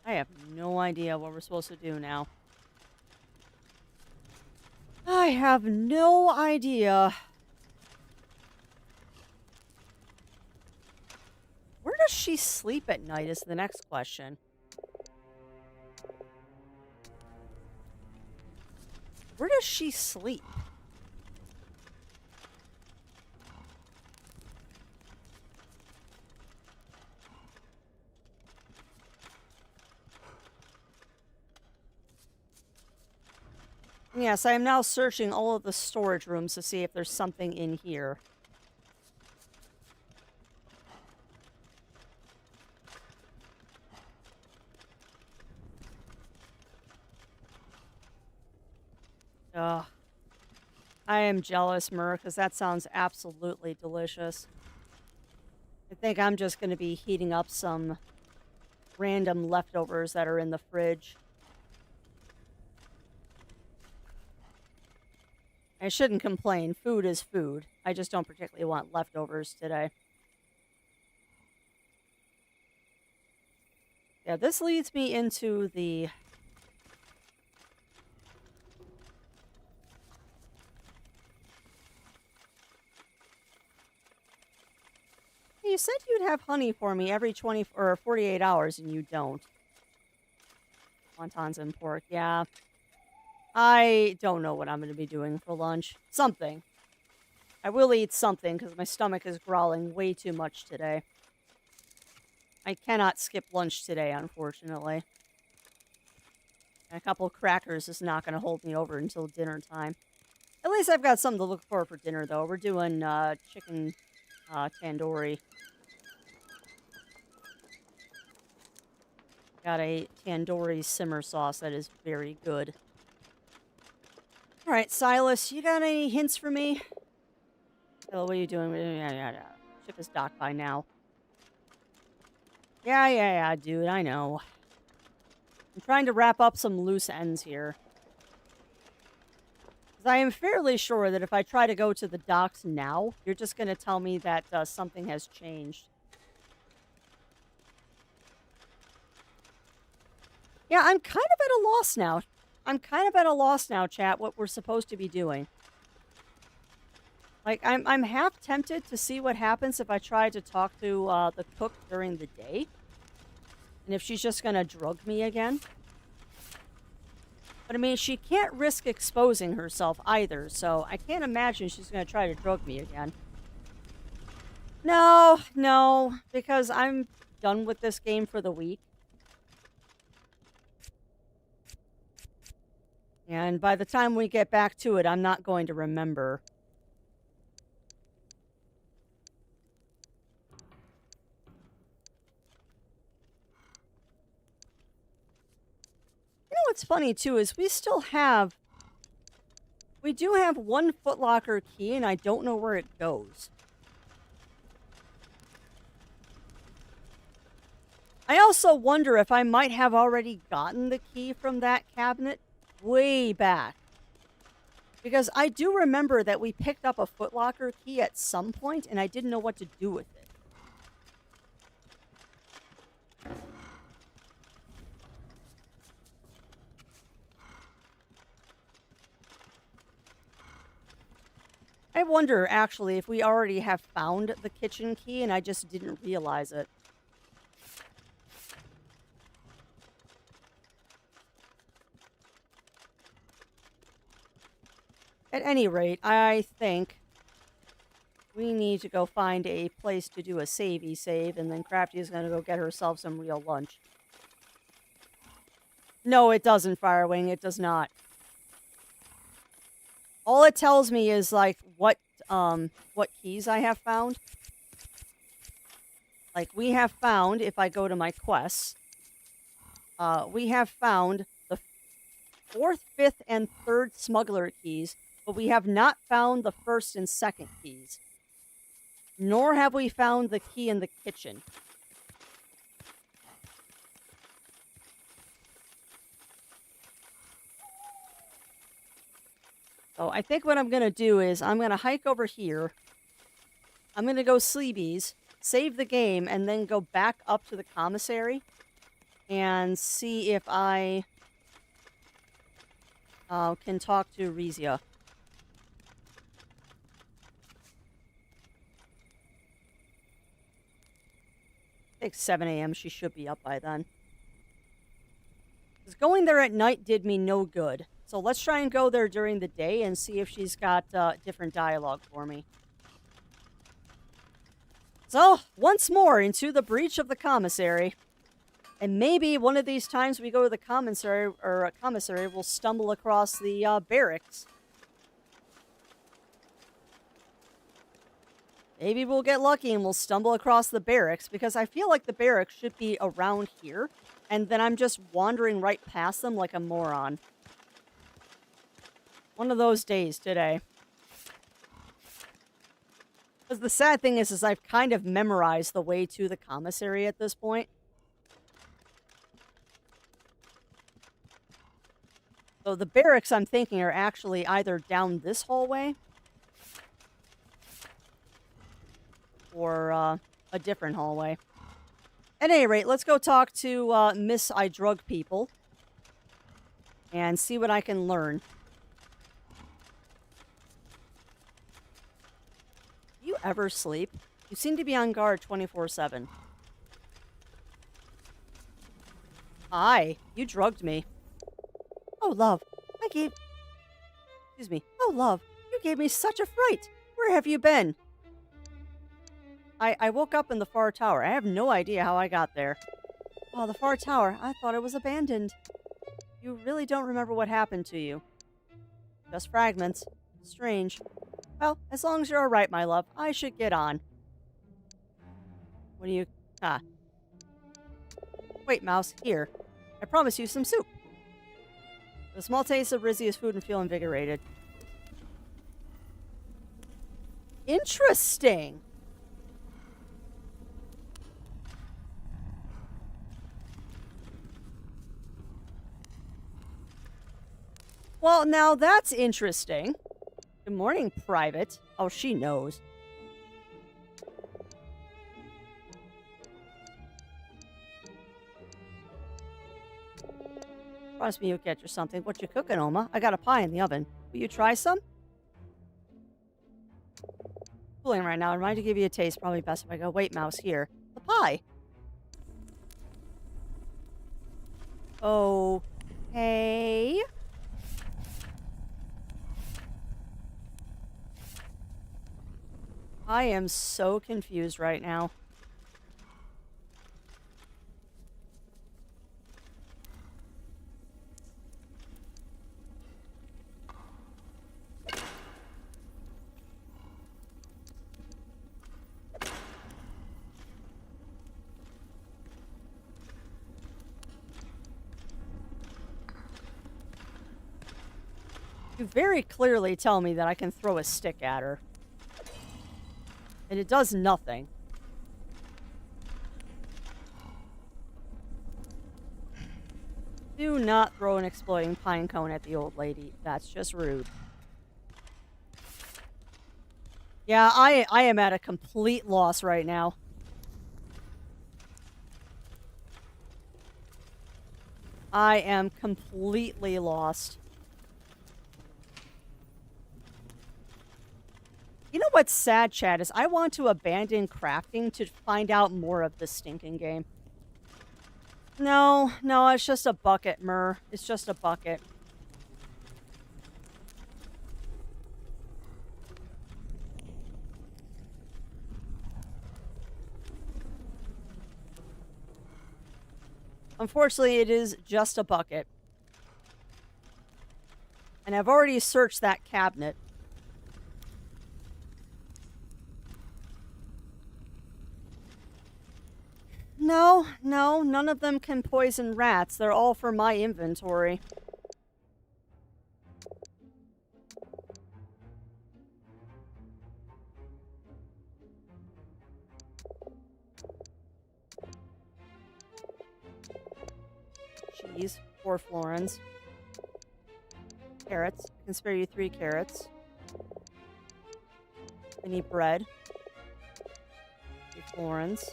I have no idea what we're supposed to do now. I have no idea. Where does she sleep at night is the next question. Where does she sleep? Yes, I am now searching all of the storage rooms to see if there's something in here. Ugh. I am jealous, Mur, because that sounds absolutely delicious. I think I'm just going to be heating up some random leftovers that are in the fridge. I shouldn't complain. Food is food. I just don't particularly want leftovers today. Yeah, this leads me into the... You said you'd have honey for me every 20 or 48 hours, and you don't. Wontons and pork, yeah. I don't know what I'm going to be doing for lunch. Something. I will eat something because my stomach is growling way too much today. I cannot skip lunch today, unfortunately. And a couple of crackers is not going to hold me over until dinner time. At least I've got something to look for dinner, though. We're doing chicken tandoori. Got a tandoori simmer sauce that is very good. All right, Silas, you got any hints for me? Oh, what are you doing? Yeah. Ship is docked by now. Yeah, dude, I know. I'm trying to wrap up some loose ends here. 'Cause I am fairly sure that if I try to go to the docks now, you're just going to tell me that something has changed. Yeah, I'm kind of at a loss now. Chat, what we're supposed to be doing. Like, I'm half tempted to see what happens if I try to talk to the cook during the day. And if she's just going to drug me again. But, I mean, she can't risk exposing herself either, so I can't imagine she's going to try to drug me again. No, because I'm done with this game for the week. And by the time we get back to it, I'm not going to remember. You know what's funny, too, is we do have one Foot Locker key, and I don't know where it goes. I also wonder if I might have already gotten the key from that cabinet way back. Because I do remember that we picked up a Foot Locker key at some point, and I didn't know what to do with it. I wonder, actually, if we already have found the kitchen key and I just didn't realize it. At any rate, I think we need to go find a place to do a savey save, and then Crafty is going to go get herself some real lunch. No, it doesn't, Firewing. It does not. All it tells me is, like, what keys I have found. Like, we have found, if I go to my quests, we have found the 4th, 5th, and 3rd smuggler keys, but we have not found the 1st and 2nd keys. Nor have we found the key in the kitchen. So I think what I'm going to do is I'm going to hike over here. I'm going to go Sleebies, save the game, and then go back up to the commissary and see if I can talk to Rizia. It's 7 a.m. She should be up by then. Because going there at night did me no good. So let's try and go there during the day and see if she's got different dialogue for me. So, once more into the breach of the commissary. And maybe one of these times we go to the commissary, we'll stumble across the barracks. Maybe we'll get lucky and we'll stumble across the barracks, because I feel like the barracks should be around here, and then I'm just wandering right past them like a moron. One of those days today. Because the sad thing is I've kind of memorized the way to the commissary at this point. So the barracks, I'm thinking, are actually either down this hallway or a different hallway. At any rate, let's go talk to Miss I Drug People and see what I can learn. Do you ever sleep? You seem to be on guard 24/7. Hi, you drugged me. Oh, love, Excuse me. Oh, love, you gave me such a fright. Where have you been? I woke up in the far tower. I have no idea how I got there. Oh, the far tower. I thought it was abandoned. You really don't remember what happened to you. Just fragments. Strange. Well, as long as you're alright, my love, I should get on. What do you... Ah. Wait, Mouse. Here. I promise you some soup. With a small taste of Rizzia's food and feel invigorated. Interesting. Well, now that's interesting. Good morning, Private. Oh, she knows. Promise me you'll get you something. What you cooking, Oma? I got a pie in the oven. Will you try some? Cooling right now. Remind to give you a taste. Probably best if I go. Wait, Mouse, here. The pie. Okay. I am so confused right now. You very clearly tell me that I can throw a stick at her. And it does nothing. Do not throw an exploding pine cone at the old lady. That's just rude. Yeah, I am at a complete loss right now. I am completely lost. You know what's sad, Chad, is I want to abandon crafting to find out more of this stinking game. No, it's just a bucket, Myrrh. It's just a bucket. Unfortunately, it is just a bucket. And I've already searched that cabinet. No, none of them can poison rats. They're all for my inventory. Cheese, 4 florins. Carrots, I can spare you 3 carrots. I need bread. 3 florins.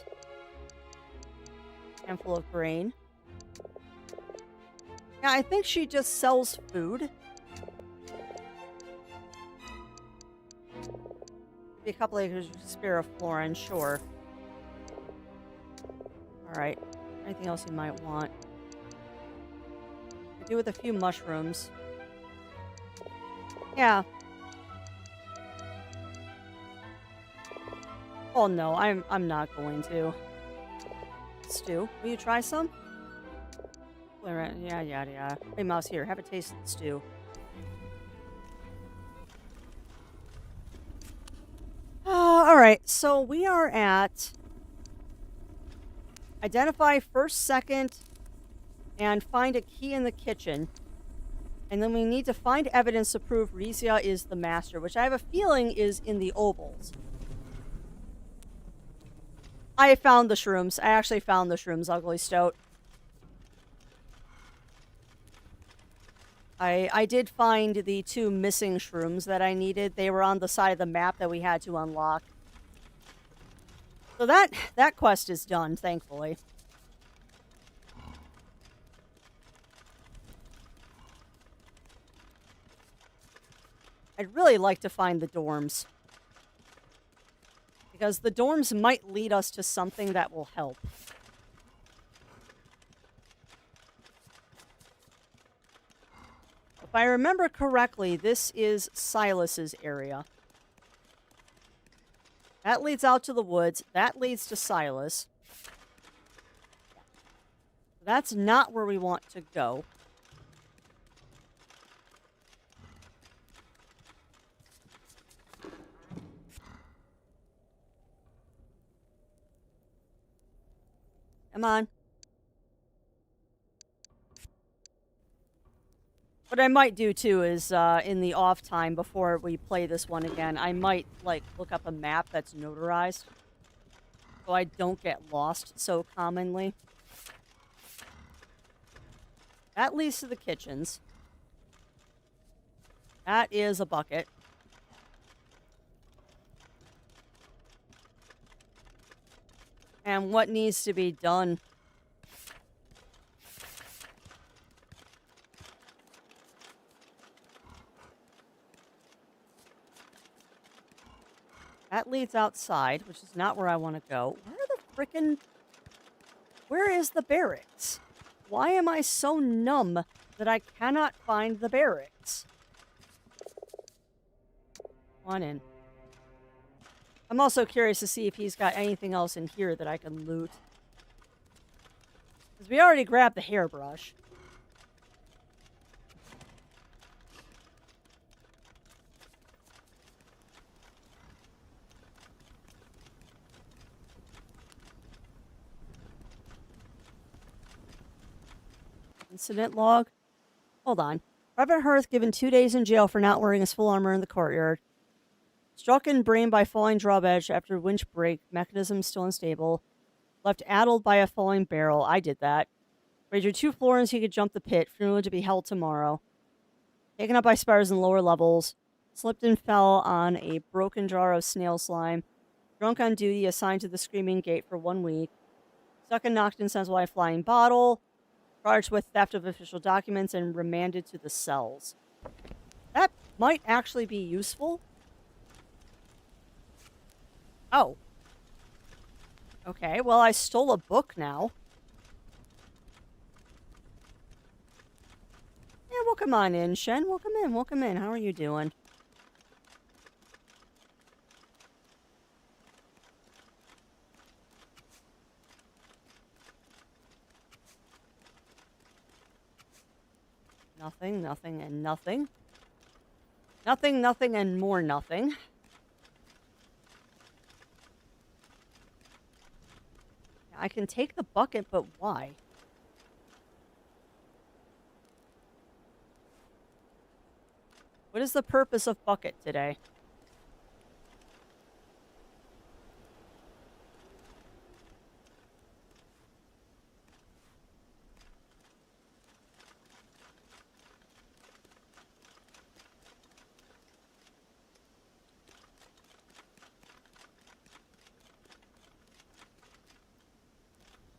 Handful of grain. Yeah, I think she just sells food. Maybe a couple acres to spare a florin, sure. Alright. Anything else you might want? I do with a few mushrooms. Yeah. Oh no, I'm not going to. Stew. Will you try some? Yeah. Hey, Mouse, here. Have a taste of the stew. Alright, so we are at... Identify first, second, and find a key in the kitchen. And then we need to find evidence to prove Rizzia is the master, which I have a feeling is in the ovals. I found the shrooms. I actually found the shrooms, Ugly Stoat. I did find the 2 missing shrooms that I needed. They were on the side of the map that we had to unlock. So that quest is done, thankfully. I'd really like to find the dorms. Because the dorms might lead us to something that will help. If I remember correctly, this is Silas's area. That leads out to the woods. That leads to Silas. That's not where we want to go. Come on. What I might do too is in the off time before we play this one again, I might like look up a map that's notarized so I don't get lost so commonly. That leads to the kitchens. That is a bucket. And what needs to be done? That leads outside, which is not where I want to go. Where is the barracks? Why am I so numb that I cannot find the barracks? Come on in. I'm also curious to see if he's got anything else in here that I can loot. Because we already grabbed the hairbrush. Incident log. Hold on. Private Hearth given 2 days in jail for not wearing his full armor in the courtyard. Struck and brained by falling drawbridge after winch break. Mechanism still unstable. Left addled by a falling barrel. I did that. Wagered 2 florins he could jump the pit. Funeral to be held tomorrow. Taken up by spiders in lower levels. Slipped and fell on a broken jar of snail slime. Drunk on duty, assigned to the Screaming Gate for 1 week. Stuck and knocked incense by a flying bottle. Charged with theft of official documents and remanded to the cells. That might actually be useful. Oh. Okay, well, I stole a book now. Yeah, well, come on in, Shen. Welcome in, welcome in. How are you doing? Nothing, nothing, and nothing. Nothing, nothing, and more nothing. I can take the bucket, but why? What is the purpose of bucket today?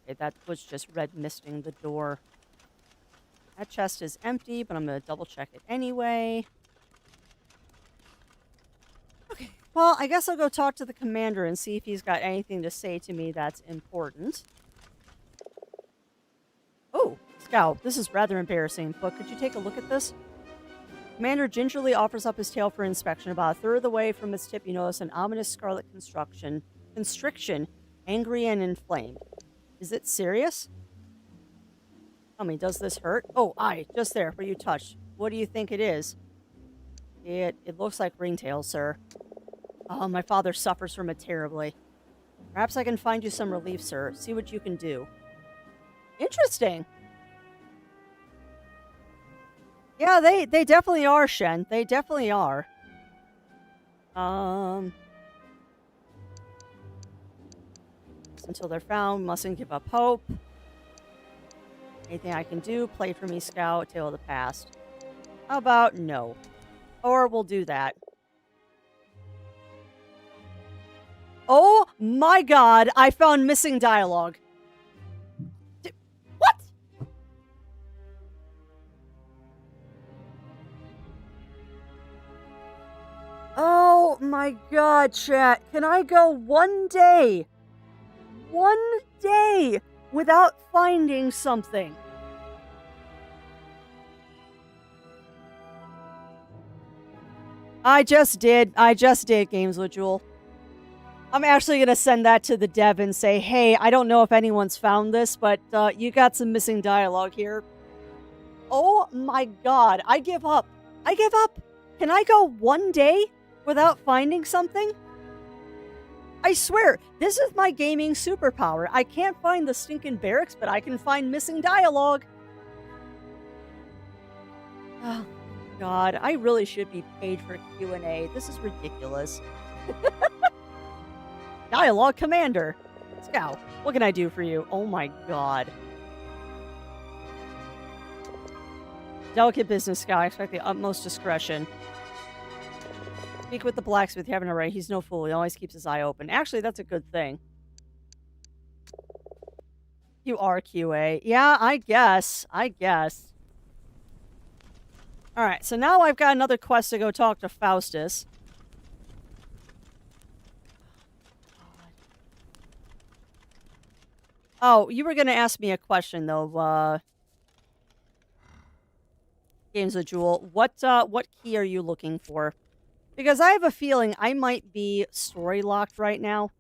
Okay, that was just red misting the door. That chest is empty, but I'm going to double check it anyway. Okay, well, I guess I'll go talk to the commander and see if he's got anything to say to me that's important. Oh, Scout, this is rather embarrassing, but could you take a look at this? Commander gingerly offers up his tail for inspection. About a third of the way from its tip, you notice an ominous scarlet constriction, angry and inflamed. Is it serious? Tell me, does this hurt? Oh, aye, just there, where you touched. What do you think it is? It looks like ringtail, sir. Oh, my father suffers from it terribly. Perhaps I can find you some relief, sir. See what you can do. Interesting. Yeah, they definitely are, Shen. They definitely are. Until they're found, mustn't give up hope. Anything I can do, play for me, Scout, tale of the past. How about no? Or we'll do that. Oh my god, I found missing dialogue. What? Oh my god, chat. Can I go one day? One day without finding something. I just did, Games with Jewel. I'm actually going to send that to the dev and say, hey, I don't know if anyone's found this, but you got some missing dialogue here. Oh my god, I give up. I give up. Can I go one day without finding something? I swear, this is my gaming superpower. I can't find the stinking barracks, but I can find missing dialogue. Oh god, I really should be paid for Q&A. This is ridiculous. Dialogue Commander. Scout, what can I do for you? Oh my god. Delicate business, Scout. I expect the utmost discretion. Speak with the blacksmith. You haven't already. He's no fool. He always keeps his eye open. Actually, that's a good thing. You are QA. Yeah, I guess. Alright, so now I've got another quest to go talk to Faustus. Oh, you were going to ask me a question, though, Games of Jewel. What key are you looking for? Because I have a feeling I might be story locked right now.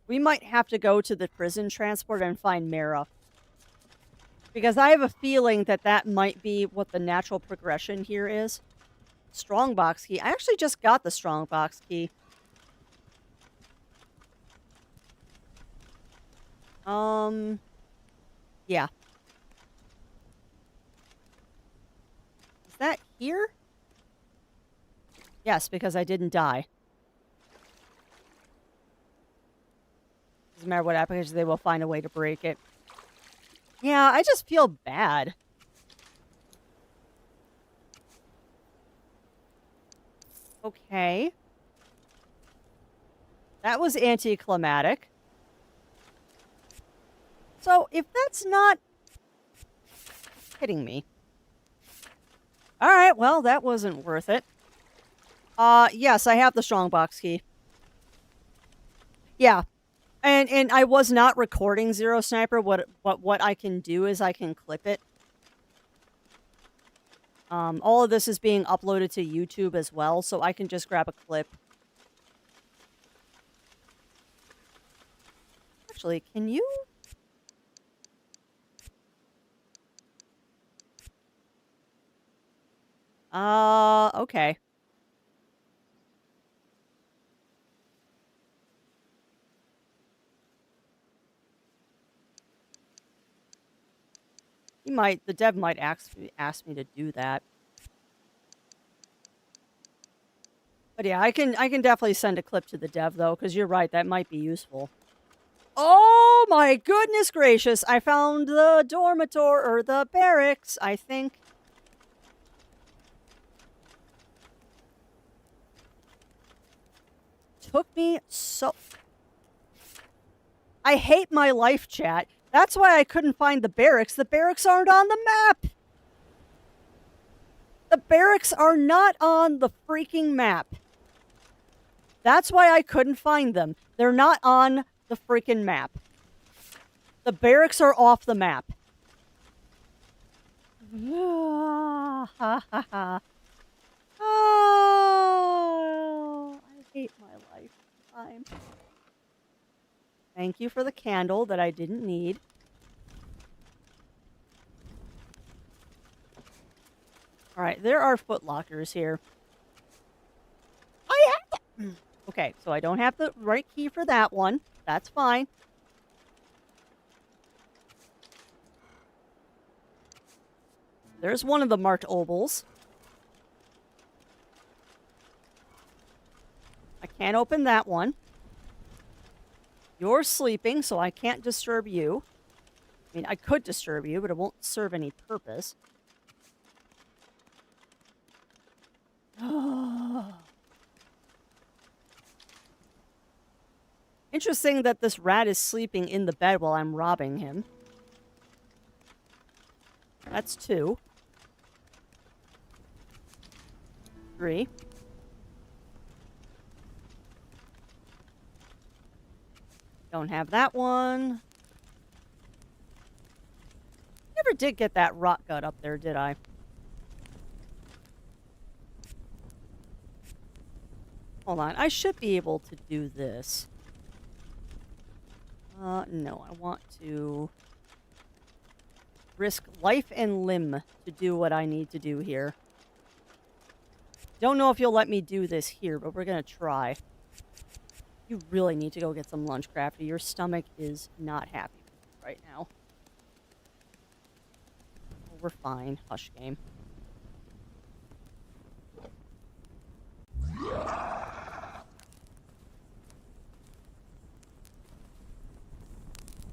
We might have to go to the prison transport and find Mara. Because I have a feeling that that might be what the natural progression here is. Strongbox key. I actually just got the strongbox key. Yeah. Is that here? Yes, because I didn't die. Doesn't matter what happens, they will find a way to break it. Yeah, I just feel bad. Okay. That was anticlimactic. So, if that's not hitting me. Alright, well, that wasn't worth it. Yes, I have the strongbox key. Yeah. And I was not recording Zero Sniper. What I can do is I can clip it. All of this is being uploaded to YouTube as well, so I can just grab a clip. Actually, can you? Okay. The dev might ask me to do that. But yeah, I can definitely send a clip to the dev though, because you're right, that might be useful. Oh my goodness gracious! I found the dormitory, or the barracks, I think. Took me so... I hate my life, chat. That's why I couldn't find the barracks. The barracks aren't on the map! The barracks are not on the freaking map. That's why I couldn't find them. They're not on the freaking map. The barracks are off the map. Oh, I hate my life. Thank you for the candle that I didn't need. Alright, there are footlockers here. I have to... Okay, so I don't have the right key for that one. That's fine. There's one of the marked ovals. I can't open that one. You're sleeping, so I can't disturb you. I mean, I could disturb you, but it won't serve any purpose. Interesting that this rat is sleeping in the bed while I'm robbing him. That's 2. 3. Don't have that one. Never did get that rot gut up there, did I? Hold on, I should be able to do this. No, I want to risk life and limb to do what I need to do here. Don't know if you'll let me do this here, but we're gonna try. You really need to go get some lunch, Crafty. Your stomach is not happy right now. Oh, we're fine. Hush game.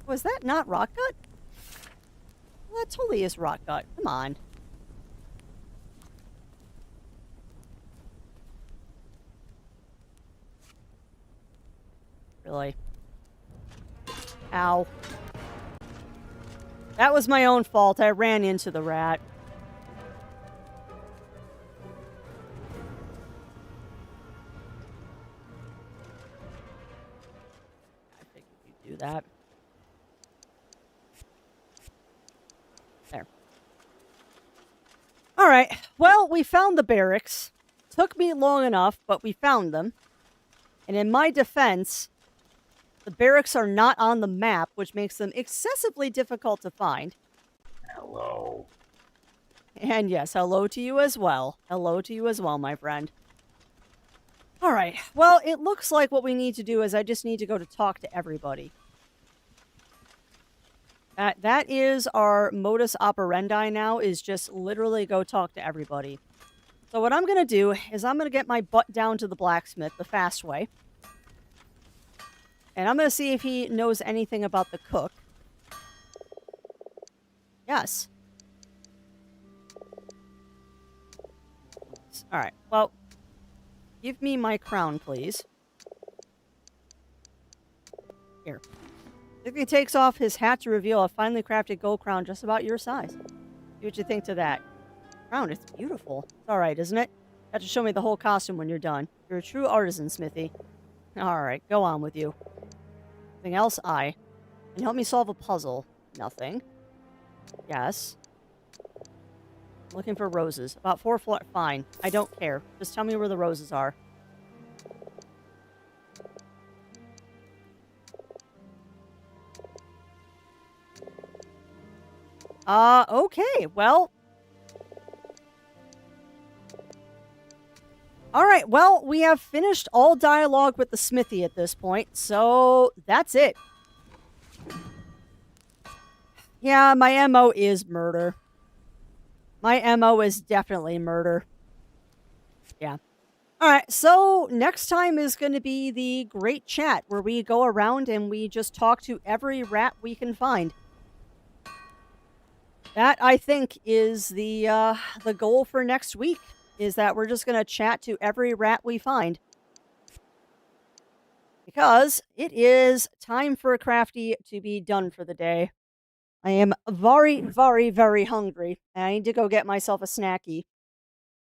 Was that not Rock Gut? Well, that totally is Rock Gut. Come on. Really? Ow. That was my own fault. I ran into the rat. I figured you'd do that. There. Alright. Well, we found the barracks. Took me long enough, but we found them. And in my defense, the barracks are not on the map, which makes them excessively difficult to find. Hello. And yes, hello to you as well. Hello to you as well, my friend. All right. Well, it looks like what we need to do is I just need to go to talk to everybody. That is our modus operandi now, is just literally go talk to everybody. So what I'm going to do is I'm going to get my butt down to the blacksmith the fast way. And I'm going to see if he knows anything about the cook. Yes. Alright, well, give me my crown, please. Here. He takes off his hat to reveal a finely crafted gold crown just about your size. See what you think to that. Crown, it's beautiful. It's alright, isn't it? You have to show me the whole costume when you're done. You're a true artisan, Smithy. Alright, go on with you. Anything else? Aye. And help me solve a puzzle. Nothing. Yes. Looking for roses. About 4 floors. Fine. I don't care. Just tell me where the roses are. Okay. Well. Alright, well, we have finished all dialogue with the smithy at this point, so that's it. Yeah, my MO is murder. My MO is definitely murder. Yeah. Alright, so next time is going to be the Great Chat, where we go around and we just talk to every rat we can find. That, I think, is the goal for next week. Is that we're just going to chat to every rat we find. Because it is time for Crafty to be done for the day. I am very, very, very hungry. And I need to go get myself a snacky.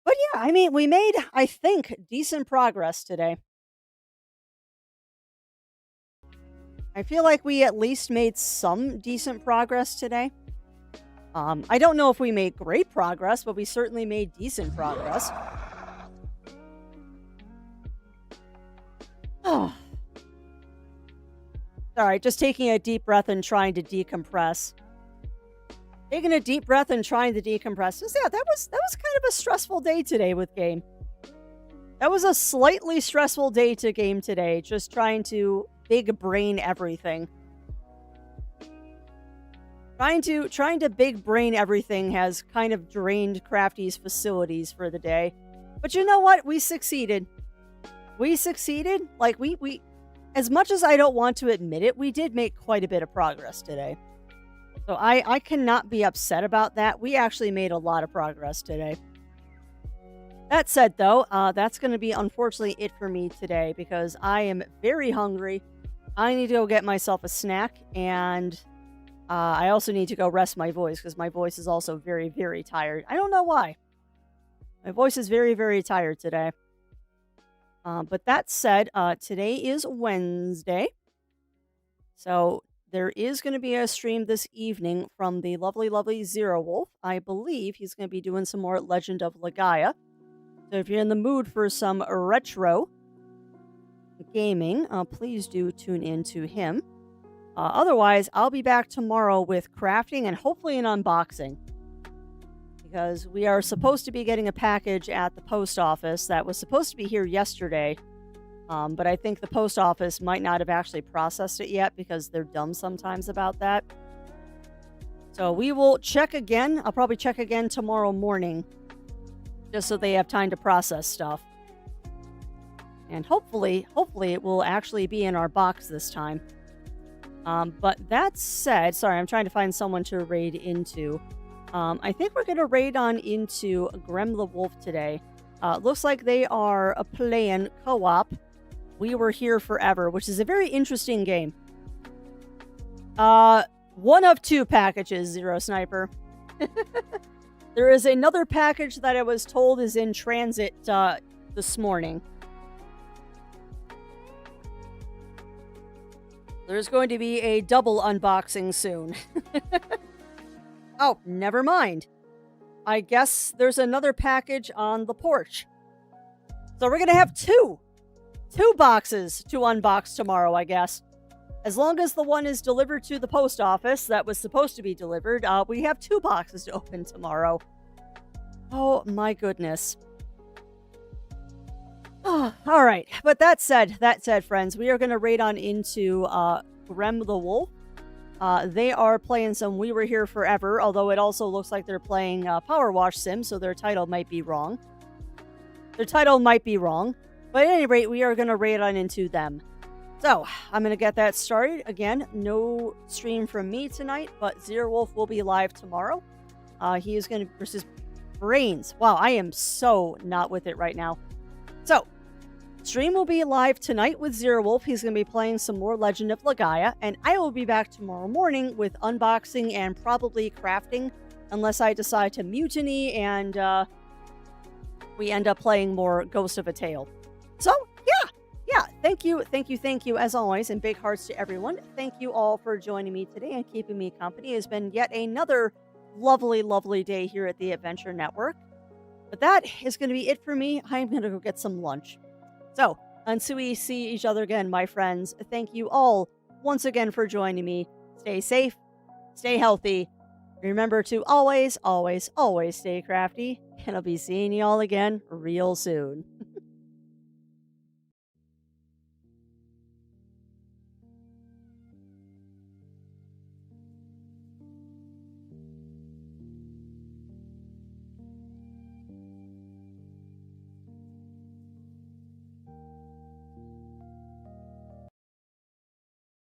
But yeah, I mean, we made, I think, decent progress today. I feel like we at least made some decent progress today. I don't know if we made great progress, but we certainly made decent progress. Oh. Alright, just taking a deep breath and trying to decompress. Taking a deep breath and trying to decompress. Yeah, that was kind of a stressful day today with game. That was a slightly stressful day to game today, just trying to big brain everything. Trying to big brain everything has kind of drained Crafty's facilities for the day. But you know what? We succeeded. We succeeded. Like, we as much as I don't want to admit it, we did make quite a bit of progress today. So I cannot be upset about that. We actually made a lot of progress today. That said, though, that's going to be unfortunately it for me today because I am very hungry. I need to go get myself a snack, and I also need to go rest my voice because my voice is also very, very tired. I don't know why. My voice is very, very tired today. But that said, today is Wednesday. So there is going to be a stream this evening from the lovely, lovely Zero Wolf. I believe he's going to be doing some more Legend of Legaia. So if you're in the mood for some retro gaming, please do tune in to him. Otherwise, I'll be back tomorrow with crafting and hopefully an unboxing. Because we are supposed to be getting a package at the post office that was supposed to be here yesterday. But I think the post office might not have actually processed it yet because they're dumb sometimes about that. So we will check again. I'll probably check again tomorrow morning just so they have time to process stuff. And hopefully it will actually be in our box this time. But that said, sorry, I'm trying to find someone to raid into. I think we're going to raid on into Grem the Wolf today. Looks like they are playing co-op. We Were Here Forever, which is a very interesting game. One of two packages, Zero Sniper. There is another package that I was told is in transit this morning. There's going to be a double unboxing soon. Oh, never mind. I guess there's another package on the porch. So we're going to have two boxes to unbox tomorrow, I guess. As long as the one is delivered to the post office that was supposed to be delivered, we have 2 boxes to open tomorrow. Oh, my goodness. Oh, all right. But that said, friends, we are going to raid on into Grem the Wolf. They are playing some We Were Here Forever, although it also looks like they're playing Power Wash Sim, so their title might be wrong. But at any rate, we are going to raid on into them. So, I'm going to get that started. Again, no stream from me tonight, but Zero Wolf will be live tomorrow. He is going to versus Brains. Wow, I am so not with it right now. So, stream will be live tonight with Zero Wolf. He's going to be playing some more Legend of Legaia, and I will be back tomorrow morning with unboxing and probably crafting, unless I decide to mutiny and we end up playing more Ghost of a Tale. So, yeah, thank you, as always, and big hearts to everyone. Thank you all for joining me today and keeping me company. It has been yet another lovely, lovely day here at the Adventure Network. But that is going to be it for me. I'm going to go get some lunch. So, until we see each other again, my friends, thank you all once again for joining me. Stay safe, stay healthy. Remember to always, always, always stay crafty. And I'll be seeing you all again real soon.